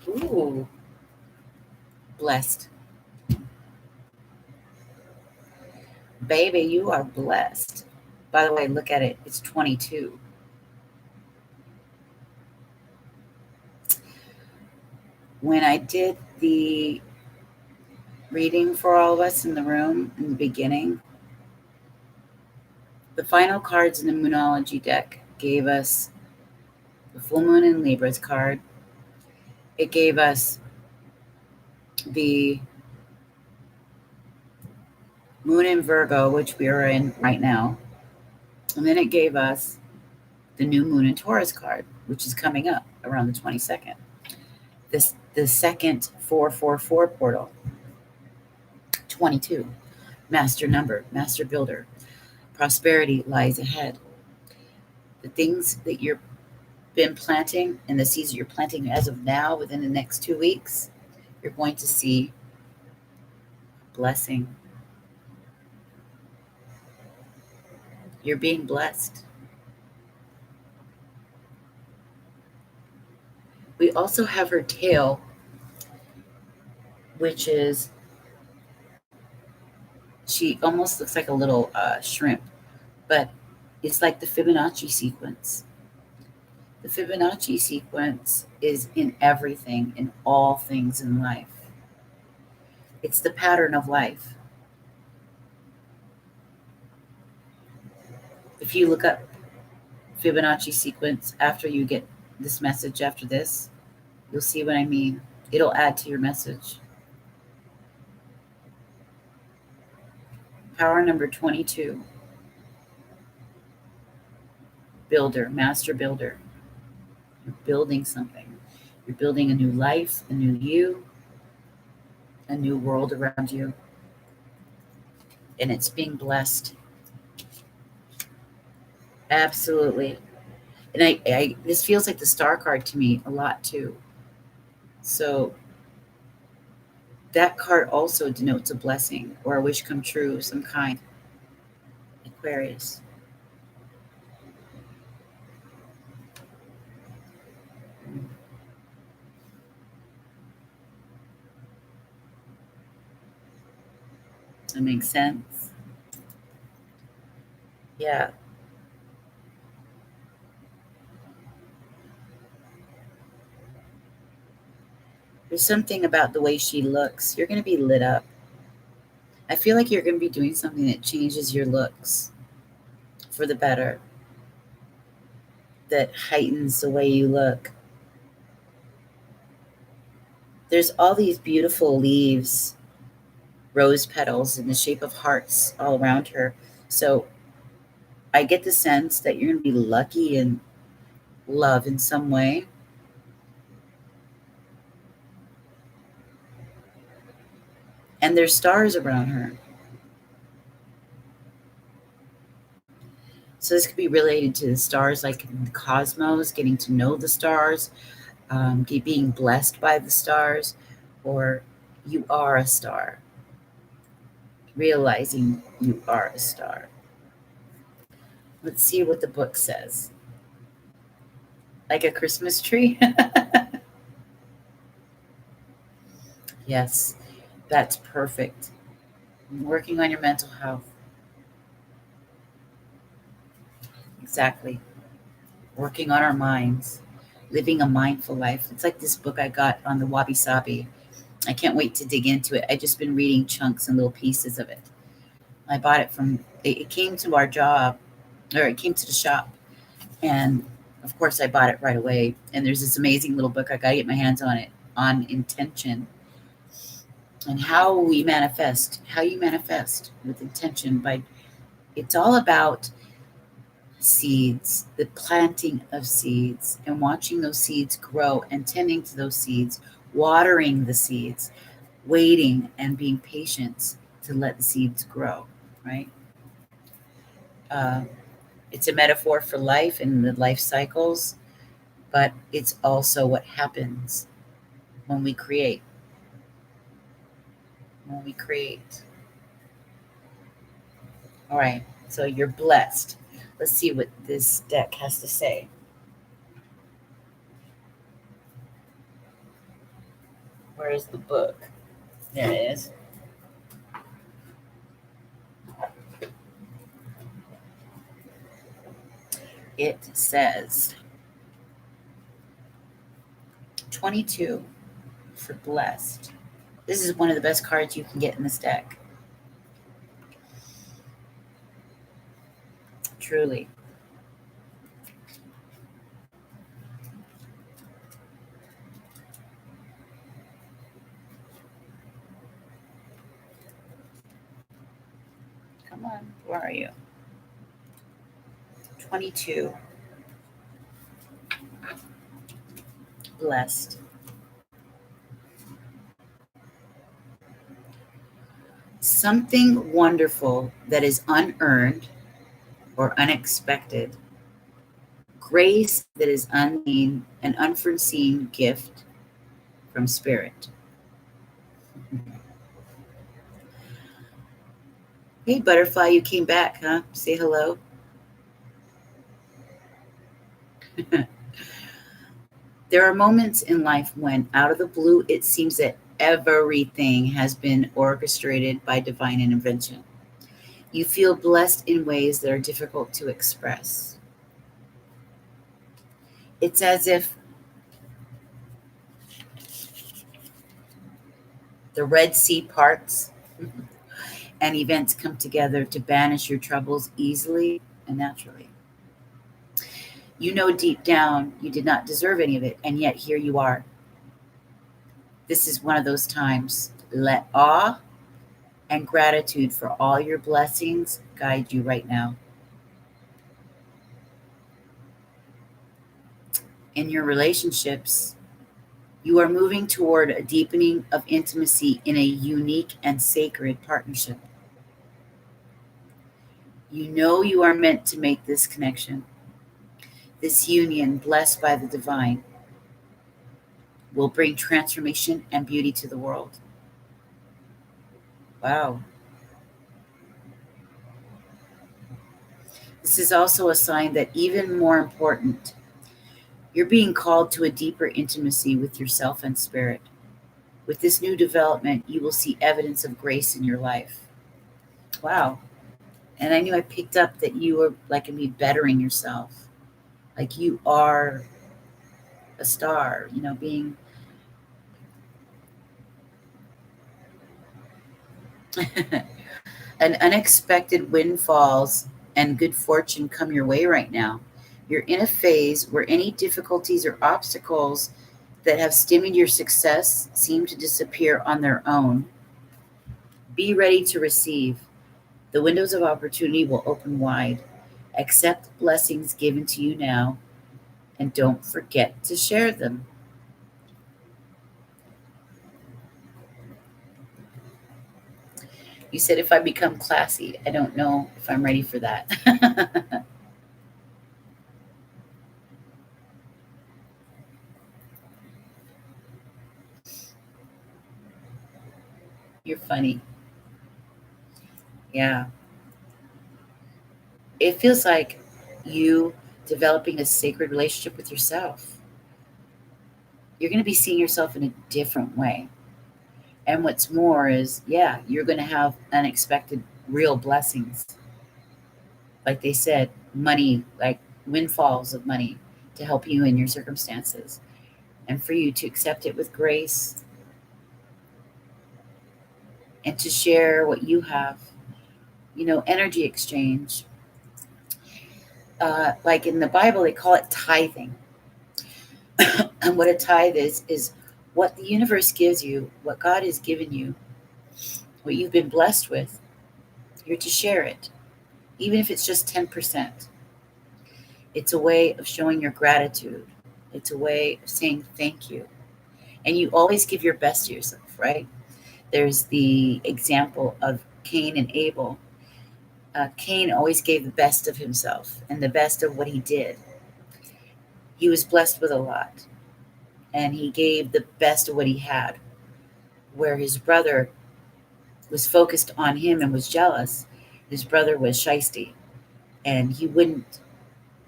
Speaker 1: Ooh. Blessed. Baby, you are blessed. By the way, look at it. It's 22. When I did the reading for all of us in the room in the beginning, the final cards in the Moonology deck gave us the full moon in Libra's card. It gave us the moon in Virgo, which we are in right now. And then it gave us the new moon in Taurus card, which is coming up around the 22nd. The second 444 portal, 22, master number, master builder. Prosperity lies ahead. The things that you've been planting and the seeds you're planting as of now within the next 2 weeks, you're going to see blessing. You're being blessed. We also have her tail, which is, she almost looks like a little shrimp, but it's like the Fibonacci sequence. The Fibonacci sequence is in everything, in all things in life. It's the pattern of life. If you look up Fibonacci sequence after you get this message after this, you'll see what I mean. It'll add to your message. Power number 22. Builder, master builder. You're building something. You're building a new life, a new you, a new world around you. And it's being blessed. Absolutely. And I this feels like the star card to me a lot too. So that card also denotes a blessing or a wish come true of some kind. Aquarius. That makes sense. Yeah. There's something about the way she looks. You're going to be lit up. I feel like you're going to be doing something that changes your looks for the better, that heightens the way you look. There's all these beautiful leaves, rose petals in the shape of hearts all around her. So I get the sense that you're going to be lucky in love in some way. And there's stars around her. So this could be related to the stars, like in the cosmos, getting to know the stars, being blessed by the stars, or you are a star, realizing you are a star. Let's see what the book says. Like a Christmas tree? Yes, that's perfect. Working on your mental health. Exactly. working on our minds, living a mindful life. It's like this book I got on the wabi sabi. I can't wait to dig into it. I've just been reading chunks and little pieces of it. I bought it from, it came to our job, or it came to the shop. And of course, I bought it right away. And there's this amazing little book. I got to get my hands on it, on intention and how we manifest, how you manifest with intention. By It's all about seeds, the planting of seeds, and watching those seeds grow and tending to those seeds, watering the seeds, waiting and being patient to let the seeds grow, right? Uh, it's a metaphor for life and the life cycles, but it's also what happens when we create. When we create. All right, so you're blessed. Let's see what this deck has to say. Where is the book? There it is. It says 22 for blessed. This is one of the best cards you can get in this deck. Truly. Come on, where are you? 22. Blessed. Something wonderful that is unearned or unexpected. Grace that is unseen, an unforeseen gift from Spirit. Hey, butterfly, you came back, huh? Say hello. There are moments in life when, out of the blue, it seems that everything has been orchestrated by divine intervention. You feel blessed in ways that are difficult to express. It's as if the Red Sea parts and events come together to banish your troubles easily and naturally. You know deep down you did not deserve any of it, and yet here you are. This is one of those times. Let awe and gratitude for all your blessings guide you right now. In your relationships, you are moving toward a deepening of intimacy in a unique and sacred partnership. You know you are meant to make this connection. This union, blessed by the divine, will bring transformation and beauty to the world. Wow. This is also a sign that, even more important, you're being called to a deeper intimacy with yourself and spirit. With this new development, you will see evidence of grace in your life. Wow. And I knew I picked up that you were like me bettering yourself. Like you are a star, being an unexpected windfalls and good fortune come your way right now. You're in a phase where any difficulties or obstacles that have stymied your success seem to disappear on their own. Be ready to receive. The windows of opportunity will open wide. Accept blessings given to you now, and don't forget to share them. You said if I become classy, I don't know if I'm ready for that. You're funny. Yeah. It feels like you developing a sacred relationship with yourself. You're going to be seeing yourself in a different way. And what's more is, yeah, you're going to have unexpected real blessings. Like they said, money, like windfalls of money. to help you in your circumstances, and for you to accept it with grace and to share what you have. Energy exchange. Like in the Bible, they call it tithing. And what a tithe is what the universe gives you, what God has given you, what you've been blessed with. You're to share it, even if it's just 10%. It's a way of showing your gratitude. It's a way of saying thank you. And you always give your best to yourself, right? There's the example of Cain and Abel. Cain always gave the best of himself and the best of what he did. He was blessed with a lot, and he gave the best of what he had, where his brother was focused on him and was jealous. His brother was shisty, and he wouldn't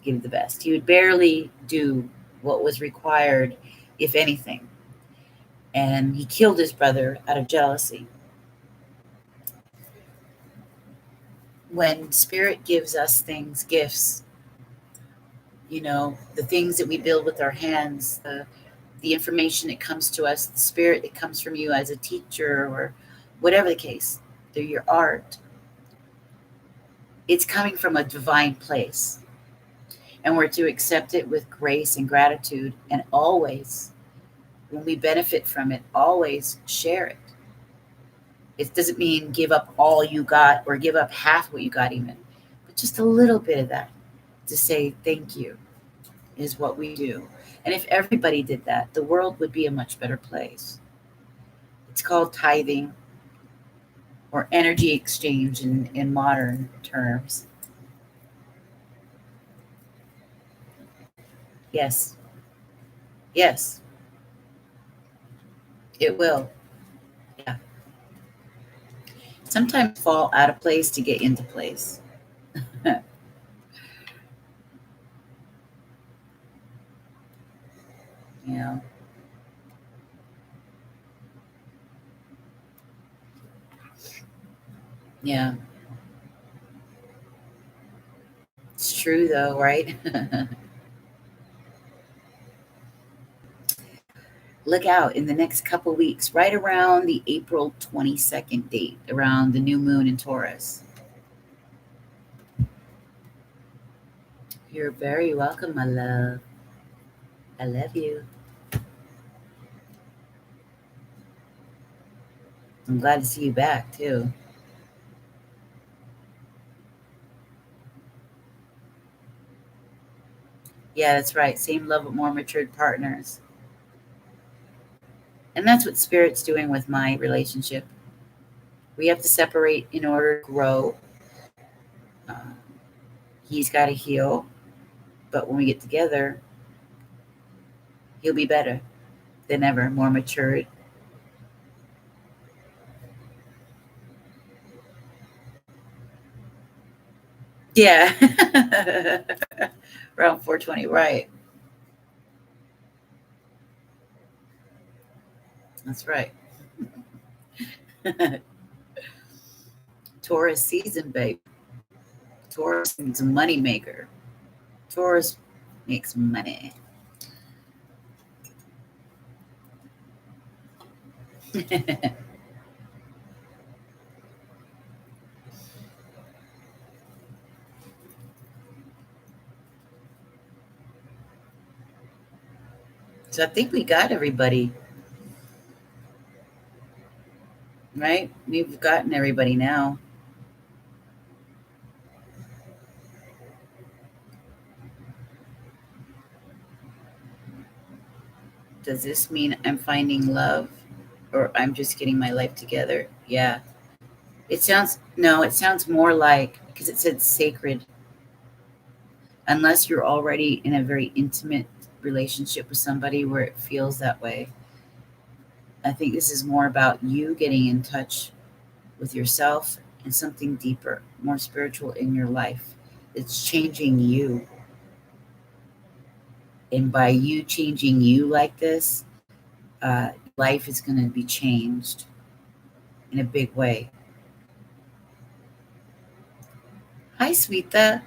Speaker 1: give the best. He would barely do what was required, if anything. And he killed his brother out of jealousy. When Spirit gives us things, gifts, the things that we build with our hands, the information that comes to us, the spirit that comes from you as a teacher, or whatever the case, through your art, it's coming from a divine place. And we're to accept it with grace and gratitude, and always, when we benefit from it, always share it. It doesn't mean give up all you got or give up half what you got even, but just a little bit of that to say thank you is what we do. And if everybody did that, the world would be a much better place. It's called tithing or energy exchange in modern terms. Yes. Yes, it will. Yeah. Sometimes fall out of place to get into place. you know. Yeah. It's true though, right? Look out in the next couple weeks, right around the April 22nd date, around the new moon in Taurus. You're very welcome, my love. I love you. I'm glad to see you back too. Yeah, that's right. Same level, more matured partners. And that's what Spirit's doing with my relationship. We have to separate in order to grow. Uh, he's got to heal. But when we get together, he'll be better than ever, more matured. Yeah. Around 420, right. That's right. Taurus season, babe. Taurus is a money maker. Taurus makes money. So I think we got everybody, right? We've gotten everybody now. Does this mean I'm finding love or I'm just getting my life together? Yeah. It sounds more like, because it said sacred, unless you're already in a very intimate relationship with somebody where it feels that way. I think this is more about you getting in touch with yourself and something deeper, more spiritual in your life. It's changing you. And by you changing you like this, life is going to be changed in a big way. Hi, Sweeta.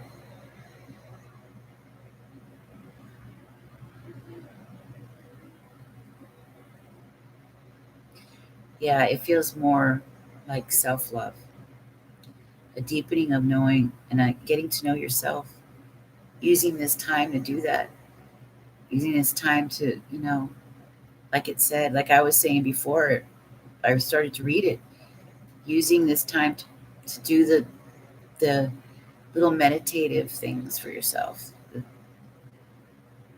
Speaker 1: Yeah, it feels more like self-love, a deepening of knowing and getting to know yourself, using this time to do that, using this time to, like it said, like I was saying before, I started to read it, using this time to do the little meditative things for yourself,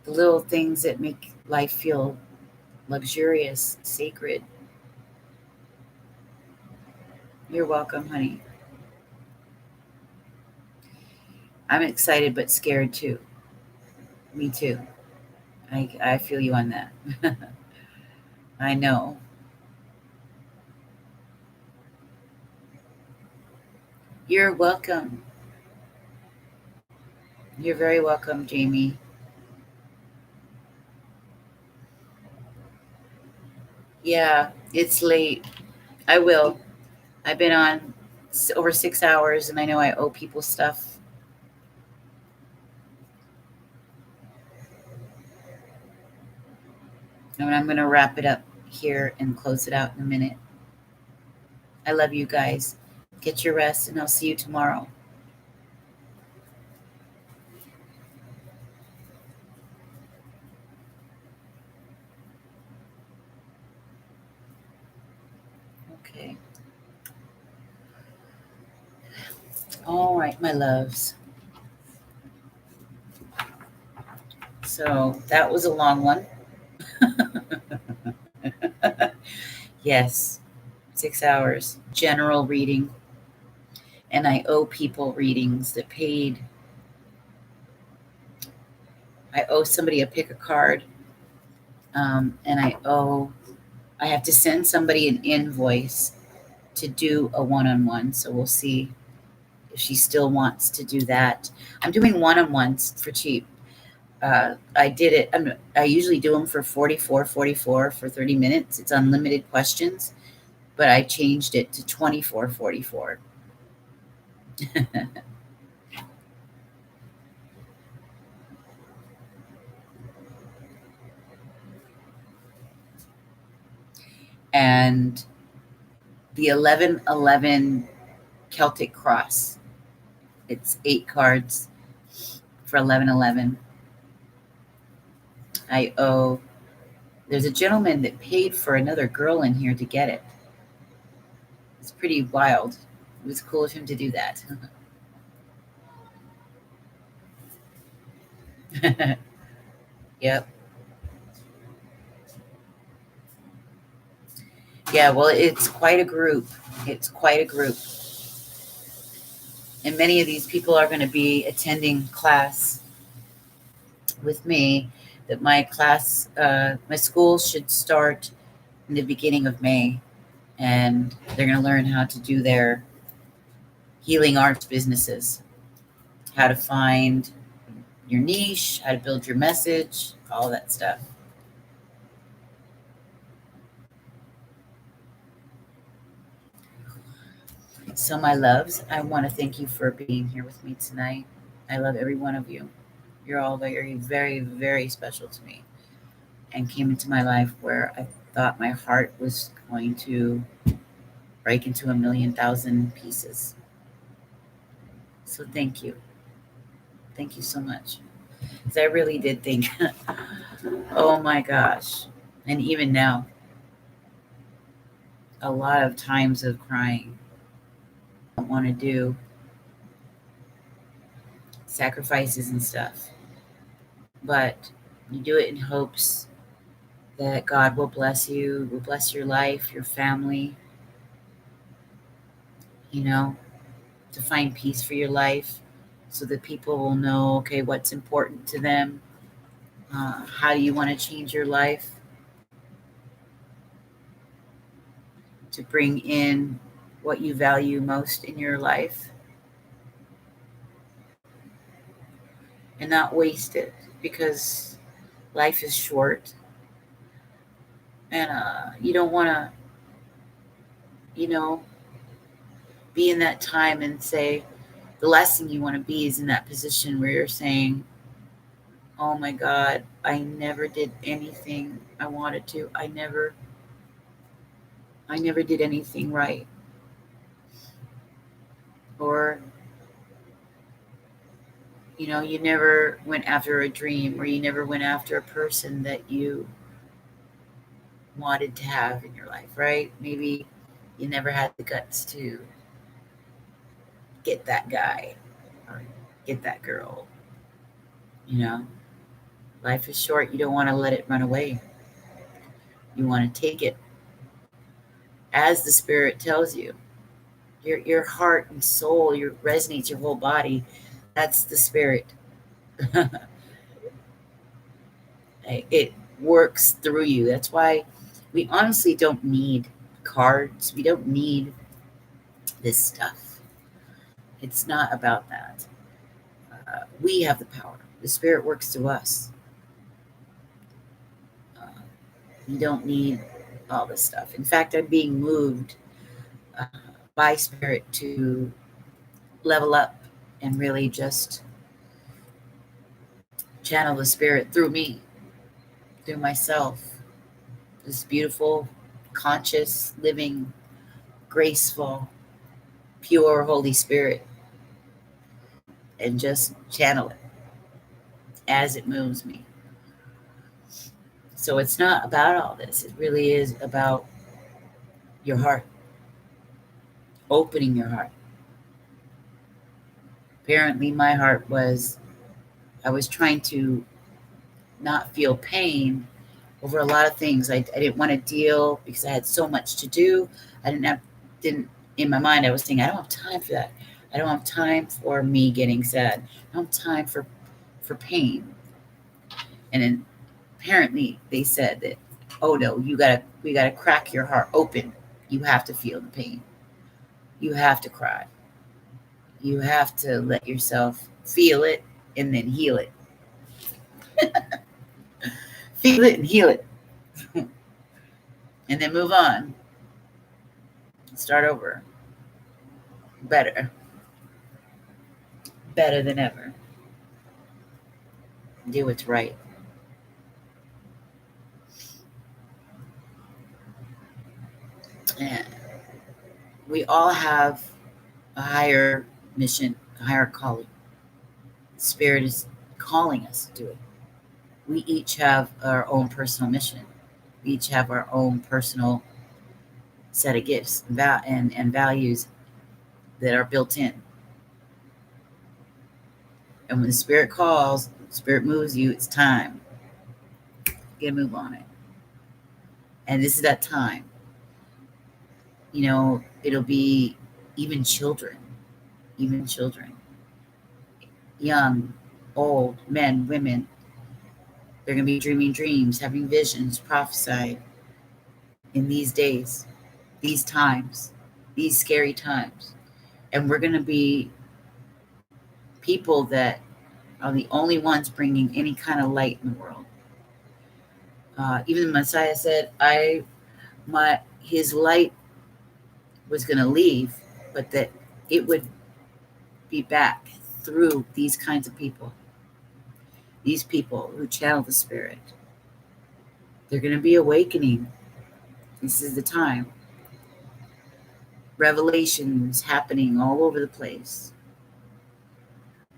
Speaker 1: the little things that make life feel luxurious, sacred. You're welcome, honey. I'm excited but scared too. Me too. I feel you on that. I know. You're welcome. You're very welcome, Jamie. Yeah, it's late. I will. I've been on over 6 hours, and I know I owe people stuff. And I'm going to wrap it up here and close it out in a minute. I love you guys. Get your rest, and I'll see you tomorrow. Okay. All right, my loves. So that was a long one. Yes, 6 hours. General reading. And I owe people readings that paid. I owe somebody a pick a card. And I have to send somebody an invoice to do a one-on-one. So we'll see if she still wants to do that. I'm doing one-on-ones for cheap. I did it. I usually do them for 44.44 for 30 minutes. It's unlimited questions, but I changed it to 24.44. And the 1111 Celtic Cross. It's 8 cards for 1111. I owe. There's a gentleman that paid for another girl in here to get it. It's pretty wild. It was cool of him to do that. Yep. Yeah, well, it's quite a group. It's quite a group. And many of these people are going to be attending class with me. That my school should start in the beginning of May. And they're going to learn how to do their healing arts businesses, how to find your niche, how to build your message, all that stuff. So, my loves, I want to thank you for being here with me tonight. I love every one of you. You're all very, very, very special to me and came into my life where I thought my heart was going to break into a million thousand pieces. So, thank you. Thank you so much. Because I really did think, oh my gosh. And even now, a lot of times of crying. I don't want to do sacrifices and stuff. But you do it in hopes that God will bless you, will bless your life, your family, you know, to find peace for your life so that people will know, okay, what's important to them. How do you want to change your life to bring in what you value most in your life and not waste it, because life is short, and you don't want to, you know, be in that time and say, the last thing you want to be is in that position where you're saying, oh my God, I never did anything I wanted to. I I never did anything right. Or, you never went after a dream, or you never went after a person that you wanted to have in your life, right? Maybe you never had the guts to get that guy or get that girl. You know, life is short. You don't want to let it run away. You want to take it as the spirit tells you. Your heart and soul, your resonates your whole body. That's the spirit. It works through you. That's why we honestly don't need cards. We don't need this stuff. It's not about that. We have the power. The spirit works through us. You don't need all this stuff. In fact, I'm being moved uh, by spirit to level up and really just channel the spirit through me, through myself. This beautiful, conscious, living, graceful, pure Holy Spirit, and just channel it as it moves me. So it's not about all this. It really is about your heart, opening your heart. Apparently, my heart I was trying to not feel pain over a lot of things. I didn't want to deal because I had so much to do. Didn't, in my mind, I was thinking, I don't have time for that. I don't have time for me getting sad. I don't have time for pain. And then apparently they said that, oh no, we gotta crack your heart open. You have to feel the pain. You have to cry. You have to let yourself feel it and then heal it. Feel it and heal it. And then move on. Start over. Better. Better than ever. Do what's right. And we all have a higher mission, a higher calling. Spirit is calling us to do it. We each have our own personal mission. We each have our own personal set of gifts and values that are built in. And when the spirit calls, spirit moves you, it's time. Get a move on it. And this is that time. It'll be even children, young, old, men, women. They're going to be dreaming dreams, having visions, prophesied in these days, these times, these scary times. And we're going to be people that are the only ones bringing any kind of light in the world. Even the Messiah said, his light was going to leave, but that it would be back through these kinds of people. These people who channel the spirit. They're going to be awakening. This is the time. Revelations happening all over the place.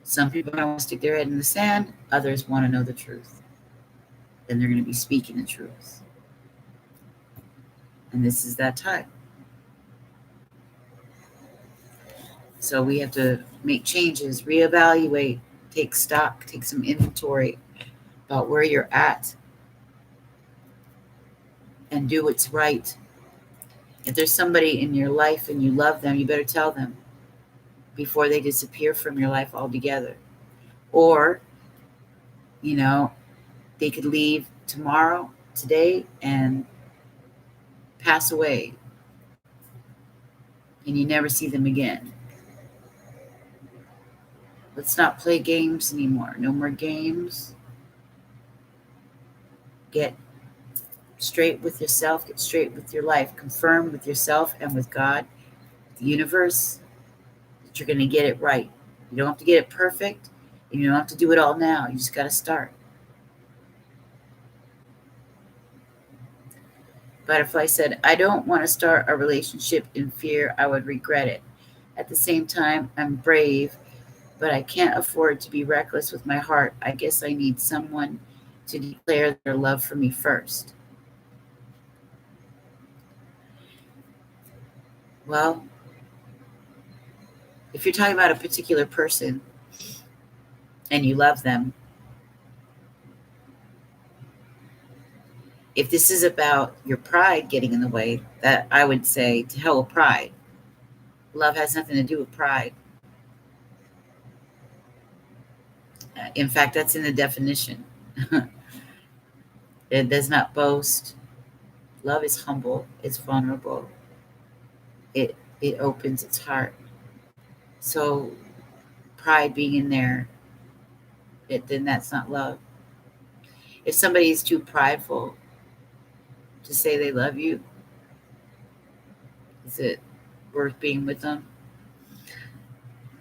Speaker 1: Some people want to stick their head in the sand. Others want to know the truth. And they're going to be speaking the truth. And this is that time. So we have to make changes, reevaluate, take stock, take some inventory about where you're at, and do what's right. If there's somebody in your life and you love them, you better tell them before they disappear from your life altogether. Or, they could leave tomorrow, today, and pass away, and you never see them again. Let's not play games anymore. No more games. Get straight with yourself. Get straight with your life. Confirm with yourself and with God, the universe, that you're going to get it right. You don't have to get it perfect, and you don't have to do it all now. You just got to start. Butterfly said, I don't want to start a relationship in fear I would regret it. At the same time, I'm brave, but I can't afford to be reckless with my heart. I guess I need someone to declare their love for me first. Well, if you're talking about a particular person and you love them, if this is about your pride getting in the way, that I would say to hell with pride. Love has nothing to do with pride. In fact, that's in the definition. It does not boast. Love is humble. It's vulnerable. It opens its heart. So pride being in there, then that's not love. If somebody is too prideful to say they love you, is it worth being with them?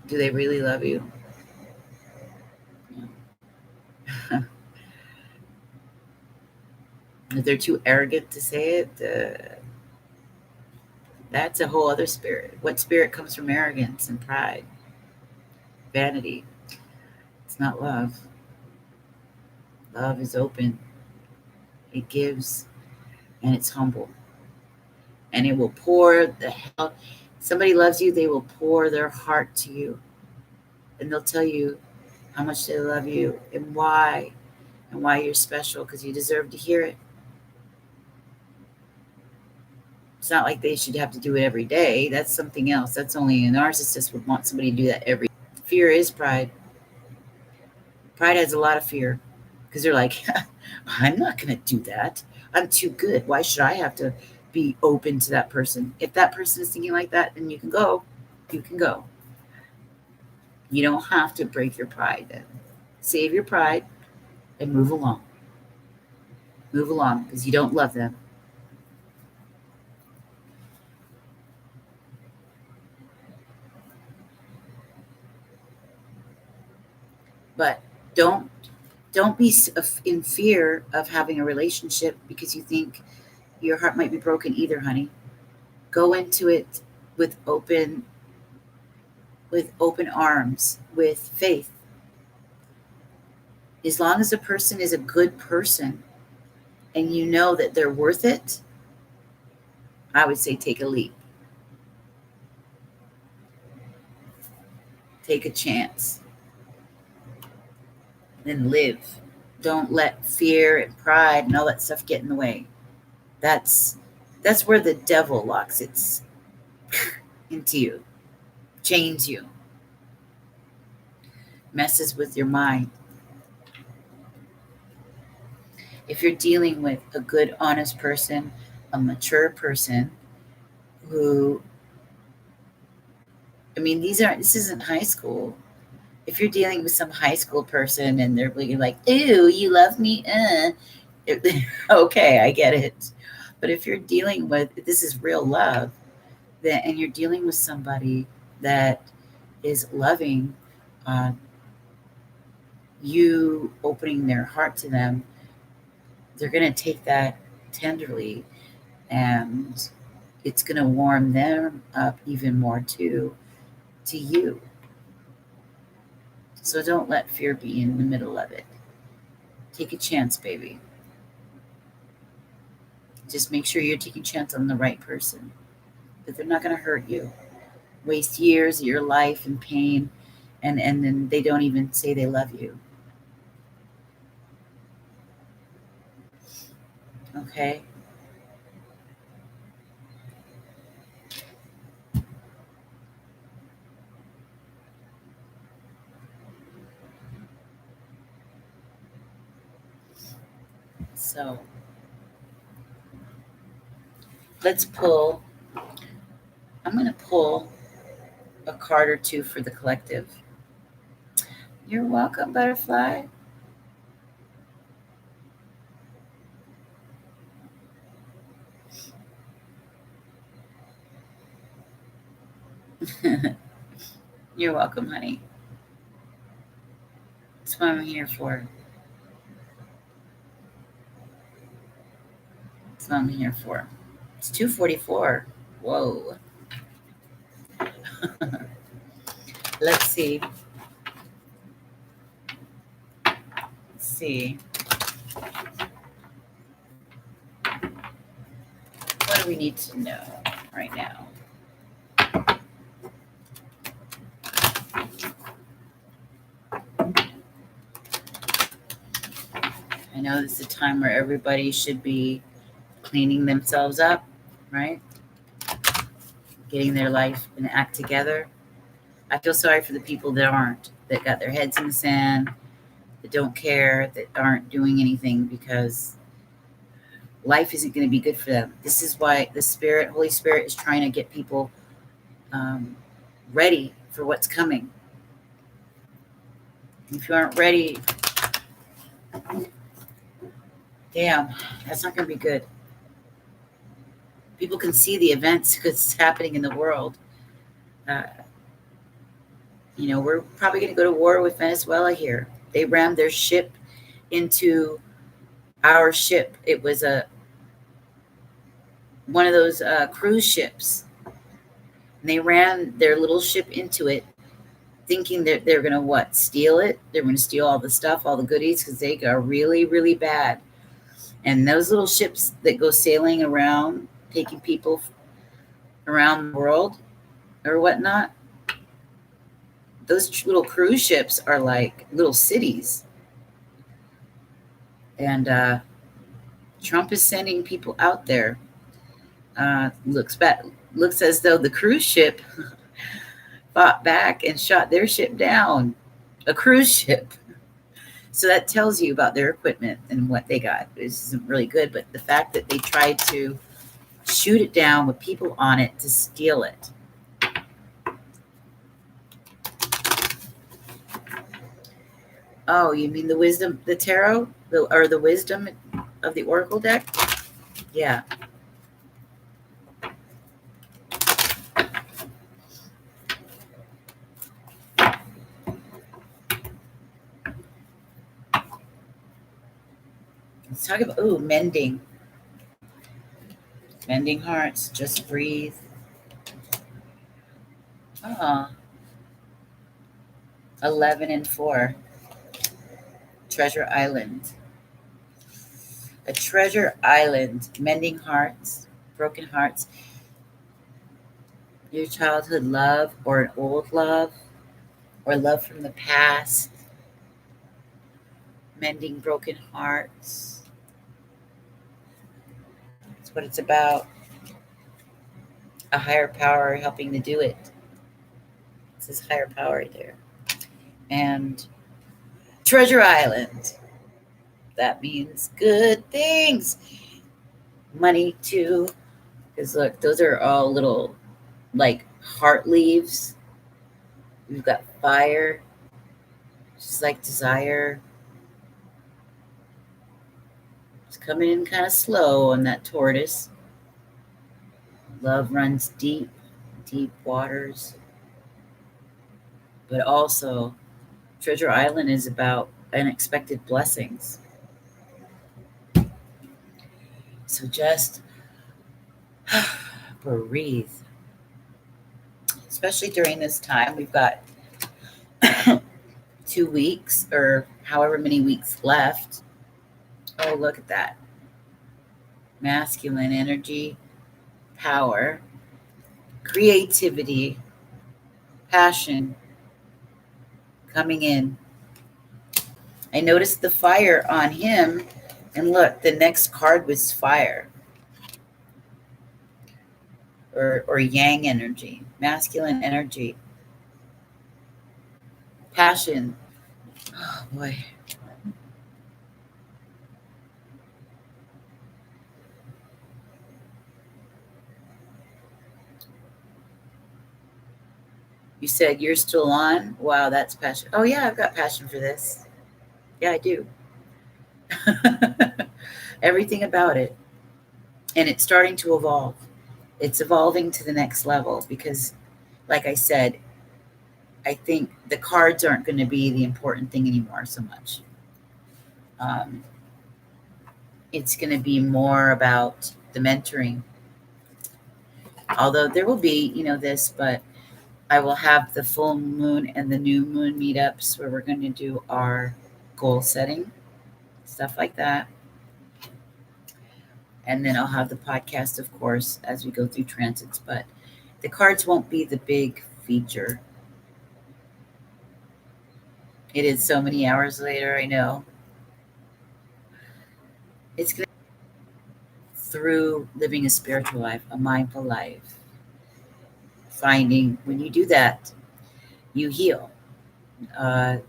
Speaker 1: Do they really love you? If they're too arrogant to say it, that's a whole other spirit. What spirit comes from arrogance and pride? Vanity. It's not love. Love is open. It gives, and it's humble. And it will pour the hell. Somebody loves you, they will pour their heart to you. And they'll tell you how much they love you and why you're special, because you deserve to hear it. It's not like they should have to do it every day. That's something else. That's only a narcissist would want somebody to do that every day. Fear is pride. Pride has a lot of fear because they're like, I'm not going to do that. I'm too good. Why should I have to be open to that person? If that person is thinking like that, then you can go. You can go. You don't have to break your pride then. Save your pride and move along. Move along because you don't love them. But don't be in fear of having a relationship because you think your heart might be broken either, honey. Go into it with open arms, with faith. As long as a person is a good person and you know that they're worth it, I would say take a leap. Take a chance. And live. Don't let fear and pride and all that stuff get in the way. That's where the devil locks its into you, chains you, messes with your mind. If you're dealing with a good, honest person, a mature person who, this isn't high school. If you're dealing with some high school person and they're really like, ooh, you love me? Okay, I get it. But if you're dealing with, this is real love, and you're dealing with somebody that is loving, you opening their heart to them, they're going to take that tenderly, and it's going to warm them up even more to you. So don't let fear be in the middle of it. Take a chance, baby. Just make sure you're taking a chance on the right person, that they're not going to hurt you, waste years of your life in pain, and then they don't even say they love you. Okay? So let's pull. I'm going to pull a card or two for the collective. You're welcome, butterfly. You're welcome, honey. That's what I'm here for. That's what I'm here for. It's 2:44. Whoa. Let's see. Let's see. What do we need to know right now? I know this is a time where everybody should be cleaning themselves up, right? Getting their life and act together. I feel sorry for the people that aren't, that got their heads in the sand, that don't care, that aren't doing anything, because life isn't going to be good for them. This is why the Spirit, Holy Spirit, is trying to get people ready for what's coming. If you aren't ready, damn, that's not going to be good. People can see the events that's happening in the world. We're probably going to go to war with Venezuela here. They rammed their ship into our ship. It was one of those cruise ships. And they ran their little ship into it, thinking that they're going to steal it. They're going to steal all the stuff, all the goodies, because they are really, really bad. And those little ships that go sailing around, taking people around the world or whatnot, those little cruise ships are like little cities. And Trump is sending people out there. Looks as though the cruise ship fought back and shot their ship down. A cruise ship. So that tells you about their equipment and what they got. This isn't really good, but the fact that they tried to shoot it down with people on it to steal it. Oh, you mean the wisdom, the tarot, or the wisdom of the oracle deck? Yeah. Let's talk about, mending. Mending hearts, just breathe. 11 and 4. Treasure Island. A treasure island, mending hearts, broken hearts. Your childhood love, or an old love, or love from the past. Mending broken hearts. That's what it's about. A higher power helping to do it. It says higher power right there. And Treasure Island. That means good things. Money too. Because look, those are all little like heart leaves. We've got fire. Just like desire. It's coming in kind of slow on that tortoise. Love runs deep, deep waters. But also, Treasure Island is about unexpected blessings. So just breathe. Especially during this time, we've got 2 weeks or however many weeks left. Oh, look at that. Masculine energy, power, creativity, passion coming in. I noticed the fire on him, and look, the next card was fire. Or yang energy, masculine energy, passion. Oh boy. You said you're still on? Wow, that's passion. Oh yeah, I've got passion for this. Yeah, I do. Everything about it. And it's starting to evolve. It's evolving to the next level because, like I said, I think the cards aren't going to be the important thing anymore so much. it's going to be more about the mentoring. Although there will be, this, but I will have the full moon and the new moon meetups where we're going to do our goal setting, stuff like that. And then I'll have the podcast, of course, as we go through transits. But the cards won't be the big feature. It is so many hours later, I know. It's going to through living a spiritual life, a mindful life. Finding when you do that, you heal. The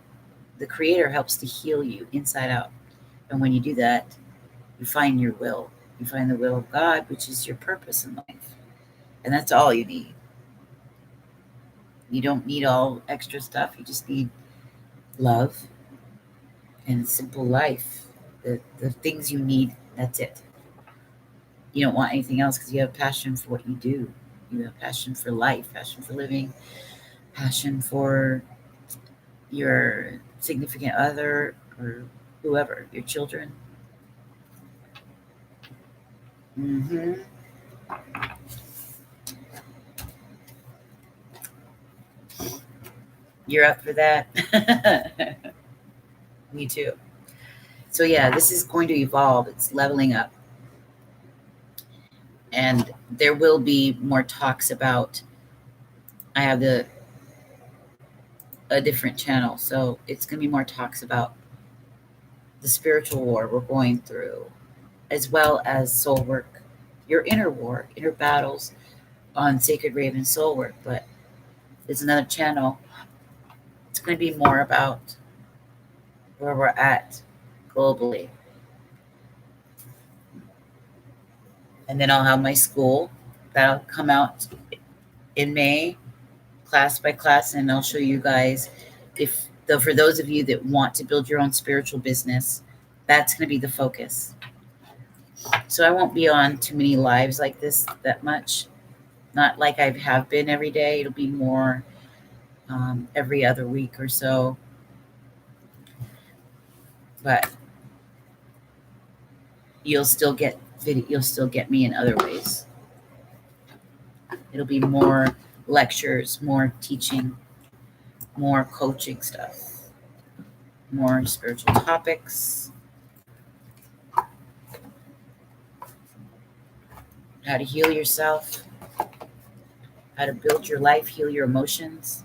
Speaker 1: Creator helps to heal you inside out. And when you do that, you find your will. You find the will of God, which is your purpose in life. And that's all you need. You don't need all extra stuff. You just need love and simple life. The things you need, that's it. You don't want anything else because you have passion for what you do. You have passion for life, passion for living, passion for your significant other or whoever, your children. Mm-hmm. You're up for that? Me too. So yeah, this is going to evolve. It's leveling up. And there will be more talks about, I have a different channel. So it's going to be more talks about the spiritual war we're going through, as well as soul work, your inner war, inner battles on Sacred Raven Soul Work. But there's another channel. It's going to be more about where we're at globally. And then I'll have my school that'll come out in May, class by class, and I'll show you guys for those of you that want to build your own spiritual business, that's going to be the focus. So I won't be on too many lives like this that much, not like I have been every day. It'll be more every other week or so. But you'll still get me in other ways. It'll be more lectures, more teaching, more coaching stuff, more spiritual topics, how to heal yourself, how to build your life, heal your emotions,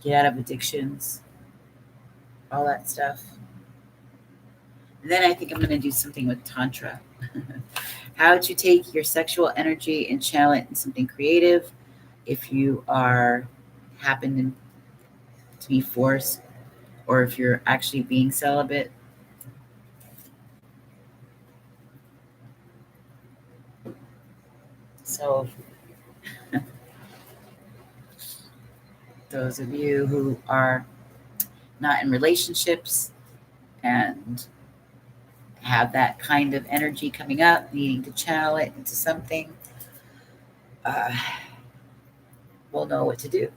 Speaker 1: get out of addictions, all that stuff. And then I think I'm going to do something with Tantra. How to take your sexual energy and channel it in something creative if you happen to be forced, or if you're actually being celibate. So those of you who are not in relationships and have that kind of energy coming up, needing to channel it into something, will know what to do.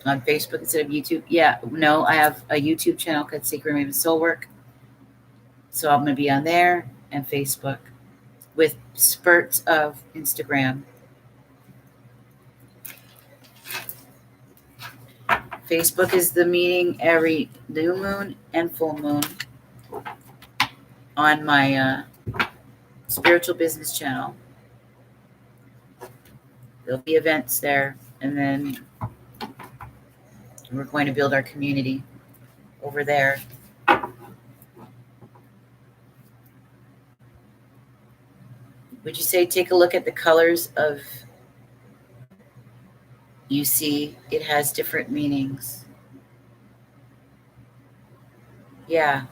Speaker 1: On Facebook instead of YouTube. Yeah, no, I have a YouTube channel called Sacred Raven Soul Work. So I'm going to be on there and Facebook with spurts of Instagram. Facebook is the meeting every new moon and full moon on my spiritual business channel. There'll be events there, and then we're going to build our community over there. Would you say take a look at the colors of, you see it has different meanings? Yeah.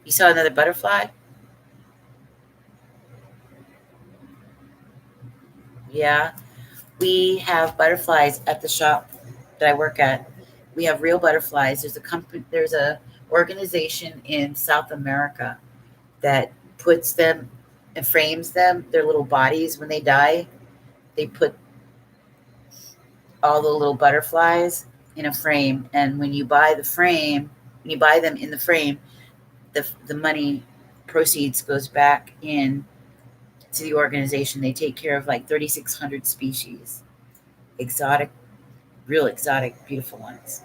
Speaker 1: You saw another butterfly? Yeah. We have butterflies at the shop that I work at. We have real butterflies. There's a organization in South America that puts them and frames them, their little bodies when they die. They put all the little butterflies in a frame. And when you buy them in the frame, the money proceeds goes back in to the organization. They take care of like 3,600 species, exotic, real exotic, beautiful ones.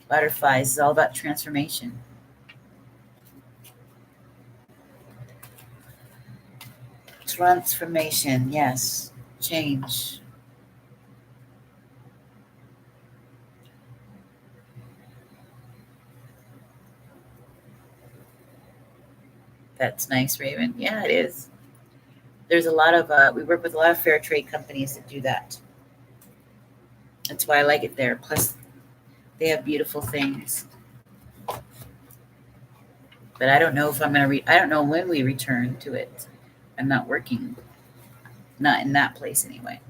Speaker 1: Butterflies is all about transformation. Transformation, yes. Change. That's nice, Raven. Yeah, it is. There's a lot of, we work with a lot of fair trade companies that do that. That's why I like it there. Plus, they have beautiful things. But I don't know if I'm going to I don't know when we return to it. I'm not working. Not in that place anyway.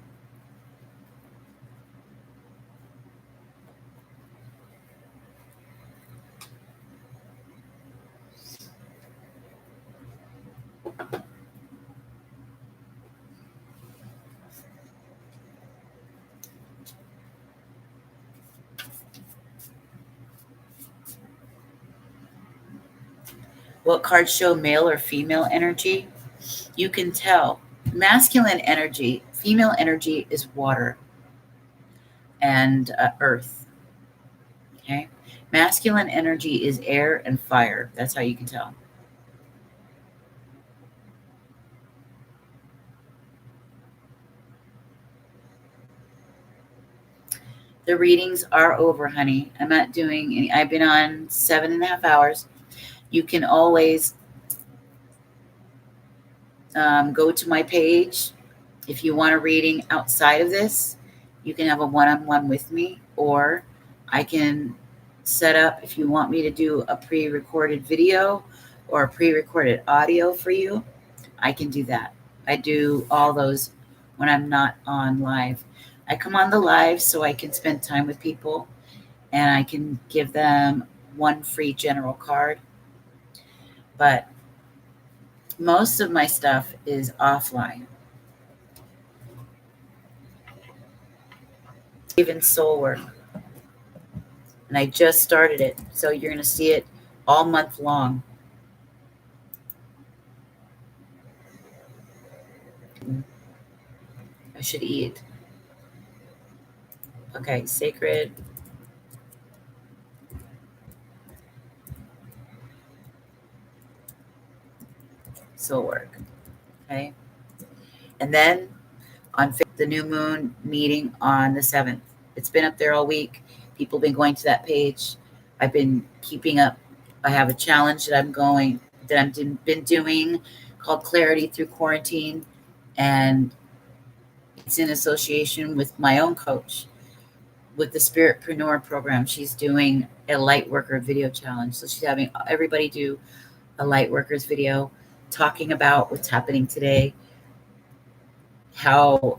Speaker 1: What cards show male or female energy? You can tell. Masculine energy, female energy is water and earth. Okay. Masculine energy is air and fire. That's how you can tell. The readings are over, honey. I'm not doing any. I've been on 7.5 hours. You can always go to my page. If you want a reading outside of this, you can have a one-on-one with me, or I can set up, if you want me to do a pre-recorded video or a pre-recorded audio for you, I can do that. I do all those when I'm not on live. I come on the live so I can spend time with people, and I can give them one free general card. But most of my stuff is offline. Even soul work. And I just started it, so you're going to see it all month long. I should eat. Okay, sacred. Soul work. Okay. And then on the new moon meeting on the 7th. It's been up there all week. People have been going to that page. I've been keeping up. I have a challenge that I've been doing called Clarity Through Quarantine. And it's in association with my own coach with the Spiritpreneur program. She's doing a light worker video challenge. So she's having everybody do a light workers video talking about what's happening today, how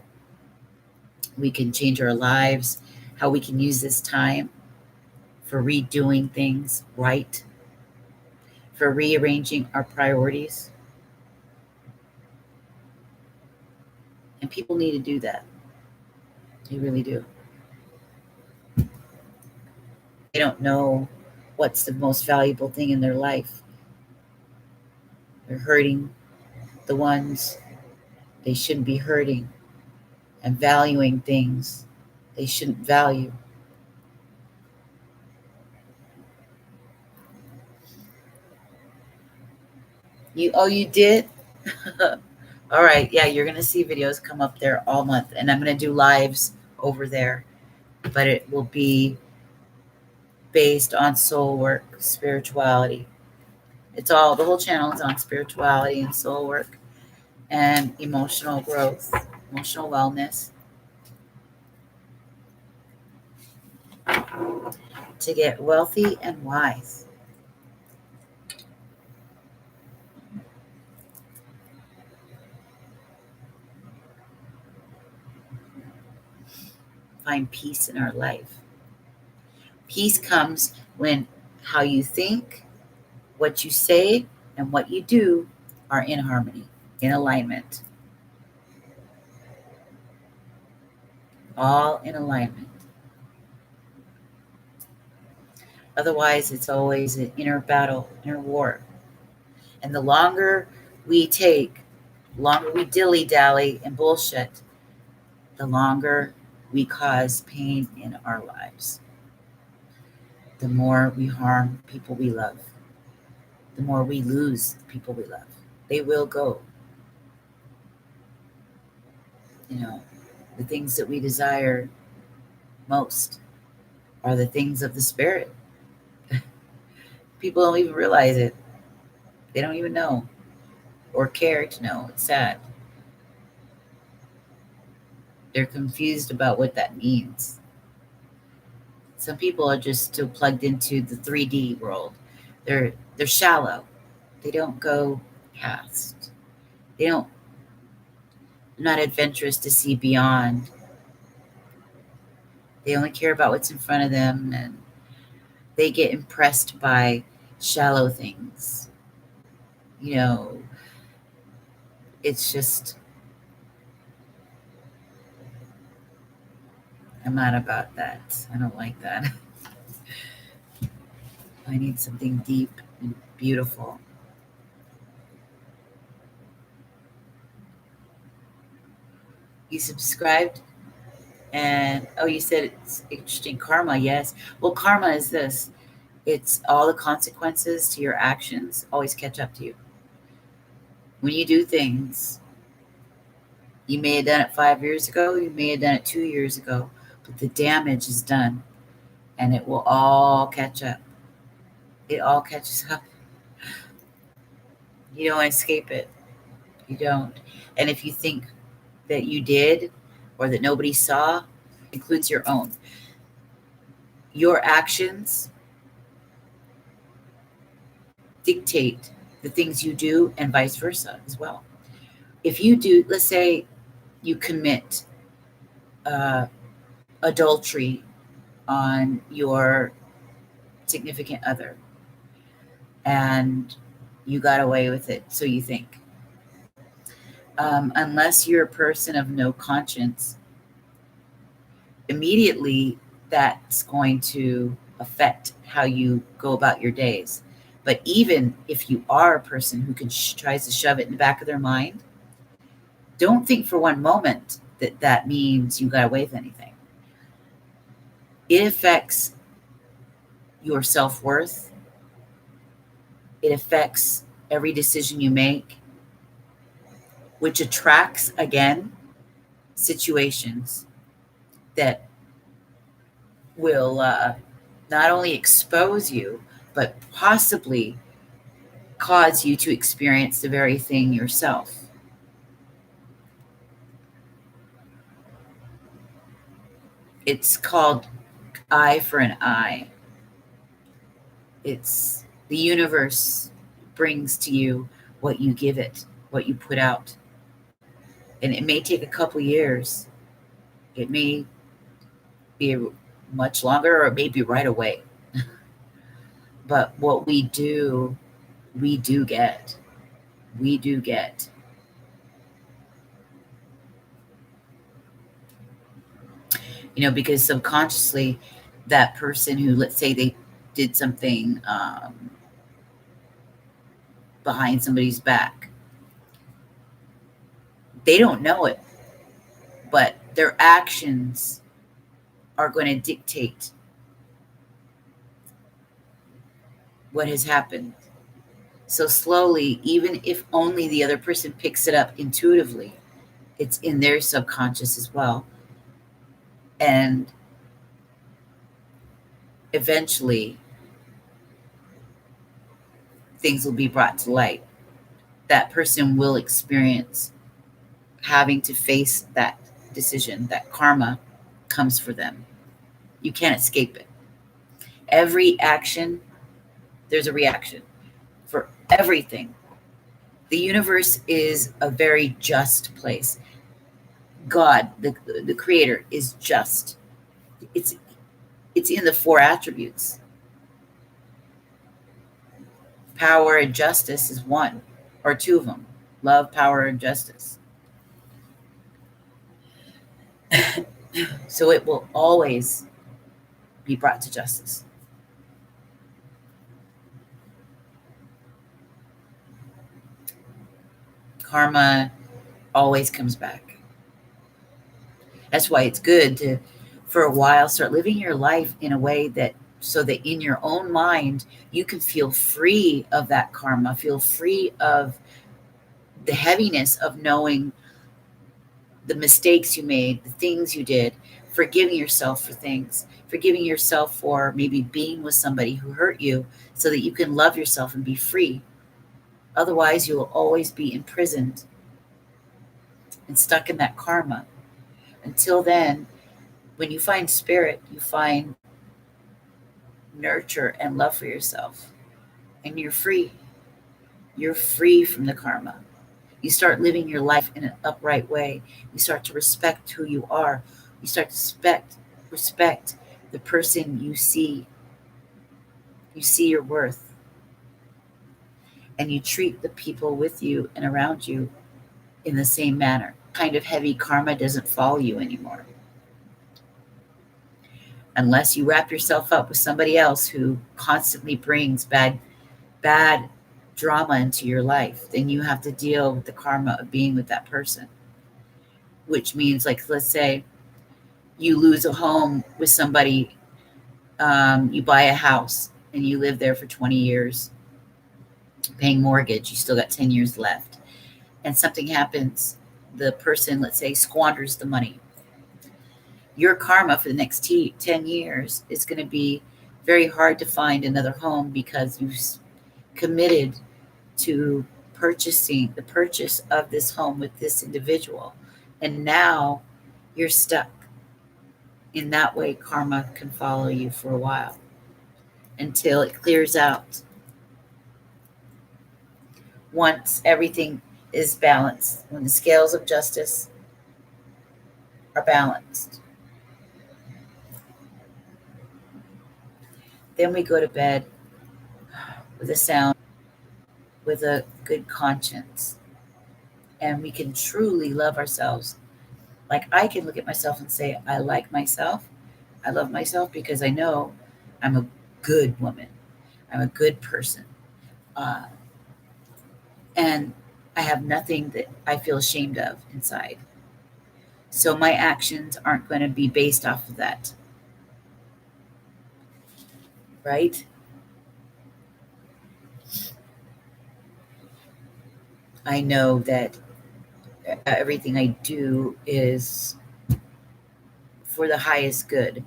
Speaker 1: we can change our lives, how we can use this time for redoing things right, for rearranging our priorities. And people need to do that. They really do. They don't know what's the most valuable thing in their life. They're hurting the ones they shouldn't be hurting and valuing things they shouldn't value. You did? All right. Yeah, you're going to see videos come up there all month, and I'm going to do lives over there, but it will be based on soul work, spirituality. The whole channel is on spirituality and soul work and emotional growth, emotional wellness, to get wealthy and wise. Find peace in our life. Peace comes when how you think, what you say, and what you do are in harmony, in alignment. all in alignment. Otherwise, it's always an inner battle, inner war. And the longer we take, the longer we dilly-dally and bullshit, the longer we cause pain in our lives. The more we harm people we love, the more we lose the people we love. They will go. The things that we desire most are the things of the spirit. People don't even realize it. They don't even know or care to know. It's sad. They're confused about what that means. Some people are just still plugged into the 3D world. They're shallow. They don't go past. They're not adventurous to see beyond. They only care about what's in front of them, and they get impressed by shallow things. It's just, I'm not about that. I don't like that. I need something deep and beautiful. You subscribed, and you said it's interesting. Karma, yes. Well, karma is this. It's all the consequences to your actions always catch up to you. When you do things, you may have done it 5 years ago, you may have done it 2 years ago, but the damage is done, and it will all catch up. It all catches up. You don't escape it. You don't. And if you think that you did or that nobody saw, includes your own. Your actions dictate the things you do, and vice versa as well. If you do, let's say you commit adultery on your significant other, and you got away with it, so you think. Unless you're a person of no conscience, immediately that's going to affect how you go about your days. But even if you are a person who tries to shove it in the back of their mind, don't think for one moment that that means you got away with anything. It affects your self-worth. It affects every decision you make, which attracts, again, situations that will not only expose you, but possibly cause you to experience the very thing yourself. It's called eye for an eye. It's the universe brings to you what you give it, what you put out. And it may take a couple years. It may be much longer, or it may be right away. But what we do get. We do get. Because subconsciously, that person who, let's say they did something behind somebody's back, they don't know it, but their actions are going to dictate what has happened. So slowly, even if only the other person picks it up intuitively, it's in their subconscious as well. And eventually, things will be brought to light. That person will experience having to face that decision. That karma comes for them. You can't escape it. Every action, there's a reaction for everything. The universe is a very just place. God, the creator, is just. It's in the 4 attributes. Power and justice is one, or 2 of them. Love, power, and justice. So it will always be brought to justice. Karma always comes back. That's why it's good to, for a while, start living your life in a way that, so that in your own mind, you can feel free of that karma, feel free of the heaviness of knowing the mistakes you made, the things you did, forgiving yourself for things, forgiving yourself for maybe being with somebody who hurt you so that you can love yourself and be free. Otherwise, you will always be imprisoned and stuck in that karma. Until then, when you find spirit, you find nurture and love for yourself, and you're free. You're free from the karma. You start living your life in an upright way. You start to respect who you are. You start to respect the person you see. You see your worth, and you treat the people with you and around you in the same manner. Kind of heavy karma doesn't follow you anymore. Unless you wrap yourself up with somebody else who constantly brings bad drama into your life, then you have to deal with the karma of being with that person. Which means, like, let's say you lose a home with somebody, you buy a house and you live there for 20 years, paying mortgage, you still got 10 years left, and something happens, the person, let's say, squanders the money. Your karma for the next 10 years is going to be very hard to find another home because you've committed to purchasing the purchase of this home with this individual. And now you're stuck. In that way, karma can follow you for a while until it clears out. Once everything is balanced, when the scales of justice are balanced, then we go to bed with a sound, with a good conscience, and we can truly love ourselves. Like, I can look at myself and say, I like myself. I love myself because I know I'm a good woman. I'm a good person. Uh, and I have nothing that I feel ashamed of inside. So my actions aren't going to be based off of that. Right? I know that everything I do is for the highest good.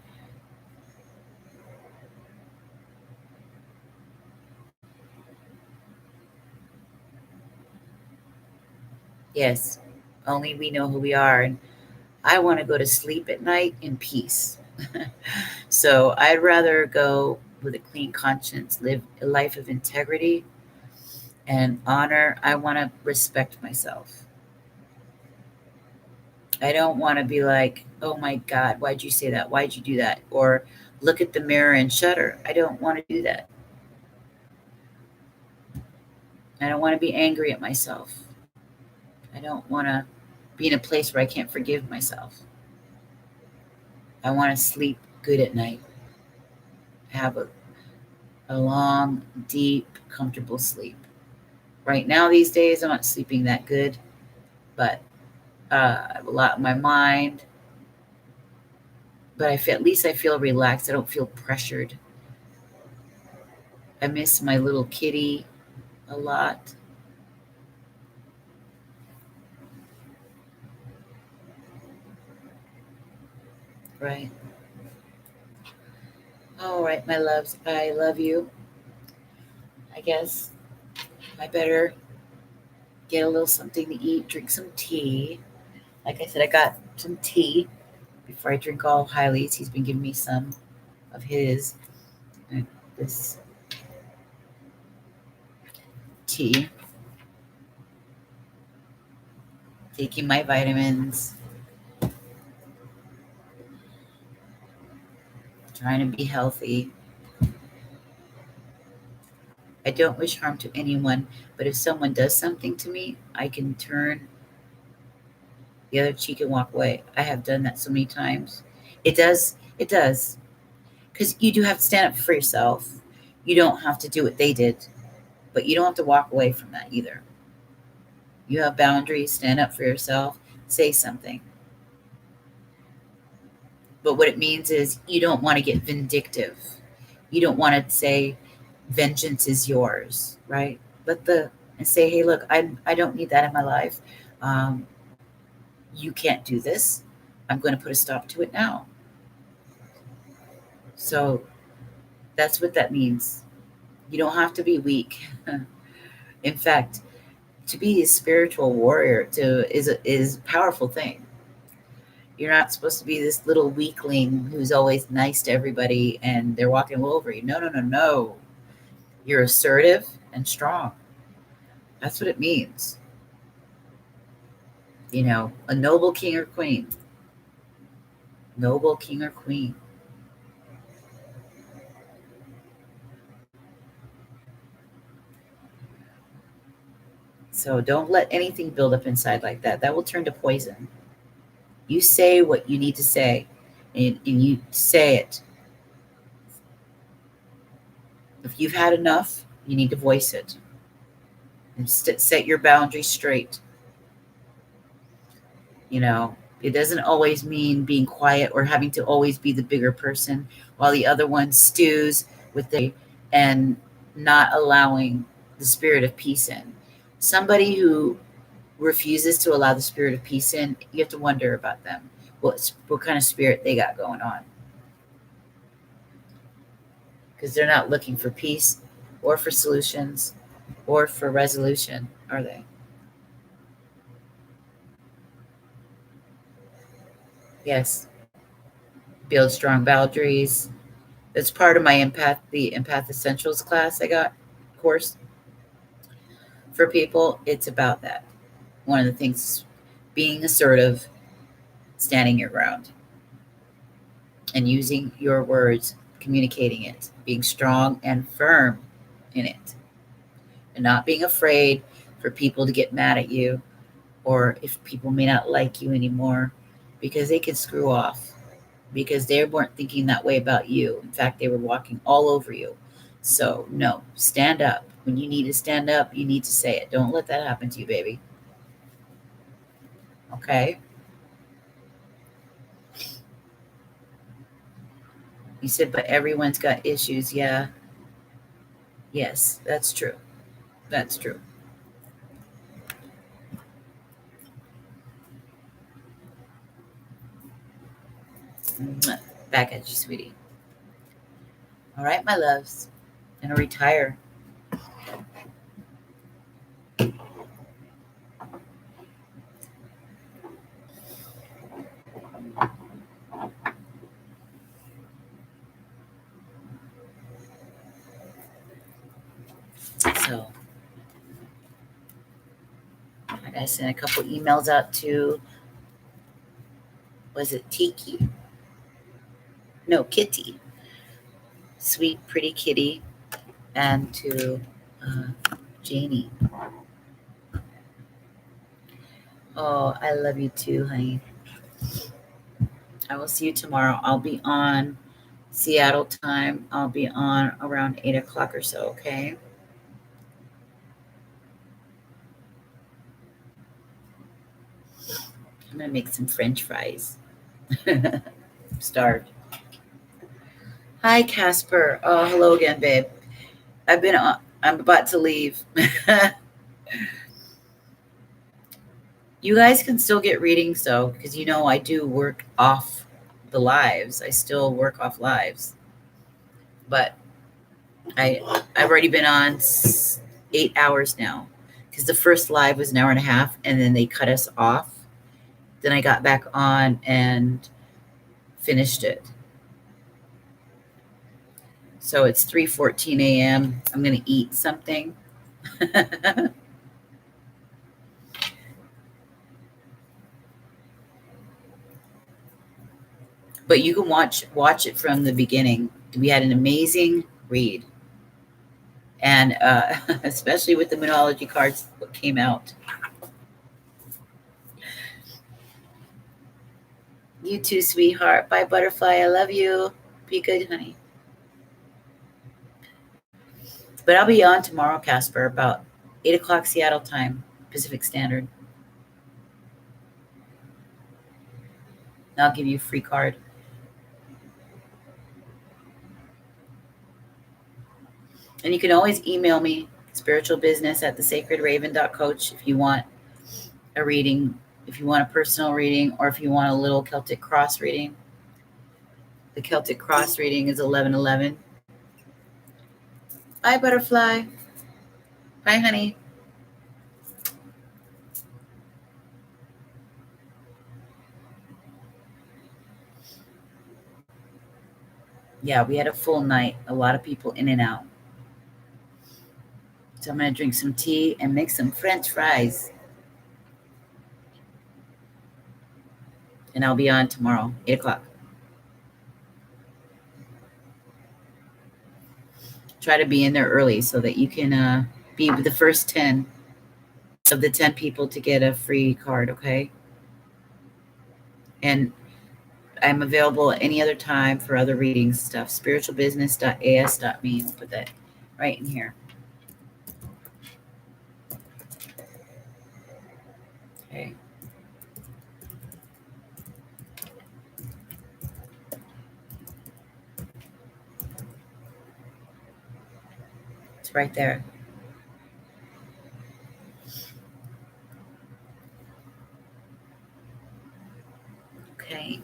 Speaker 1: Yes, only we know who we are. And I want to go to sleep at night in peace. So I'd rather go with a clean conscience, live a life of integrity and honor. I want to respect myself. I don't want to be like, oh my God, why'd you say that? Why'd you do that? Or look at the mirror and shudder. I don't want to do that. I don't want to be angry at myself. I don't want to be in a place where I can't forgive myself. I want to sleep good at night, have a long, deep, comfortable sleep. Right now, these days, I'm not sleeping that good, but I have a lot in my mind. But at least I feel relaxed. I don't feel pressured. I miss my little kitty a lot. Right. All right, my loves. I love you. I guess I better get a little something to eat, drink some tea. Like I said, I got some tea before I drink all of Hiley's. He's been giving me some of his. This tea. Taking my vitamins. Trying to be healthy. I don't wish harm to anyone, but if someone does something to me, I can turn the other cheek and walk away. I have done that so many times. It does. It does. Because you do have to stand up for yourself. You don't have to do what they did, but you don't have to walk away from that either. You have boundaries, stand up for yourself, say something. But what it means is you don't want to get vindictive. You don't want to say vengeance is yours, right? And say, hey, look, I don't need that in my life. Um, you can't do this. I'm going to put a stop to it now. So that's what that means. You don't have to be weak. In fact, to be a spiritual warrior is a powerful thing. You're not supposed to be this little weakling who's always nice to everybody and they're walking all over you. No, no, no, no. You're assertive and strong. That's what it means. You know, a noble king or queen. Noble king or queen. So don't let anything build up inside like that. That will turn to poison. You say what you need to say, and you say it. If you've had enough, you need to voice it and set your boundaries straight. You know, it doesn't always mean being quiet or having to always be the bigger person while the other one stews with and not allowing the spirit of peace in. Somebody who refuses to allow the spirit of peace in, you have to wonder about them. What kind of spirit they got going on? Because they're not looking for peace or for solutions or for resolution, are they? Yes. Build strong boundaries. That's part of my the Empath Essentials class I got course for people. It's about that. One of the things, being assertive, standing your ground, and using your words, communicating it, being strong and firm in it, and not being afraid for people to get mad at you, or if people may not like you anymore, because they can screw off, because they weren't thinking that way about you. In fact, they were walking all over you. So no, stand up. When you need to stand up, you need to say it. Don't let that happen to you, baby. Okay? You said, but everyone's got issues. Yeah. Yes, that's true. That's true. Back at you, sweetie. All right, my loves. Gonna retire. So I gotta send a couple emails out to, was it Tiki? No, Kitty. Sweet, pretty kitty. And to Janie. Oh, I love you too, honey. I will see you tomorrow. I'll be on Seattle time. I'll be on around 8 o'clock or so, okay? I'm going to make some French fries. Starved. Hi, Casper. Oh, hello again, babe. I'm about to leave. You guys can still get readings, though, because you know I do work off the lives. I still work off lives. But I've already been on 8 hours now, because the first live was an hour and a half, and then they cut us off. Then I got back on and finished it. So it's 3:14 a.m. I'm going to eat something. But you can watch it from the beginning. We had an amazing read. And especially with the Moonology cards that came out. You too, sweetheart. Bye, butterfly. I love you. Be good, honey. But I'll be on tomorrow, Casper, about 8 o'clock Seattle time, Pacific Standard. And I'll give you a free card. And you can always email me, spiritualbusiness@thesacredraven.coach, if you want a reading, if you want a personal reading, or if you want a little Celtic cross reading. The Celtic cross reading is 11/11. Bye, butterfly. Bye, honey. Yeah, we had a full night. A lot of people in and out. So I'm going to drink some tea and make some French fries. And I'll be on tomorrow, 8 o'clock. Try to be in there early so that you can be the first 10 of the 10 people to get a free card, okay? And I'm available any other time for other readings stuff. Spiritualbusiness.as.me. I'll put that right in here. Okay. It's right there. Okay.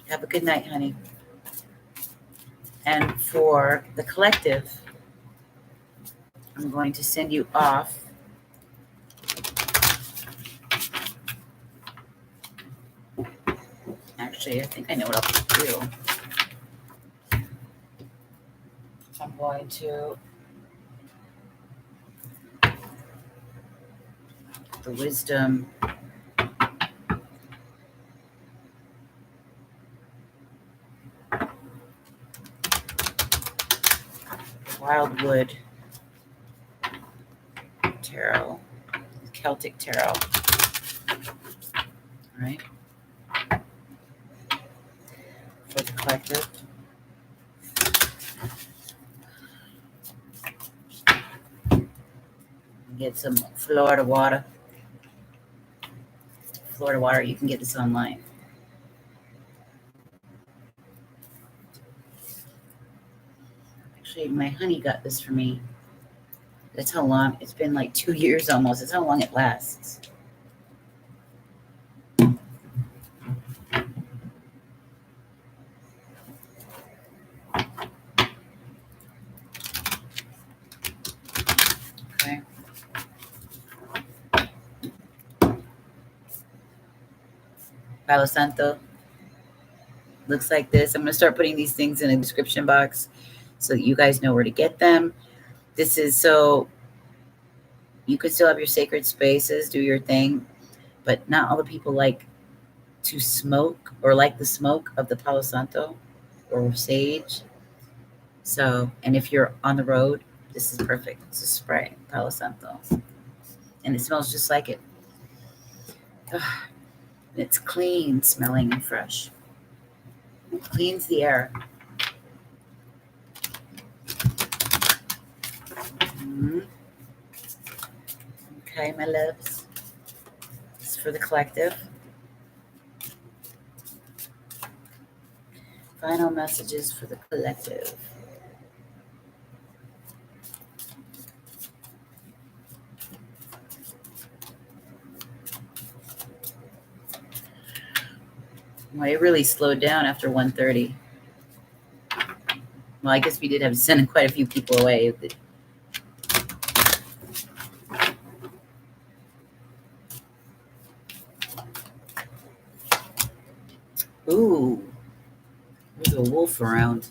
Speaker 1: Have a good night, honey. And for the collective, I'm going to send you off. Actually, I think I know what I'll do. I'm going to the wisdom. Wildwood Tarot, Celtic Tarot. All right. For the collective. Get some Florida water. Florida water, you can get this online. Actually, my honey got this for me. That's how long, it's been like 2 years almost. That's how long it lasts. Okay. Palo Santo. Looks like this. I'm going to start putting these things in a description box so that you guys know where to get them. This is so you could still have your sacred spaces, do your thing, but not all the people like to smoke or like the smoke of the Palo Santo or sage. So, and if you're on the road, this is perfect. It's a spray, Palo Santo. And it smells just like it. Ugh. It's clean smelling and fresh. It cleans the air. Mm-hmm. Okay, my loves. This is for the collective. Final messages for the collective. Well, it really slowed down after 1:30. Well, I guess we did have to send quite a few people away. Ooh. There's a wolf around.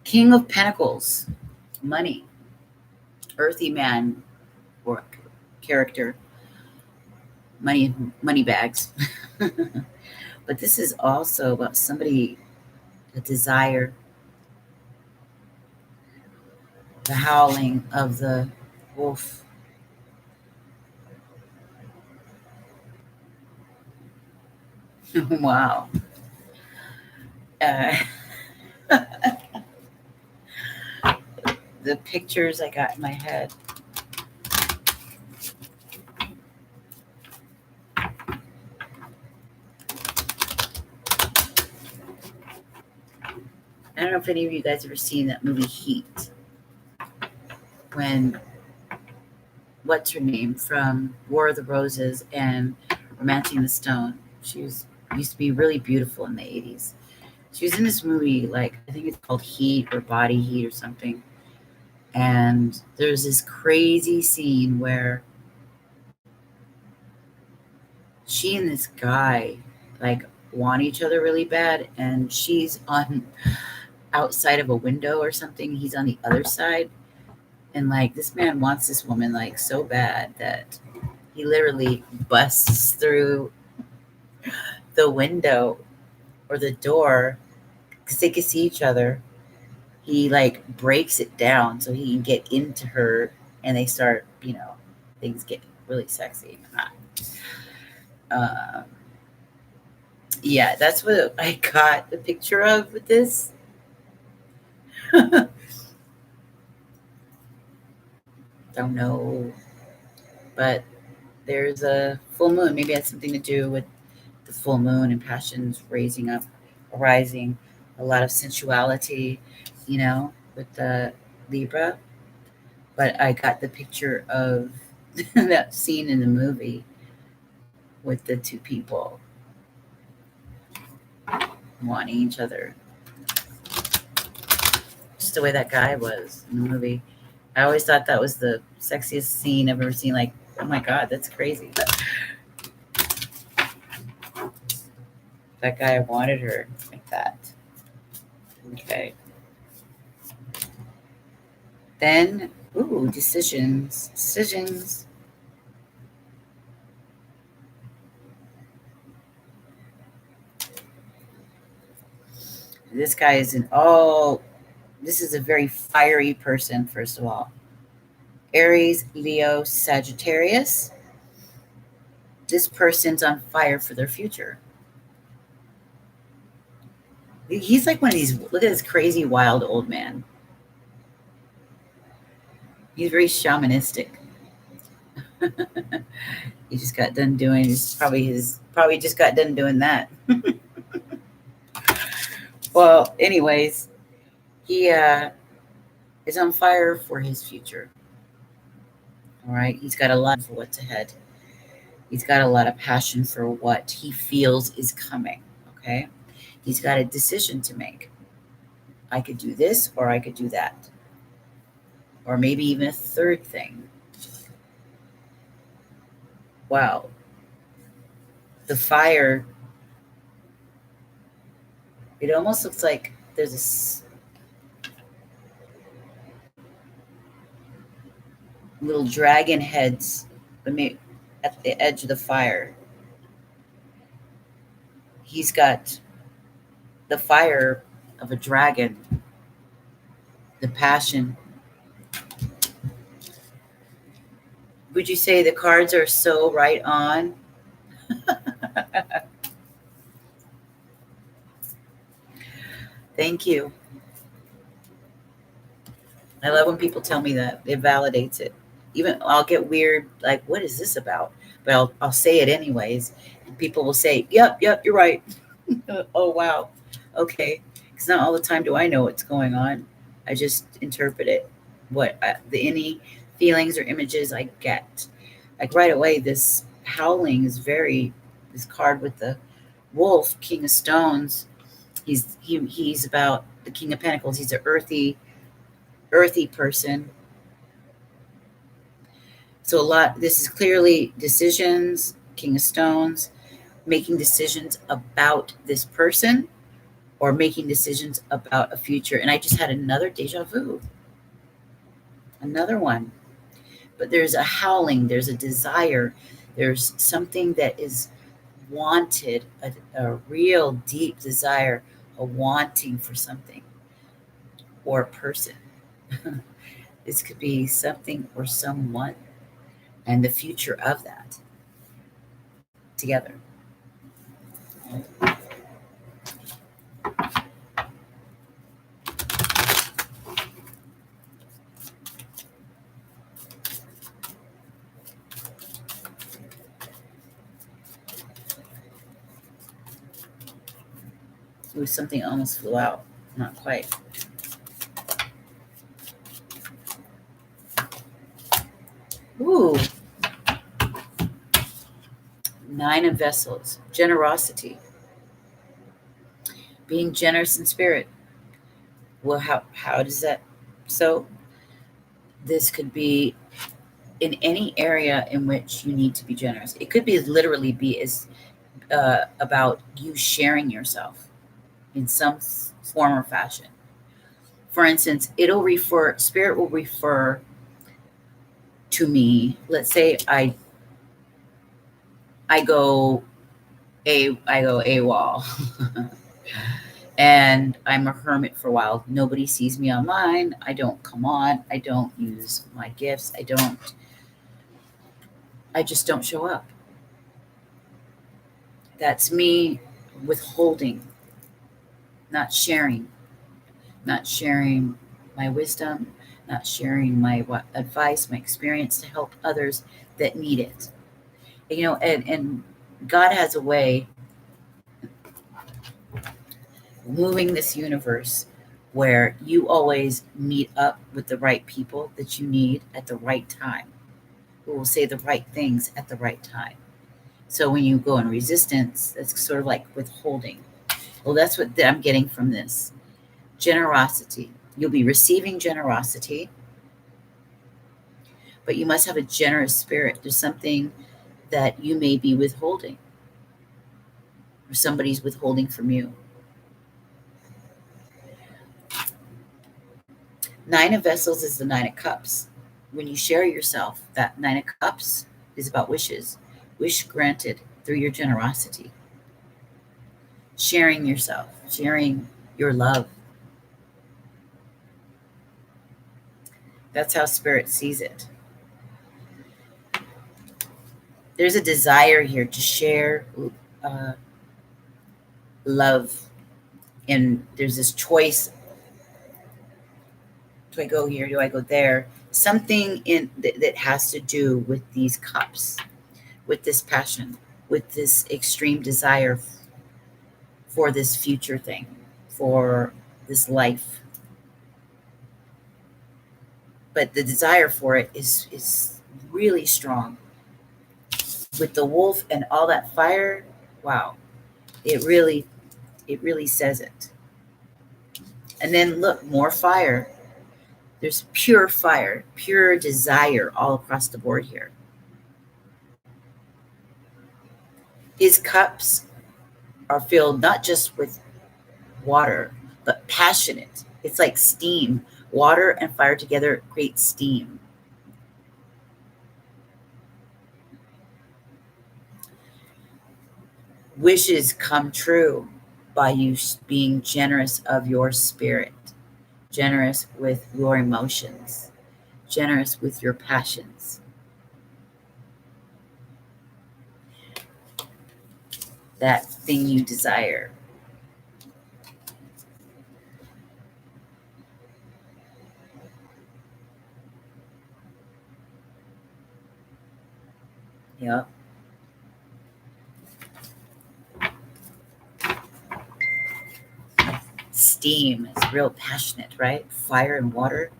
Speaker 1: King of Pentacles, money, earthy man or character, money bags. But this is also about somebody, a desire, the howling of the wolf. Wow. Uh, the pictures I got in my head. I don't know if any of you guys ever seen that movie Heat. When, what's her name from War of the Roses and Romancing the Stone? She used to be really beautiful in the 80s. She was in this movie, like, I think it's called Heat or Body Heat or something. And there's this crazy scene where she and this guy, like, want each other really bad, and she's on outside of a window or something. He's on the other side. And, like, this man wants this woman, like, so bad that he literally busts through the window or the door because they can see each other. He, like, breaks it down so he can get into her, and they start, things get really sexy. Uh, yeah, that's what I got the picture of with this. Don't know. But there's a full moon. Maybe it has something to do with the full moon and passions arising, a lot of sensuality, with the Libra. But I got the picture of that scene in the movie with the two people wanting each other. Just the way that guy was in the movie. I always thought that was the sexiest scene I've ever seen. Like, oh my God, that's crazy. That guy wanted her like that. Okay. Then, decisions. This guy is this is a very fiery person, first of all. Aries, Leo, Sagittarius. This person's on fire for their future. He's like one of these, look at this crazy, wild old man. He's very shamanistic. He just got done doing, probably just got done doing that. Well, anyways, he is on fire for his future. All right. He's got a lot for what's ahead. He's got a lot of passion for what he feels is coming. Okay. He's got a decision to make. I could do this or I could do that. Or maybe even a third thing. Wow. The fire, it almost looks like there's little dragon heads at the edge of the fire. He's got the fire of a dragon, the passion. Would you say the cards are so right on? Thank you. I love when people tell me that. It validates it. Even I'll get weird, like, what is this about? But I'll say it anyways. And people will say, yep, you're right. Oh, wow. Okay. Because not all the time do I know what's going on. I just interpret it. Any feelings or images I get. Like right away, this howling is this card with the wolf, King of Stones. He's about the King of Pentacles. He's an earthy person. So this is clearly decisions, King of Stones. making decisions about this person or making decisions about a future. And I just had another deja vu, another one. But there's a howling, there's a desire, there's something that is wanted, a real deep desire, a wanting for something or a person. This could be something or someone and the future of that together. Ooh, something almost flew out. Not quite. Ooh. 9 of Vessels. Generosity. Being generous in spirit. Well, how does that? So this could be in any area in which you need to be generous. It could be literally be as about you sharing yourself in some form or fashion. For instance, spirit will refer to me. Let's say I go AWOL. And I'm a hermit for a while. Nobody sees me online. I don't come on. I don't use my gifts. I just don't show up. That's me withholding, not sharing my wisdom, not sharing my advice, my experience to help others that need it. And God has a way moving this universe where you always meet up with the right people that you need at the right time, who will say the right things at the right time. So when you go in resistance, that's sort of like withholding. Well, that's what I'm getting from this. Generosity. You'll be receiving generosity, but you must have a generous spirit. There's something that you may be withholding, or somebody's withholding from you. 9 of Vessels is the 9 of Cups. When you share yourself, that 9 of Cups is about wishes. Wish granted through your generosity. Sharing yourself, sharing your love. That's how Spirit sees it. There's a desire here to share love. And there's this choice. Do I go here? Do I go there? Something that has to do with these cups, with this passion, with this extreme desire for this future thing, for this life. But the desire for it is really strong. With the wolf and all that fire, wow, it really says it. And then look, more fire. There's pure fire, pure desire all across the board here. His cups are filled not just with water, but passionate. It's like steam. Water and fire together create steam. Wishes come true by you being generous of your spirit, generous with your emotions, generous with your passions. That thing you desire. Yep. Steam is real passionate, right? Fire and water.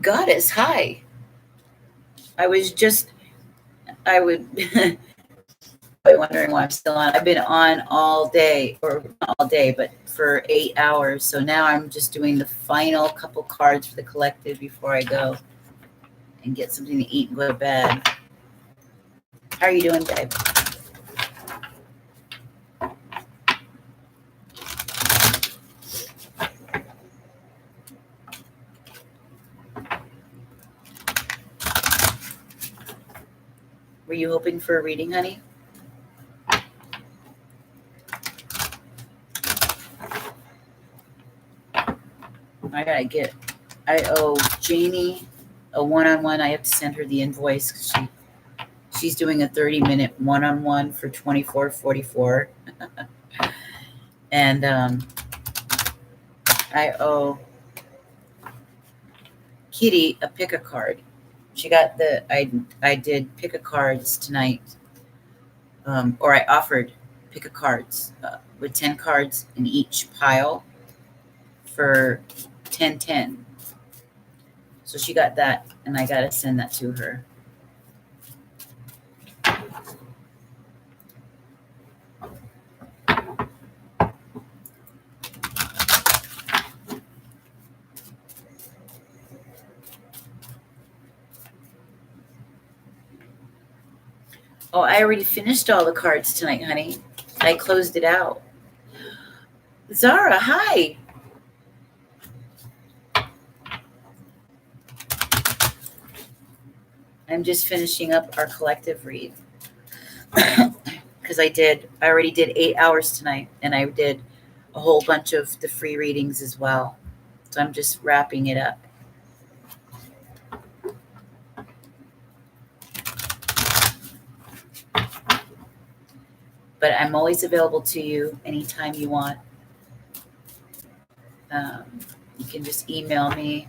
Speaker 1: Goddess, hi. I would wondering why I'm still on. I've been on all day, or not all day, but for 8 hours. So now I'm just doing the final couple cards for the collective before I go. and get something to eat and go to bed. How are you doing, babe? Were you hoping for a reading, honey? I owe Janie a one-on-one. I have to send her the invoice because she's doing a 30-minute one-on-one for $24.44. And I owe Kitty a pick a card. She got I did pick a cards tonight, or I offered pick a cards with 10 cards in each pile for $10.10. So she got that, and I gotta send that to her. Oh, I already finished all the cards tonight, honey. I closed it out. Zara, hi. I'm just finishing up our collective read because I already did 8 hours tonight, and I did a whole bunch of the free readings as well. So I'm just wrapping it up. But I'm always available to you anytime you want. You can just email me.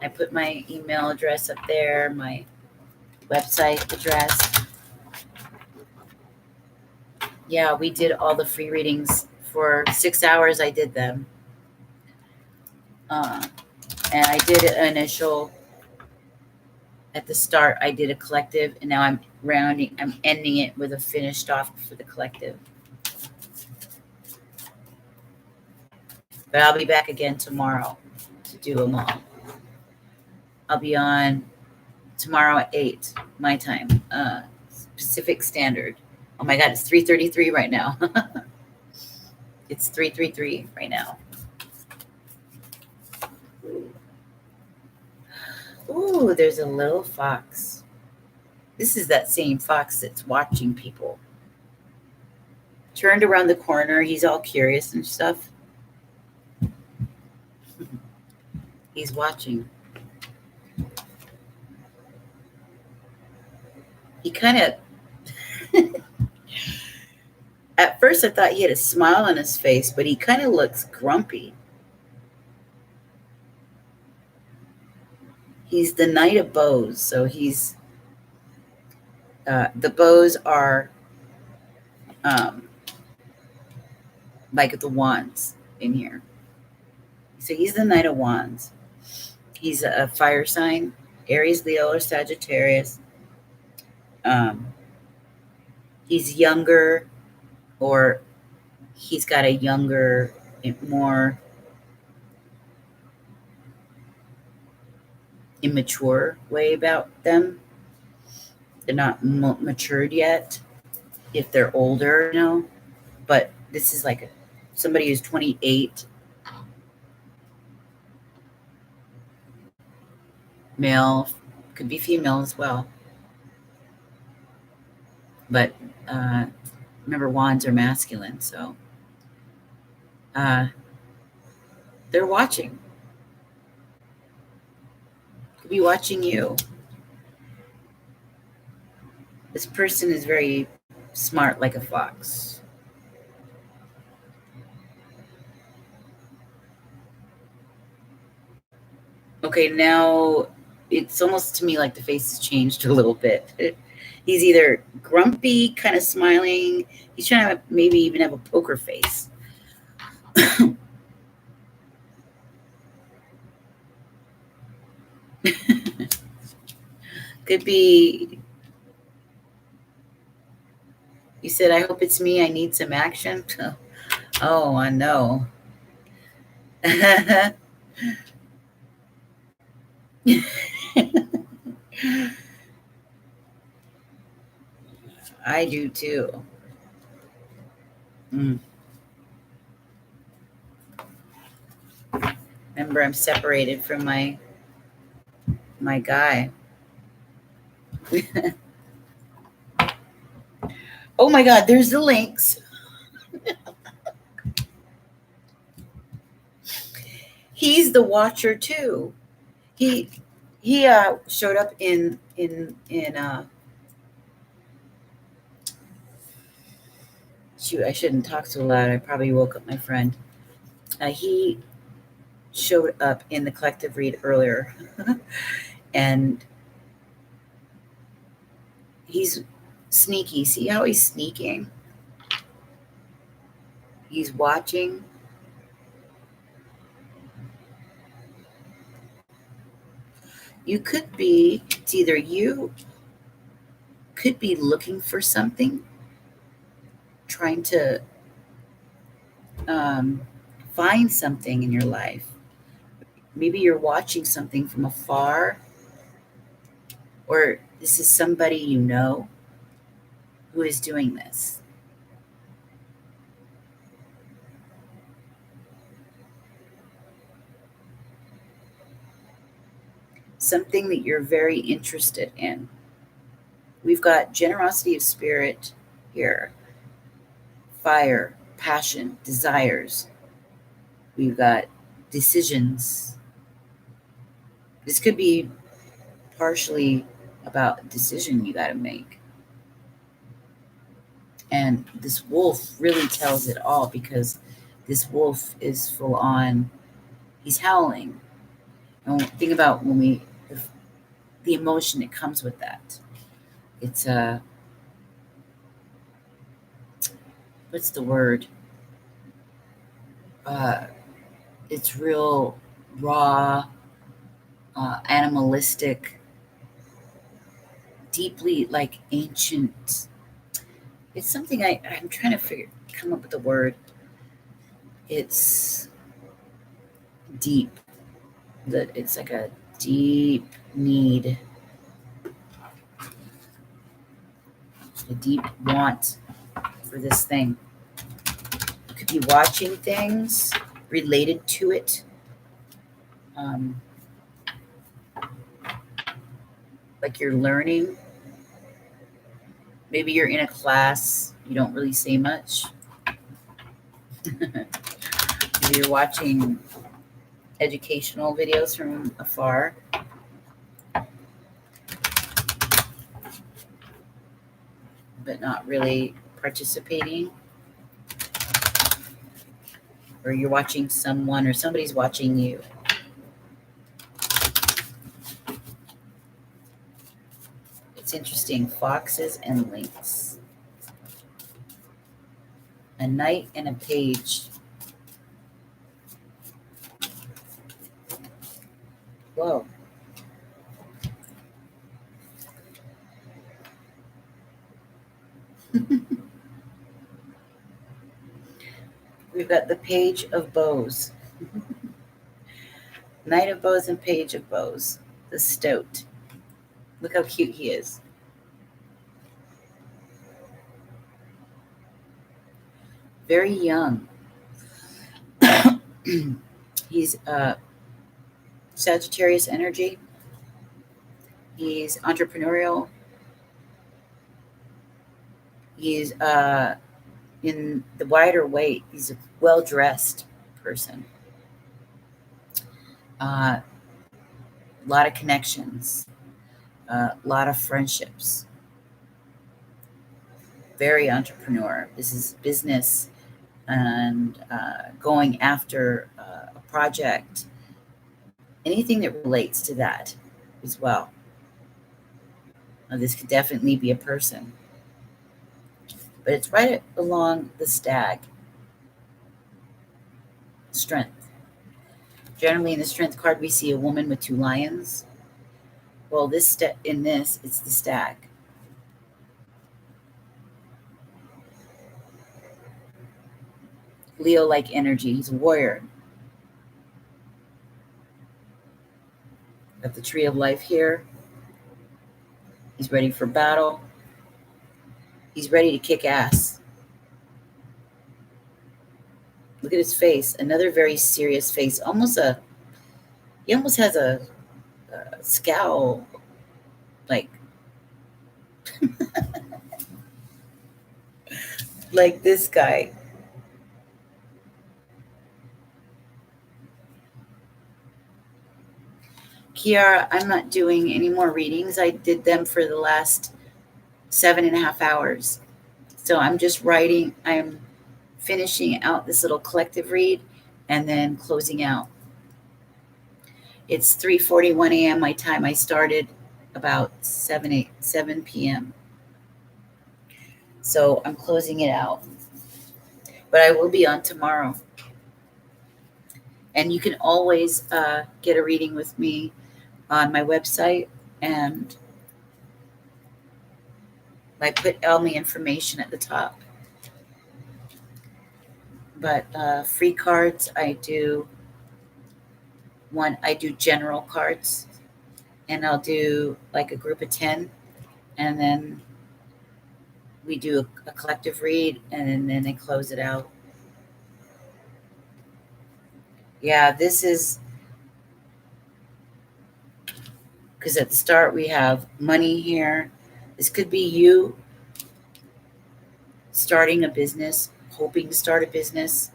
Speaker 1: I put my email address up there, my website address. Yeah, we did all the free readings for 6 hours. I did them. And I did an initial at the start. I did a collective, and now I'm ending it with a finished off for the collective. But I'll be back again tomorrow to do them all. I'll be on tomorrow at 8 my time, Pacific Standard. Oh my God, it's 3:33 right now. It's 3:33 right now. Ooh, there's a little fox. This is that same fox that's watching people. Turned around the corner. He's all curious and stuff. He's watching. He kind of... At first, I thought he had a smile on his face, but he kind of looks grumpy. He's the Knight of Bows, so he's... the bows are like the wands in here. So he's the Knight of Wands. He's a fire sign, Aries, Leo, or Sagittarius. He's younger, or he's got a younger, more immature way about them. They're not matured yet if they're older, but this is like somebody who's 28, male, could be female as well. But remember, wands are masculine, so they're watching. Could be watching you. This person is very smart, like a fox. Okay, now it's almost to me like the face has changed a little bit. He's either grumpy, kind of smiling. He's trying to maybe even have a poker face. Could be... You said, I hope it's me. I need some action. Oh, I know. I do too. Mm. Remember, I'm separated from my guy. Oh my God, there's the links. He's the watcher too. He he showed up in shoot, I shouldn't talk so loud. I probably woke up my friend. He showed up in the collective read earlier. And he's sneaky. See how he's sneaking? He's watching. You could be, it's either you could be looking for something, trying to find something in your life. Maybe you're watching something from afar, or this is somebody you know who is doing this. Something that you're very interested in. We've got generosity of spirit here, fire, passion, desires. We've got decisions. This could be partially about a decision you got to make. And this wolf really tells it all, because this wolf is full on, he's howling. And think about the emotion that comes with that. It's what's the word? It's real raw, animalistic, deeply like ancient. It's something I'm trying to come up with the word. It's deep. That it's like a deep need, a deep want for this thing. You could be watching things related to it. Like you're learning. Maybe you're in a class, you don't really say much. Maybe you're watching educational videos from afar. But not really participating. Or you're watching someone, or somebody's watching you. It's interesting. Foxes and lynx. A knight and a page. Whoa. We've got the page of bows. Knight of bows and page of bows. The stoat. Look how cute he is. Very young. He's Sagittarius energy. He's entrepreneurial. He's in the wider weight. He's a well-dressed person. A lot of connections. A lot of friendships. Very entrepreneur. This is business and going after a project. Anything that relates to that as well. Now, this could definitely be a person. But it's right along the stag. Strength. Generally, in the strength card, we see a woman with two lions. Well, it's the stag. Leo-like energy. He's a warrior. Got the tree of life here. He's ready for battle. He's ready to kick ass. Look at his face. Another very serious face. He almost has a scowl, like like this guy. Kiara, I'm not doing any more readings. I did them for the last 7.5 hours. So I'm just writing. I'm finishing out this little collective read and then closing out. It's 3:41 a.m. my time. I started about 7 p.m. So I'm closing it out. But I will be on tomorrow. And you can always get a reading with me on my website, and I put all the information at the top. But free cards, I do general cards, and I'll do like a group of 10, and then we do a collective read, and then they close it out. Yeah, this is because at the start we have money here. This could be you starting a business, hoping to start a business,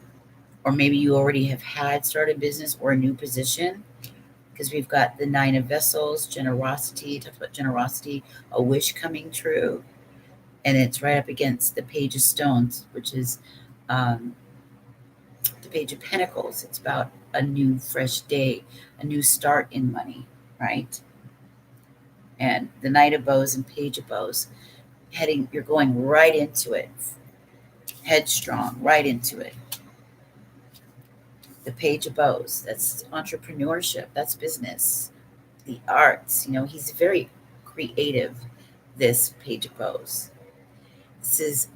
Speaker 1: or maybe you already have had started a business or a new position, because we've got the 9 of Vessels, generosity, talks about generosity, a wish coming true, and it's right up against the Page of Stones, which is the Page of Pentacles. It's about a new, fresh day, a new start in money, right? And the Knight of Bows and Page of Bows, you're going right into it, headstrong, right into it. The Page of Bows, that's entrepreneurship, that's business, the arts. He's very creative, this Page of Bows. This is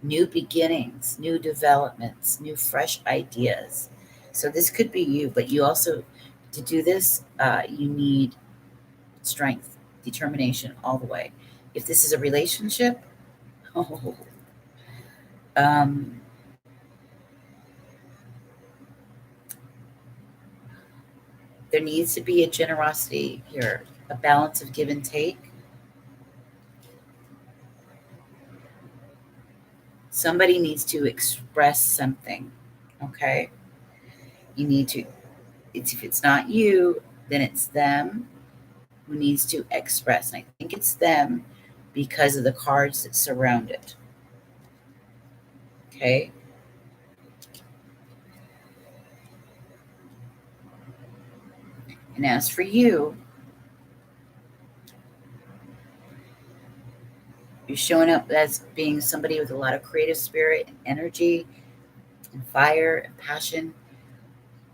Speaker 1: new beginnings, new developments, new fresh ideas. So this could be you, but you also, to do this, you need strength, determination all the way. If this is a relationship, there needs to be a generosity here, a balance of give and take. Somebody needs to express something, okay? You need to, if it's not you, then it's them who needs to express. And I think it's them because of the cards that surround it, okay? And as for you, you're showing up as being somebody with a lot of creative spirit and energy and fire and passion.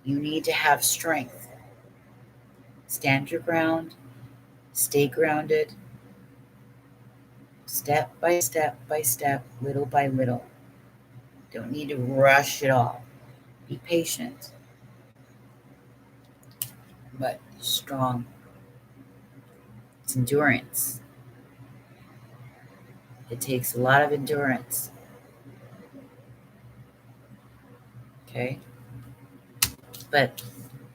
Speaker 1: You need to have strength. Stand your ground. Stay grounded. Step by step by step, little by little. Don't need to rush it all. Be patient, but strong. It's endurance. It takes a lot of endurance. Okay? But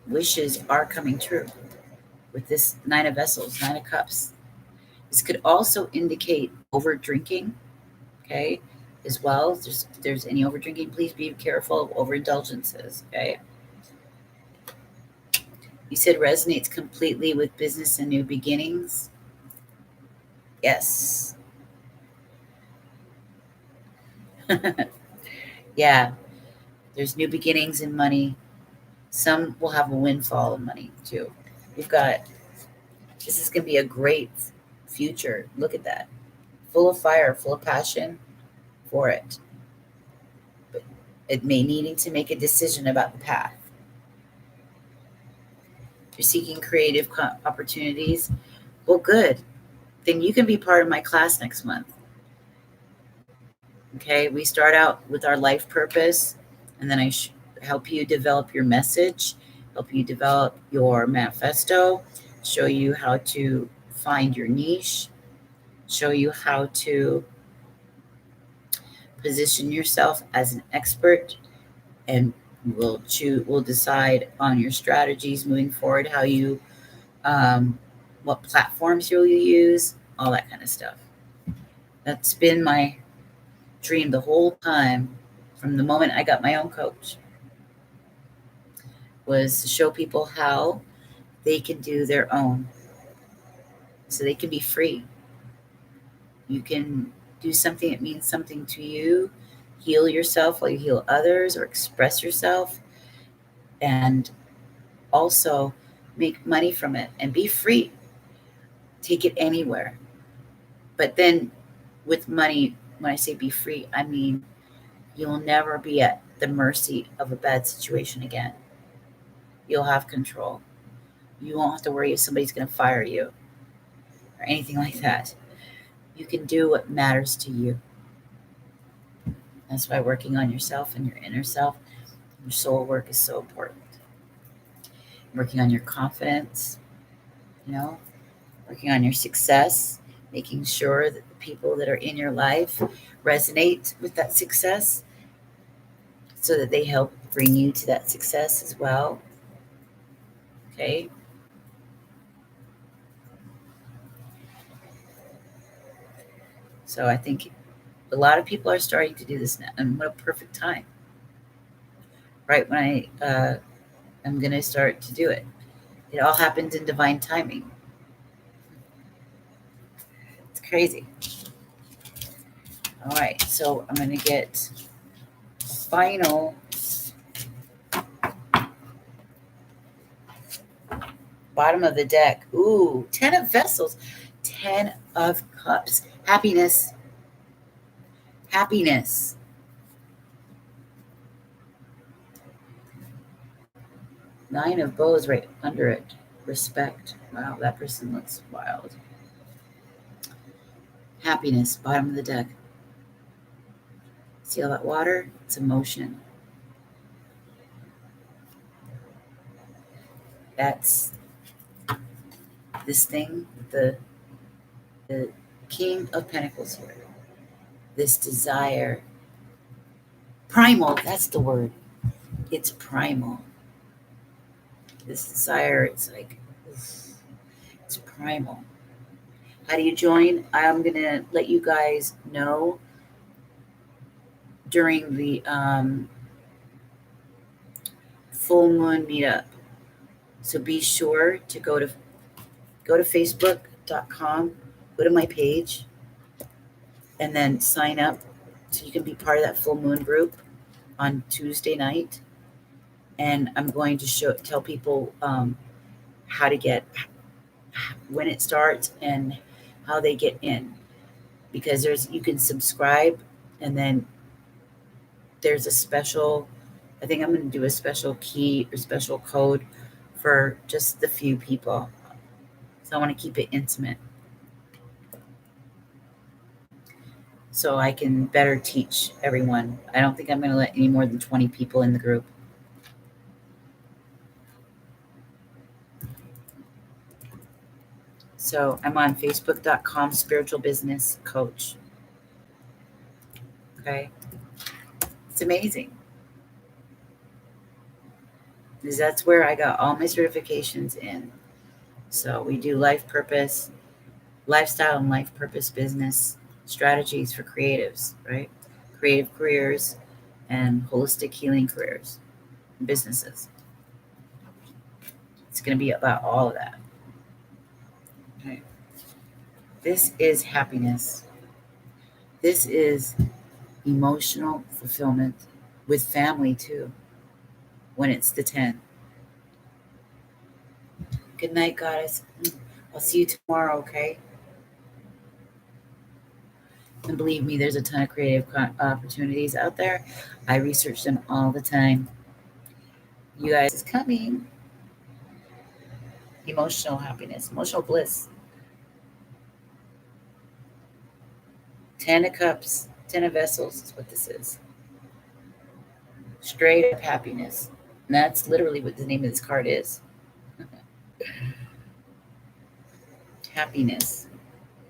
Speaker 1: wishes are coming true with this 9 of Vessels, 9 of Cups. This could also indicate over drinking, okay, as well. If there's any over drinking, please be careful of overindulgences, okay? You said resonates completely with business and new beginnings. Yes. Yeah, there's new beginnings in money. Some will have a windfall of money too. This is going to be a great future. Look at that. Full of fire, full of passion for it. But it may needing to make a decision about the path. If you're seeking creative opportunities, well, good. Then you can be part of my class next month. Okay, we start out with our life purpose, and then I help you develop your message help you develop your manifesto, show you how to find your niche, show you how to position yourself as an expert, and we'll decide on your strategies moving forward, how you what platforms you'll use, all that kind of stuff. That's been my dream the whole time from the moment I got my own coach, was to show people how they can do their own so they can be free. You can do something that means something to you, heal yourself while you heal others, or express yourself, and also make money from it and be free. Take it anywhere. But then with money, when I say be free, I mean you'll never be at the mercy of a bad situation again. You'll have control. You won't have to worry if somebody's going to fire you or anything like that. You can do what matters to you. That's why working on yourself and your inner self, your soul work is so important. Working on your confidence, working on your success, making sure that the people that are in your life resonate with that success so that they help bring you to that success as well. Okay? So I think a lot of people are starting to do this now, and what a perfect time. Right when I'm going to start to do it. It all happens in divine timing. It's crazy. All right, so I'm going to get final bottom of the deck. Ooh, 10 of vessels, 10 of cups. Happiness. Happiness. 9 of bows right under it. Respect. Wow, that person looks wild. Happiness, bottom of the deck. See all that water? It's emotion. That's this thing, the King of Pentacles here. This desire. Primal, that's the word. It's primal. This desire, it's like, it's primal. How do you join? I'm going to let you guys know during the full moon meetup. So be sure to go to facebook.com, go to my page, and then sign up so you can be part of that full moon group on Tuesday night. And I'm going to tell people how to get, when it starts and how they get in, because you can subscribe, and then there's a special, I think I'm going to do a special key or special code for just the few people. So I want to keep it intimate so I can better teach everyone. I don't think I'm going to let any more than 20 people in the group. So I'm on facebook.com, spiritual business coach. Okay. It's amazing. Because that's where I got all my certifications in. So we do life purpose, lifestyle and life purpose business strategies for creatives, right? Creative careers and holistic healing careers, businesses. It's going to be about all of that. Okay. This is happiness. This is emotional fulfillment with family too, when it's the 10. Good night, goddess. I'll see you tomorrow, okay? And believe me, there's a ton of creative opportunities out there. I research them all the time. You guys is coming. Emotional happiness, emotional bliss. 10 of cups, 10 of vessels is what this is. Straight up happiness. And that's literally what the name of this card is. Happiness.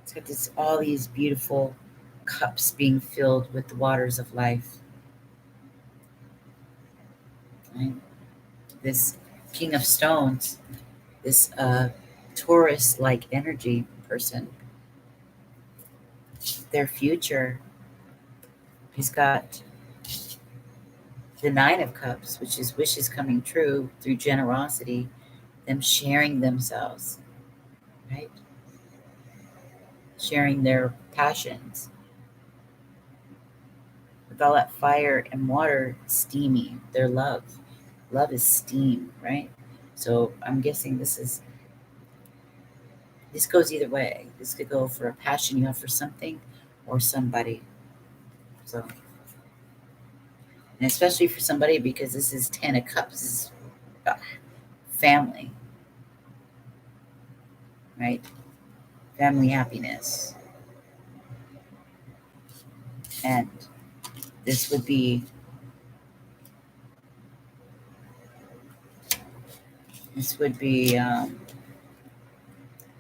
Speaker 1: It's got all these beautiful cups being filled with the waters of life. Right? This King of Stones, this Taurus-like energy person, their future, he's got the Nine of Cups, which is wishes coming true through generosity, them sharing themselves, right? Sharing their passions. With all that fire and water, steamy, their love. Love is steam, right? So I'm guessing this goes either way. This could go for a passion you have for something or somebody. So, and especially for somebody, because this is 10 of Cups, this is family, right? Family happiness. And this would be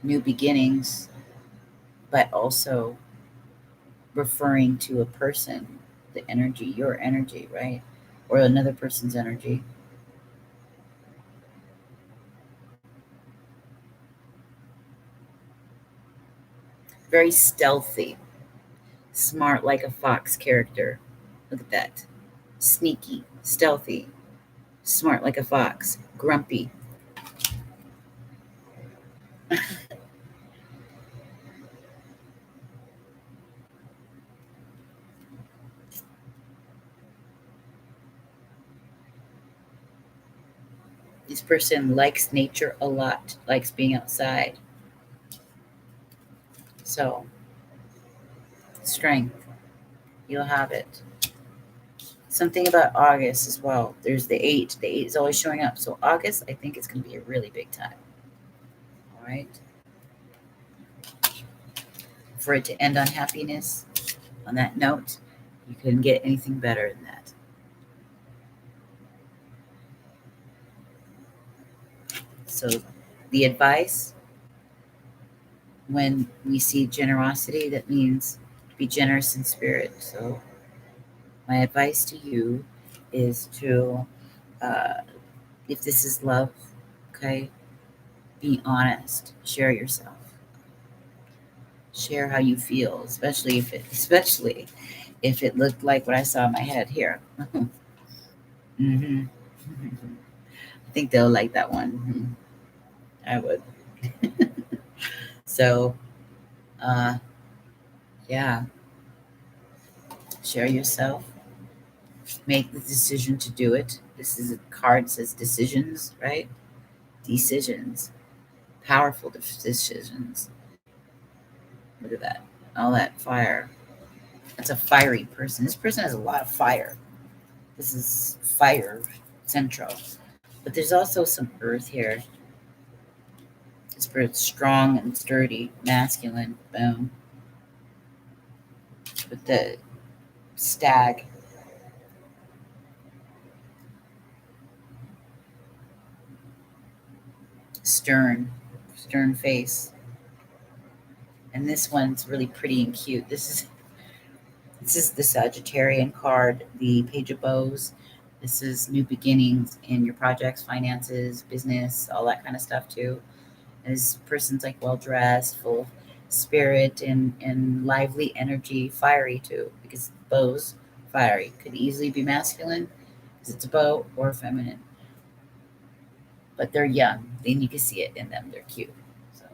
Speaker 1: new beginnings, but also referring to a person, the energy, your energy, right? Or another person's energy. Very stealthy, smart like a fox character. Look at that. Sneaky, stealthy, smart like a fox, grumpy. This person likes nature a lot, likes being outside. So, strength, you'll have it. Something about August as well. There's the 8. The 8 is always showing up. So, August, I think it's going to be a really big time. All right. For it to end on happiness, on that note, you couldn't get anything better than that. So, the advice, when we see generosity, that means be generous in spirit. So, my advice to you is to, if this is love, okay, be honest, share yourself, share how you feel, especially if it looked like what I saw in my head here. hmm I think they'll like that one. I would. So, uh, yeah, share yourself. Make the decision to do it. This is a card that says decisions, right? Decisions, powerful decisions. Look at that, all that fire. That's a fiery person. This person has a lot of fire. This is fire central, but there's also some earth here. This bird's strong and sturdy, masculine. Boom. With the stag, stern face. And this one's really pretty and cute. This is the Sagittarian card, the Page of Bows. This is new beginnings in your projects, finances, business, all that kind of stuff too. And this person's like well dressed, full of spirit and lively energy, fiery too, because bows, fiery, could easily be masculine because it's a bow, or feminine. But they're young. Then you can see it in them. They're cute. So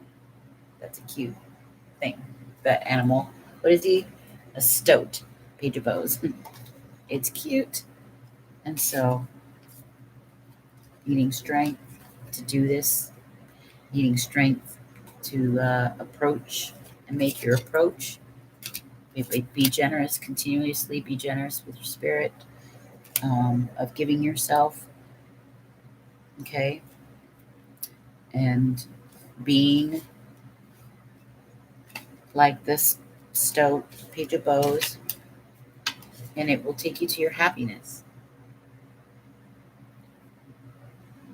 Speaker 1: that's a cute thing. That animal. What is he? A stoat. Page of bows. It's cute. And so, needing strength to do this, needing strength to approach and make your approach. Be generous, continuously be generous with your spirit, of giving yourself, okay? And being like this stoat, Page of Bows, and it will take you to your happiness.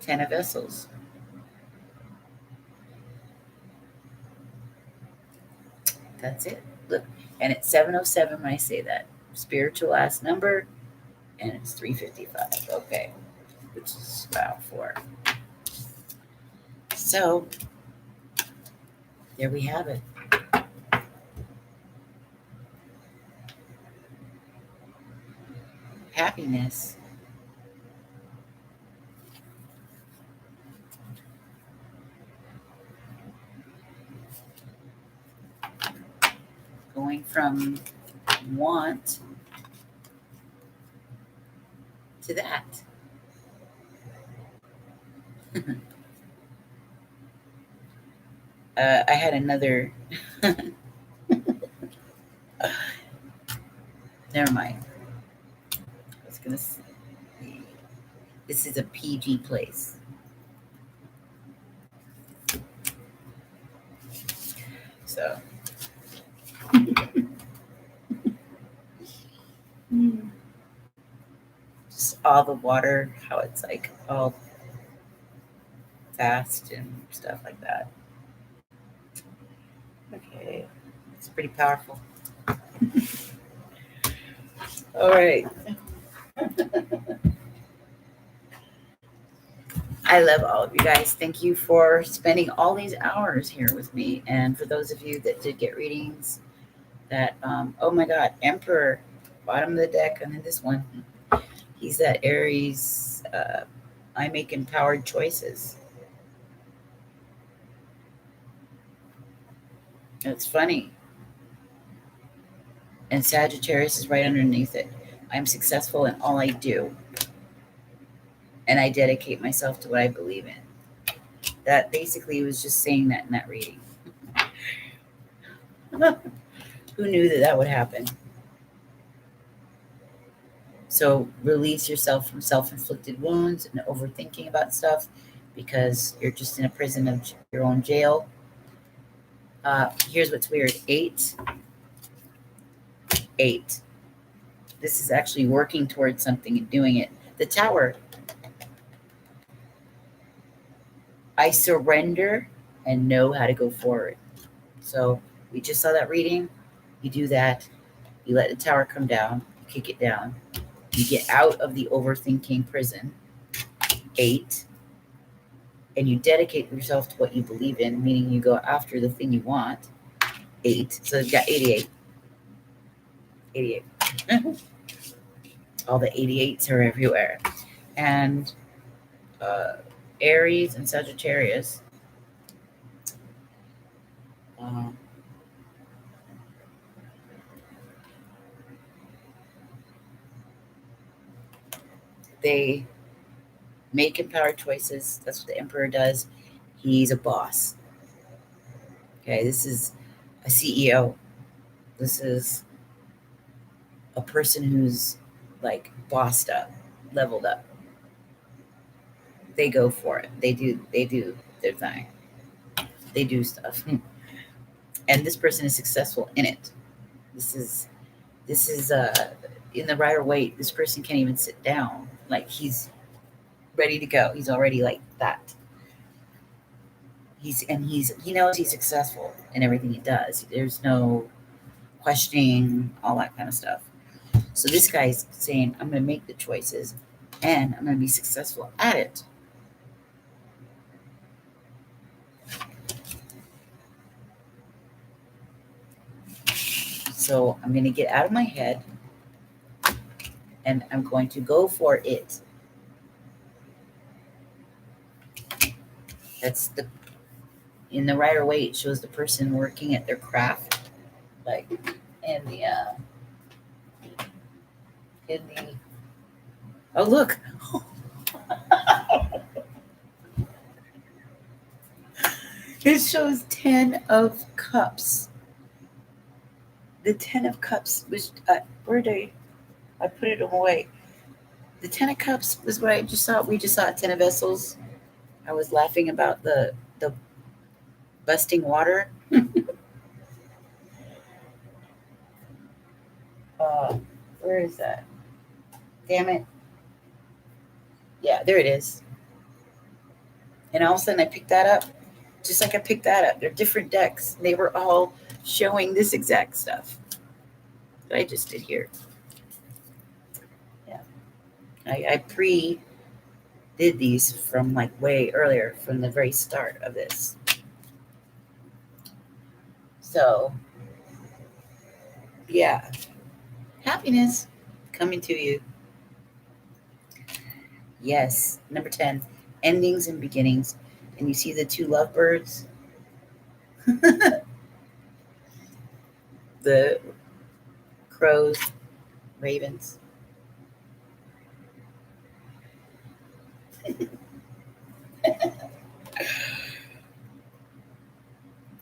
Speaker 1: Ten of Vessels. That's it. Look, and it's 707 when I say that. Spiritual last number, and it's 355. Okay, which is about 4. So there we have it. Happiness. Going from want to that. I had another. Never mind. I was gonna say this is a PG place. So just all the water, how it's like all fast and stuff like that. Okay, it's pretty powerful. All right. I love all of you guys. Thank you for spending all these hours here with me. And for those of you that did get readings, that oh my God, Emperor, bottom of the deck, and then this one, he's that Aries. I make empowered choices. It's funny. And Sagittarius is right underneath it. I'm successful in all I do, and I dedicate myself to what I believe in. That basically was just saying that in that reading. Who knew that that would happen? So release yourself from self-inflicted wounds and overthinking about stuff, because you're just in a prison of your own jail. Here's what's weird. 8. This is actually working towards something and doing it. The Tower. I surrender and know how to go forward. So we just saw that reading. You do that. You let the Tower come down. You kick it down. You get out of the overthinking prison. 8. And you dedicate yourself to what you believe in, meaning you go after the thing you want. 8. So you've got 88. 88. All the 88s are everywhere. And Aries and Sagittarius. They make empowered choices. That's what the Emperor does. He's a boss. Okay, this is a CEO. This is a person who's like bossed up, leveled up. They go for it. They do their thing. They do stuff. And this person is successful in it. This is in the Rider Waite. This person can't even sit down. Like, he's ready to go. He's already like that. He knows he's successful in everything he does. There's no questioning all that kind of stuff. So this guy's saying, I'm going to make the choices and I'm going to be successful at it. So I'm going to get out of my head and I'm going to go for it. That's in the Rider Waite shows the person working at their craft, like in the oh look. It shows 10 of Cups. The 10 of Cups was where did I put it away? The 10 of Cups was what I just saw. We just saw 10 of Vessels. I was laughing about the busting water. Where is that? Damn it. Yeah, there it is. And all of a sudden I picked that up, just like I picked that up. They're different decks. They were all showing this exact stuff that I just did here. Yeah. I did these from like way earlier, from the very start of this. So, yeah, happiness coming to you. Yes. Number 10, endings and beginnings. And you see the two lovebirds, the crows, ravens.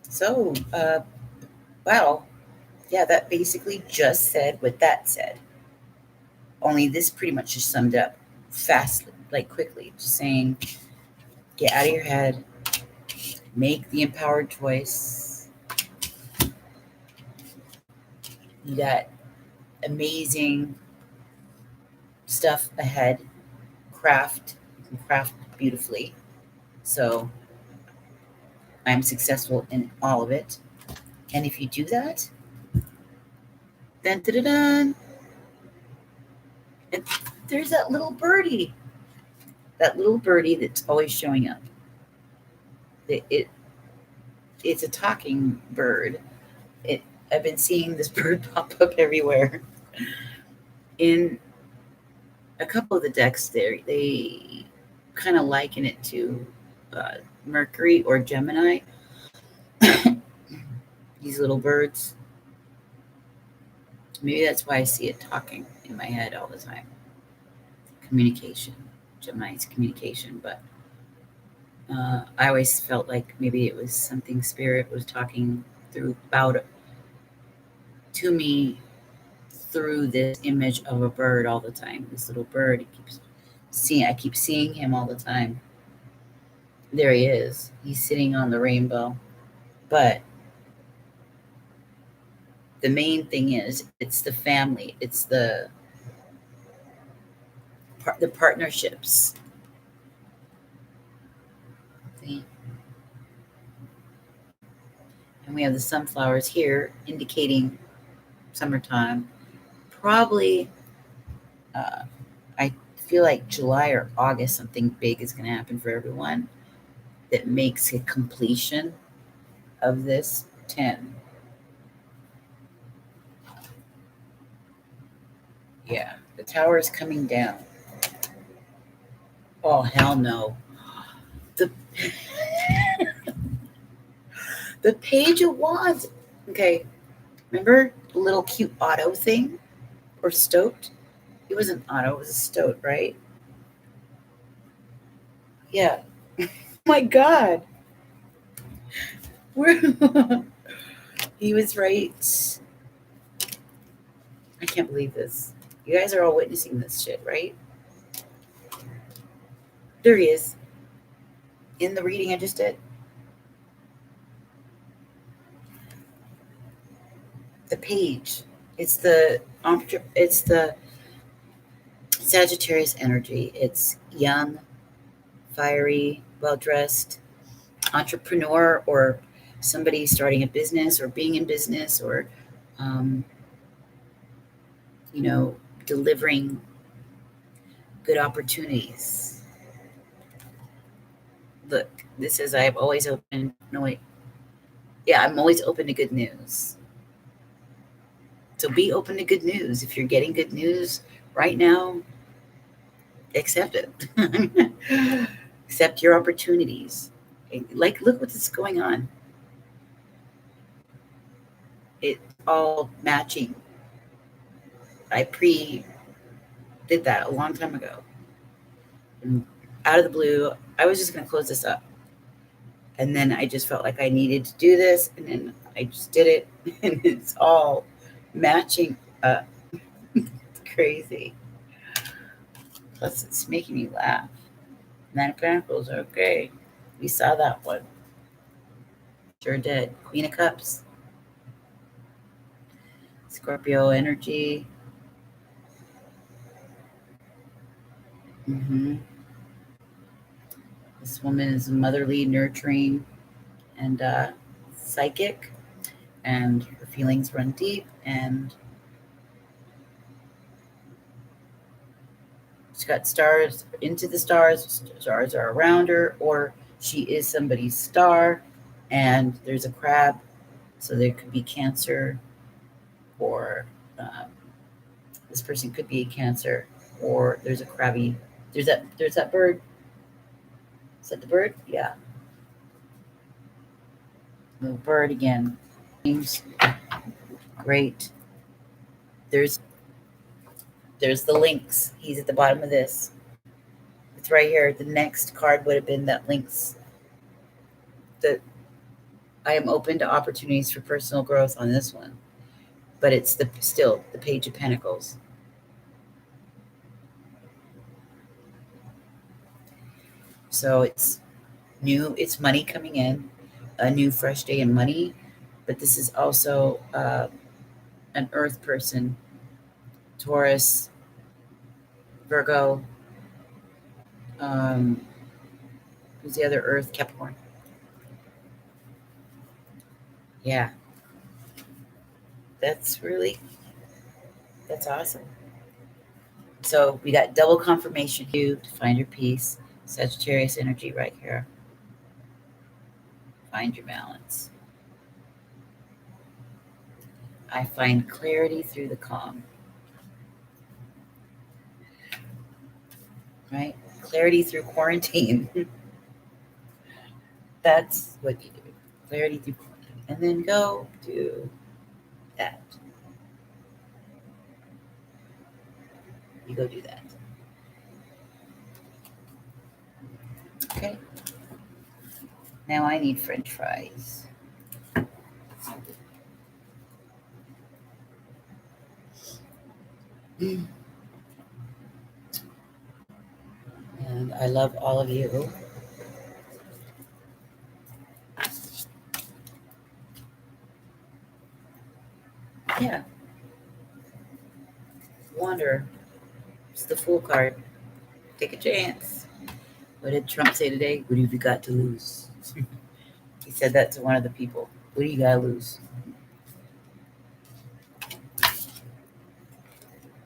Speaker 1: So, wow. Yeah, that basically just said what that said. Only this pretty much just summed up fast, like quickly, just saying, get out of your head, make the empowered choice. You got amazing stuff ahead. Craft, you can craft beautifully. So I'm successful in all of it. And if you do that, then and there's that little birdie that's always showing up. It's a talking bird. I've been seeing this bird pop up everywhere. In a couple of the decks there, they kind of liken it to Mercury or Gemini. These little birds. Maybe that's why I see it talking in my head all the time. Communication. Gemini's communication. But I always felt like maybe it was something spirit was talking through about to me through this image of a bird all the time. This little bird. I keep seeing him all the time. There he is. He's sitting on the rainbow. But the main thing is, it's the family. It's the partnerships. See? And we have the sunflowers here indicating summertime. Probably, I feel like July or August, something big is going to happen for everyone that makes a completion of this 10. Yeah, the tower is coming down. Oh, hell no. The, the Page of Wands. Okay, remember the little cute Otto thing? Or Stoat? It wasn't Otto, it was a Stoat, right? Yeah. My God. He was right. I can't believe this. You guys are all witnessing this shit, right? There he is. In the reading I just did. The Page. It's the Sagittarius energy. It's young, fiery, well dressed, entrepreneur, or somebody starting a business or being in business, or um, delivering good opportunities. Look, this says I have always open. No, wait. Yeah, I'm always open to good news. So be open to good news. If you're getting good news right now, accept it. Accept your opportunities. Like, look what's going on. It's all matching. I did that a long time ago. And out of the blue, I was just going to close this up. And then I just felt like I needed to do this. And then I just did it. And it's all matching up. It's crazy. Plus, it's making me laugh. Nine of Pentacles, okay. We saw that one. Sure did. Queen of Cups. Scorpio energy. Mm-hmm. This woman is motherly, nurturing, and psychic, and her feelings run deep, and she's got stars into the stars. Stars are around her, or she is somebody's star, and there's a crab, so there could be Cancer, or this person could be a Cancer, or there's a crabby. There's that bird. Is that the bird? Yeah, the bird again. Great. There's the links. He's at the bottom of this. It's right here. The next card would have been that links. That I am open to opportunities for personal growth on this one, but it's still the Page of Pentacles. So it's new. It's money coming in, a new fresh day in money, but this is also an Earth person, Taurus, Virgo. Who's the other Earth? Capricorn. Yeah, that's awesome. So we got double confirmation here to find your peace. Sagittarius energy right here. Find your balance. I find clarity through the calm. Right? Clarity through quarantine. That's what you do. Clarity through quarantine. And then go do that. You go do that. Okay. Now I need French fries. And I love all of you. Yeah. Wander. It's the Fool card. Take a chance. What did Trump say today? What have you got to lose? He said that to one of the people. What do you got to lose?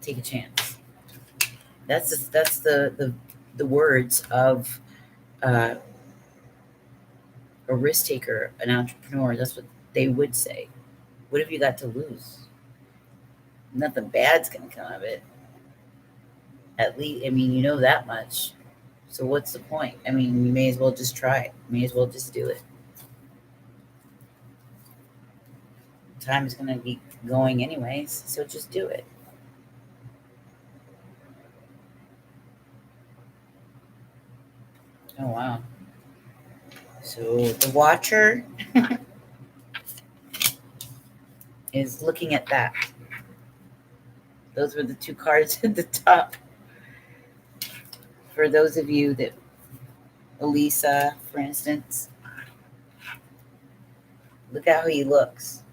Speaker 1: Take a chance. That's the words of a risk taker, an entrepreneur. That's what they would say. What have you got to lose? Nothing bad's gonna come of it. At least, I mean, you know that much. So what's the point? I mean, you may as well just try it. You may as well just do it. Time is gonna be going anyways, so just do it. Oh wow. So the Watcher is looking at that. Those were the two cards at the top. For those of you that, Elisa, for instance, look at how he looks.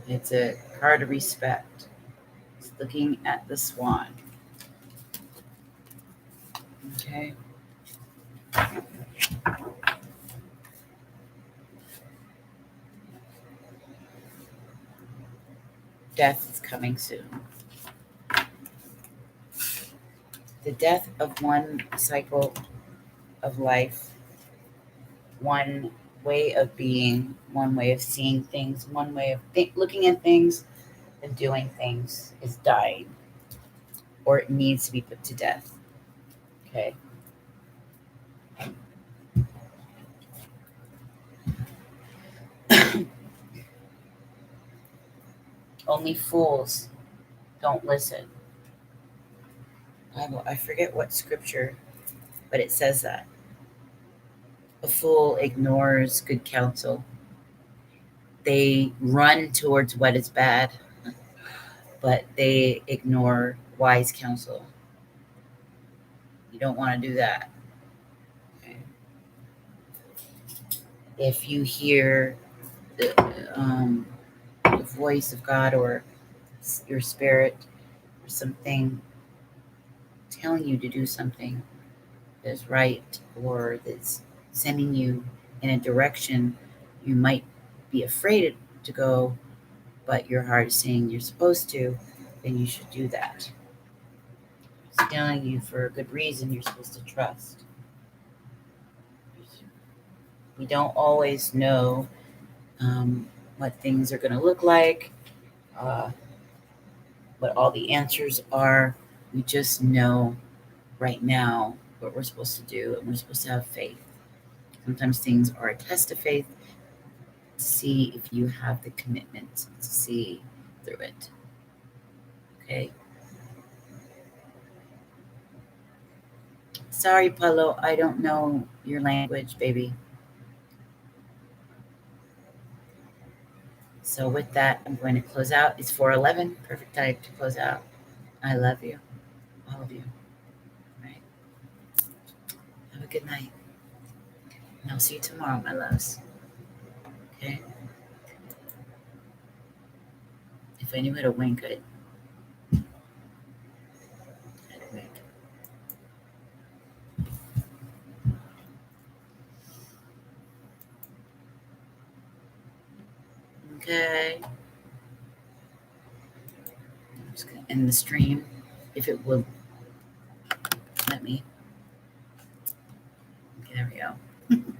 Speaker 1: It's a card of respect. It's looking at the swan. Okay. Death is coming soon. The death of one cycle of life, one way of being, one way of seeing things, one way of looking at things and doing things is dying, or it needs to be put to death. Okay. Only fools don't listen. I forget what scripture, but it says that. A fool ignores good counsel. They run towards what is bad, but they ignore wise counsel. You don't want to do that. Okay. If you hear the voice of God or your spirit or something telling you to do something that's right or that's sending you in a direction you might be afraid to go, but your heart is saying you're supposed to, then you should do that. It's telling you for a good reason you're supposed to trust. We don't always know what things are going to look like, uh, what all the answers are. We just know right now what we're supposed to do, and we're supposed to have faith. Sometimes things are a test of faith to see if you have the commitment to see through it. Okay? Sorry, Paulo, I don't know your language, baby. So with that, I'm going to close out. It's 4:11. Perfect time to close out. I love you, all of you. All right. Have a good night. And I'll see you tomorrow, my loves. Okay? If I knew how to wink, I'd wink. Okay. I'm just going to end the stream if it will let me. Okay, there we go.